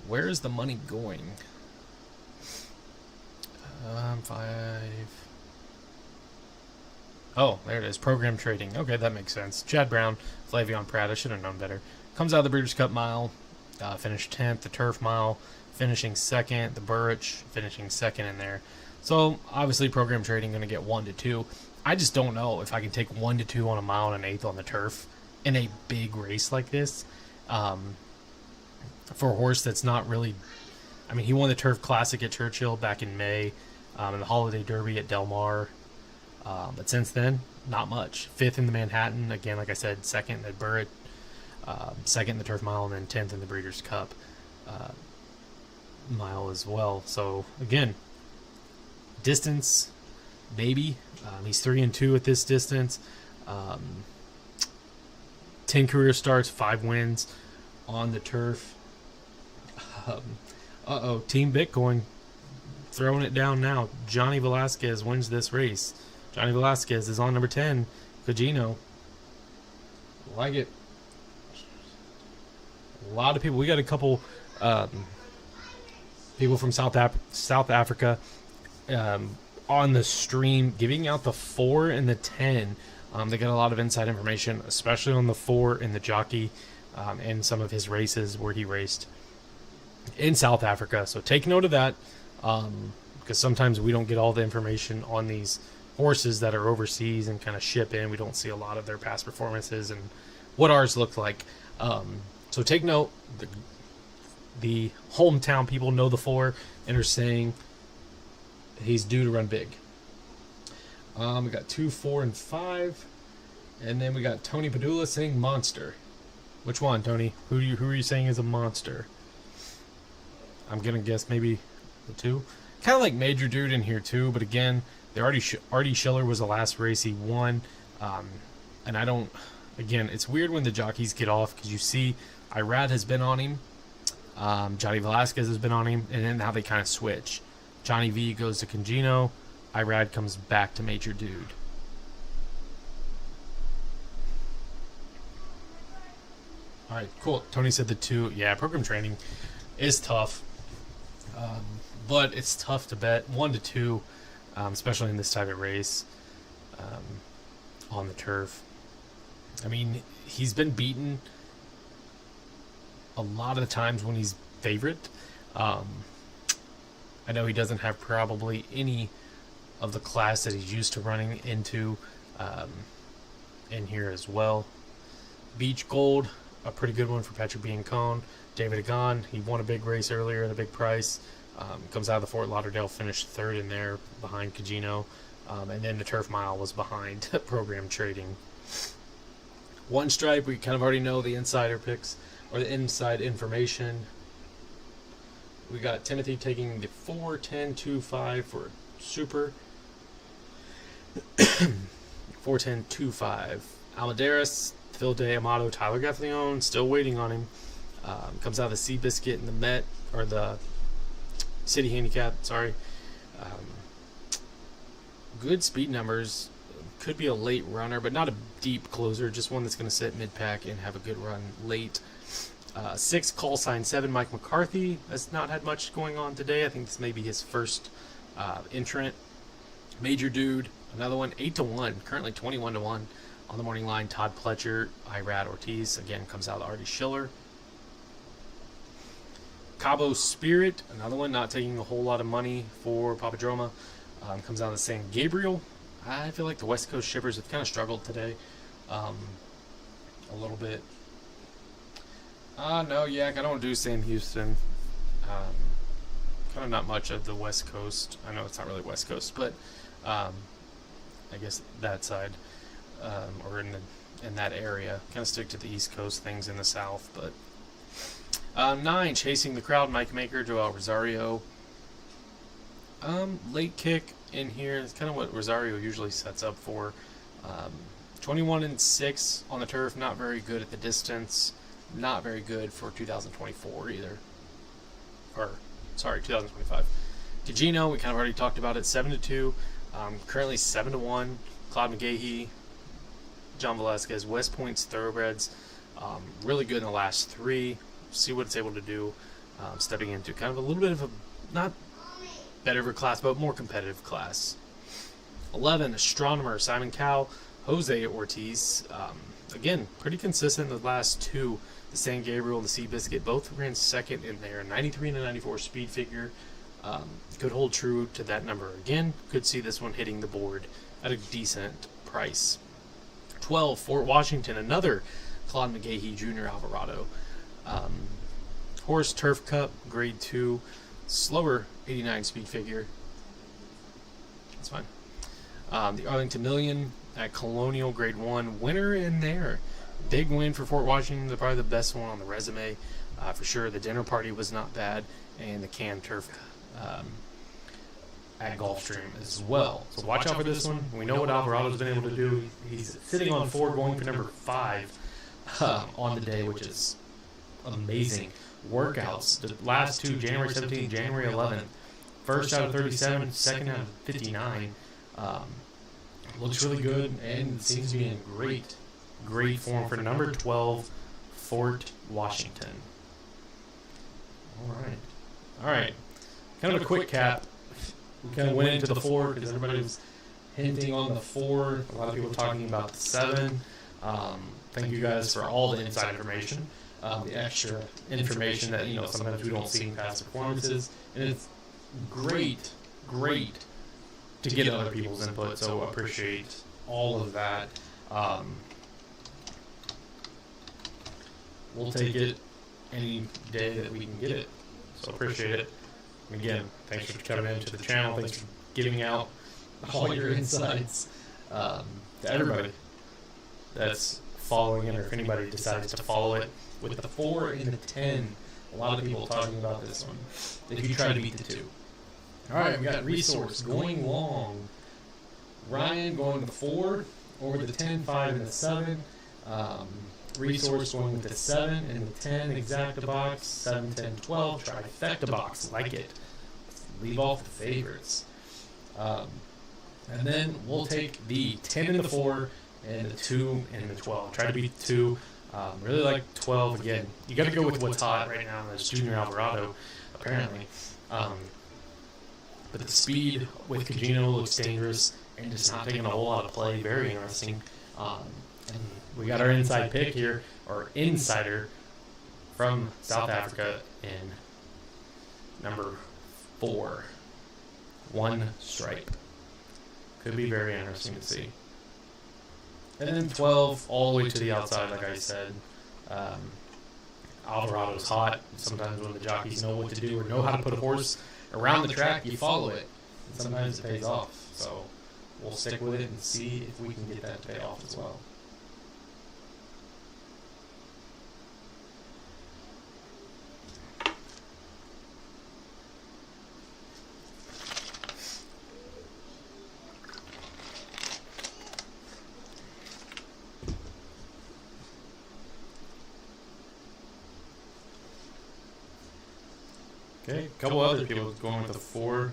Where is the money going? 5. Oh, there it is. Program trading. Okay, that makes sense. Chad Brown, Flavion Pratt. I should have known better. Comes out of the Breeders' Cup Mile. Finished 10th. The Turf Mile finishing 2nd. The Burrich finishing 2nd in there. So, obviously, program trading going to get 1 to 2. I just don't know if I can take 1 to 2 on a mile and an eighth on the turf in a big race like this. For a horse that's not really... I mean, he won the Turf Classic at Churchill back in May, and the Holiday Derby at Del Mar. But since then, not much. 5th in the Manhattan. Again, like I said, 2nd at Burrich. 2nd in the Turf Mile, and then 10th in the Breeders' Cup Mile as well. So, again... Distance, maybe. He's 3-2 at this distance. 10 career starts, 5 wins on the turf. Team Bitcoin throwing it down now. Johnny Velasquez wins this race. Johnny Velasquez is on number 10. Quigino. Like it. A lot of people. We got a couple people from South Africa. On the stream, giving out the 4 and the 10. They got a lot of inside information, especially on the 4 and the jockey, and some of his races where he raced in South Africa. So take note of that, because sometimes we don't get all the information on these horses that are overseas and kind of ship in. We don't see a lot of their past performances and what ours look like. So take note. The hometown people know the 4 and are saying he's due to run big. We got 2, 4, and 5. And then we got Tony Padula saying monster. Which one, Tony? Who are you saying is a monster? I'm going to guess maybe the 2. Kind of like Major Dude in here too, but again, Artie Schiller was the last race he won. And I don't... Again, it's weird when the jockeys get off, because you see Irad has been on him. Johnny Velasquez has been on him. And then now they kind of switch. Johnny V goes to Quigino. Irad comes back to Major Dude. All right, cool. Tony said the 2. Yeah, program training is tough. But it's tough to bet 1 to 2, especially in this type of race on the turf. I mean, he's been beaten a lot of the times when he's favorite. I know he doesn't have probably any of the class that he's used to running into in here as well. Beach Gold, a pretty good one for Patrick Biancone. David Agon, he won a big race earlier at a big price. Comes out of the Fort Lauderdale, finished 3rd in there behind Quigino. And then the Turf Mile was behind program trading. One Stripe, we kind of already know the insider picks or the inside information. We got Timothy taking the 4, 10, 2, 5 for super. 410.25. Almaderis, Phil De Amato, Tyler Gaffleone, still waiting on him. Comes out of the Seabiscuit and the Met, or the City Handicap, sorry. Good speed numbers. Could be a late runner, but not a deep closer. Just one that's going to sit mid-pack and have a good run late. 6, call sign 7, Mike McCarthy has not had much going on today. I think this may be his first entrant. Major Dude, another one, 8-1, currently 21-1 on the morning line. Todd Pletcher, Irad Ortiz, again comes out of Artie Schiller. Cabo Spirit, another one, not taking a whole lot of money for Papadroma. Comes out of San Gabriel. I feel like the West Coast shippers have kind of struggled today a little bit. No, yeah, I don't do Sam Houston. Kind of not much of the West Coast. I know it's not really West Coast, but I guess that side or in that area. Kind of stick to the East Coast things in the South. But 9, Chasing the Crowd, Mike Maker, Joel Rosario. Late kick in here. It's kind of what Rosario usually sets up for. 21-6 on the turf. Not very good at the distance. Not very good for 2024 either. Or, sorry, 2025. Cagino, we kind of already talked about it. 7-2. Currently 7-1. Claude McGahee, John Velasquez, West Point's Thoroughbreds. Really good in the last 3. See what it's able to do. Stepping into kind of a little bit of a, not better of a class, but more competitive class. 11, Astronomer, Simon Cowell, Jose Ortiz. Again, pretty consistent in the last 2. The San Gabriel and the Seabiscuit both ran second in their 93 and a 94 speed figure. Could hold true to that number again. Could see this one hitting the board at a decent price. 12, Fort Washington, another Claude McGahee Jr. Alvarado. Horse Turf Cup, grade 2, slower 89 speed figure. That's fine. The Arlington Million at Colonial, grade 1, winner in there. Big win for Fort Washington, probably the best one on the resume for sure. The dinner party was not bad, and the Can Turf at Gulfstream as well. So watch out for this one. We know what Alvarado's been able to do. He's sitting on 4, going for number 5 on the day, which is amazing. Workouts, the last 2, January 17th, January 11th. First out of 37, second out of 59. Looks really good and seems to be in great form for number 12, Fort Washington. All right. Kind of a quick cap. We kind of went into the 4 because everybody was hinting on the 4. A lot of people talking about the 7. Thank you guys for all the inside information. The extra information that, sometimes we don't see in past performances. And it's great to get other people's input, so appreciate all of that. We'll take it any day that we can get it, so appreciate it. And again, thanks for coming into the channel. Thanks for giving out all your insights to everybody that's following it, or if anybody decides to follow it. With the 4 and the 10, a lot of people talking about this one. If you try to beat the 2. All right, we got Resource going long. Ryan going to the 4 over the 10, 5, and the 7. Resource going with the 7 and the 10, exacta box, 7, 10, 12, trifecta box, like it. Leave off the favorites. And then we'll take the 10 and the 4 and the 2 and the 12. Try to beat the 2. Really like 12 again. You got to go with what's hot right now. That's Junior Alvarado, apparently. But the speed with Cagino looks dangerous and just not taking a whole lot of play. Very interesting. And we got our inside pick here, or insider from South Africa in number 4. 1 stripe. Could be very interesting to see. And then 12 all the way to the outside, like I said. Alvarado's hot. Sometimes when the jockeys know what to do or know how to put a horse around the track, you follow it. And sometimes it pays off. So we'll stick with it and see if we can get that to pay off as well. Okay, a couple other people going with the 4.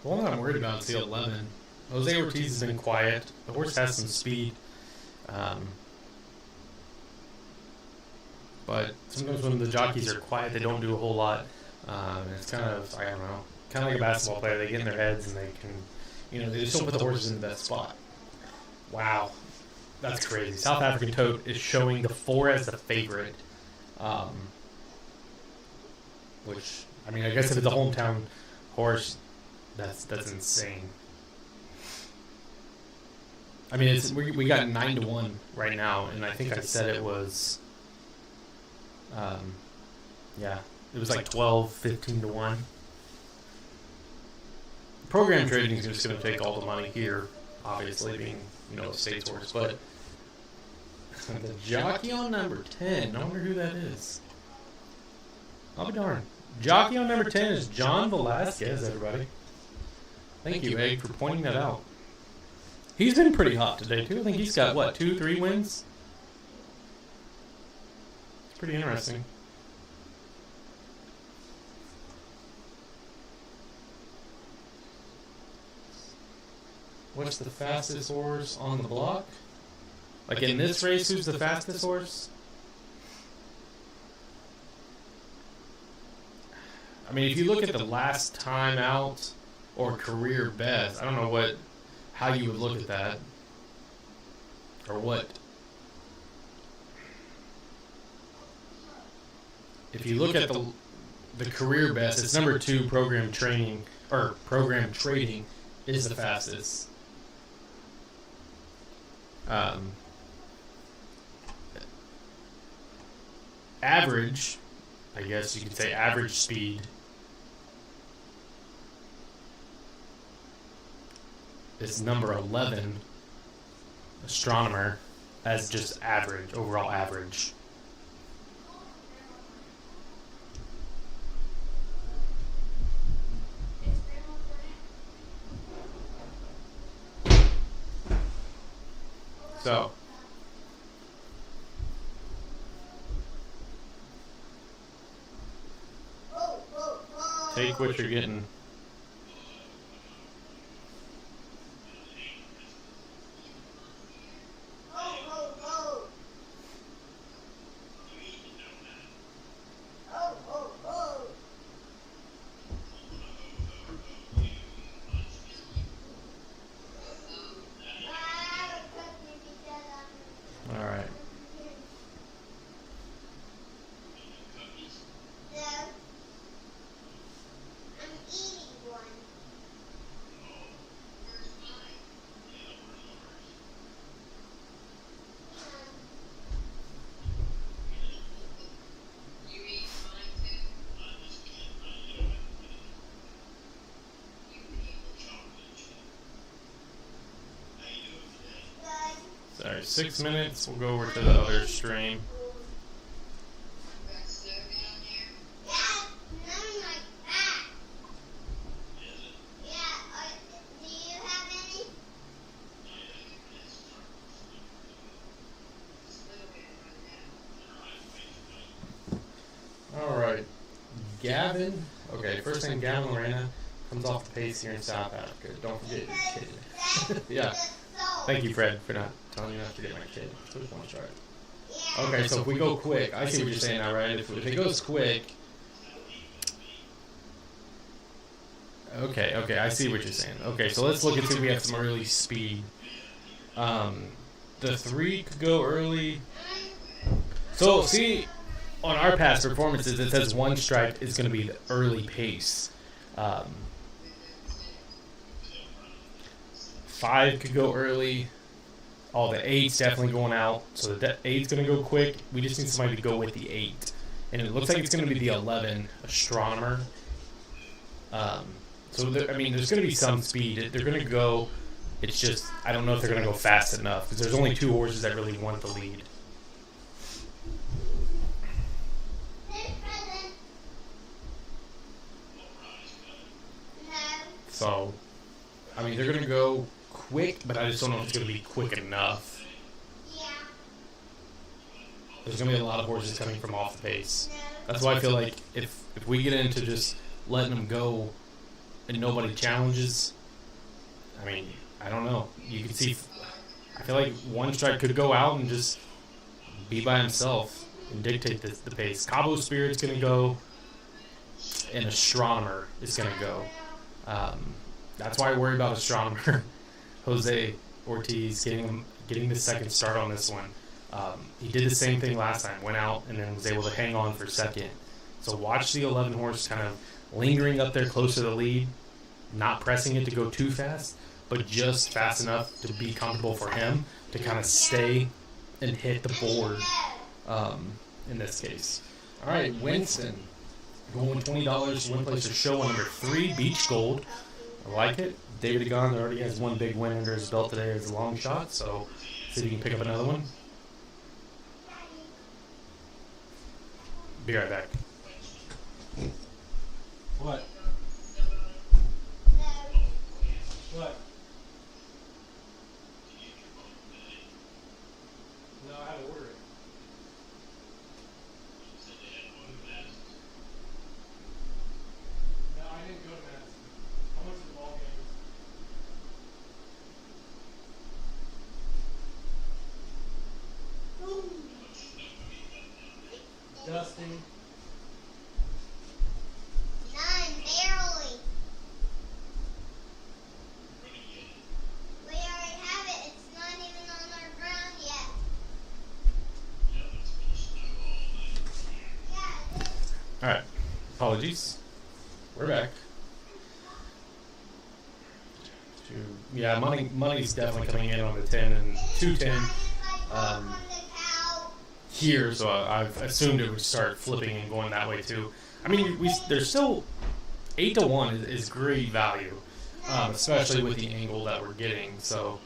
The one that I'm worried about is the 11. Jose Ortiz has been quiet. The horse has some speed. But sometimes when the jockeys are quiet, they don't do a whole lot. And it's kind of, I don't know, kind of like a basketball player. They get in their heads and they can, they just don't put the horses in the best spot. Wow. That's crazy. South African Tote is showing the 4 as the favorite. Which, I mean, I guess if it's a hometown horse, that's insane. I mean, we got 9-1 right now, and I think I said it was, it was like 12, 15-1. Program trading is just going to take all the money here, obviously being, a state's horse, but the jockey on number 10, I wonder who that is. I'll be darned. Jockey on number 10 is John Velasquez, everybody. Thank you, Egg, for pointing that out. He's been pretty hot today, too. I think he's got, 2-3 wins? It's pretty interesting. What's the fastest horse on the block? Like in this race, who's the fastest horse? I mean, if you look at the last time out or career best, I don't know how you would look at that. Or what. If you look at the career best, it's number 2, program trading is the fastest. Average, I guess you could say average speed is number 11, Astronomer, as just average, overall average. So, take what you're getting. All right. Sorry, 6 minutes. We'll go over to the other stream. All right, Gavin. Okay, first name Gavin Lorena comes off the pace here in South Africa. Don't forget your kid. Yeah. Thank you, Fred, for not telling me not to get my kid. Which one chart? Okay, so if we go quick, I see what you're saying now, right? If it goes quick. Okay, I see what you're saying. Okay, so let's look and see if we have some early speed. The 3 could go early. So, see, on our past performances, it says 1 stripe is going to be the early pace. 5 could go early. Oh, the 8's definitely going out. So the 8's going to go quick. We just need somebody to go with the 8. And it looks like it's going to be the 11, Astronomer. So, there's going to be some speed. They're going to go. It's just, I don't know if they're going to go fast enough. Because there's only 2 horses that really want the lead. So, I mean, they're going to go quick, but I just don't know if it's going to be quick enough. There's going to be a lot of horses coming from off the pace. That's why I feel like if we get into just letting them go and nobody challenges, I mean, I don't know. You can see, I feel like One Strike could go out and just be by himself and dictate the pace. Cabo Spirit's going to go, and Astronomer is going to go. That's why I worry about Astronomer. Jose Ortiz getting the second start on this one. He did the same thing last time, went out and then was able to hang on for second. So watch the 11 horse kind of lingering up there close to the lead, not pressing it to go too fast, but just fast enough to be comfortable for him to kind of stay and hit the board in this case. All right, Winston going $20 to win place to show on number 3, Beach Gold. I like it. David Egan already has one big win under his belt today as a long shot, so see if he can pick up another one. Be right back. What? What? No, I had to order it. No, I didn't go to Madison. How much are the ball games? Dusting. None, barely. We already have it. It's not even on our ground yet. Yeah, it is. Alright. Apologies. We're back. Yeah, money's definitely coming in on the 10 and 210 here, so I've assumed it would start flipping and going that way too. I mean, there's still 8 to 1 is great value, especially with the angle that we're getting. So.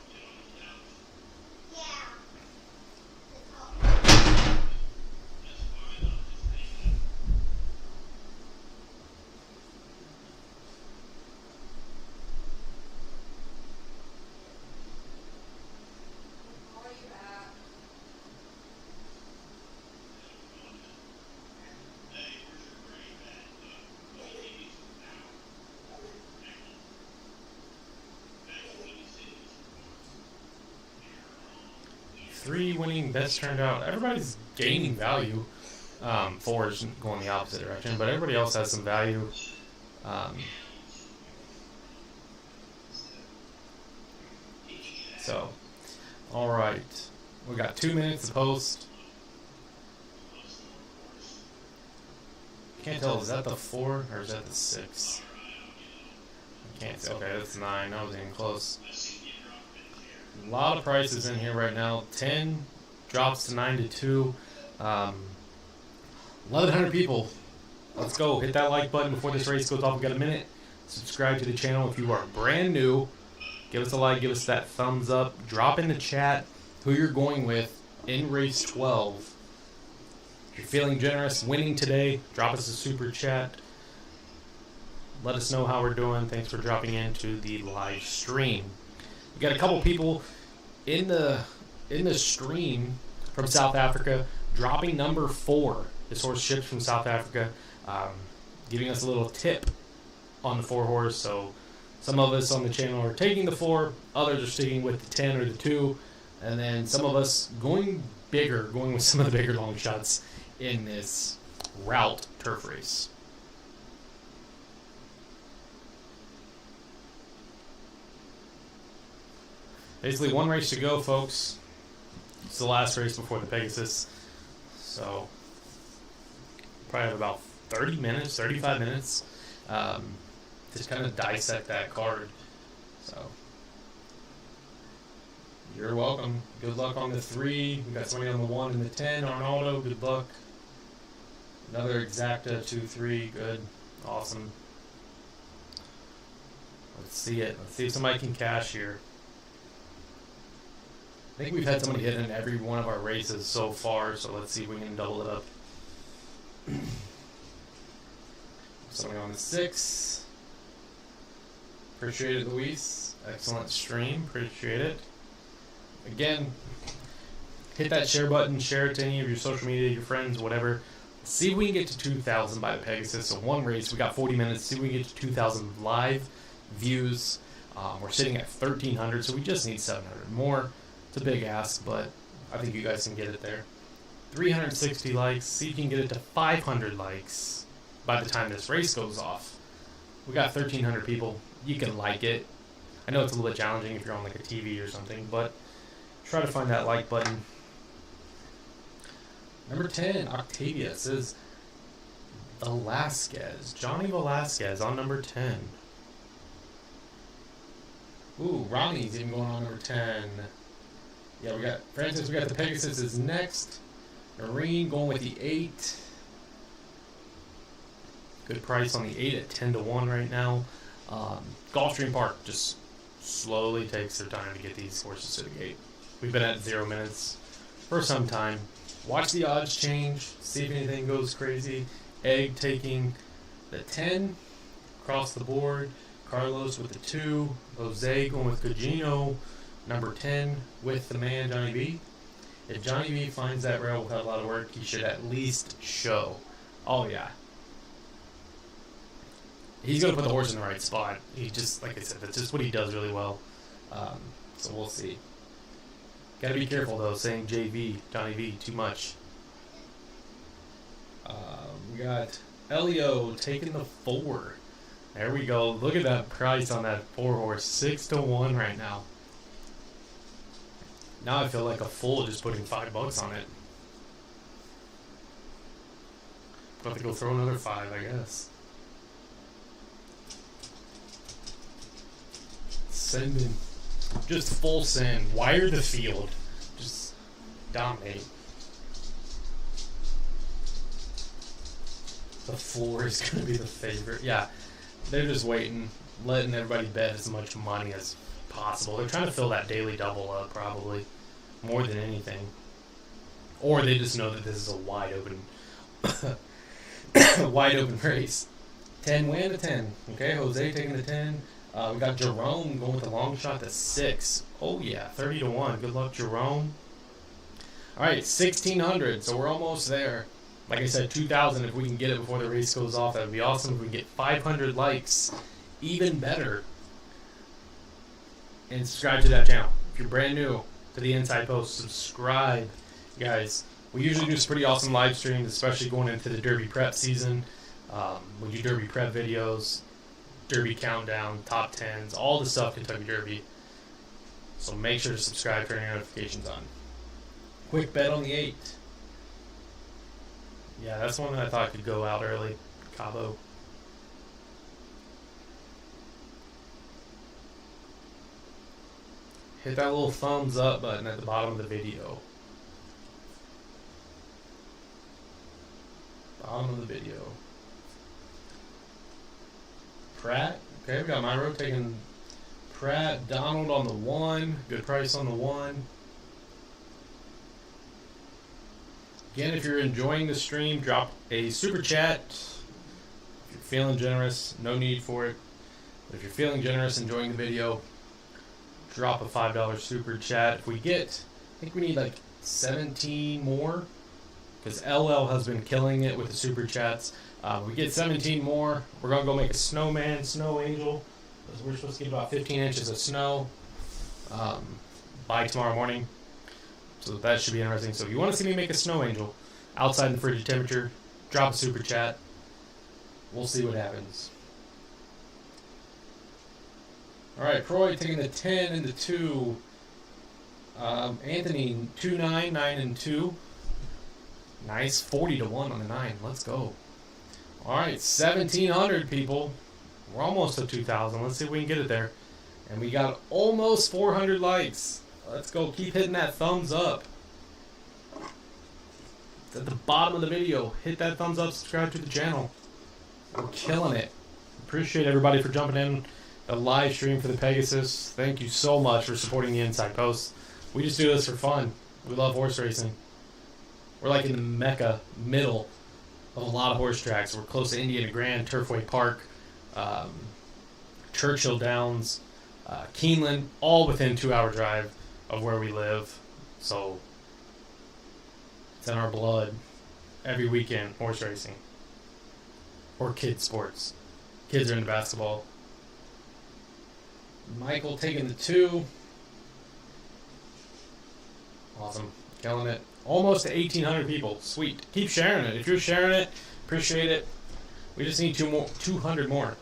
Three winning, best turned out. Everybody's gaining value. 4 is going the opposite direction, but everybody else has some value. So, all right, we got 2 minutes to post. Can't tell. Is that the 4 or is that the 6? I can't see. Okay, that's 9. I was getting close. A lot of prices in here right now. 10 drops to 9 to 2. 1,100 people. Let's go. Hit that like button before this race goes off. We got a minute. Subscribe to the channel if you are brand new. Give us a like. Give us that thumbs up. Drop in the chat who you're going with in race 12. If you're feeling generous winning today, drop us a super chat. Let us know how we're doing. Thanks for dropping into the live stream. We got a couple people in the stream from South Africa dropping number 4. This horse ships from South Africa, giving us a little tip on the 4 horse. So some of us on the channel are taking the 4, others are sticking with the 10 or the 2, and then some of us going with some of the bigger long shots in this route turf race. Basically, 1 race to go, folks. It's the last race before the Pegasus. So, probably have about 30 minutes, 35 minutes to kind of dissect that card. So, you're welcome. Good luck on the 3. We got somebody on the 1 and the 10. Arnaldo, good luck. Another exacta, 2, 3. Good. Awesome. Let's see it. Let's see if somebody can cash here. I think we've had somebody hit in every one of our races so far, so let's see if we can double it up. Somebody on the 6. Appreciate it, Luis. Excellent stream. Appreciate it. Again, hit that share button. Share it to any of your social media, your friends, whatever. See if we can get to 2,000 by the Pegasus. So one race, we got 40 minutes. See if we can get to 2,000 live views. We're sitting at 1,300, so we just need 700 more. It's a big ask, but I think you guys can get it there. 360 likes. See if you can get it to 500 likes by the time this race goes off. We got 1,300 people. You can like it. I know it's a little bit challenging if you're on like a TV or something, but try to find that like button. Number 10, Octavia says Velasquez. Johnny Velasquez on number 10. Ooh, Ronnie's even going on number 10. Yeah, we got Francis, we got the Pegasus is next. Marine going with the 8. Good price on the 8 at 10-1 right now. Gulfstream Park just slowly takes their time to get these horses to the gate. We've been at 0 minutes for some time. Watch the odds change, see if anything goes crazy. Egg taking the 10 across the board. Carlos with the 2. Jose going with Gugino, number 10, with the man Johnny B. If Johnny B finds that rail without a lot of work, he should at least show. Oh, yeah. He's going to put the horse in the right spot. He just, like I said, that's just what he does really well. So we'll see. Got to be careful, though, saying JV, Johnny V, too much. We got Elio taking the 4. There we go. Look at that price on that 4 horse. 6-1 right now. Now I feel like a fool just putting $5 on it. About to go throw another 5, I guess. Sending. Just full send. Wire the field. Just dominate. The 4 is going to be the favorite. Yeah. They're just waiting, letting everybody bet as much money as possible. They're trying to fill that daily double up, probably, more than anything. Or they just know that this is a wide open, wide open race. 10 win to 10. Okay, Jose taking the 10. We got Jerome going with the long shot to 6. Oh yeah, 30-1. Good luck, Jerome. All right, 1,600. So we're almost there. Like I said, 2,000 if we can get it before the race goes off. That would be awesome. If we can get 500 likes, even better. And subscribe to that channel. If you're brand new to the Inside Post, subscribe, guys. We usually do some pretty awesome live streams, especially going into the Derby prep season. We do Derby prep videos, Derby countdown, top 10s, all the stuff Kentucky Derby. So make sure to subscribe, turn your notifications on. Quick bet on the 8. Yeah, that's one that I thought could go out early. Cabo. Hit that little thumbs up button at the bottom of the video. Bottom of the video. Pratt. Okay, we got Myro taking Pratt. Donald on the 1. Good price on the 1. Again, if you're enjoying the stream, drop a super chat. If you're feeling generous, no need for it. But if you're feeling generous, enjoying the video, drop a $5 super chat. If we get, I think we need like 17 more, because LL has been killing it with the super chats. We get 17 more. We're going to go make a snowman, snow angel. We're supposed to get about 15 inches of snow by tomorrow morning. So that should be interesting. So if you want to see me make a snow angel outside in the frigid temperature, drop a super chat. We'll see what happens. All right, Croy taking the 10 and the 2. Anthony 2-9, 9 and 2. Nice, 40-1 on the 9. Let's go. All right, 1,700 people. We're almost to 2,000. Let's see if we can get it there. And we got almost 400 likes. Let's go. Keep hitting that thumbs up. It's at the bottom of the video. Hit that thumbs up. Subscribe to the channel. We're killing it. Appreciate everybody for jumping in the live stream for the Pegasus. Thank you so much for supporting the Inside Post. We just do this for fun. We love horse racing. We're like in the mecca middle of a lot of horse tracks. We're close to Indiana Grand, Turfway Park, Churchill Downs, Keeneland, all within 2-hour drive of where we live. So it's in our blood every weekend, horse racing. Or kids sports. Kids are into basketball. Michael taking the 2. Awesome. Killing it. Almost to 1,800 people. Sweet. Keep sharing it. If you're sharing it, appreciate it. We just need 200 more.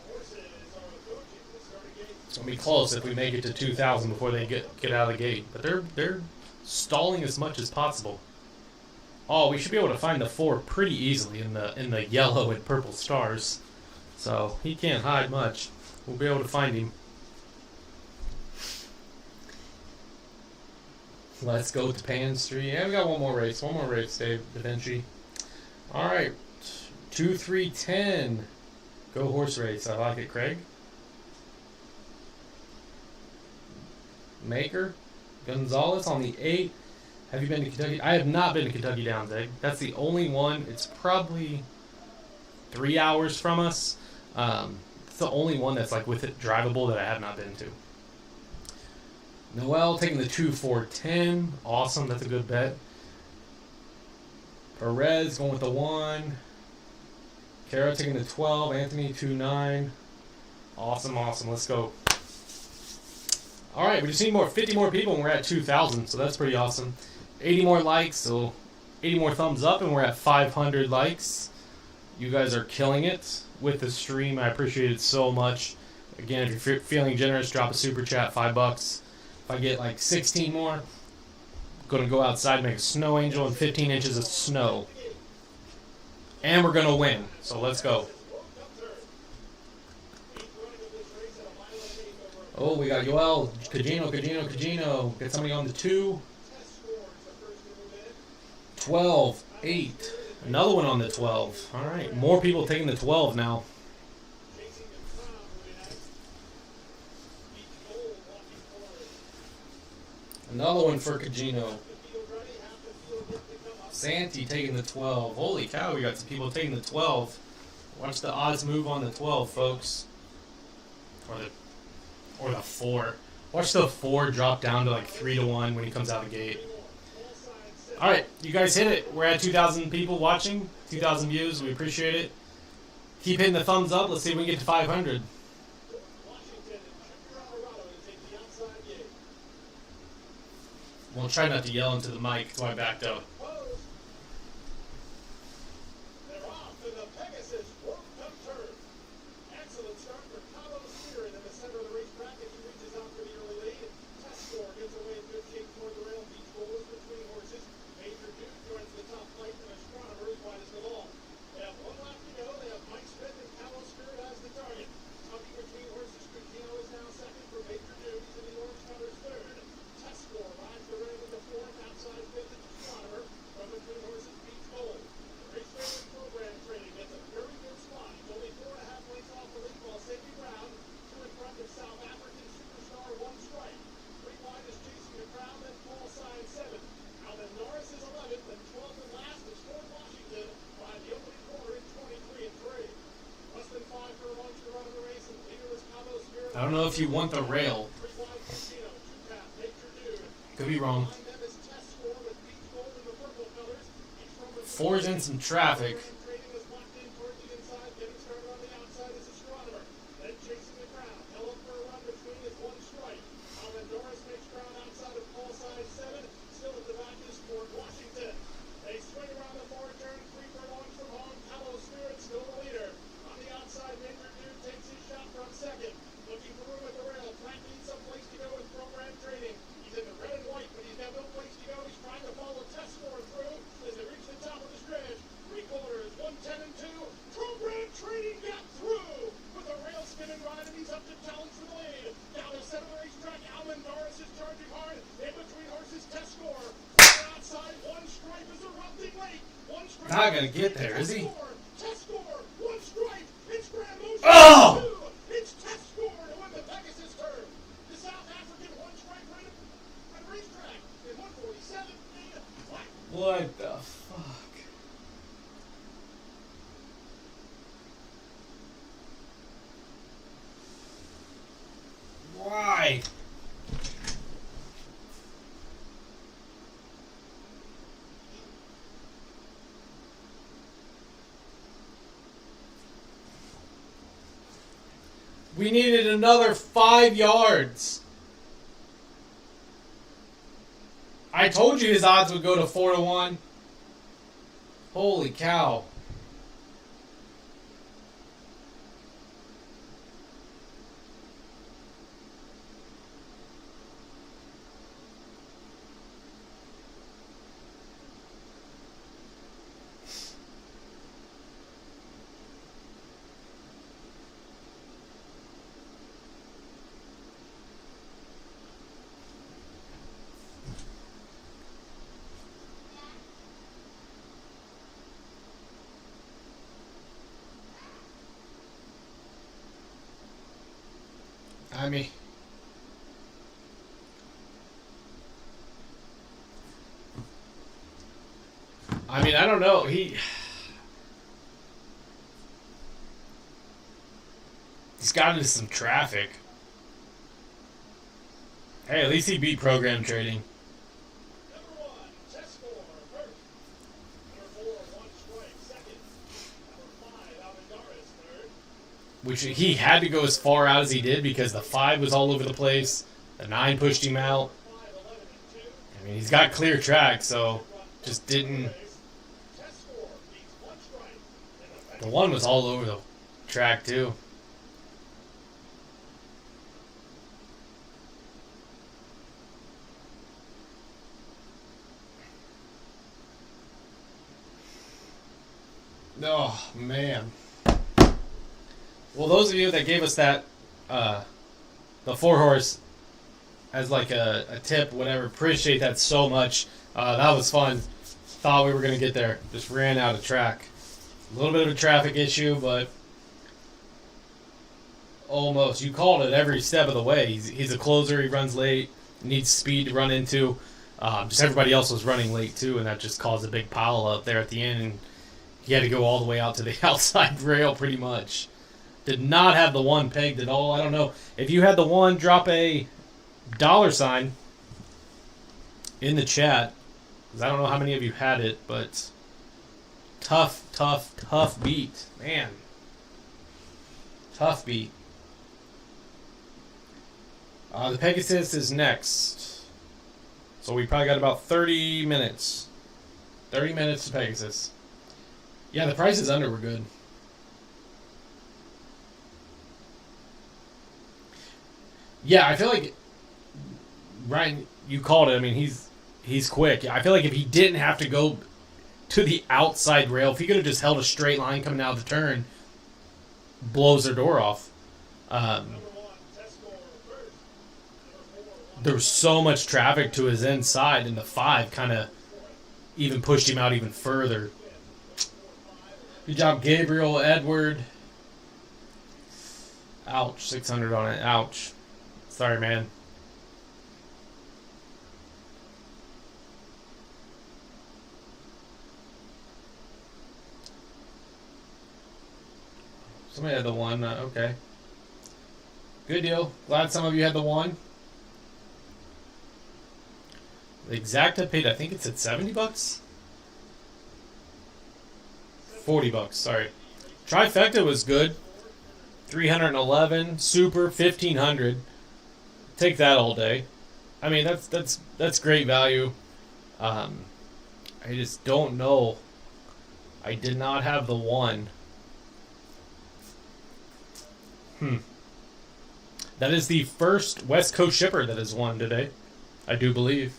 It's going to be close if we make it to 2,000 before they get out of the gate. But they're stalling as much as possible. Oh, we should be able to find the 4 pretty easily in the yellow and purple stars. So he can't hide much. We'll be able to find him. Let's go to Pan Street. Yeah, we got one more race. One more race, Dave Da Vinci. All right. 2, 3, 10. Go horse race. I like it, Craig. Maker. Gonzalez on the 8. Have you been to Kentucky? I have not been to Kentucky Downs, Egg. That's the only one. It's probably 3 hours from us. It's the only one that's like with it drivable that I have not been to. Noel taking the 2, 4, 10. Awesome. That's a good bet. Perez going with the 1. Kara taking the 12. Anthony 2, 9. Awesome. Let's go. All right, we just need 50 more people, and we're at 2,000, so that's pretty awesome. 80 more likes, so 80 more thumbs up, and we're at 500 likes. You guys are killing it with the stream. I appreciate it so much. Again, if you're feeling generous, drop a super chat, $5. If I get like 16 more, I'm going to go outside and make a snow angel and 15 inches of snow. And we're going to win, so let's go. Oh, we got Yoel, Cagino. Get somebody on the 2. 12, 8. Another one on the 12. All right, more people taking the 12 now. Another one for Cagino. Santi taking the 12. Holy cow, we got some people taking the 12. Watch the odds move on the 12, folks. Or the 4. Watch the 4 drop down to like 3-1 when he comes out the gate. All right, you guys hit it. We're at 2,000 people watching, 2,000 views. We appreciate it. Keep hitting the thumbs up. Let's see if we can get to 500. We'll try not to yell into the mic so I backed up. They're off in the Pegasus World Cup turn. Excellent start for Carlos Spearin in the center of the racetrack as he reaches out for the early lead. Test score gets away in good shape toward the rail. Beach goals between horses. Major Duke joins the top flight and Astronomer as wide as the ball. They have one lap to go. They have Mike Smith and Carlos Spearin as the target. Tugging between horses. Cugino is now second for Major Duke. He's in the Orange Cutters third. Test score rides the rail in the fourth. Outside fifth is Astronomer. From between horses, Beach Gold. The race rail and program training gets a very good spot. He's only 4.5 lengths off the lead while Safety Brown. 2 in front of South African Superstar, 1 strike. 3 wide is chasing the crowd, then Paul Sign 7. Alvin Norris is 11th, and 12th and last is Fort Washington by the opening quarter in 23 and 3. Less than 5 for a launch to run of the race, and leader is Cabo Spirit. I don't know if you want the rail. 3 wide Cugino, 2 path, Major Dude. Could be wrong. Behind them is Test Score with Beach Gold in the purple colors. Each from the 4's in some traffic. trading is locked in toward the inside, getting started on the outside is Astronomer. Then chasing the crowd. Hell up for a run between is 1 strike. Alvin Norris makes ground outside of Paul Side 7. Still at the back is Fort Washington. They swing around the forward turn, 3 furlongs from home. Cabo Spirit still the leader. On the outside, Major Dude takes his shot from second. Looking for room at the rail. Frank needs some place to go with program training. He's in the red and white, but he's got no place to go. He's trying to follow Test Score through as they reach the top of the stretch. 3/4, 110 and 2. Program training got through with a rail spinning ride, and he's up to challenge for the lead. Down the center of the racetrack, Alvin Norris is charging hard. In between horses, Test Score. Outside, 1 stripe is erupting late. 1 stripe. Not gonna get there, is he? Test Score, 1 stripe. It's Grand Motion. Oh! 2. It's Test Score to win the Pegasus turn. The South African 1 stripe rate at racetrack in 147. What the fuck? We needed another 5 yards. I told you his odds would go to 4-1. Holy cow. I mean, I don't know. He's got into some traffic. Hey, at least he beat program trading. Number 1, chess score, first. Number 4, 1 strike, second. Number 5, Almendarez, third. Which he had to go as far out as he did because the 5 was all over the place. The 9 pushed him out. 5, 11, and 2. I mean, he's got clear track, so just didn't. Chess score beats 1 strike. And The 1 was all over the track, too. Oh, man. Well, those of you that gave us that, the 4-horse as like a tip, whatever, appreciate that so much. That was fun. Thought we were going to get there. Just ran out of track. A little bit of a traffic issue, but almost. You called it every step of the way. He's a closer. He runs late. Needs speed to run into. Just everybody else was running late, too, and that just caused a big pile up there at the end. And he had to go all the way out to the outside rail, pretty much. Did not have the 1 pegged at all. I don't know. If you had the 1, drop a $sign in the chat. Because I don't know how many of you had it, but tough beat. Man. Tough beat. The Pegasus is next. So we probably got about 30 minutes. 30 minutes to Pegasus. Yeah, the prices under were good. Yeah, I feel like Ryan, you called it. I mean, he's quick. I feel like if he didn't have to go to the outside rail, if he could have just held a straight line coming out of the turn, blows their door off. There was so much traffic to his inside, and the 5 kind of even pushed him out even further. Good job, Gabriel, Edward. Ouch, 600 on it. Ouch. Sorry, man. Somebody had the 1. Okay. Good deal. Glad some of you had the 1. The Exacta paid, I think it's at $70? $40, sorry. Trifecta was good. 311. Super, 1500. Take that all day. I mean, that's great value. I just don't know. I did not have the 1. That is the first West Coast shipper that has won today. I do believe.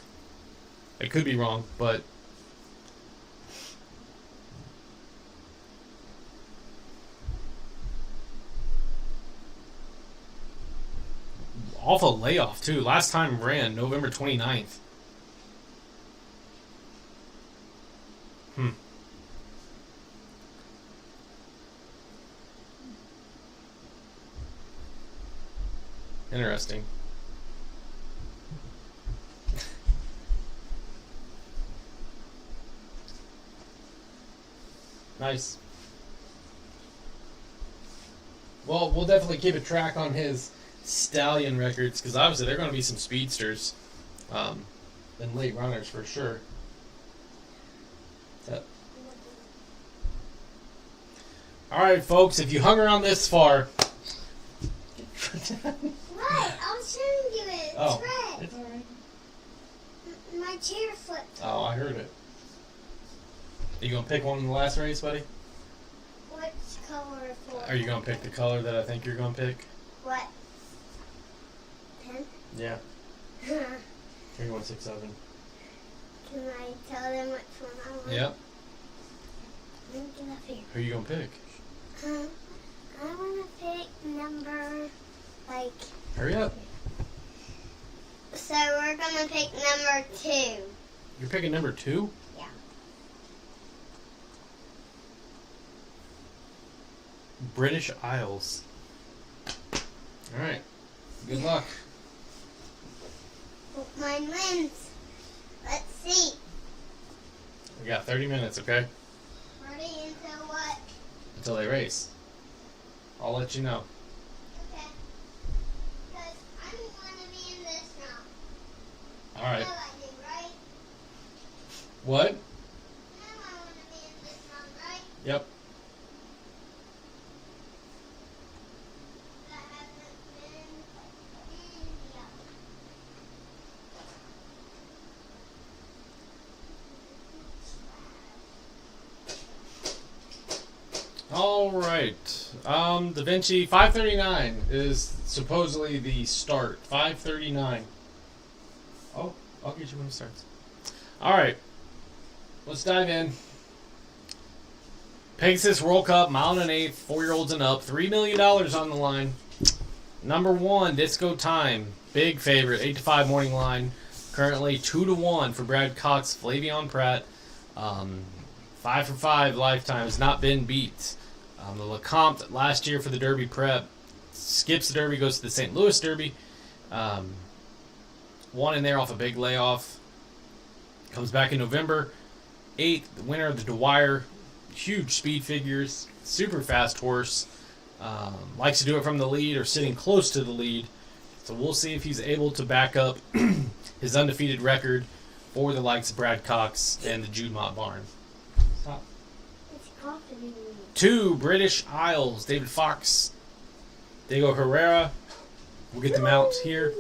I could be wrong, but off a layoff too. Last time ran November 29th. Interesting. Nice. Well, we'll definitely keep a track on his stallion records because obviously they're going to be some speedsters and late runners for sure. All right, folks, if you hung around this far, What? I was showing you it. It's red. It's alright. My chair flipped. Oh, I heard it. Are you going to pick one in the last race, buddy? Which color for? Are you going to pick the color that I think you're going to pick? What? Pen? Yeah. Can 3167. I tell them which one I want? Yep. Let me get up here. Who are you going to pick? I want to pick number, like... Hurry up. So we're going to pick number 2. You're picking number 2? Yeah. British Isles. Alright. Good luck. Hope mine wins. Let's see. We got 30 minutes, okay? Ready until what? Until they race. I'll let you know. Okay. Because I want to be in this now. Alright. You know I do, right? What? You know I want to be in this round, right? Yep. That hasn't been in yet. Alright. Da Vinci, 5:39 is supposedly the start. 5:39. Oh, I'll get you when it starts. Alright. Let's dive in. Pegasus World Cup, mile and 1/8, 4-year-olds and up. $3 million on the line. Number 1, Disco Time. Big favorite, 8-5 morning line. Currently 2-1 for Brad Cox, Flavion Pratt. 5 for 5 lifetime, has not been beat. The Lecomte last year for the Derby prep skips the Derby, goes to the St. Louis Derby. Won in there off a big layoff. Comes back in November. 8th, the winner of the Dwyer. Huge speed figures. Super fast horse. Likes to do it from the lead or sitting close to the lead. So we'll see if he's able to back up his undefeated record for the likes of Brad Cox and the Jude Mott barn. Stop. It's coughing. 2, British Isles. David Fox. Diego Herrera. We'll get them out here.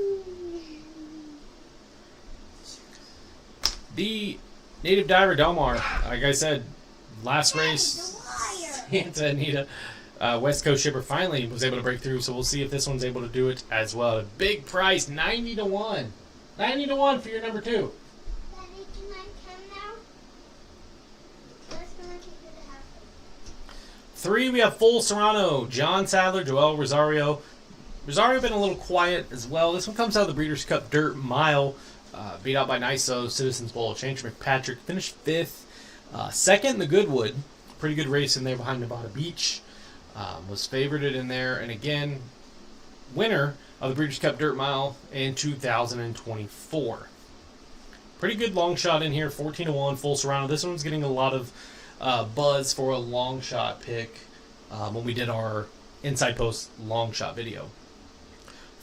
The Native Diver Delmar. Like I said, last race, Santa Anita, West Coast shipper finally was able to break through. So we'll see if this one's able to do it as well. A big price, 90-1. 90-1 for your number 2. Daddy, can I come now? Let's go and keep it at half. 3, we have Full Serrano, John Sadler, Joel Rosario. Rosario been a little quiet as well. This one comes out of the Breeders' Cup Dirt Mile. Beat out by NISO, Citizens Bowl. Change McPatrick finished 5th. 2nd, the Goodwood. Pretty good race in there behind Nevada Beach. Was favorited in there. And again, winner of the Breeders' Cup Dirt Mile in 2024. Pretty good long shot in here. 14-1, Full Serrano. This one's getting a lot of buzz for a long shot pick when we did our Inside Post long shot video.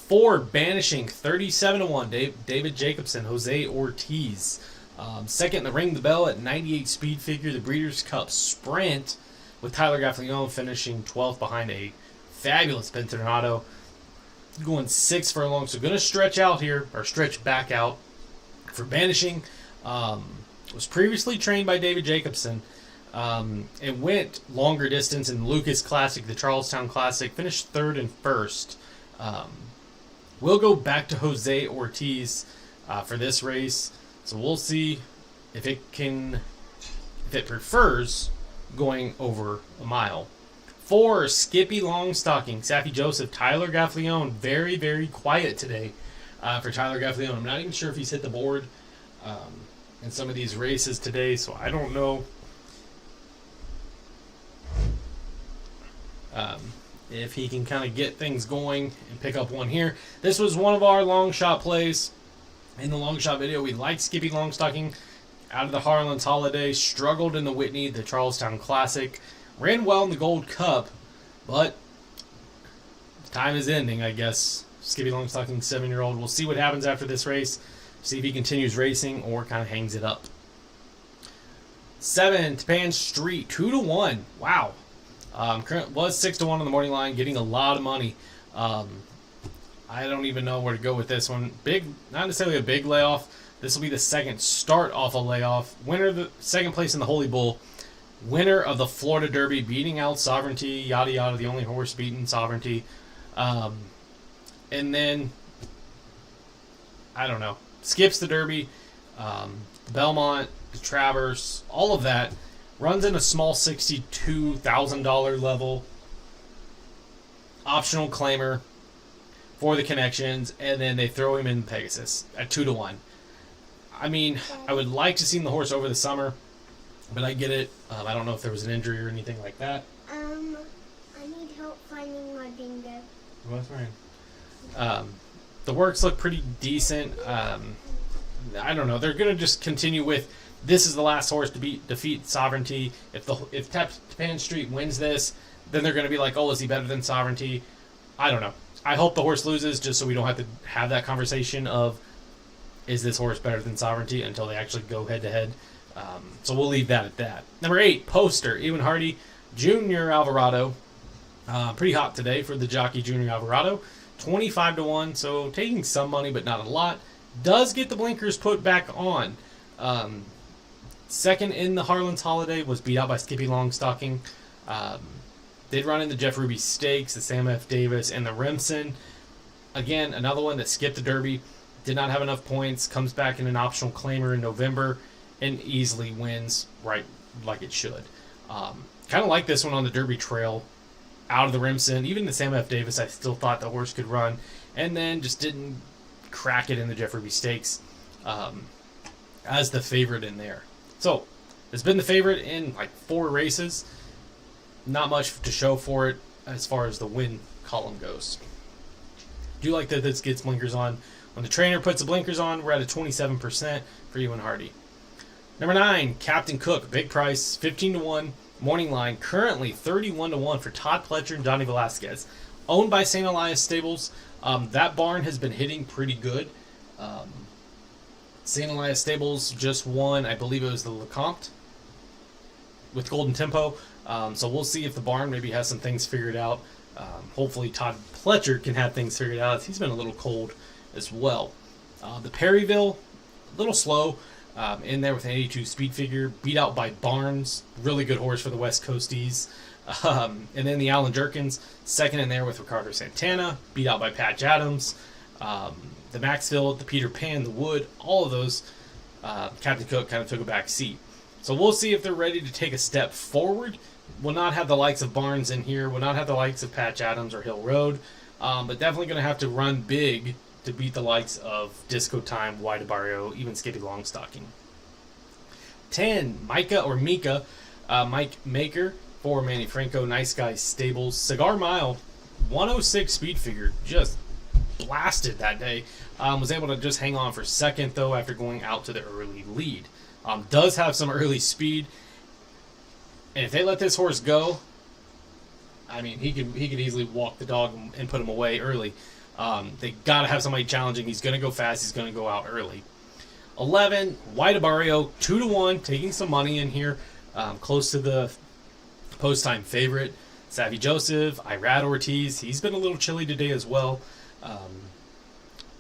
4, Banishing, 37-1, David Jacobson, Jose Ortiz. 2nd, the Ring the Bell at 98 speed figure, the Breeders' Cup Sprint, with Tyler Gaffalione finishing 12th behind a fabulous Bentornato. Going 6 furlongs, so going to stretch out here, or stretch back out for Banishing. Was previously trained by David Jacobson. And went longer distance in the Lucas Classic, the Charlestown Classic, finished 3rd and 1st. We'll go back to Jose Ortiz for this race, so we'll see if it prefers going over a mile. 4, Skippy Longstocking, Saffy Joseph, Tyler Gaffalione. Very, very quiet today for Tyler Gaffalione. I'm not even sure if he's hit the board in some of these races today, so I don't know if he can kind of get things going and pick up one here. This was one of our long shot plays. In the long shot video, we liked Skippy Longstocking out of the Harlan's Holiday. Struggled in the Whitney, the Charlestown Classic. Ran well in the Gold Cup, but time is ending, I guess. Skippy Longstocking, 7-year-old. We'll see what happens after this race. See if he continues racing or kind of hangs it up. 7, Tapan Street, 2-1. Wow. Was 6-1 on the morning line, getting a lot of money. I don't even know where to go with this one. Big, not necessarily a big layoff. This will be the second start off a layoff. Winner of the second place in the Holy Bull. Winner of the Florida Derby, beating out Sovereignty, yada yada, the only horse beating Sovereignty. And then, I don't know, skips the Derby, the Belmont, the Traverse, all of that. Runs in a small $62,000 level. Optional claimer for the connections, and then they throw him in Pegasus at 2-1. I mean, I would like to see the horse over the summer, but I get it. I don't know if there was an injury or anything like that. I need help finding my bingo. What's mine? The works look pretty decent. I don't know. They're going to just continue with, this is the last horse to defeat Sovereignty. If Tappan Street wins this, then they're going to be like, oh, is he better than Sovereignty? I don't know. I hope the horse loses just so we don't have to have that conversation of, is this horse better than Sovereignty, until they actually go head-to-head. So we'll leave that at that. Number 8, Poster, Ewan Hardy, Junior Alvarado. Pretty hot today for the jockey Junior Alvarado. 25-1, so taking some money, but not a lot. Does get the blinkers put back on. Second in the Harlan's Holiday, was beat out by Skippy Longstocking. Did run in the Jeff Ruby Stakes, the Sam F. Davis, and the Remsen. Again, another one that skipped the Derby. Did not have enough points. Comes back in an optional claimer in November and easily wins right like it should. Kind of like this one on the Derby Trail. Out of the Remsen. Even the Sam F. Davis, I still thought the horse could run. And then just didn't crack it in the Jeff Ruby Stakes as the favorite in there. So, it's been the favorite in like 4 races. Not much to show for it as far as the win column goes. Do like that this gets blinkers on. When the trainer puts the blinkers on, we're at a 27% for Ewan Hardy. Number 9, Captain Cook. Big price, 15-1. Morning line, currently 31-1 for Todd Pletcher and Donnie Velasquez. Owned by St. Elias Stables. That barn has been hitting pretty good. St. Elias Stables just won, I believe it was the LeCompte with Golden Tempo. So we'll see if the barn maybe has some things figured out. Hopefully Todd Pletcher can have things figured out. He's been a little cold as well. The Perryville, a little slow in there with an 82 speed figure. Beat out by Barnes. Really good horse for the West Coasties. And then the Alan Jerkins, second in there with Ricardo Santana. Beat out by Patch Adams. The Maxville, the Peter Pan, the Wood, all of those, Captain Cook kind of took a back seat. So we'll see if they're ready to take a step forward. We'll not have the likes of Barnes in here. We'll not have the likes of Patch Adams or Hill Road. But definitely going to have to run big to beat the likes of Disco Time, Wide Barrio, even Skippy Longstocking. 10, Micah or Mika, Mike Maker for Manny Franco, Nice Guys Stables. Cigar Mile, 106 speed figure, just blasted that day. Was able to just hang on for second, though, after going out to the early lead. Does have some early speed. And if they let this horse go, I mean, he could easily walk the dog and put him away early. They got to have somebody challenging. He's going to go fast. He's going to go out early. 11, Wide Barrio, 2-1, taking some money in here. Close to the post-time favorite. Savvy Joseph, Irad Ortiz. He's been a little chilly today as well.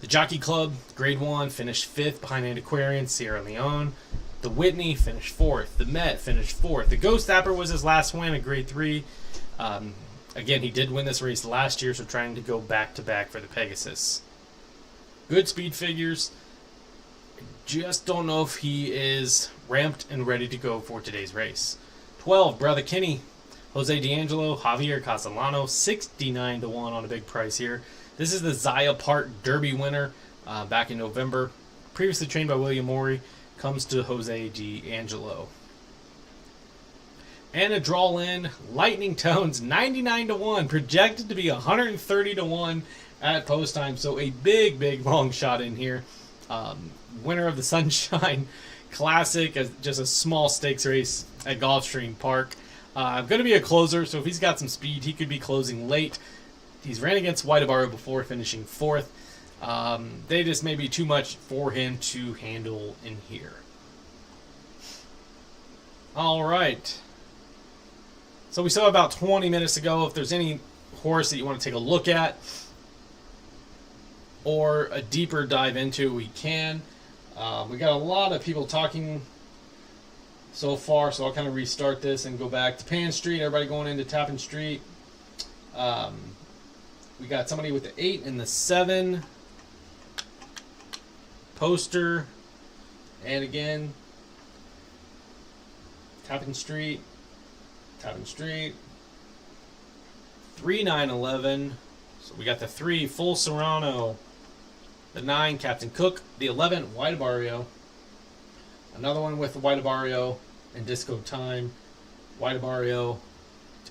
The Jockey Club, Grade 1, finished 5th behind Antiquarian, Sierra Leone. The Whitney finished 4th. The Met finished 4th. The Ghost Tapper was his last win at Grade 3. Again, he did win this race last year, so trying to go back-to-back for the Pegasus. Good speed figures. Just don't know if he is ramped and ready to go for today's race. 12, Brother Kenny, Jose D'Angelo, Javier Castellano, 69-1 on a big price here. This is the Zaya Park Derby winner back in November. Previously trained by William Morey. Comes to Jose D'Angelo. And a draw in, Lightning Tones, 99-1, projected to be 130-1 at post time. So a big long shot in here. Winner of the Sunshine Classic, just a small stakes race at Gulfstream Park. Going to be a closer, so if he's got some speed, he could be closing late. He's ran against Wide Barrio before, finishing 4th. They just may be too much for him to handle in here. All right. So we saw about 20 minutes ago, if there's any horse that you want to take a look at, or a deeper dive into it, we can. We got a lot of people talking so far, so I'll kind of restart this and go back to Pan Street. Everybody going into Tappan Street. We got somebody with the 8 and the 7 poster, and again, Tappan Street, 3, 9, 11. So we got the 3 full Serrano, the 9 Captain Cook, the 11 White Barrio, another one with the White Barrio and Disco Time, White Barrio,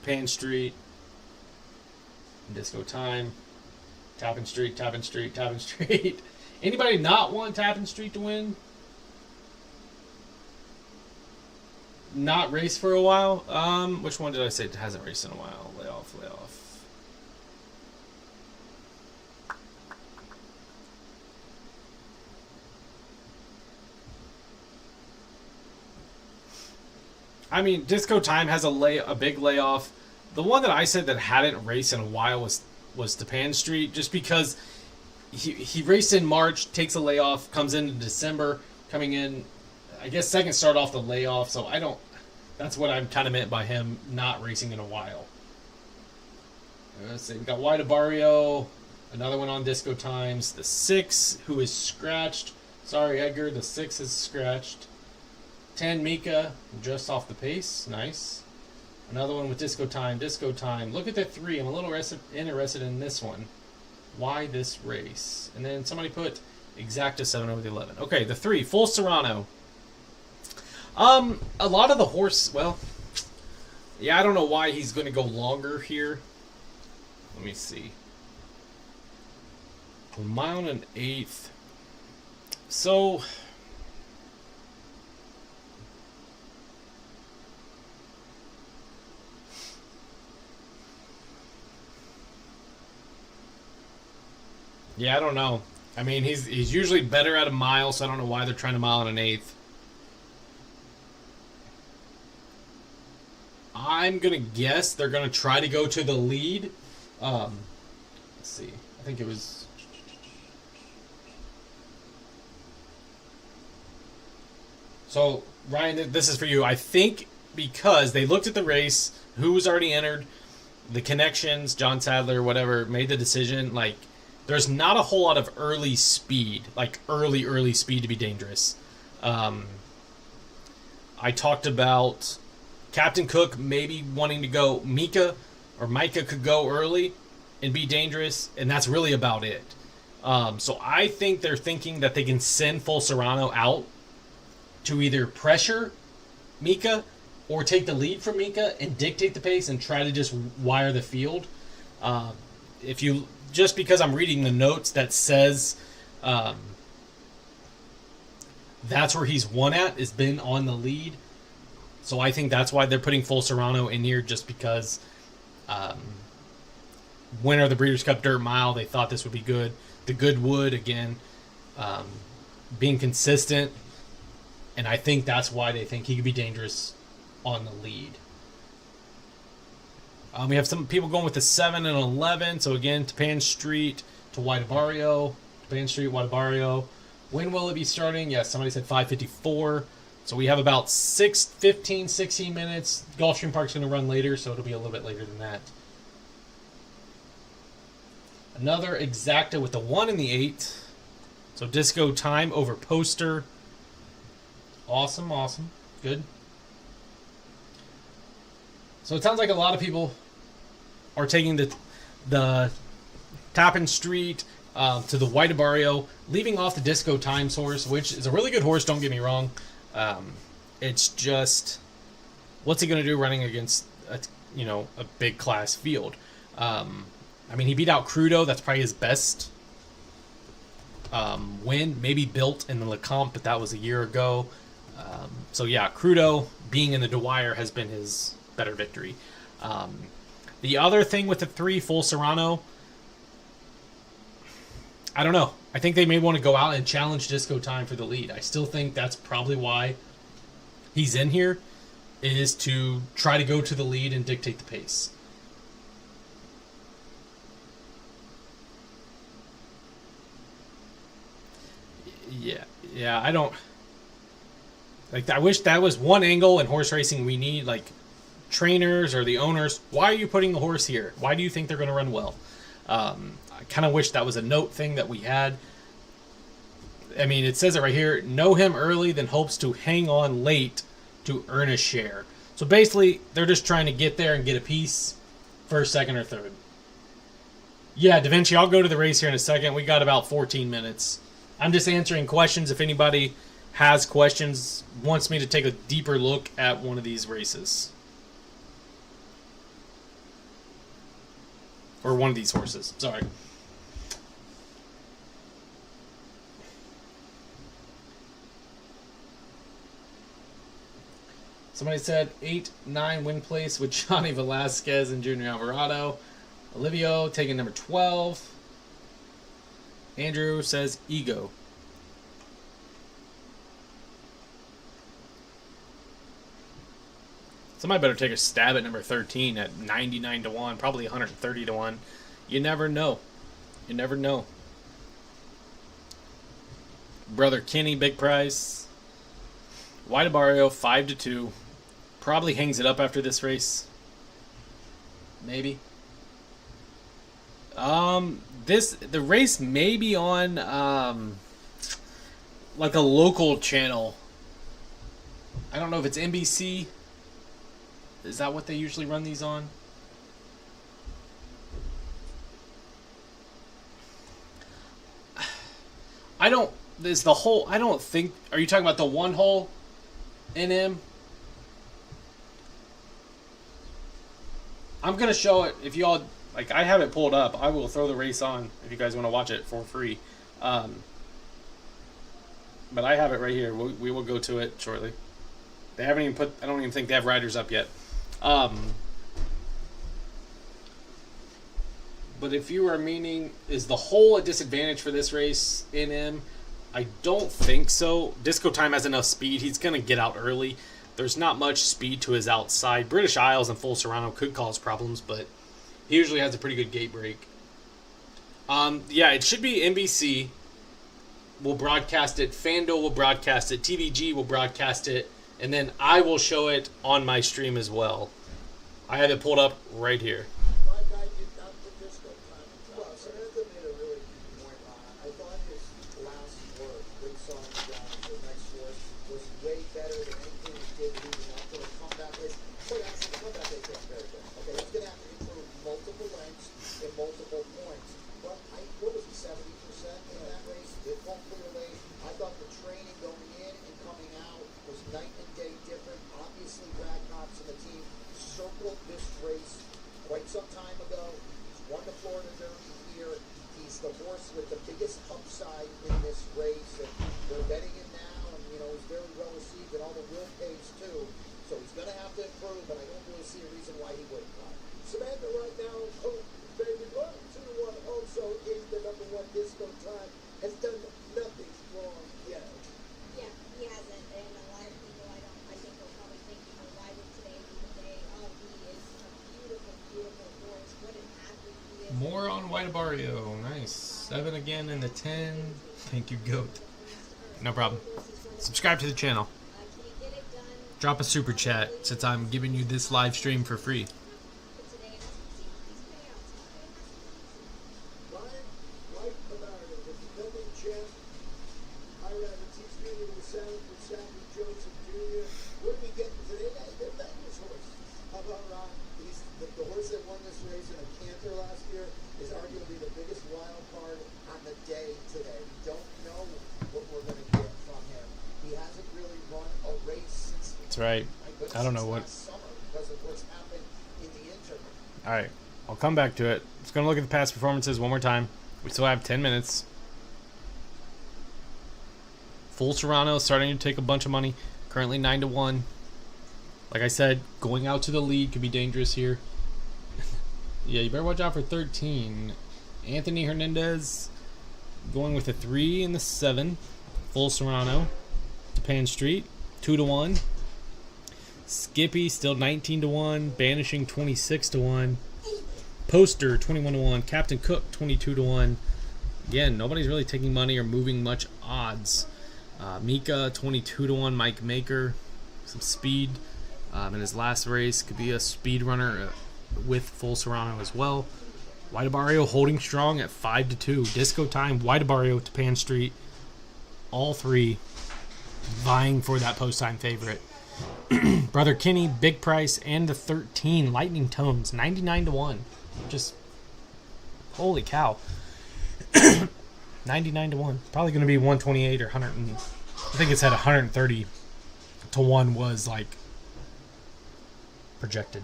Pan Street, and Disco Time, Tappan Street. Anybody not want Tappan Street to win? Not race for a while? Which one did I say hasn't raced in a while? Lay off. I mean, Disco Time has a big layoff. The one that I said that hadn't raced in a while was Pan Street, just because he raced in March, takes a layoff, comes into December, coming in, I guess, second start off the layoff. So that's what I'm kind of meant by him not racing in a while. Let's see, we got White Barrio, another one on Disco Times, the 6 who is scratched. Sorry, Edgar, the 6 is scratched. 10 Mika, just off the pace. Nice. Another one with Disco Time. Look at the 3. I'm a little interested in this one. Why this race? And then somebody put Exacta 7 over the 11. Okay, the 3, full Serrano. A lot of the horse, well, yeah, I don't know why he's going to go longer here. Let me see. A mile and an eighth. So, yeah, I don't know. I mean, he's usually better at a mile, so I don't know why they're trying a mile and an eighth. I'm going to guess they're going to try to go to the lead. Let's see. I think it was... So, Ryan, this is for you. I think because they looked at the race, who was already entered, the connections, John Sadler, whatever, made the decision, like, there's not a whole lot of early speed, like early speed to be dangerous. I talked about Captain Cook maybe wanting to go. Mika could go early and be dangerous, and that's really about it. So I think they're thinking that they can send Full Serrano out to either pressure Mika or take the lead from Mika and dictate the pace and try to just wire the field. Just because I'm reading the notes that says that's where he's won at, has been on the lead. So I think that's why they're putting Full Serrano in here, just because winner of the Breeders' Cup Dirt Mile, they thought this would be good. The Goodwood, again, being consistent. And I think that's why they think he could be dangerous on the lead. We have some people going with the 7 and 11. So again, Pan Street to White Barrio. Pan Street, White Barrio. When will it be starting? Yes, somebody said 5:54. So we have about 16 minutes. Gulfstream Park's going to run later, so it'll be a little bit later than that. Another Exacta with the 1 and the 8. So Disco Time over Poster. Awesome. Good. So it sounds like a lot of people are taking the Tappan Street to the White Barrio, leaving off the Disco Times horse, which is a really good horse, don't get me wrong. It's just, what's he going to do running against a big class field? I mean, he beat out Crudo. That's probably his best win. Maybe Built in the LeComte, but that was a year ago. So yeah, Crudo being in the Dwyer has been his better victory. The other thing with the 3 Full Serrano, I don't know. I think they may want to go out and challenge Disco Time for the lead. I still think that's probably why he's in here, is to try to go to the lead and dictate the pace. Yeah, I don't... Like, I wish that was one angle in horse racing we need, like, trainers or the owners. Why are you putting the horse here? Why do you think they're going to run well? I kind of wish that was a note thing that we had. I mean, it says it right here. Know him early, then hopes to hang on late to earn a share. So basically, they're just trying to get there and get a piece first, second, or third. Yeah, Da Vinci, I'll go to the race here in a second. We got about 14 minutes. I'm just answering questions. If anybody has questions, wants me to take a deeper look at one of these races. Or one of these horses. Sorry. Somebody said 8-9 win place with Johnny Velasquez and Junior Alvarado. Olivio taking number 12. Andrew says Ego. Somebody better take a stab at number 13 at 99 to 1, probably 130 to 1. You never know. You never know. Brother Kenny, big price. White Barrio, 5 to 2. Probably hangs it up after this race. Maybe. The race may be on like a local channel. I don't know if it's NBC. Is that what they usually run these on? I don't think, are you talking about the one hole NM? I'm going to show it if y'all, like, I have it pulled up. I will throw the race on if you guys want to watch it for free. But I have it right here. We will go to it shortly. They haven't even I don't even think they have riders up yet. But if you are meaning, is the hole a disadvantage for this race, NM? I don't think so. Disco Time has enough speed. He's going to get out early. There's not much speed to his outside. British Isles and Full Serrano could cause problems, but he usually has a pretty good gate break. Yeah, it should be NBC. We'll broadcast it. FanDuel will broadcast it. TVG will broadcast it. And then I will show it on my stream as well. I have it pulled up right here. My guy did not put Disco Time. Well, Samantha made a really good point. I thought his last work, Big Song Down, the next horse, was way better than anything he did leading up to the comeback race. So that's the comeback race was very good. Okay, he's going to have to improve multiple lengths and multiple points. But what was he, 70% in that race? It won't clearly. I thought the training going in and coming out was night and day different. Obviously, Brad Knox and the team circled this race quite some time ago. He's won the Florida Derby here. He's the horse with the biggest upside in this race, and they're betting him now, and he's very well received, and all the will pays too. So he's going to have to improve, but I don't really see a reason why he wouldn't. Samantha right now, baby, 1-2-1 also in the number 1 Disco Time, has done nothing wrong yet. Yeah, he hasn't, and a lot of people, I think will probably think, why would today be the day? Oh, he is a beautiful, beautiful horse. What an athlete he is. More on White Barrio. Nice. 7 again in the 10. Thank you, GOAT. No problem. Subscribe to the channel. Can you get it done Drop a super chat since I'm giving you this live stream for free. today? And see these payouts. Ryan, like about it, the defending champ, I rather teach me with Sammy Joseph Jr. What are we getting today? They're betting this horse. How about Ron? He's the horse that won this race in a canter last year is arguably the biggest wild card on the day today. We don't know what we're going to get from him. He hasn't really run a race since. That's right. I don't know what. Last summer because of what's happened in the interim. All right. I'll come back to it. Just going to look at the past performances one more time. We still have 10 minutes. Full Serrano starting to take a bunch of money. Currently 9 to 1. Like I said, going out to the lead could be dangerous here. Yeah, you better watch out for 13. Anthony Hernandez going with a 3 in the 7. Full Serrano. Japan Street 2 to 1. Skippy still 19 to 1. Banishing 26 to 1. Poster 21 to 1. Captain Cook 22 to 1. Again, nobody's really taking money or moving much odds. Mika 22-1, Mike Maker, some speed in his last race. Could be a speed runner with full Serrano as well. Whitebario holding strong at 5-2. Disco Time, Whitebario, Tapan Street, all three vying for that post time favorite. Brother Kenny, Big Price, and the 13 Lightning Tones, 99-1. Just holy cow. 99-1. Probably going to be 128 or 100. I think it's at 130 to 1 was like projected.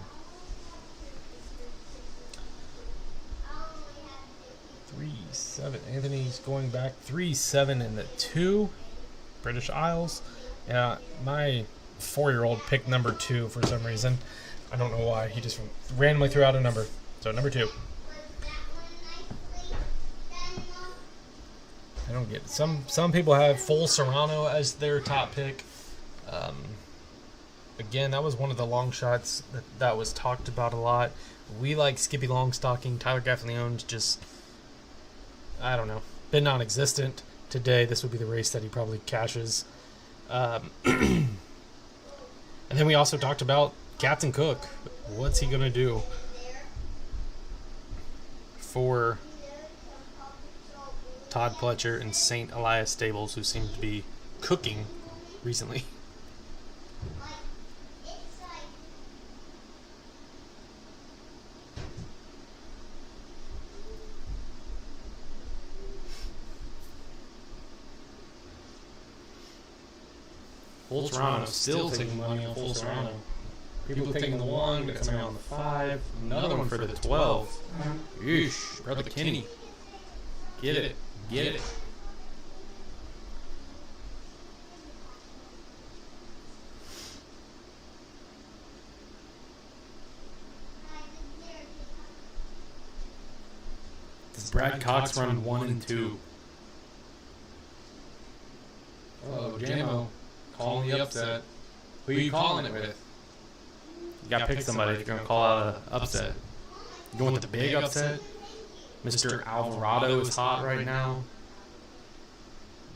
3-7. Anthony's going back 3-7 in the 2. British Isles. Yeah, my 4-year-old picked number 2 for some reason. I don't know why. He just randomly threw out a number. So number 2. I don't get it. Some people have full Serrano as their top pick. Again, that was one of the long shots that was talked about a lot. We like Skippy Longstocking. Tyler Gaffleone's just, I don't know, been non-existent. Today, this would be the race that he probably cashes. And then we also talked about Captain Cook. What's he going to do for Todd Pletcher and St. Elias Stables, who seem to be cooking recently? Full Serrano, still taking money on Full Serrano. People taking the 1, but coming on the 5. Another one for the 12. Yeesh, Brother Kenny. Get it. Get it. Does Brad Cox run 1 and 2? Oh, JMO. Calling the upset. Who are you calling it with? You gotta pick somebody if you're gonna call out an upset. You going with the big upset? Mr. Alvarado is hot right now.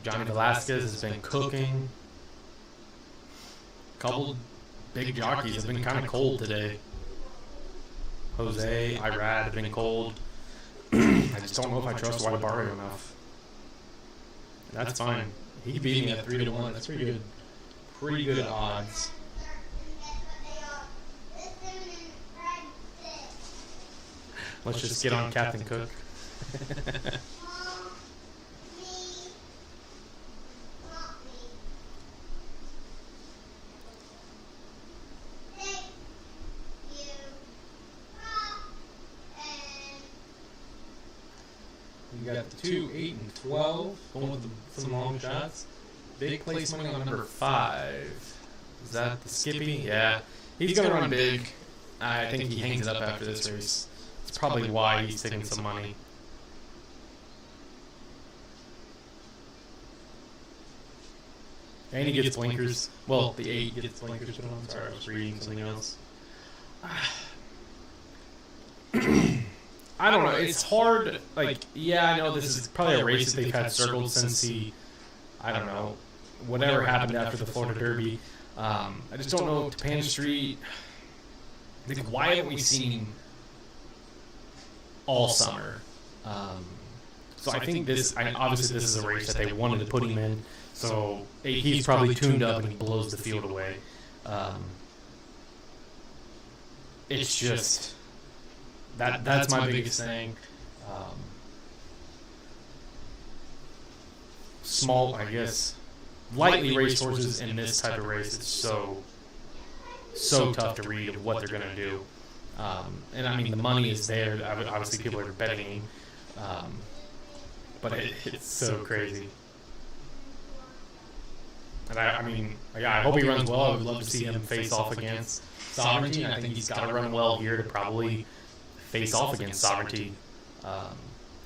Johnny Velasquez has been cooking. A couple big jockeys have been kind of cold today. Jose, Irad have been cold. I just don't know if I trust Whitebario enough. That's fine. He beat me at 3-1. That's pretty good. Pretty good odds. Let's just get on Captain Cook. We got the 2, 8, and 12 going with some long shots. Big place money on number 5. Is that the Skippy? Yeah. He's going to run big. I think he hangs it up after this race. It's probably why he's taking some money. And he gets blinkers. Well, the 8 gets blinkers put on. Sorry, I was reading something else. I don't know. It's hard. Like, yeah, I know this is probably a race that they've had circled since I don't know, whatever happened after the Florida Derby. I just don't know. Tapan Street. Like, why haven't we seen all summer? So I think obviously this is a race that they wanted to put him in. So he's probably tuned up and he blows the field away. It's just that's my biggest thing. Small, I guess, lightly raced horses in this type of race. It's so tough to read of what they're going to do. And I mean, the money is there. Obviously, people are betting, but it's so crazy. And I hope he runs well. I would love to see him face off against Sovereignty. I think he's got to run well here to probably face off against Sovereignty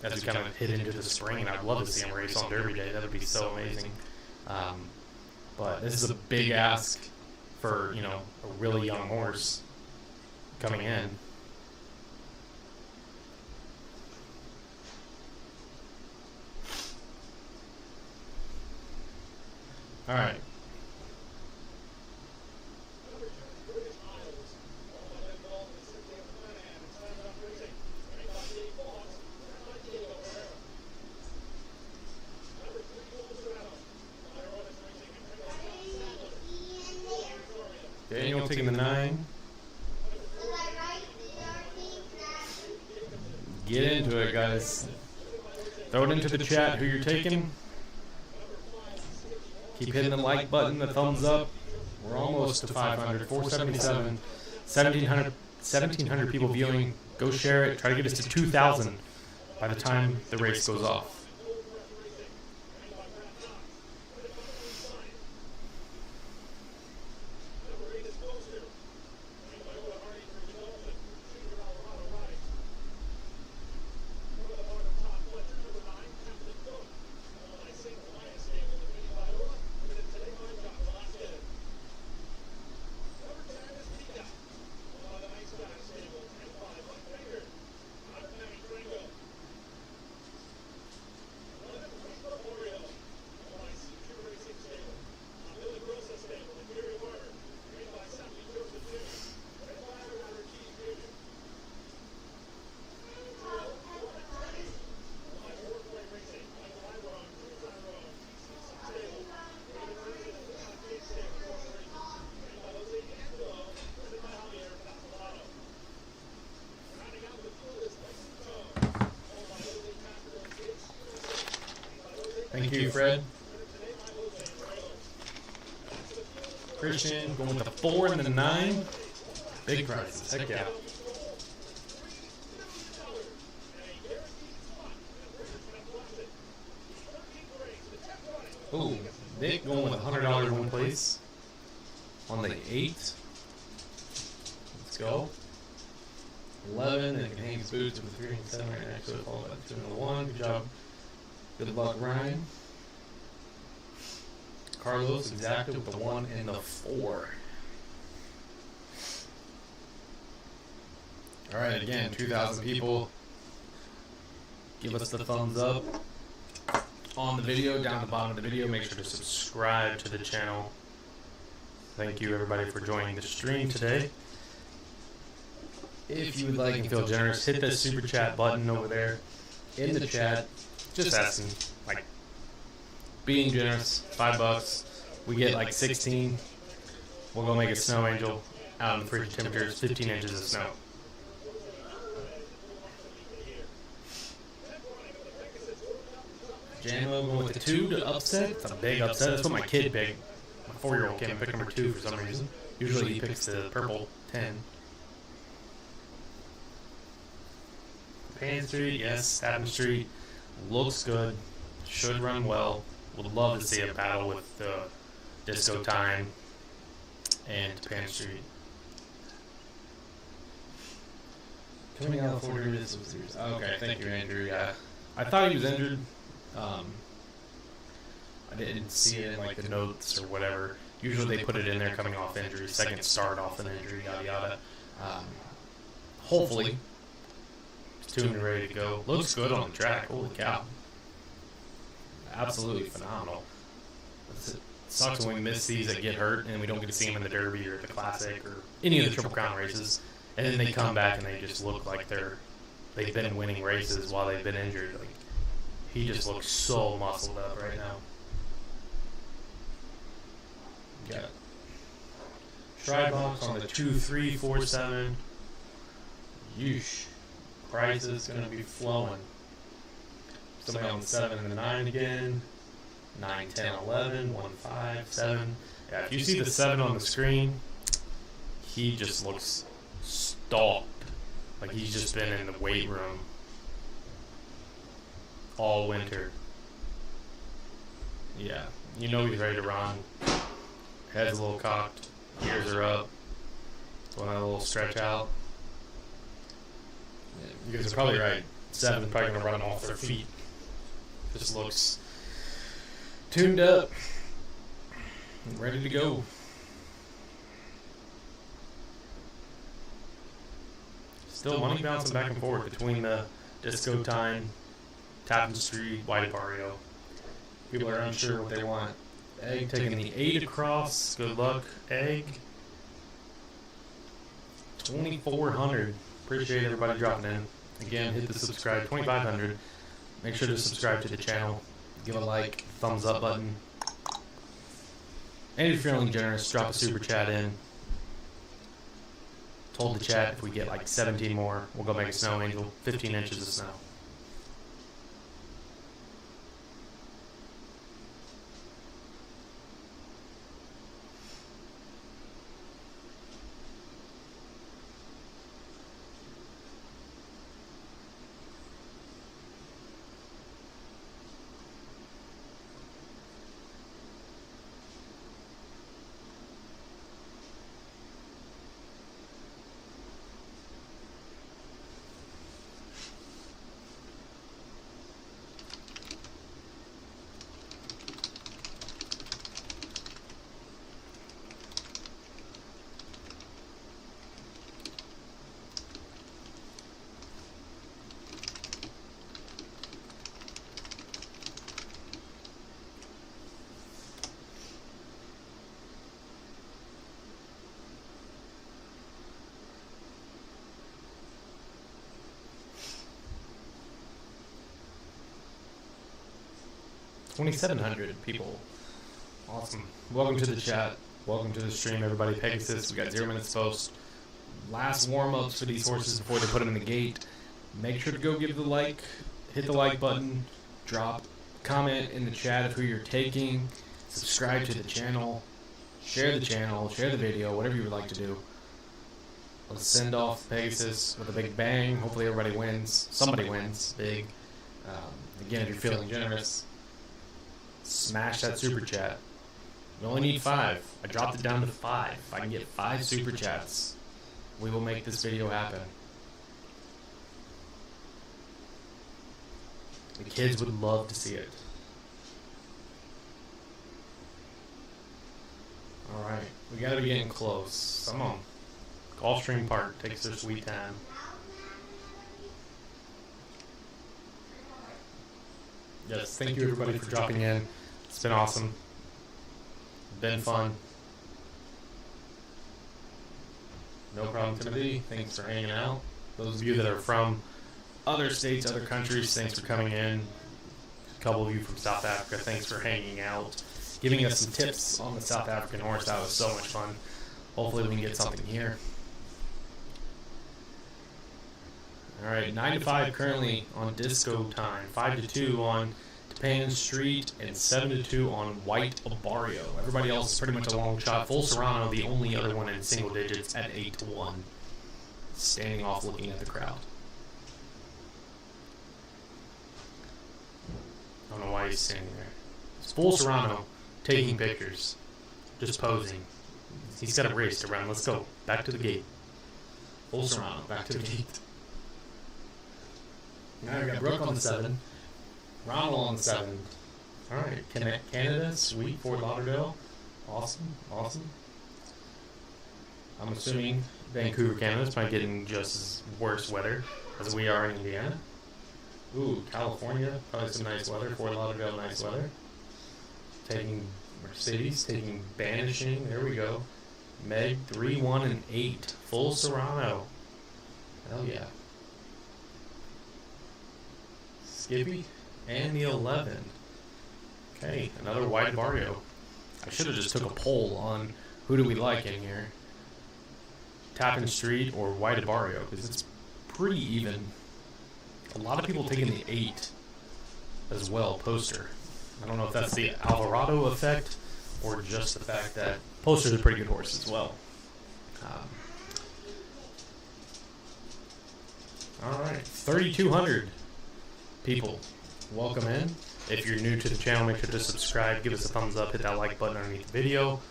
as we kind of hit into the spring. And I'd love to see him race on Derby Day. That would be so amazing. But this is a big ask for, a really young horse coming in. All right. Daniel taking the 9. Get into it, guys. Throw it into the chat who you're taking. Keep hitting the like button, the thumbs up. We're almost to 500, 477, 1,700 people viewing. Go share it. Try to get us to 2,000 by the time the race goes off. Thank you, Fred. Christian going with the 4 and the 9. Big prizes. Heck yeah. Ooh, Nick going with $100 in one place on the 8th. Let's go. 11, and can hang his boots with 3 and 7 right next to it. Followed by 2 and the 1. Good job. Good luck, Ryan. Carlos exacted with the 1 and the 4. Alright, again, 2,000 people. Give us the thumbs up on the video, down at the bottom of the video. Make sure to subscribe to the channel. Thank you, everybody, for joining the stream today. If you would like and feel generous, hit the super chat button over there in the chat. Just asking, like, being generous, $5. We get like 16. We'll go make a snow angel out in the frigid temperatures, 15 inches of snow. Jamo going with the 2 to upset. It's a big upset. That's what my kid picked. My 4-year-old kid picked number 2 for some reason. Usually he picks the purple 10. Pan Street, yes. Staten Street. Looks good. Should run well. Would love to see a battle with Disco Time and Pan Street. Coming out of Florida is serious. Okay, thank you, Andrew. Yeah, I thought he was injured. I didn't see it in like the notes or whatever. Usually they put it in there coming off injury, second start off an injury, yada yada. Hopefully, it's tuned and ready to go. Looks good on the track. Holy cow! Absolutely phenomenal. It sucks when we miss these that get hurt and we don't get to see them in the Derby or the Classic or any of the Triple Crown races, and then they come back and they just look like they've been winning races while they've been injured. Like, he just looks so muscled up right now. Got Stride box on the 2, 3, 4, 7. Yeesh. Price is going to be flowing. Somebody on the 7 and the 9 again. 9, 10, 11, 1, 5, 7. Yeah, if you see the 7 on the screen, he just looks stalked. Like he's just been in the weight room all winter. Yeah, you know he's ready to run. Head's a little cocked. Ears are up. One a little stretch out. Yeah, you guys are probably right. 7 probably going to run off their feet. Just looks tuned up, ready to go. Still money bouncing back and forth between the Disco Time, Tappan Street, White Barrio. People are unsure what they want. Egg taking the 8 across. Good luck, Egg. 2,400. Appreciate everybody dropping in. Again, hit the subscribe. 2,500. Make sure to subscribe to the channel. Give a like, thumbs up button. And if you're feeling generous, drop a super chat in. Told the chat if we get like 17 more, we'll go make a snow angel. 15 inches of snow. $2,700 people. Awesome. Welcome to the chat. Welcome to the stream, everybody. Pegasus, we got 0 minutes post. Last warm-ups for these horses before they put them in the gate. Make sure to go give the like, hit the like button, drop a comment in the chat of who you're taking, subscribe to the channel, share the video, whatever you would like to do. Let's send off Pegasus with a big bang. Hopefully everybody wins. Somebody wins big. Again, if you're feeling generous, smash that super chat. We only need 5. I dropped it down to 5. If I can get 5 super chats, we will make this video happen. The kids would love to see it. Alright, we gotta be getting close. Come on. Gulfstream Park takes their sweet time. Yes, thank you everybody for dropping in. It's been awesome. Been fun. No problem, Timothy. Thanks for hanging out. Those of you that are from other states, other countries, thanks for coming in. A couple of you from South Africa, thanks for hanging out. Giving us some tips on the South African horse. That was so much fun. Hopefully we can get something here. Alright, 9 to 5 currently on disco time. 5 to 2 on Pan Street, and 7 to 2 on White Barrio. Everybody else is pretty much a long shot. Full Serrano, the only other one in single digits at 8 to 1. Standing off looking at the crowd. I don't know why he's standing there. It's Full Serrano taking pictures. Just posing. He's got a race to run. Let's go. Back to the gate. Full Serrano, back to the gate. Now we got Brooke on the 7. Ronald on the 7. Alright, Canada, sweet, Fort Lauderdale. Awesome, awesome. I'm assuming Vancouver, Canada is probably getting just as worse weather as we are in Indiana. Ooh, California, probably some nice weather. Fort Lauderdale, nice weather. Taking Mercedes, taking Banishing, there we go. Meg, 3, 1, and 8. Full Serrano. Hell yeah. Skippy and the 11. Okay, another White Barrio. I should have just took a poll on who do we like in here. Tappan Street or White Barrio, because it's pretty even. A lot of people taking the 8 as well, poster. I don't know if that's the Alvarado effect or just the fact that poster's a pretty good horse as well. Alright, 3,200 people. Welcome in. If you're new to the channel, make sure to subscribe, give us a thumbs up, hit that like button underneath the video.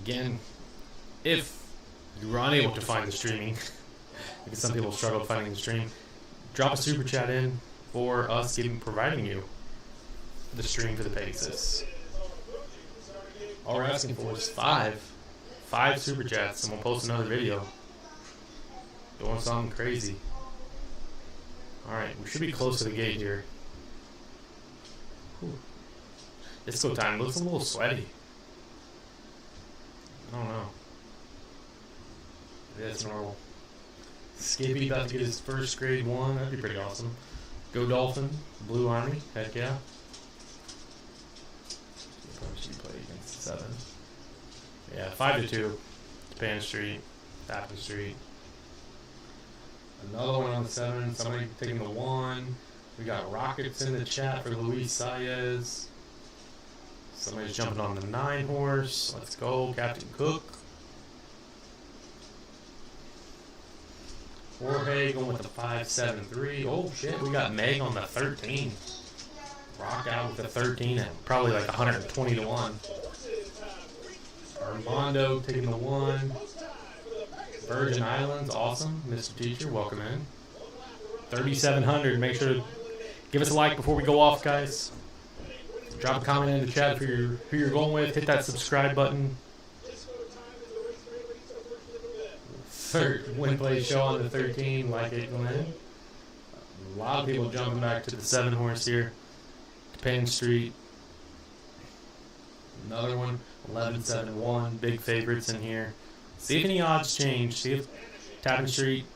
Again, if you were unable to find the streaming, because some people struggle finding the stream, drop a super chat in for us providing you the stream for the Pegasus. All we're asking for is 5 super chats, and we'll post another video. Doing something crazy. Alright, we should be close to the gate here. Whew. Disco Time looks a little sweaty. I don't know. That's normal. Skippy about to get his first grade 1. That'd be pretty awesome. Go Dolphin. Blue Army. Heck yeah. She played against 7. Yeah, 5-2. Japan Street. Tappan Street. Another one on the 7. Somebody taking the 1. We got Rockets in the chat for Luis Saez. Somebody's jumping on the 9 horse. Let's go, Captain Cook. Jorge going with the 5-7-3. Oh shit, we got Meg on the 13. Rock out with the 13 at probably like 120 to 1. Armando taking the 1. Virgin Islands, awesome. Mr. Teacher, welcome in. 3,700. Make sure to give us a like before we go off, guys. Drop a comment in the chat for who you're going with. Hit that subscribe button. Third win play show on the 13. Like it, Glenn. A lot of people jumping back to the 7 horse here. Japan Street. Another one. 11-7-1. Big favorites in here. See if any odds change. See if Tappan Street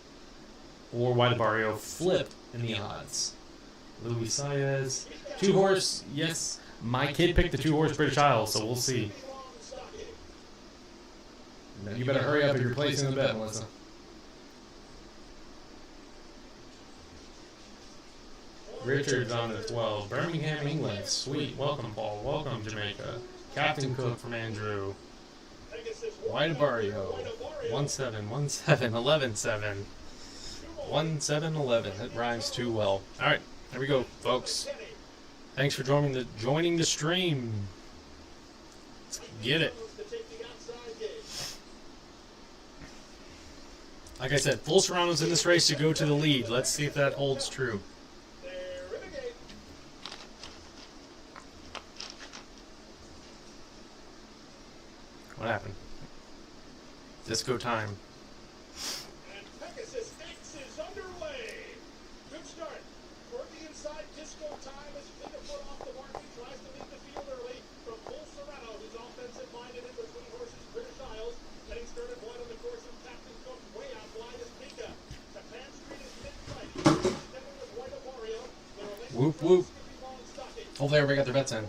or White Barrio flip in the odds. Luis Saez. 2 horse, yes. My kid picked the 2 horse British Isles, so we'll see. Now you better hurry up if you're placing the bet, Melissa. Richard's on the 12. Birmingham, England. Sweet. Welcome, Paul. Welcome, Jamaica. Captain Cook from Andrew. White Barrio. 1-7, 11-7. 1-7-11. That rhymes too well. All right, there we go, folks. Thanks for joining the stream. Let's get it. Like I said, full Serrano's in this race to go to the lead. Let's see if that holds true. What happened? Disco time. And Pegasus X is underway. Good start. Toward the inside, Disco Time is clean a foot off the mark. He tries to lead the field early from Full Serrano, who's offensive-minded in between horses. British Isles getting started wide on the course of Captain Cook. Way out wide is Mika. Japan Street is mid-fight. Together with White Barrio. Whoop, whoop. Hopefully everybody got their bets in.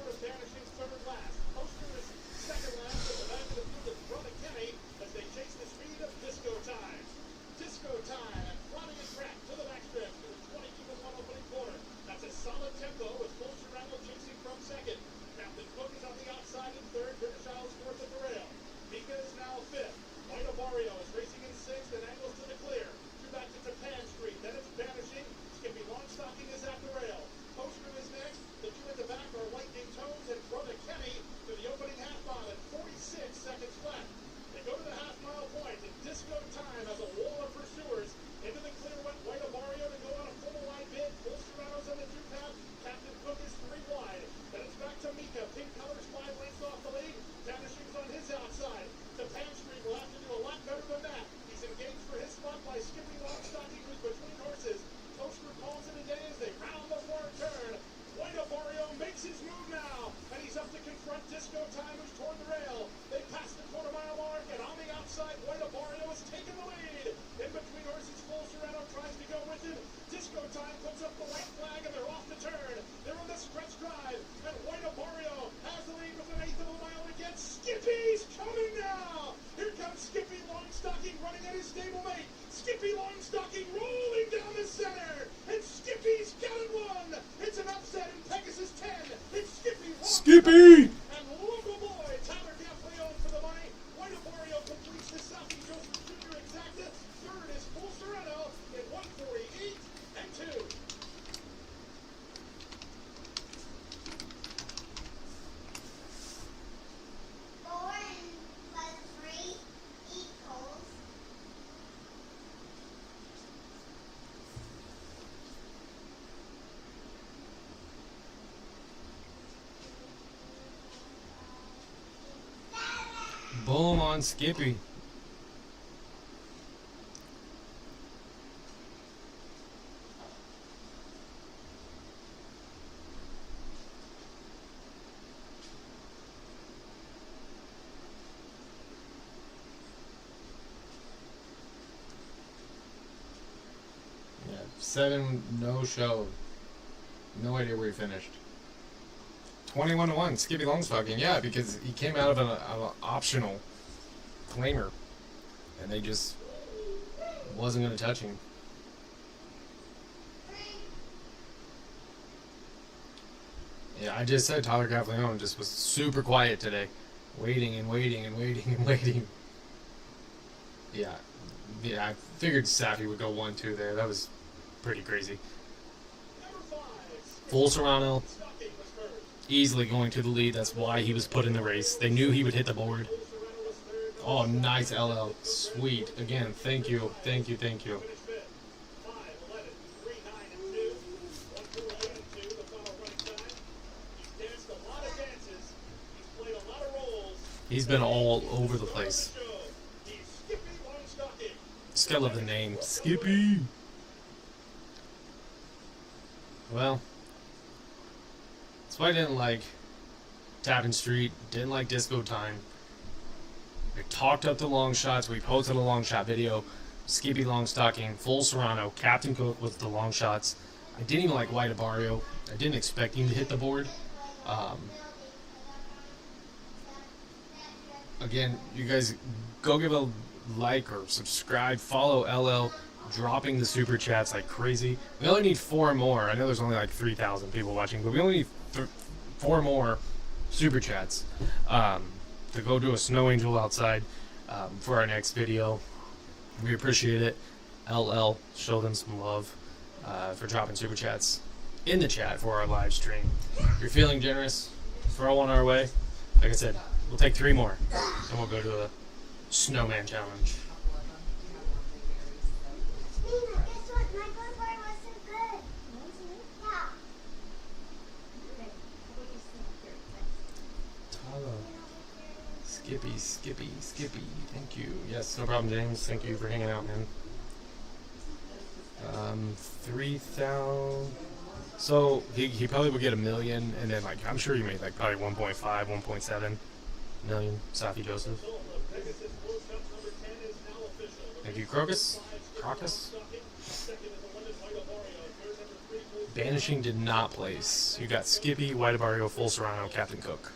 Skippy! And local boy, Tyler Gaffleone for the money. White Barrio completes the Southie Joseph Jr. exacta. Third is Full Serrano in 148 and 2. Boom on Skippy. 7 no show. No idea where he finished. 21-1, Skippy Longstocking. Yeah, because he came out of an optional claimer, and they just wasn't going to touch him. Yeah, I just said Tyler Gaffleone just was super quiet today. Waiting and waiting and waiting and waiting. Yeah, I figured Safi would go 1-2 there. That was pretty crazy. Full Serrano, easily going to the lead. That's why he was put in the race. They knew he would hit the board. Oh, nice LL. Sweet. Again, thank you. Thank you, thank you. He's been all over the place. Just gotta love the name. Skippy! Well, that's why I didn't like Tappan Street, didn't like Disco Time. We talked up the long shots, we posted a long shot video. Skippy Longstocking, Full Serrano, Captain Cook with the long shots. I didn't even like White Abario. I didn't expect him to hit the board. Again, you guys go give a like or subscribe, follow LL, dropping the super chats like crazy. We only need 4 more. I know there's only like 3,000 people watching, but we only need 4 more super chats to go do a snow angel outside for our next video. We appreciate it. LL, show them some love for dropping super chats in the chat for our live stream. If you're feeling generous, throw one our way. Like I said, we'll take 3 more, and we'll go to a snowman challenge. Nina, guess what? My good boy wasn't good. Yeah. Hello. Skippy. Thank you. Yes, no problem, James. Thank you for hanging out, man. 3,000. So he probably would get $1 million, and then like I'm sure he made like probably 1.5, 1.7 million. Safi Joseph. Thank you, Crocus. Banishing did not place. You got Skippy, White Abario, Full Serrano, Captain Cook.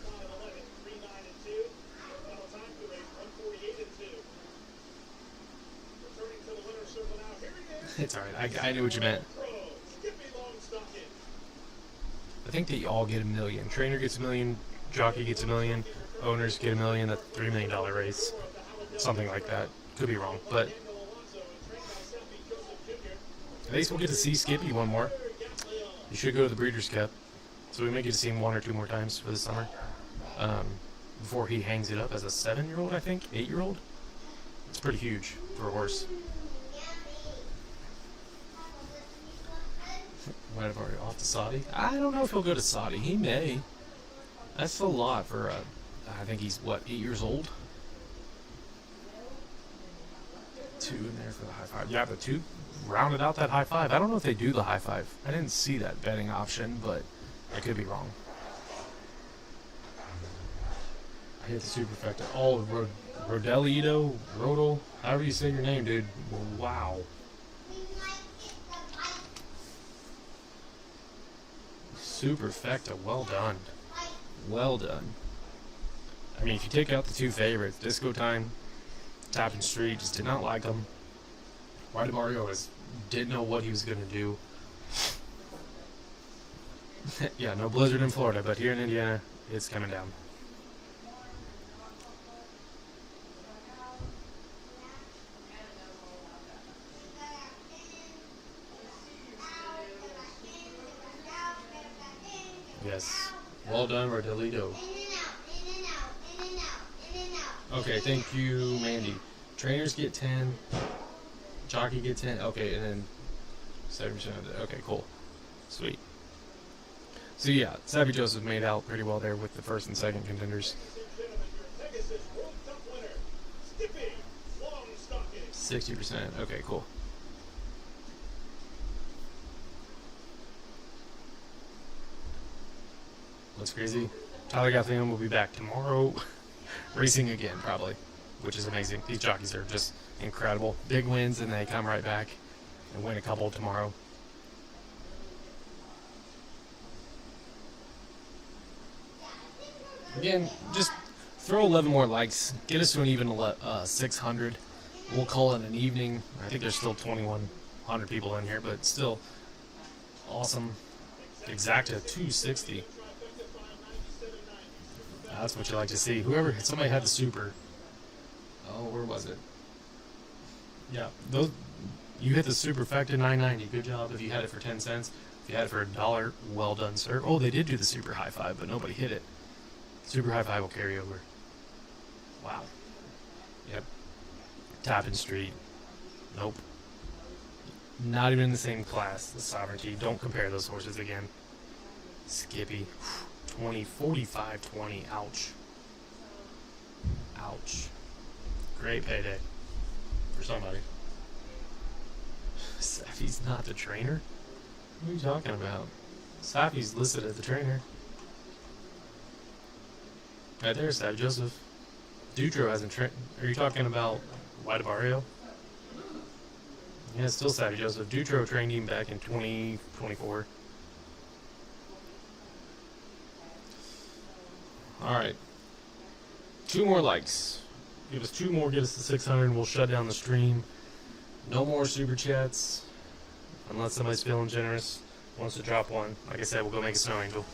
It's alright. I knew what you meant. I think they all get $1 million. Trainer gets $1 million, jockey gets $1 million, owners get $1 million. That's a $3 million race, something like that. Could be wrong, but at least we'll get to see Skippy one more. You should go to the Breeders' Cup, so we may get to see him 1 or 2 more times for the summer before he hangs it up as a 7-year-old, I think, 8-year-old. It's pretty huge for a horse. White Abario off to Saudi. I don't know if he'll go to Saudi. He may. That's a lot for I think he's, what, 8 years old? 2 in there for the high 5. Yeah, the 2 rounded out that high 5. I don't know if they do the high 5. I didn't see that betting option, but I could be wrong. I hit the superfecta. Oh, Rodel, however you say your name, dude. Wow. Superfecta, well done. Well done. I mean, if you take out the 2 favorites, Disco Time, Tappan Street, just did not like them. White Abario didn't know what he was going to do. Yeah, no blizzard in Florida, but here in Indiana, it's coming down. Yes. Well done, Rodelito. Okay, thank you, Mandy. Trainers get 10. Jockey gets 10. Okay, and then 7% of the... Okay, cool. Sweet. So yeah, Safi Joseph made out pretty well there with the first and second contenders. Pegasus World Cup winner, Skippy Longstocking. 60%. Okay, cool. What's crazy? Tyler Gaffleone will be back tomorrow, racing again probably, which is amazing. These jockeys are just incredible. Big wins and they come right back and win a couple tomorrow. Again, just throw 11 more likes. Get us to an even 600. We'll call it an evening. I think there's still 2,100 people in here, but still awesome. Exacta 260. That's what you like to see. Somebody had the super. Oh, where was it? Yeah, you hit the superfecta 990. Good job. If you had it for 10 cents, if you had it for $1, well done, sir. Oh, they did do the super high five, but nobody hit it. Super high five will carry over. Wow. Yep. Tappan Street. Nope. Not even in the same class. The Sovereignty. Don't compare those horses again. Skippy. 20, 45, 20. Ouch. Ouch. Great payday for somebody. Safi's not the trainer? What are you talking about? Safi's listed as the trainer. Right there, Safi Joseph. Dutro hasn't trained. Are you talking about White Barrio? Yeah, it's still Safi Joseph. Dutro trained him back in 2024. Alright. 2 more likes. Give us 2 more, get us to 600, and we'll shut down the stream. No more super chats. Unless somebody's feeling generous, wants to drop one. Like I said, we'll go make a snow angel.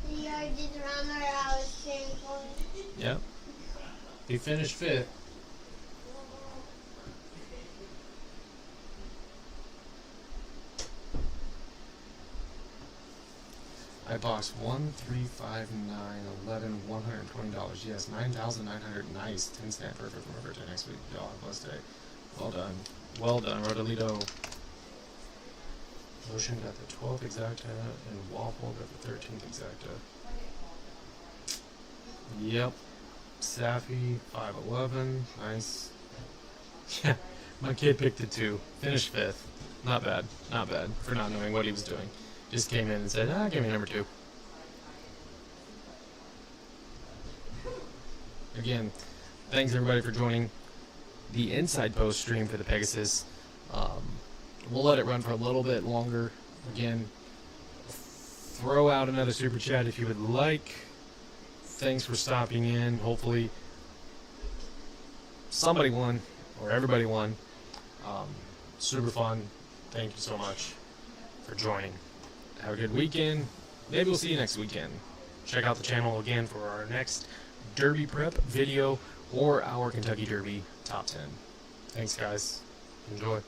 The yardage runner I was cheering for. Yep. He finished 5th. I boxed 1, 3, 5, 9, 11, $120. Yes, 9,900. Nice. 10 snap perfect for my birthday next week. Y'all have a blessed day. Well done. Well done, Rodolito. Motion got the 12th exacta, and Waffle got the 13th exacta. Yep. Safi, 5'11". Nice. Yeah, my kid picked it too. Finished 5th. Not bad. Not bad for not knowing what he was doing. Just came in and said, give me number 2. Again, thanks everybody for joining the Inside Post stream for the Pegasus. We'll let it run for a little bit longer. Again, throw out another super chat if you would like. Thanks for stopping in. Hopefully somebody won or everybody won. Super fun. Thank you so much for joining. Have a good weekend. Maybe we'll see you next weekend. Check out the channel again for our next Derby prep video or our Kentucky Derby top 10. Thanks guys. Enjoy.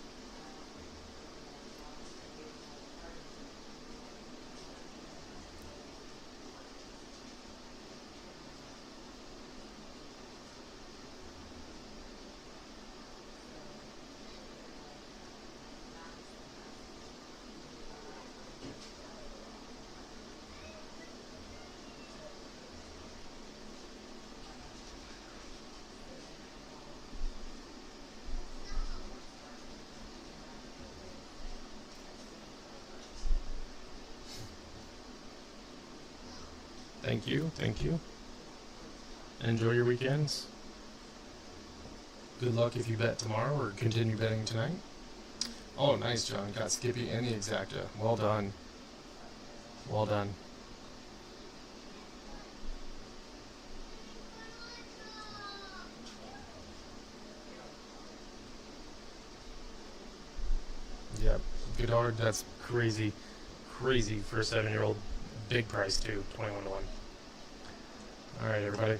Thank you, thank you. Enjoy your weekends. Good luck if you bet tomorrow or continue betting tonight. Oh, nice, John. Got Skippy and the exacta. Well done. Well done. Yep, Goddard, that's crazy. Crazy for a 7-year-old. Big price too, 21 to 1. Alright everybody.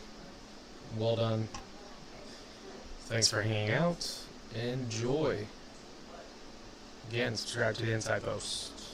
Well done. Thanks for hanging out. Enjoy. Again, subscribe to the Inside Post.